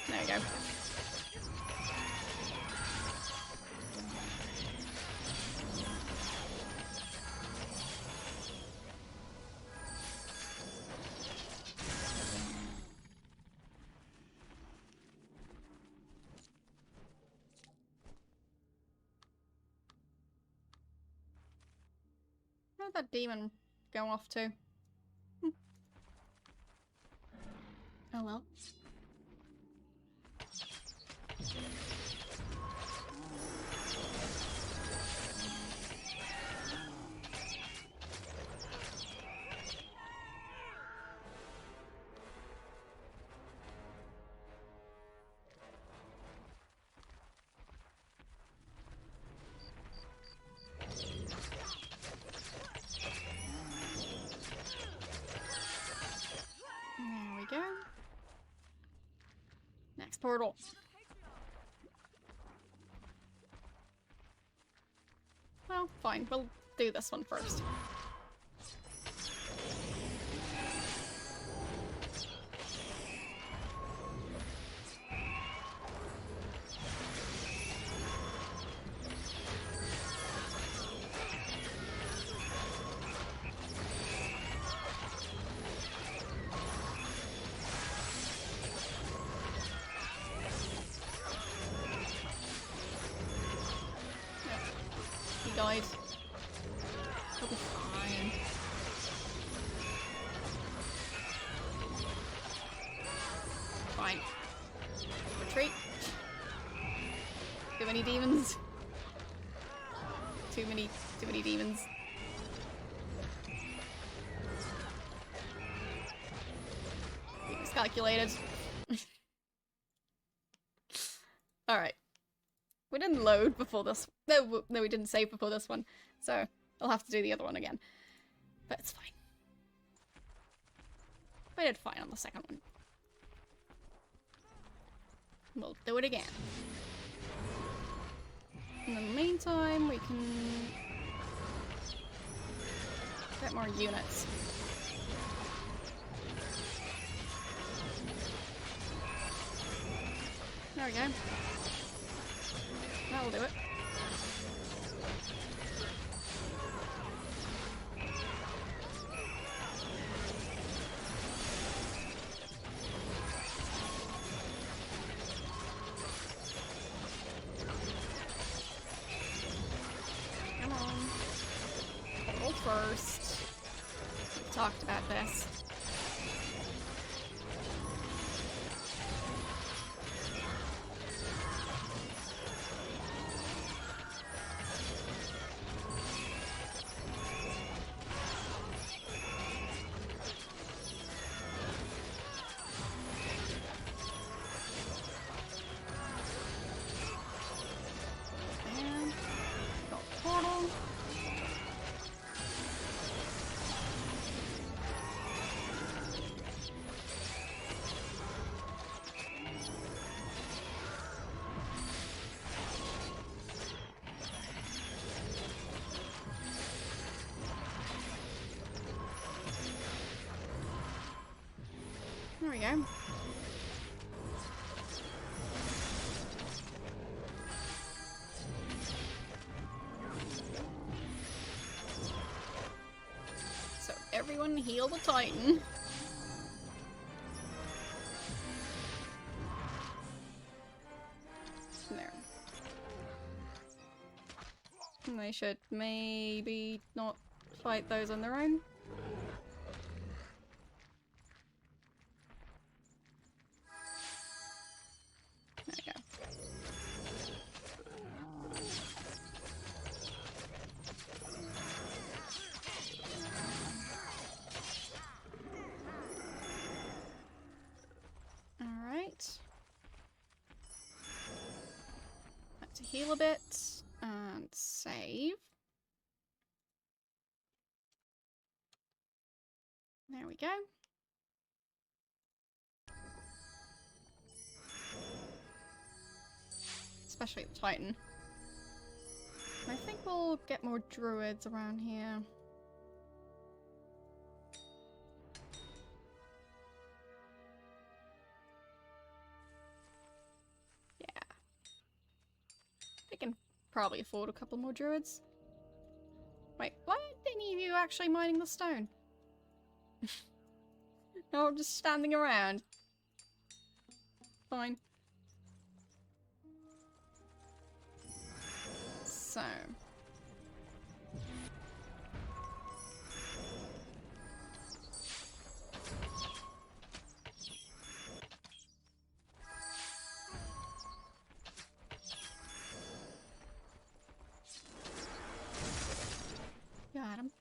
There we go. Where'd that demon go off to? Oh well. There we go. Next portal. Well, fine. We'll do this one first. He died. He'll be fine. Fine. Retreat. Too many demons. Too many demons. Miscalculated. Alright. We didn't load before this. No, we didn't save before this one. So, I'll have to do the other one again. But it's fine. I did fine on the second one. We'll do it again. In the meantime, we can get more units. There we go. That'll do it. Come on. Go first. We've talked about this. There we go. So everyone heal the Titan. There. And they should maybe not fight those on their own. Heal a bit and save. There we go. Especially the Titan. I think we'll get more druids around here. Can probably afford a couple more druids. Wait, why aren't any of you actually mining the stone? No, I'm just standing around. Fine. So. Got him.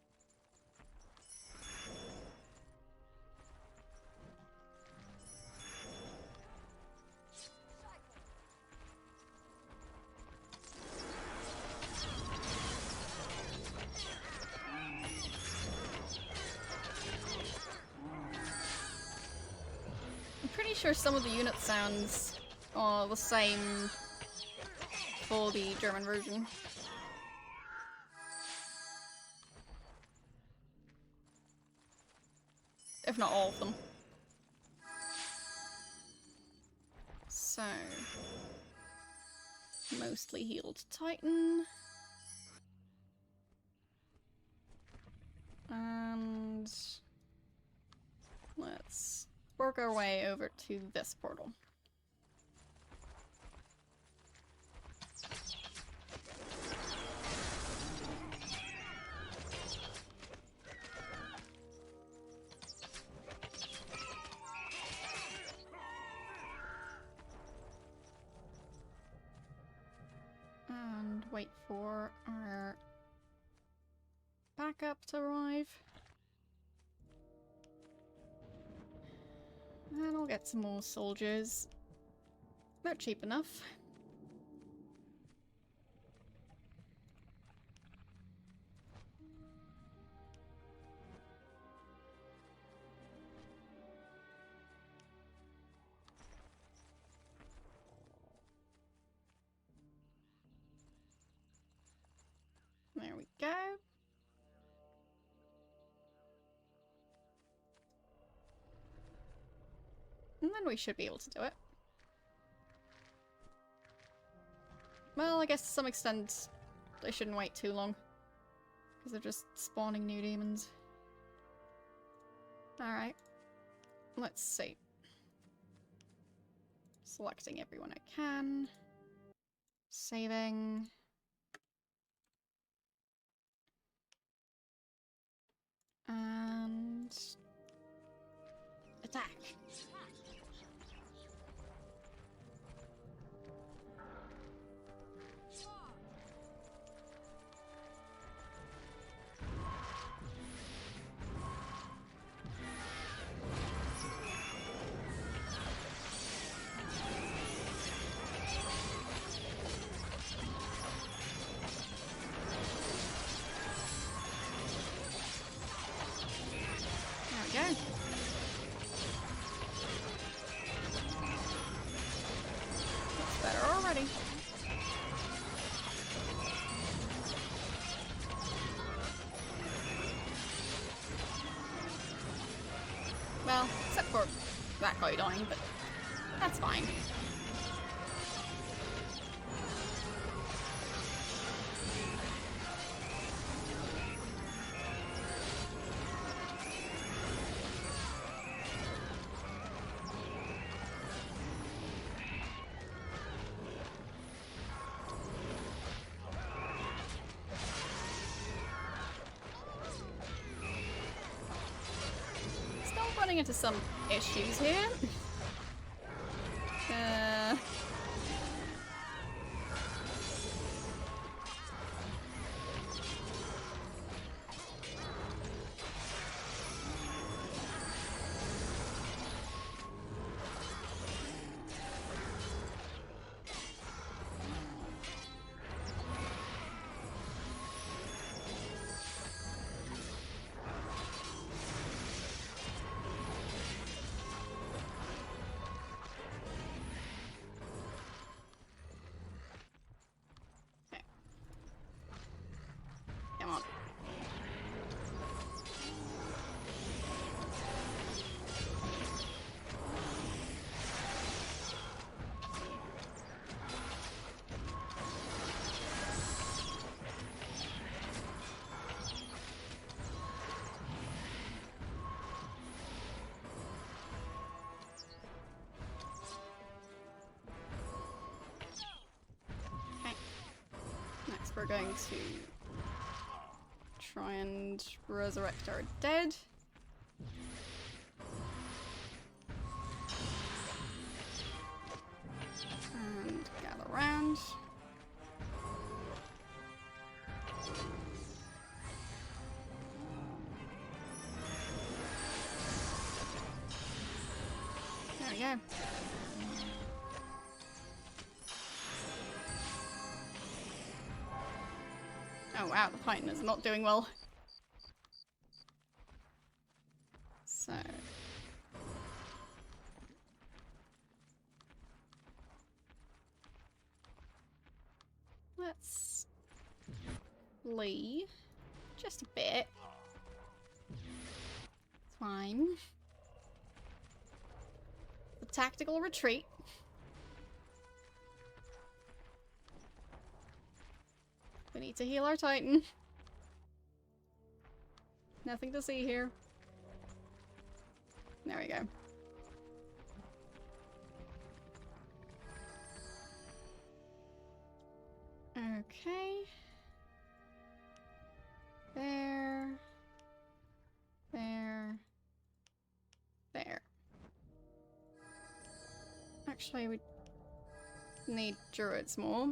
I'm pretty sure some of the unit sounds are the same for the German version. If not all of them. So, mostly healed Titan. And let's work our way over to this portal. wait for our backup to arrive. And I'll get some more soldiers. They're cheap enough. There we go. And then we should be able to do it. Well, I guess to some extent, they shouldn't wait too long. Because they're just spawning new demons. Alright. Let's see. Selecting everyone I can. Saving. And... attack. There we go. Looks better already. Well, except for that guy dying, but that's fine. Running into some issues here. Come on. Okay. Next we're going to try and resurrect our dead. And gather round. There we go. Oh wow, the Titan is not doing well. So... let's flee just a bit. It's fine. The tactical retreat. We need to heal our Titan. Nothing to see here. There we go. Okay. There. There. There. Actually, we need druids more.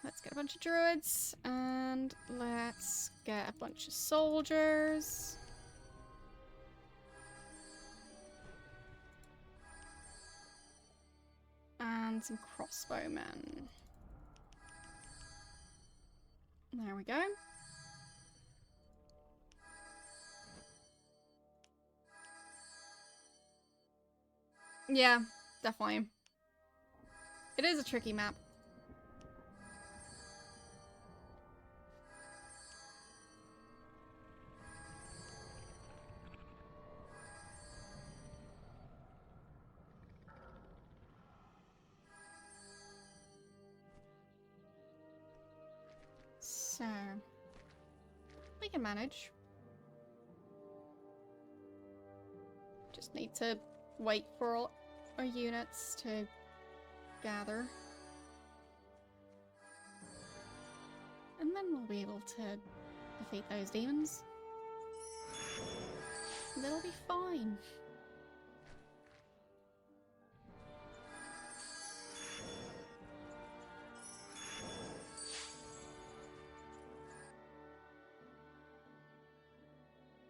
let's get a bunch of druids, and let's get a bunch of soldiers. And some crossbowmen. There we go. Yeah, definitely. It is a tricky map. So, we can manage. Just need to wait for all our units to gather. And then we'll be able to defeat those demons. They'll be fine.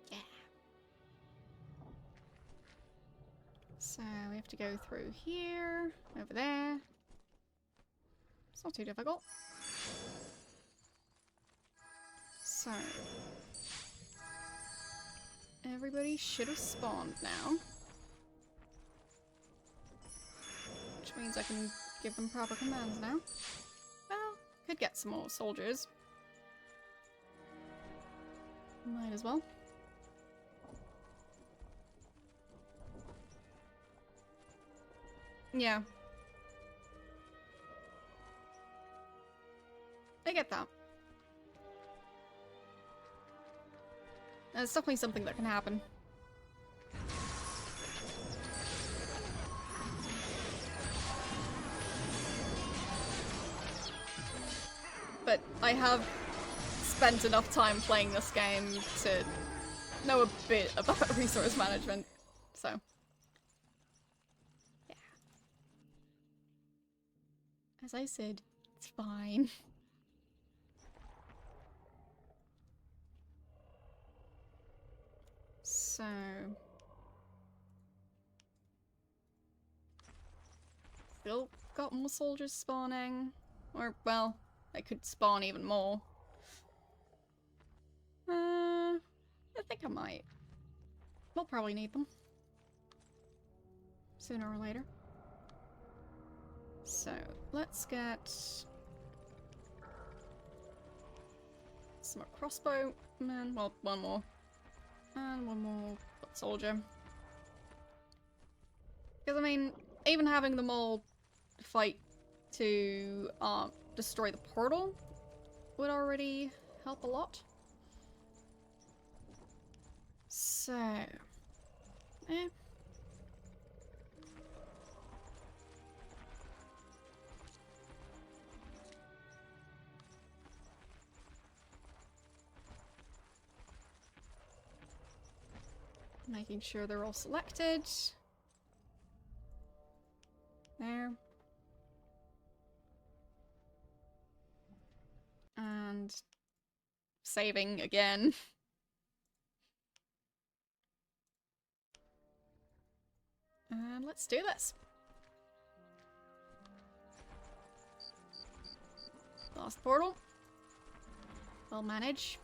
Yeah. So we have to go through here, over there. It's not too difficult. So, everybody should have spawned now. Which means I can give them proper commands now. Well, could get some more soldiers. Might as well. Yeah. I get that. It's definitely something that can happen. But I have spent enough time playing this game to know a bit about resource management, so yeah. As I said, it's fine. So still got more soldiers spawning. Or, well, I could spawn even more. I think I might. We'll probably need them. Sooner or later. So, let's get some more crossbowmen. Well, one more. And one more foot soldier. Because, I mean, even having them all fight to destroy the portal would already help a lot. So, making sure they're all selected. There. And saving again. And let's do this. Lost portal. We'll manage.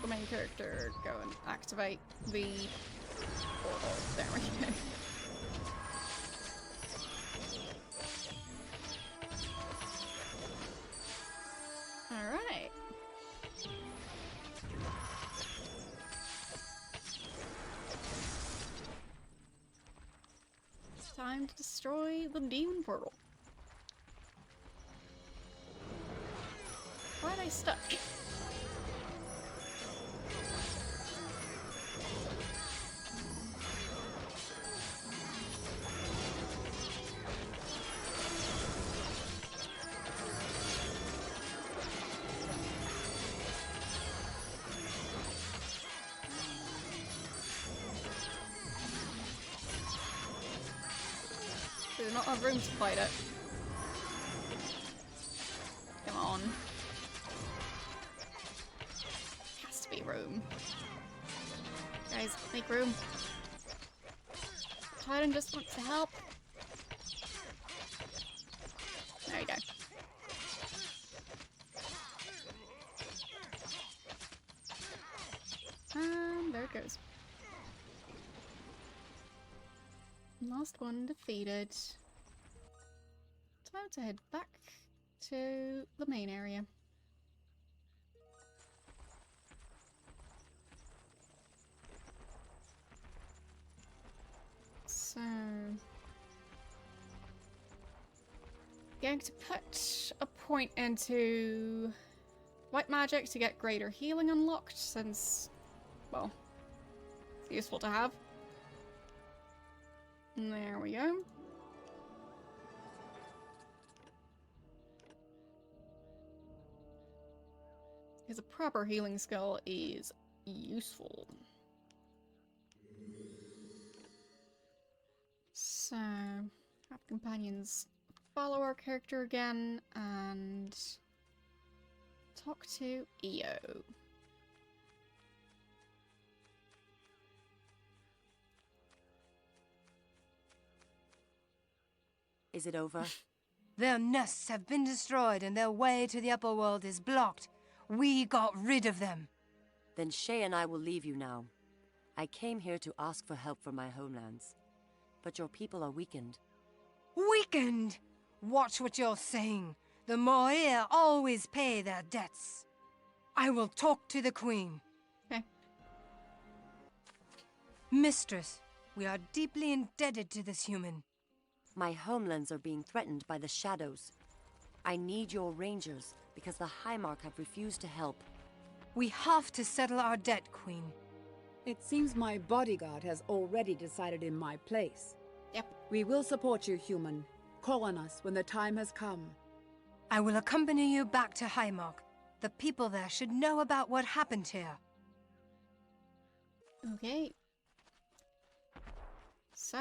The main character go and activate the portal. There we go. Alright. It's time to destroy the demon portal. She's stuck. We do not have room to fight it. Come on. Has to be room. Guys, make room. Titan just wants to help. There you go. And there it goes. Last one defeated. Time to head back to the main area. So, going to put a point into white magic to get greater healing unlocked, since, well, it's useful to have. And there we go. Because a proper healing skill is useful. So, have companions follow our character again and talk to EO. Is it over? Their nests have been destroyed and their way to the upper world is blocked. We got rid of them. Then Shay and I will leave you now. I came here to ask for help for my homelands. But your people are weakened. Weakened? Watch what you're saying. The Moir always pay their debts. I will talk to the Queen. Okay. Mistress, we are deeply indebted to this human. My homelands are being threatened by the shadows. I need your rangers, because the Highmark have refused to help. We have to settle our debt, Queen. It seems my bodyguard has already decided in my place. Yep. We will support you, human. Call on us when the time has come. I will accompany you back to Highmark. The people there should know about what happened here. Okay. So.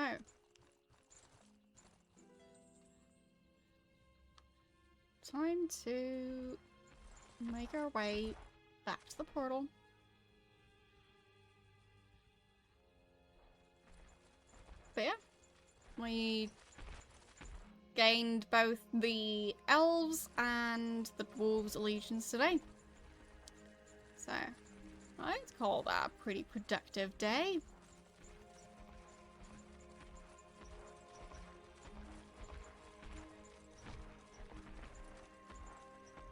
Time to make our way back to the portal. But yeah, we gained both the elves and the dwarves' allegiance today. So, I'd call that a pretty productive day.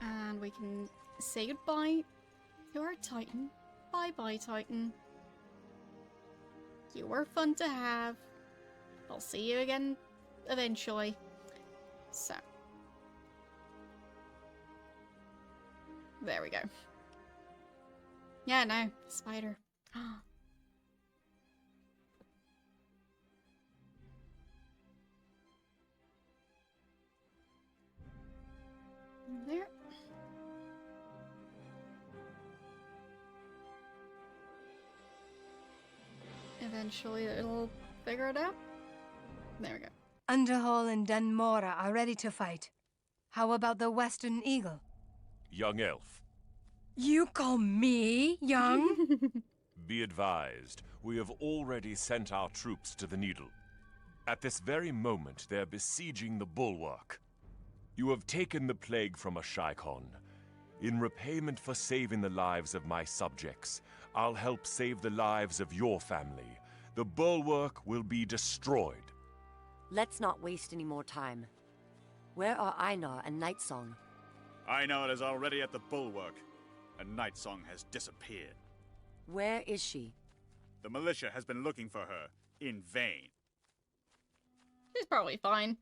And we can say goodbye to our Titan. Bye-bye, Titan. You were fun to have. I'll see you again eventually. So. There we go. Yeah, no. Spider. There. Eventually it'll figure it out. There we go. Underhall and Dunmora are ready to fight. How about the Western Eagle? Young elf, You call me young? be advised, we have already sent our troops to the Needle. At this very moment, they're besieging the bulwark. You have taken the plague from Ashikon. In repayment for saving the lives of my subjects, I'll help save the lives of your family. The bulwark will be destroyed. Let's not waste any more time. Where are Einar and Nightsong? Einar is already at the bulwark, and Nightsong has disappeared. Where is she? The militia has been looking for her, in vain. She's probably fine.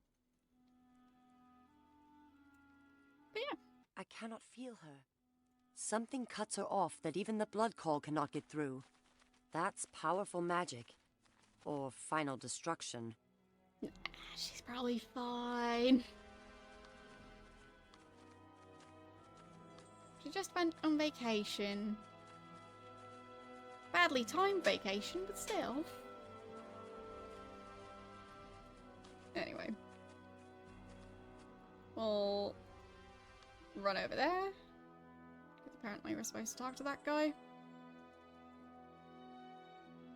But yeah. I cannot feel her. Something cuts her off that even the blood call cannot get through. That's powerful magic. Or final destruction. She's probably fine. She just went on vacation. Badly timed vacation, but still. Anyway. We'll run over there. Because apparently we're supposed to talk to that guy.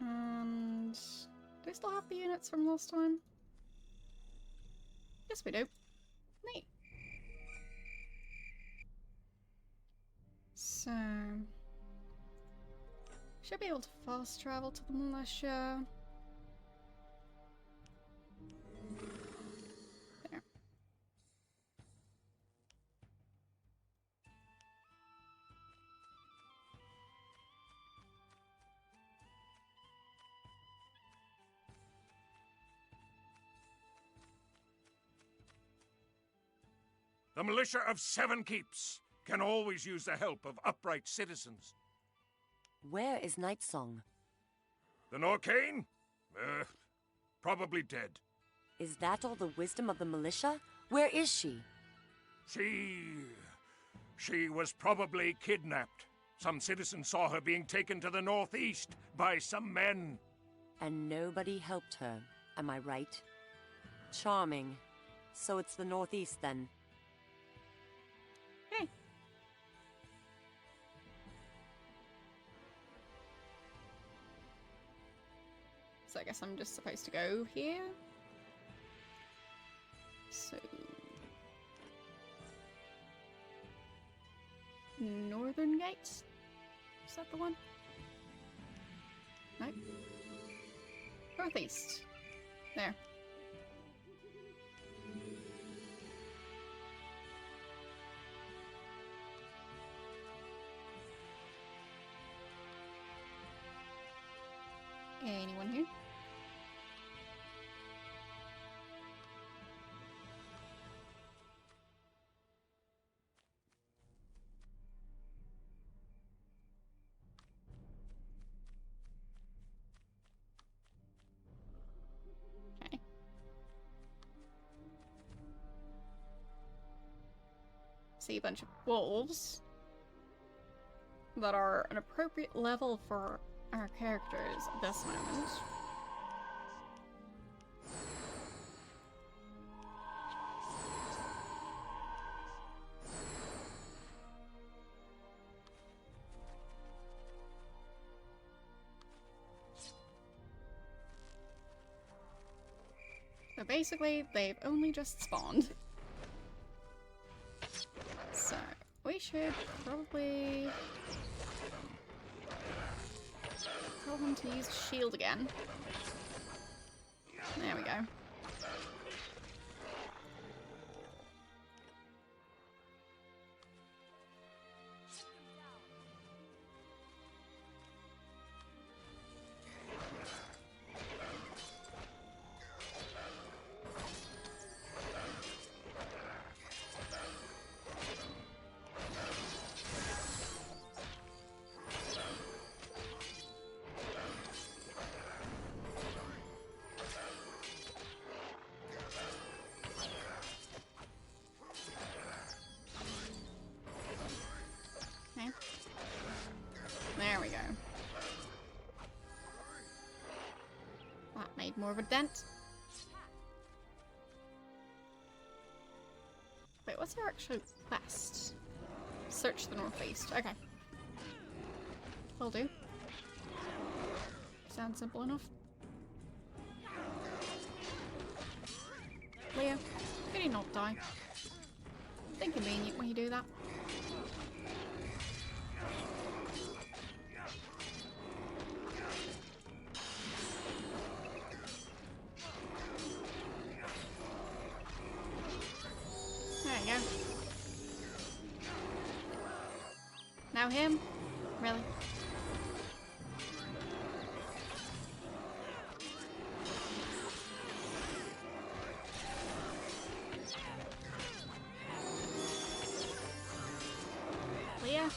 And do we still have the units from last time? Yes, we do. Neat. So, should be able to fast travel to the militia. There. The militia of 7 keeps can always use the help of upright citizens. Where is Nightsong? The Norcane? Probably dead. Is that all the wisdom of the militia? Where is she? She was probably kidnapped. Some citizen saw her being taken to the northeast by some men. And nobody helped her, am I right? Charming. So it's the northeast then. Hey. So I guess I'm just supposed to go here. So... Northern Gates? Is that the one? No. Northeast. There. Anyone here? Okay. See a bunch of wolves that are an appropriate level for our characters at this moment. So basically, they've only just spawned. So, we should probably tell them to use shield again. There we go. There we go. That made more of a dent. Wait, what's our actual quest? Search the northeast. Okay. Will do. Sounds simple enough. Leo, could you not die? It's inconvenient when you do that. There you go. Now him? Really? Leah?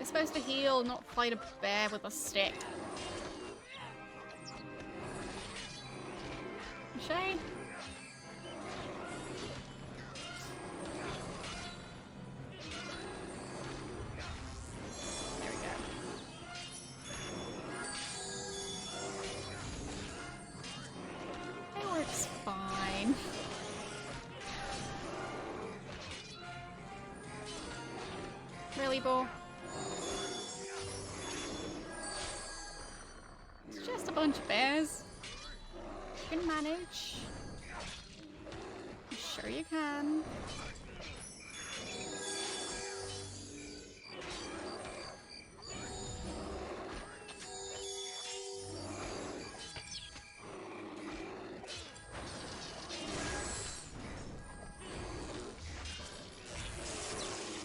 You're supposed to heal, not fight a bear with a stick. Shay? There we go. It works fine. Really, Bo? It's just a bunch of bears. You can manage. I'm sure you can.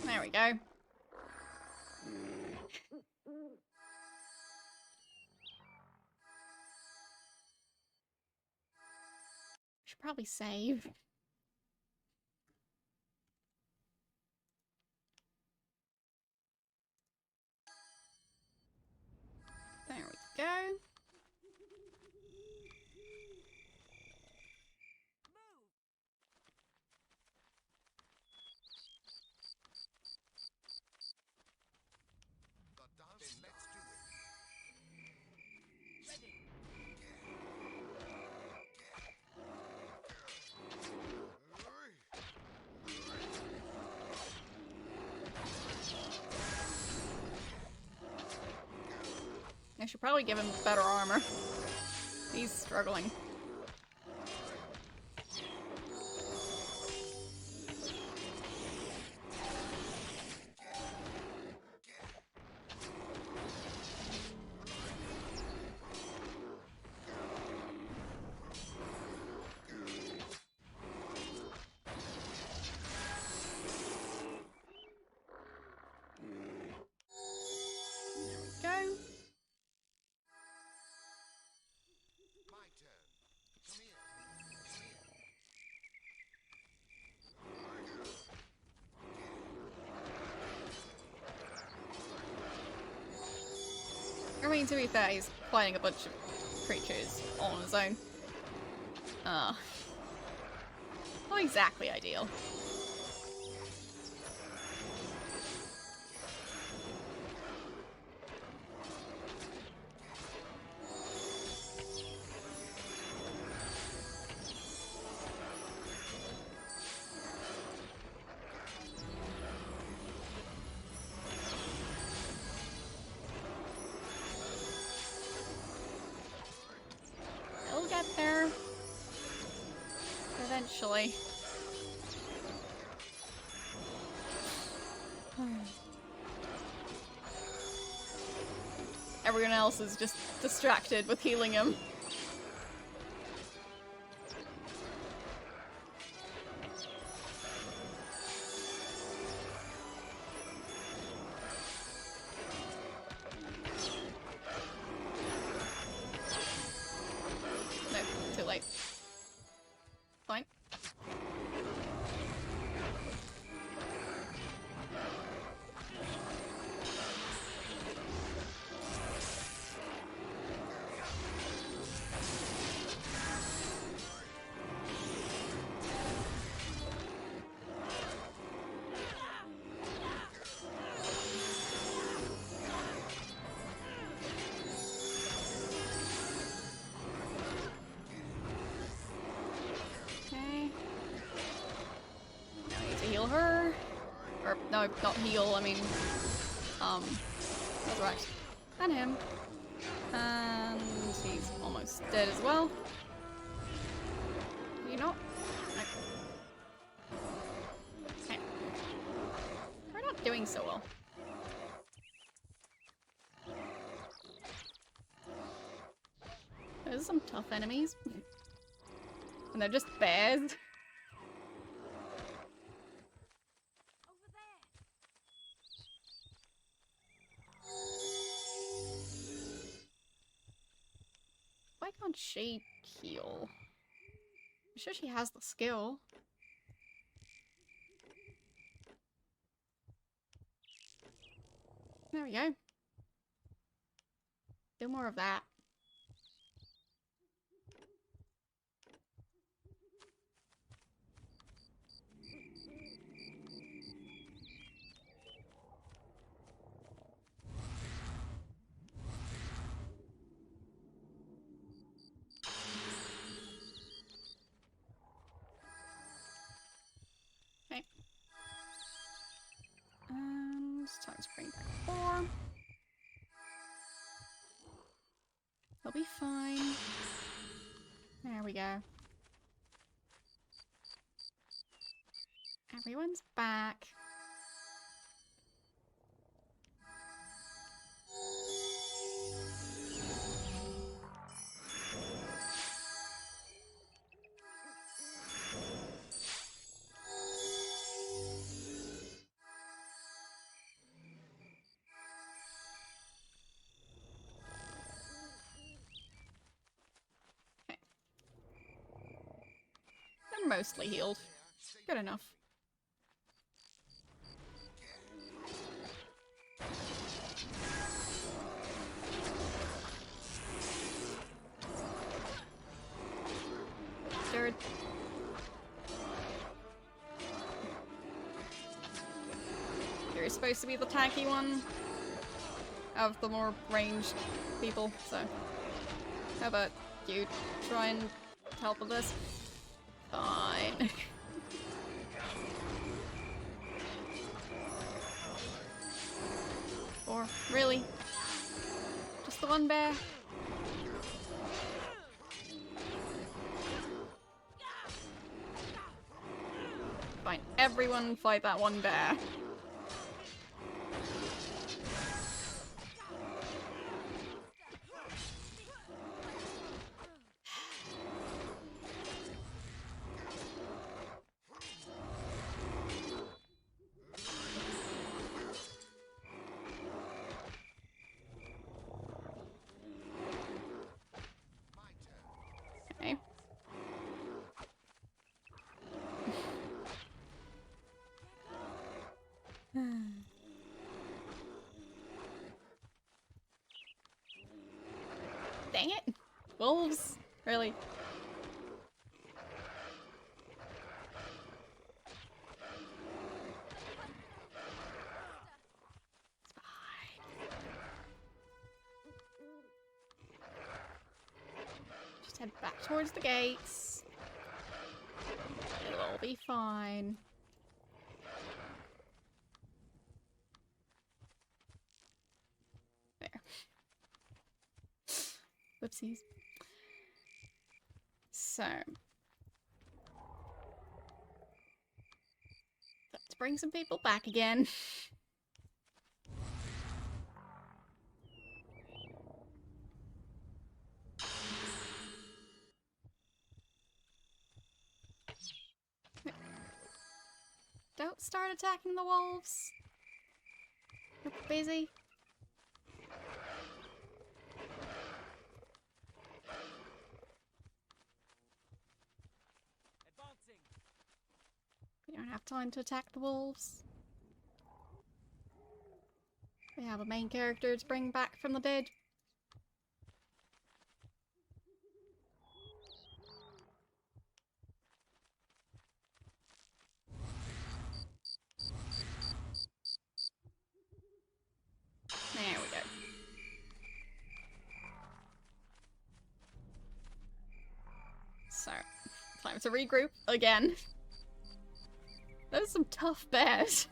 There we go. Should probably save. There we go. I should probably give him better armor. He's struggling. There we go. I mean, to be fair, he's fighting a bunch of creatures all on his own. Not exactly ideal. He'll get there. Eventually. Everyone else is just distracted with healing him. No, too late. Fine. Okay. Now I need to heal her. Or, no, not heal, I mean, resurrect. And him. And he's almost dead as well. You not? No. Okay. We're not doing so well. Those are some tough enemies. And they're just bears. Why can't she heal? I'm sure she has the skill. There we go. Do more of that. Okay. And it's time to bring back 4. He'll be fine. There we go. Everyone's back. They're mostly healed. Good enough. Jared. You're supposed to be the tanky one of the more ranged people, so how about you try and help with this? Fine. Or really? Just the one bear? Fine, everyone fight that one bear. Okay. Dang it! Wolves? Really? It's fine. Just head back towards the gates. It'll all be fine. There. Whoopsies. So. Let's bring some people back again. Don't start attacking the wolves. We're busy. We don't have time to attack the wolves. We have a main character to bring back from the dead. There we go. So, time to regroup again. Those are some tough bears.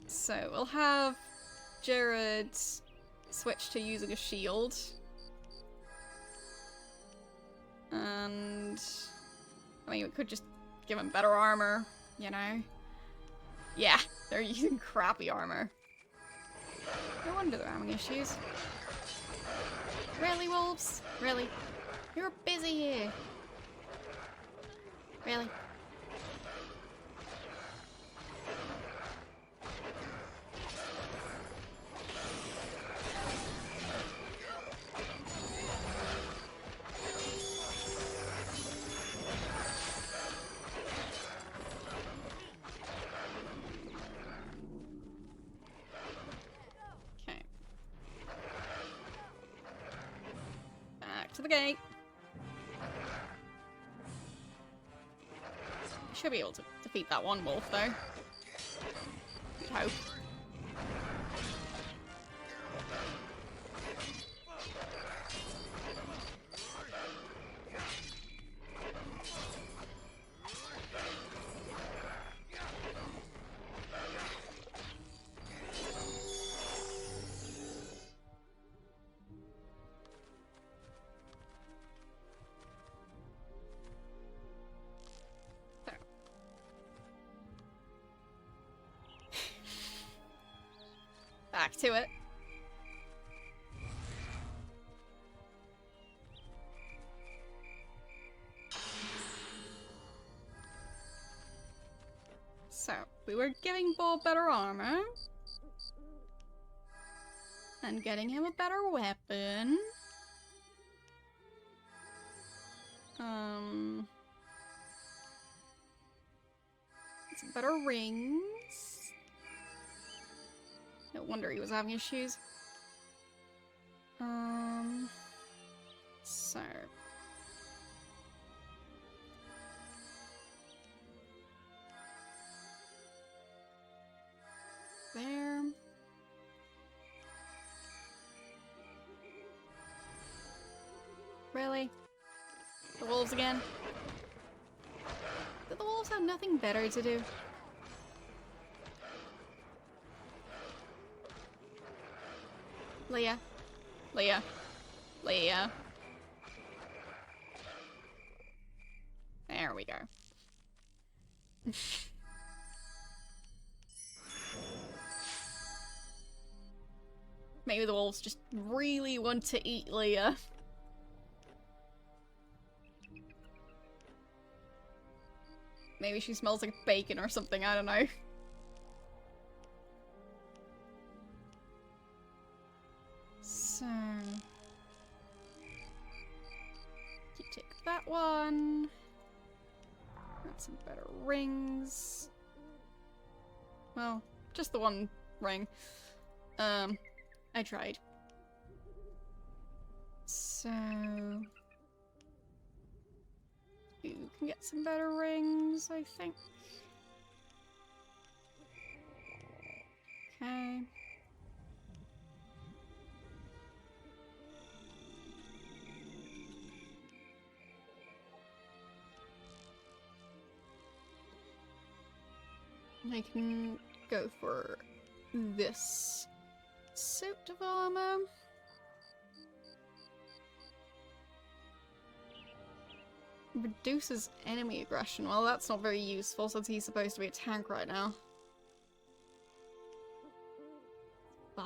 So, we'll have Jared switch to using a shield. And I mean, we could just give him better armor, you know? Yeah, they're using crappy armor. No wonder they're having issues. Really, wolves? Really? You're busy here. Really? the gate. Should be able to defeat that one wolf, though. I hope. Back to it. So, we were giving Bob better armor. And getting him a better weapon. Some better rings. No wonder he was having issues. So. There. Really? The wolves again? Did the wolves have nothing better to do? Leah. Leah. Leah. There we go. Maybe the wolves just really want to eat Leah. Maybe she smells like bacon or something, I don't know. So... you take that one. Got some better rings. Well, just the one ring. I tried. So... you can get some better rings, I think. Okay. I can go for this suit of armor. Reduces enemy aggression. Well, that's not very useful since he's supposed to be a tank right now. Bye.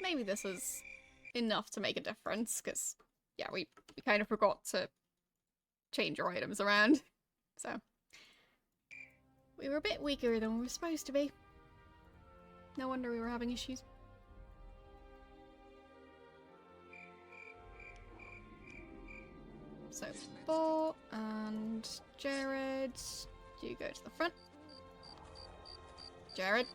Maybe this is enough to make a difference, because, yeah, we kind of forgot to change our items around. So, we were a bit weaker than we were supposed to be. No wonder we were having issues. So, Bo and Jared, you go to the front. Jared.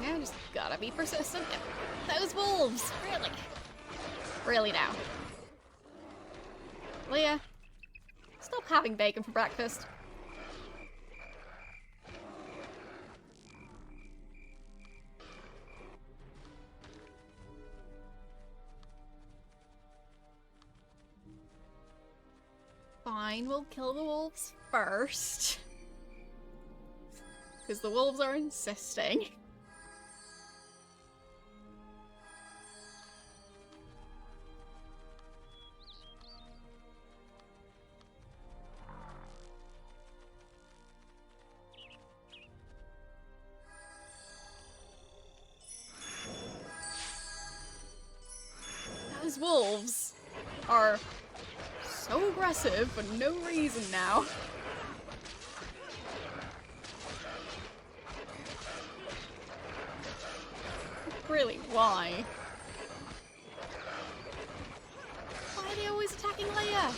Yeah, just gotta be persistent. Yeah. Those wolves! Really? Really now. Leah, stop having bacon for breakfast. Fine, we'll kill the wolves first. Because the wolves are insisting. Those wolves are so aggressive for no reason now. really, why? Why are they always attacking Leia?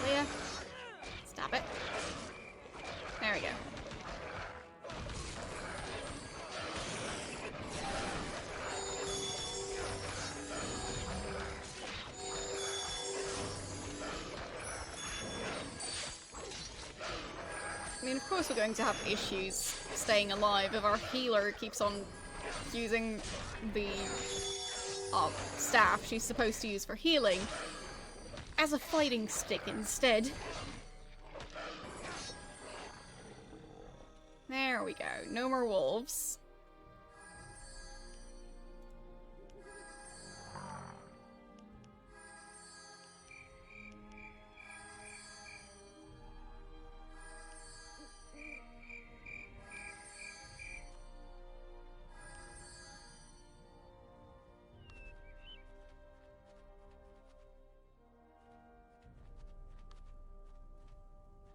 Leia, stop it. There we go. I mean, of course we're going to have issues staying alive if our healer keeps on using the staff she's supposed to use for healing as a fighting stick instead. There we go. No more wolves.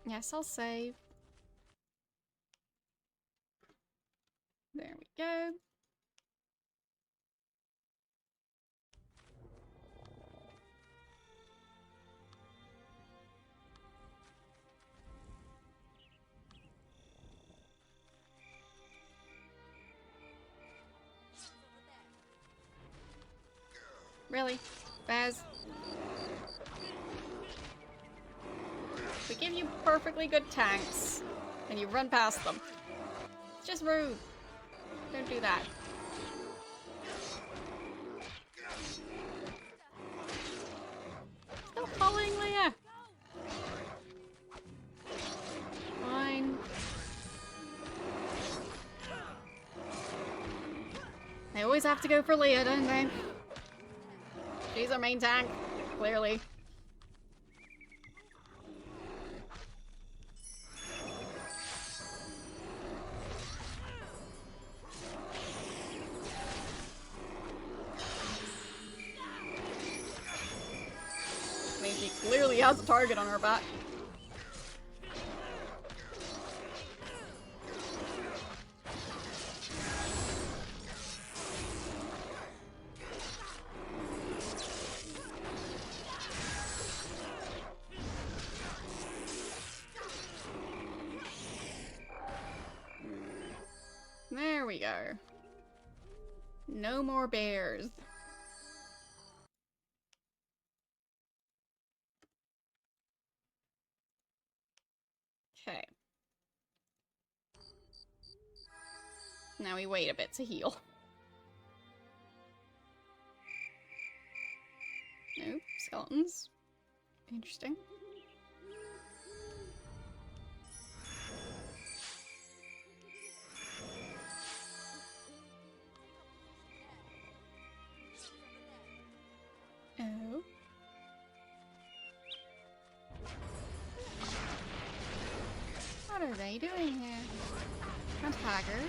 Yes, I'll save. There we go. Really? Baz? We give you perfectly good tanks, and you run past them. It's just rude. Don't do that. Stop following Leia! Fine. They always have to go for Leia, don't they? She's our main tank, clearly. I mean, she clearly has a target on her back. There we go. No more bears. Okay. Now we wait a bit to heal. Nope, skeletons. Interesting. Oh. What are they doing here? And Haggard.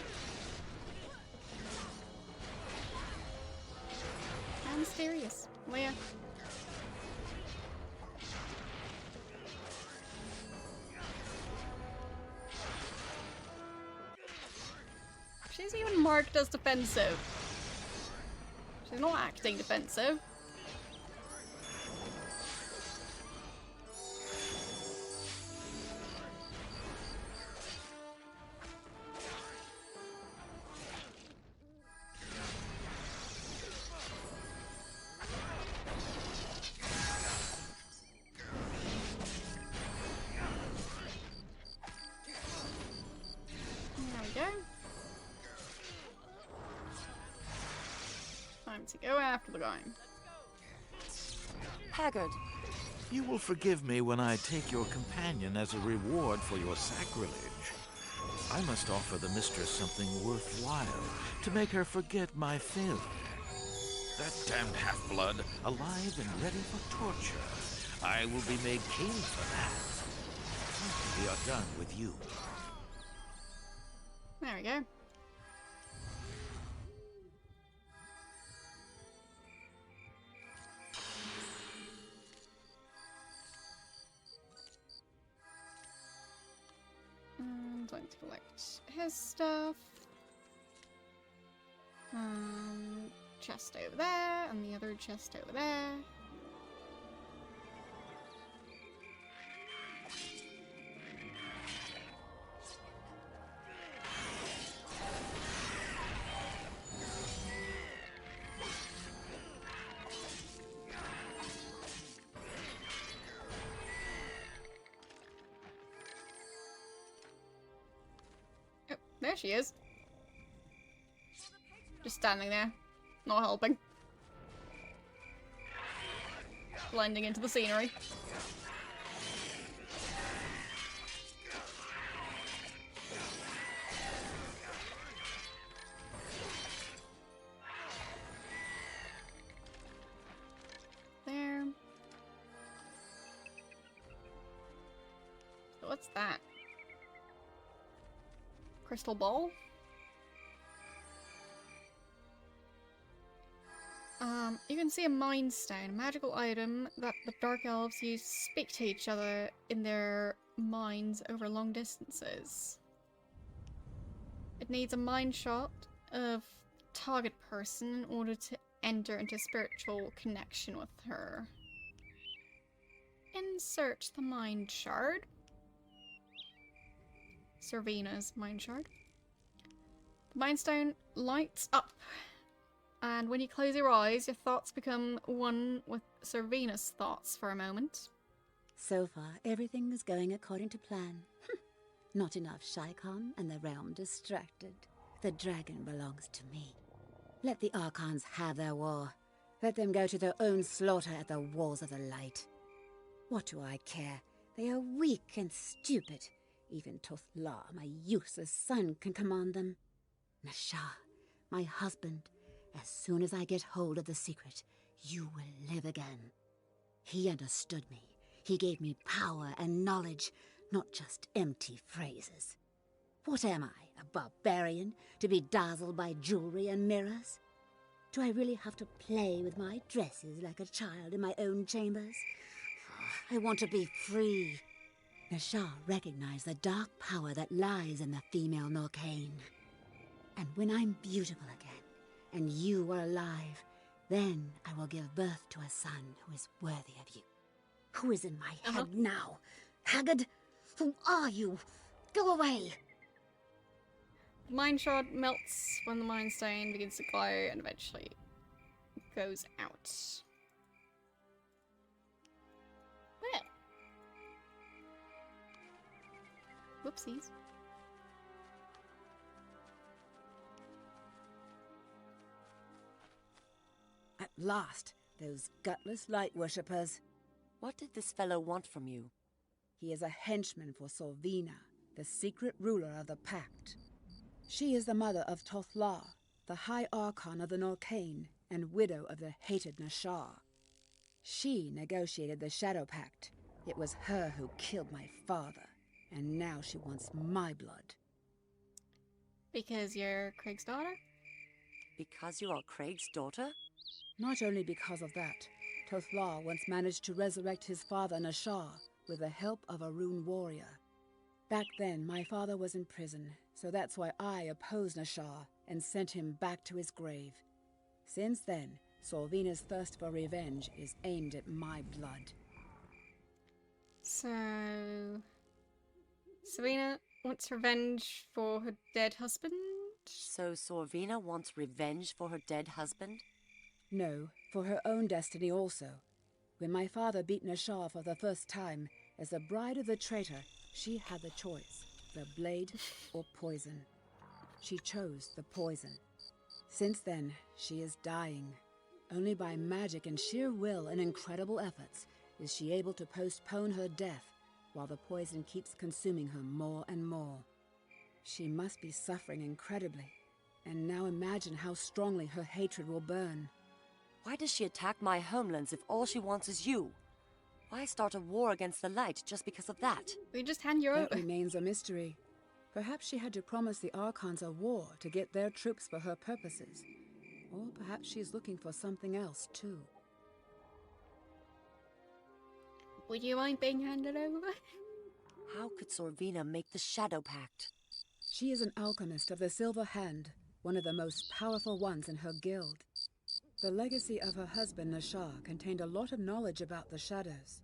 How mysterious. Leia. She's even marked as defensive. She's not acting defensive. To go after the guy. Haggard. You will forgive me when I take your companion as a reward for your sacrilege. I must offer the mistress something worthwhile to make her forget my failure. That damned half-blood, alive and ready for torture. I will be made king for that. We are done with you. There we go. I'm going to collect his stuff. Chest over there, and the other chest over there. Oh, there she is. Just standing there, not helping. Blending into the scenery. There. So what's that? Crystal ball? You can see a Mind Stone, a magical item that the Dark Elves use to speak to each other in their minds over long distances. It needs a mind shot of target person in order to enter into spiritual connection with her. Insert the mind shard. Servina's mind shard. The Mind Stone lights up. And when you close your eyes, your thoughts become one with Servina's thoughts for a moment. So far, everything is going according to plan. Not enough Shikon and the realm distracted. The dragon belongs to me. Let the Archons have their war. Let them go to their own slaughter at the walls of the light. What do I care? They are weak and stupid. Even Tothla, my useless son, can command them. Nashar, my husband, as soon as I get hold of the secret, you will live again. He understood me. He gave me power and knowledge, not just empty phrases. What am I, a barbarian, to be dazzled by jewelry and mirrors? Do I really have to play with my dresses like a child in my own chambers? I want to be free. Nashar recognized the dark power that lies in the female Norcane. And when I'm beautiful again, and you are alive, then I will give birth to a son who is worthy of you. Who is in my head now? Haggard? Who are you? Go away! The Mind Shard melts when the Mind Stone begins to glow and eventually goes out. Well. Whoopsies. At last, those gutless light worshippers. What did this fellow want from you? He is a henchman for Solvina, the secret ruler of the Pact. She is the mother of Tothla, the High Archon of the Norcane and widow of the hated Nashar. She negotiated the Shadow Pact. It was her who killed my father, and now she wants my blood. Because you're Craig's daughter? Because you are Craig's daughter? Not only because of that, Tothla once managed to resurrect his father Nashar with the help of a rune warrior. Back then, my father was in prison, so that's why I opposed Nashar and sent him back to his grave. Since then, Solvina's thirst for revenge is aimed at my blood. So... Savina wants revenge for her dead husband? So Sorvina wants revenge for her dead husband? No, for her own destiny also. When my father beat Nashar for the first time, as the bride of the traitor, she had the choice, the blade or poison. She chose the poison. Since then, she is dying. Only by magic and sheer will and incredible efforts is she able to postpone her death, while the poison keeps consuming her more and more. She must be suffering incredibly, and now imagine how strongly her hatred will burn. Why does she attack my homelands if all she wants is you? Why start a war against the light just because of that? We just hand you over. That remains a mystery. Perhaps she had to promise the Archons a war to get their troops for her purposes. Or perhaps she's looking for something else, too. Would you mind being handed over? How could Sorvina make the Shadow Pact? She is an alchemist of the Silver Hand, one of the most powerful ones in her guild. The legacy of her husband, Nashar, contained a lot of knowledge about the shadows.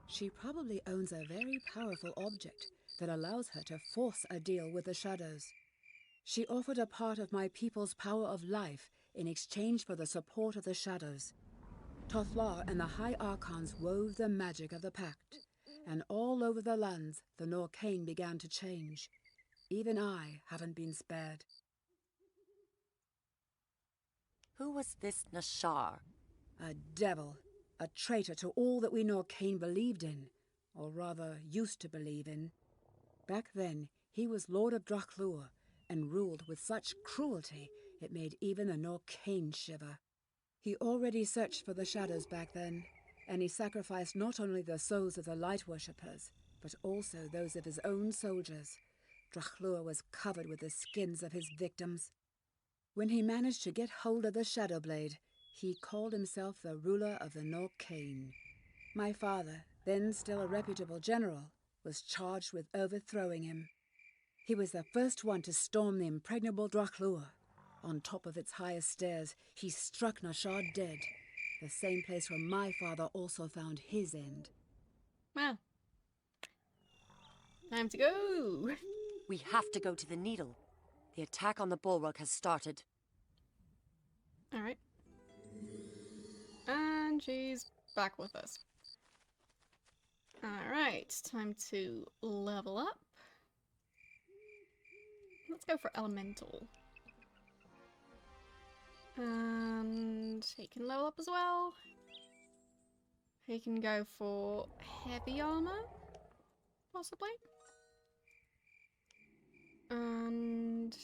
She probably owns a very powerful object that allows her to force a deal with the shadows. She offered a part of my people's power of life in exchange for the support of the shadows. Tothlar and the High Archons wove the magic of the pact, and all over the lands the Norcane began to change. Even I haven't been spared. Who was this Nashar? A devil, a traitor to all that we Norcane believed in, or rather used to believe in. Back then, he was Lord of Drachlur, and ruled with such cruelty it made even the Norcane shiver. He already searched for the shadows back then, and he sacrificed not only the souls of the light worshippers, but also those of his own soldiers. Drachlur was covered with the skins of his victims. When he managed to get hold of the Shadow Blade, he called himself the ruler of the Norcane. My father, then still a reputable general, was charged with overthrowing him. He was the first one to storm the impregnable Drachlur. On top of its highest stairs, he struck Nashar dead, the same place where my father also found his end. Well, time to go. We have to go to the Needle. The attack on the bulwark has started. Alright. And she's back with us. Alright, time to level up. Let's go for Elemental. And he can level up as well. He can go for Heavy Armor, possibly. And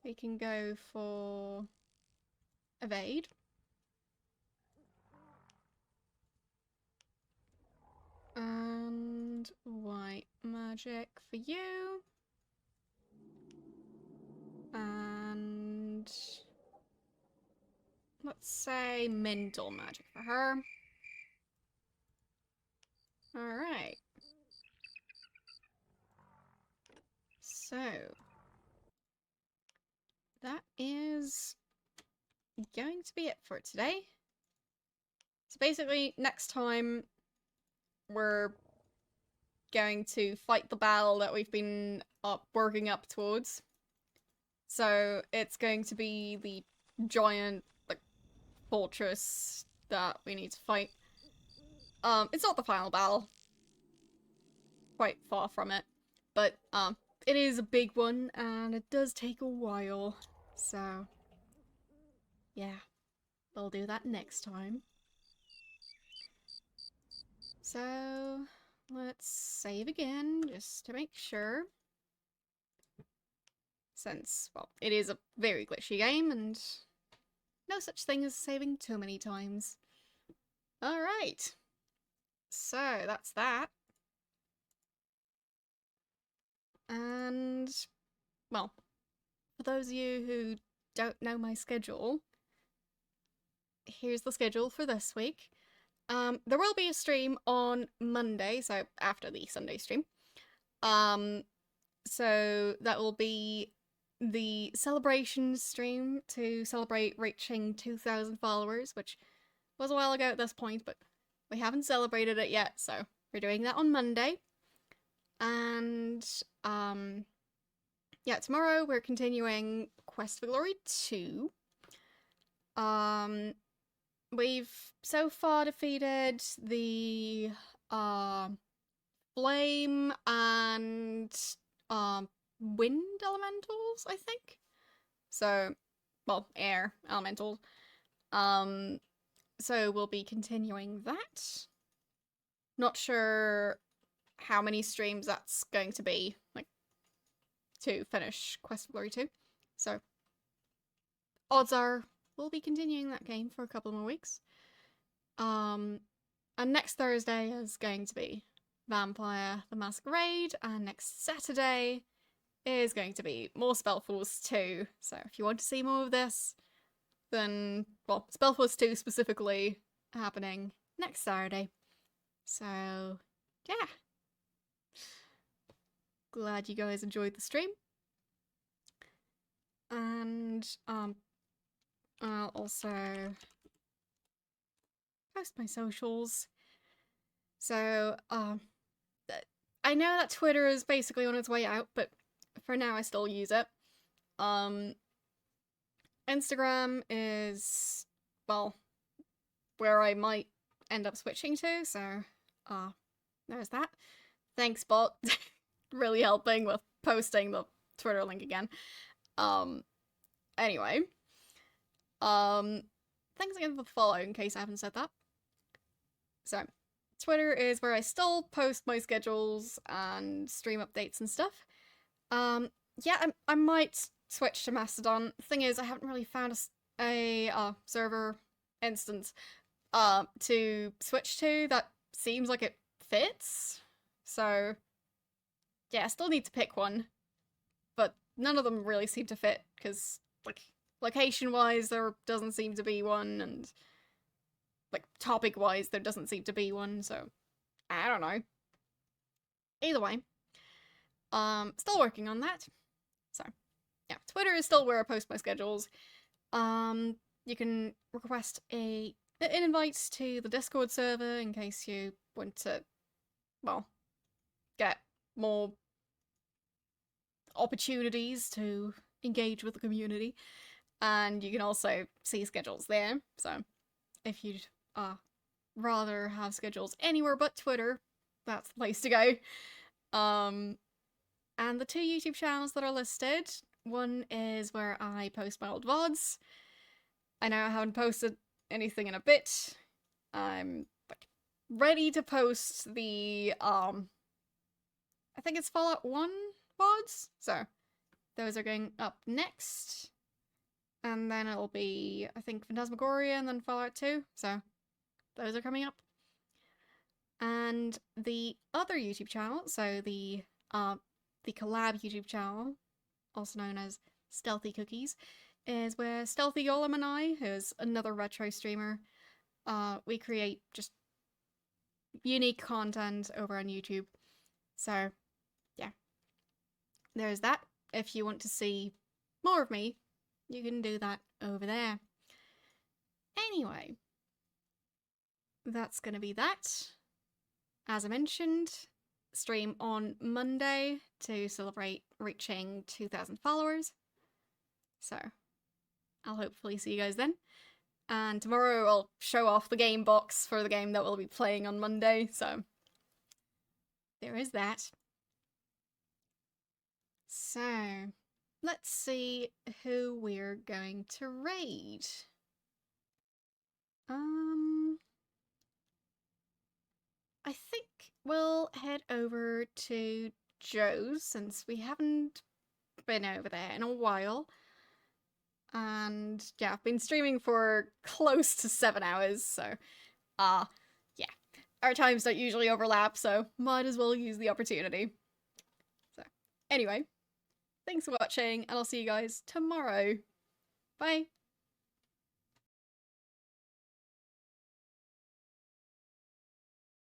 we can go for Evade. And White Magic for you. And let's say Mental Magic for her. Alright. So that is going to be it for today. So basically, next time we're going to fight the battle that we've been working up towards. So it's going to be the giant fortress that we need to fight. It's not the final battle. Quite far from it. But it is a big one, and it does take a while. So yeah, we'll do that next time. So let's save again, just to make sure. Since, well, it is a very glitchy game, and no such thing as saving too many times. Alright. So, that's that. And, well, for those of you who don't know my schedule, here's the schedule for this week. There will be a stream on Monday, so after the Sunday stream. So that will be the celebration stream to celebrate reaching 2,000 followers, which was a while ago at this point, but we haven't celebrated it yet, so we're doing that on Monday. And, yeah, tomorrow we're continuing Quest for Glory 2. We've so far defeated the flame and wind elementals, I think. So, well, air elemental. So we'll be continuing that. Not sure how many streams that's going to be, like, to finish Quest for Glory 2. So, odds are we'll be continuing that game for a couple more weeks. And next Thursday is going to be Vampire the Masquerade, and next Saturday is going to be more SpellForce 2. So if you want to see more of this, then, well, SpellForce 2 specifically happening next Saturday. So, yeah. glad you guys enjoyed the stream. And I'll also post my socials. So I know that Twitter is basically on its way out, but for now I still use it. Instagram is, well, where I might end up switching to, so there's that. Thanks, bot. Really helping with posting the Twitter link again. Anyway. Thanks again for the follow, in case I haven't said that. So, Twitter is where I still post my schedules and stream updates and stuff. Yeah, I might switch to Mastodon. Thing is, I haven't really found a server instance to switch to that seems like it fits. So, yeah, I still need to pick one. But none of them really seem to fit, because, like, location-wise, there doesn't seem to be one, and, like, topic-wise, there doesn't seem to be one, so I don't know. Either way, still working on that. So, yeah, Twitter is still where I post my schedules. You can request an invite to the Discord server in case you want to, well, get more opportunities to engage with the community. And you can also see schedules there. So if you'd rather have schedules anywhere but Twitter, that's the place to go. And the 2 YouTube channels that are listed, one is where I post my old VODs. I know I haven't posted anything in a bit. I'm like ready to post the I think it's Fallout 1 VODs. So those are going up next. And then it'll be, I think, Phantasmagoria and then Fallout 2. So those are coming up. And the other YouTube channel, so the collab YouTube channel, also known as Stealthy Cookies, is where Stealthy Golem and I, who's another retro streamer, we create just unique content over on YouTube. So, yeah. There's that. If you want to see more of me, you can do that over there. Anyway, that's gonna be that. As I mentioned, stream on Monday to celebrate reaching 2,000 followers. So, I'll hopefully see you guys then. And tomorrow I'll show off the game box for the game that we'll be playing on Monday, so there is that. So, let's see who we're going to raid. I think we'll head over to Joe's since we haven't been over there in a while. And yeah, I've been streaming for close to 7 hours, so yeah. Our times don't usually overlap, so might as well use the opportunity. So, anyway. Thanks for watching, and I'll see you guys tomorrow. Bye!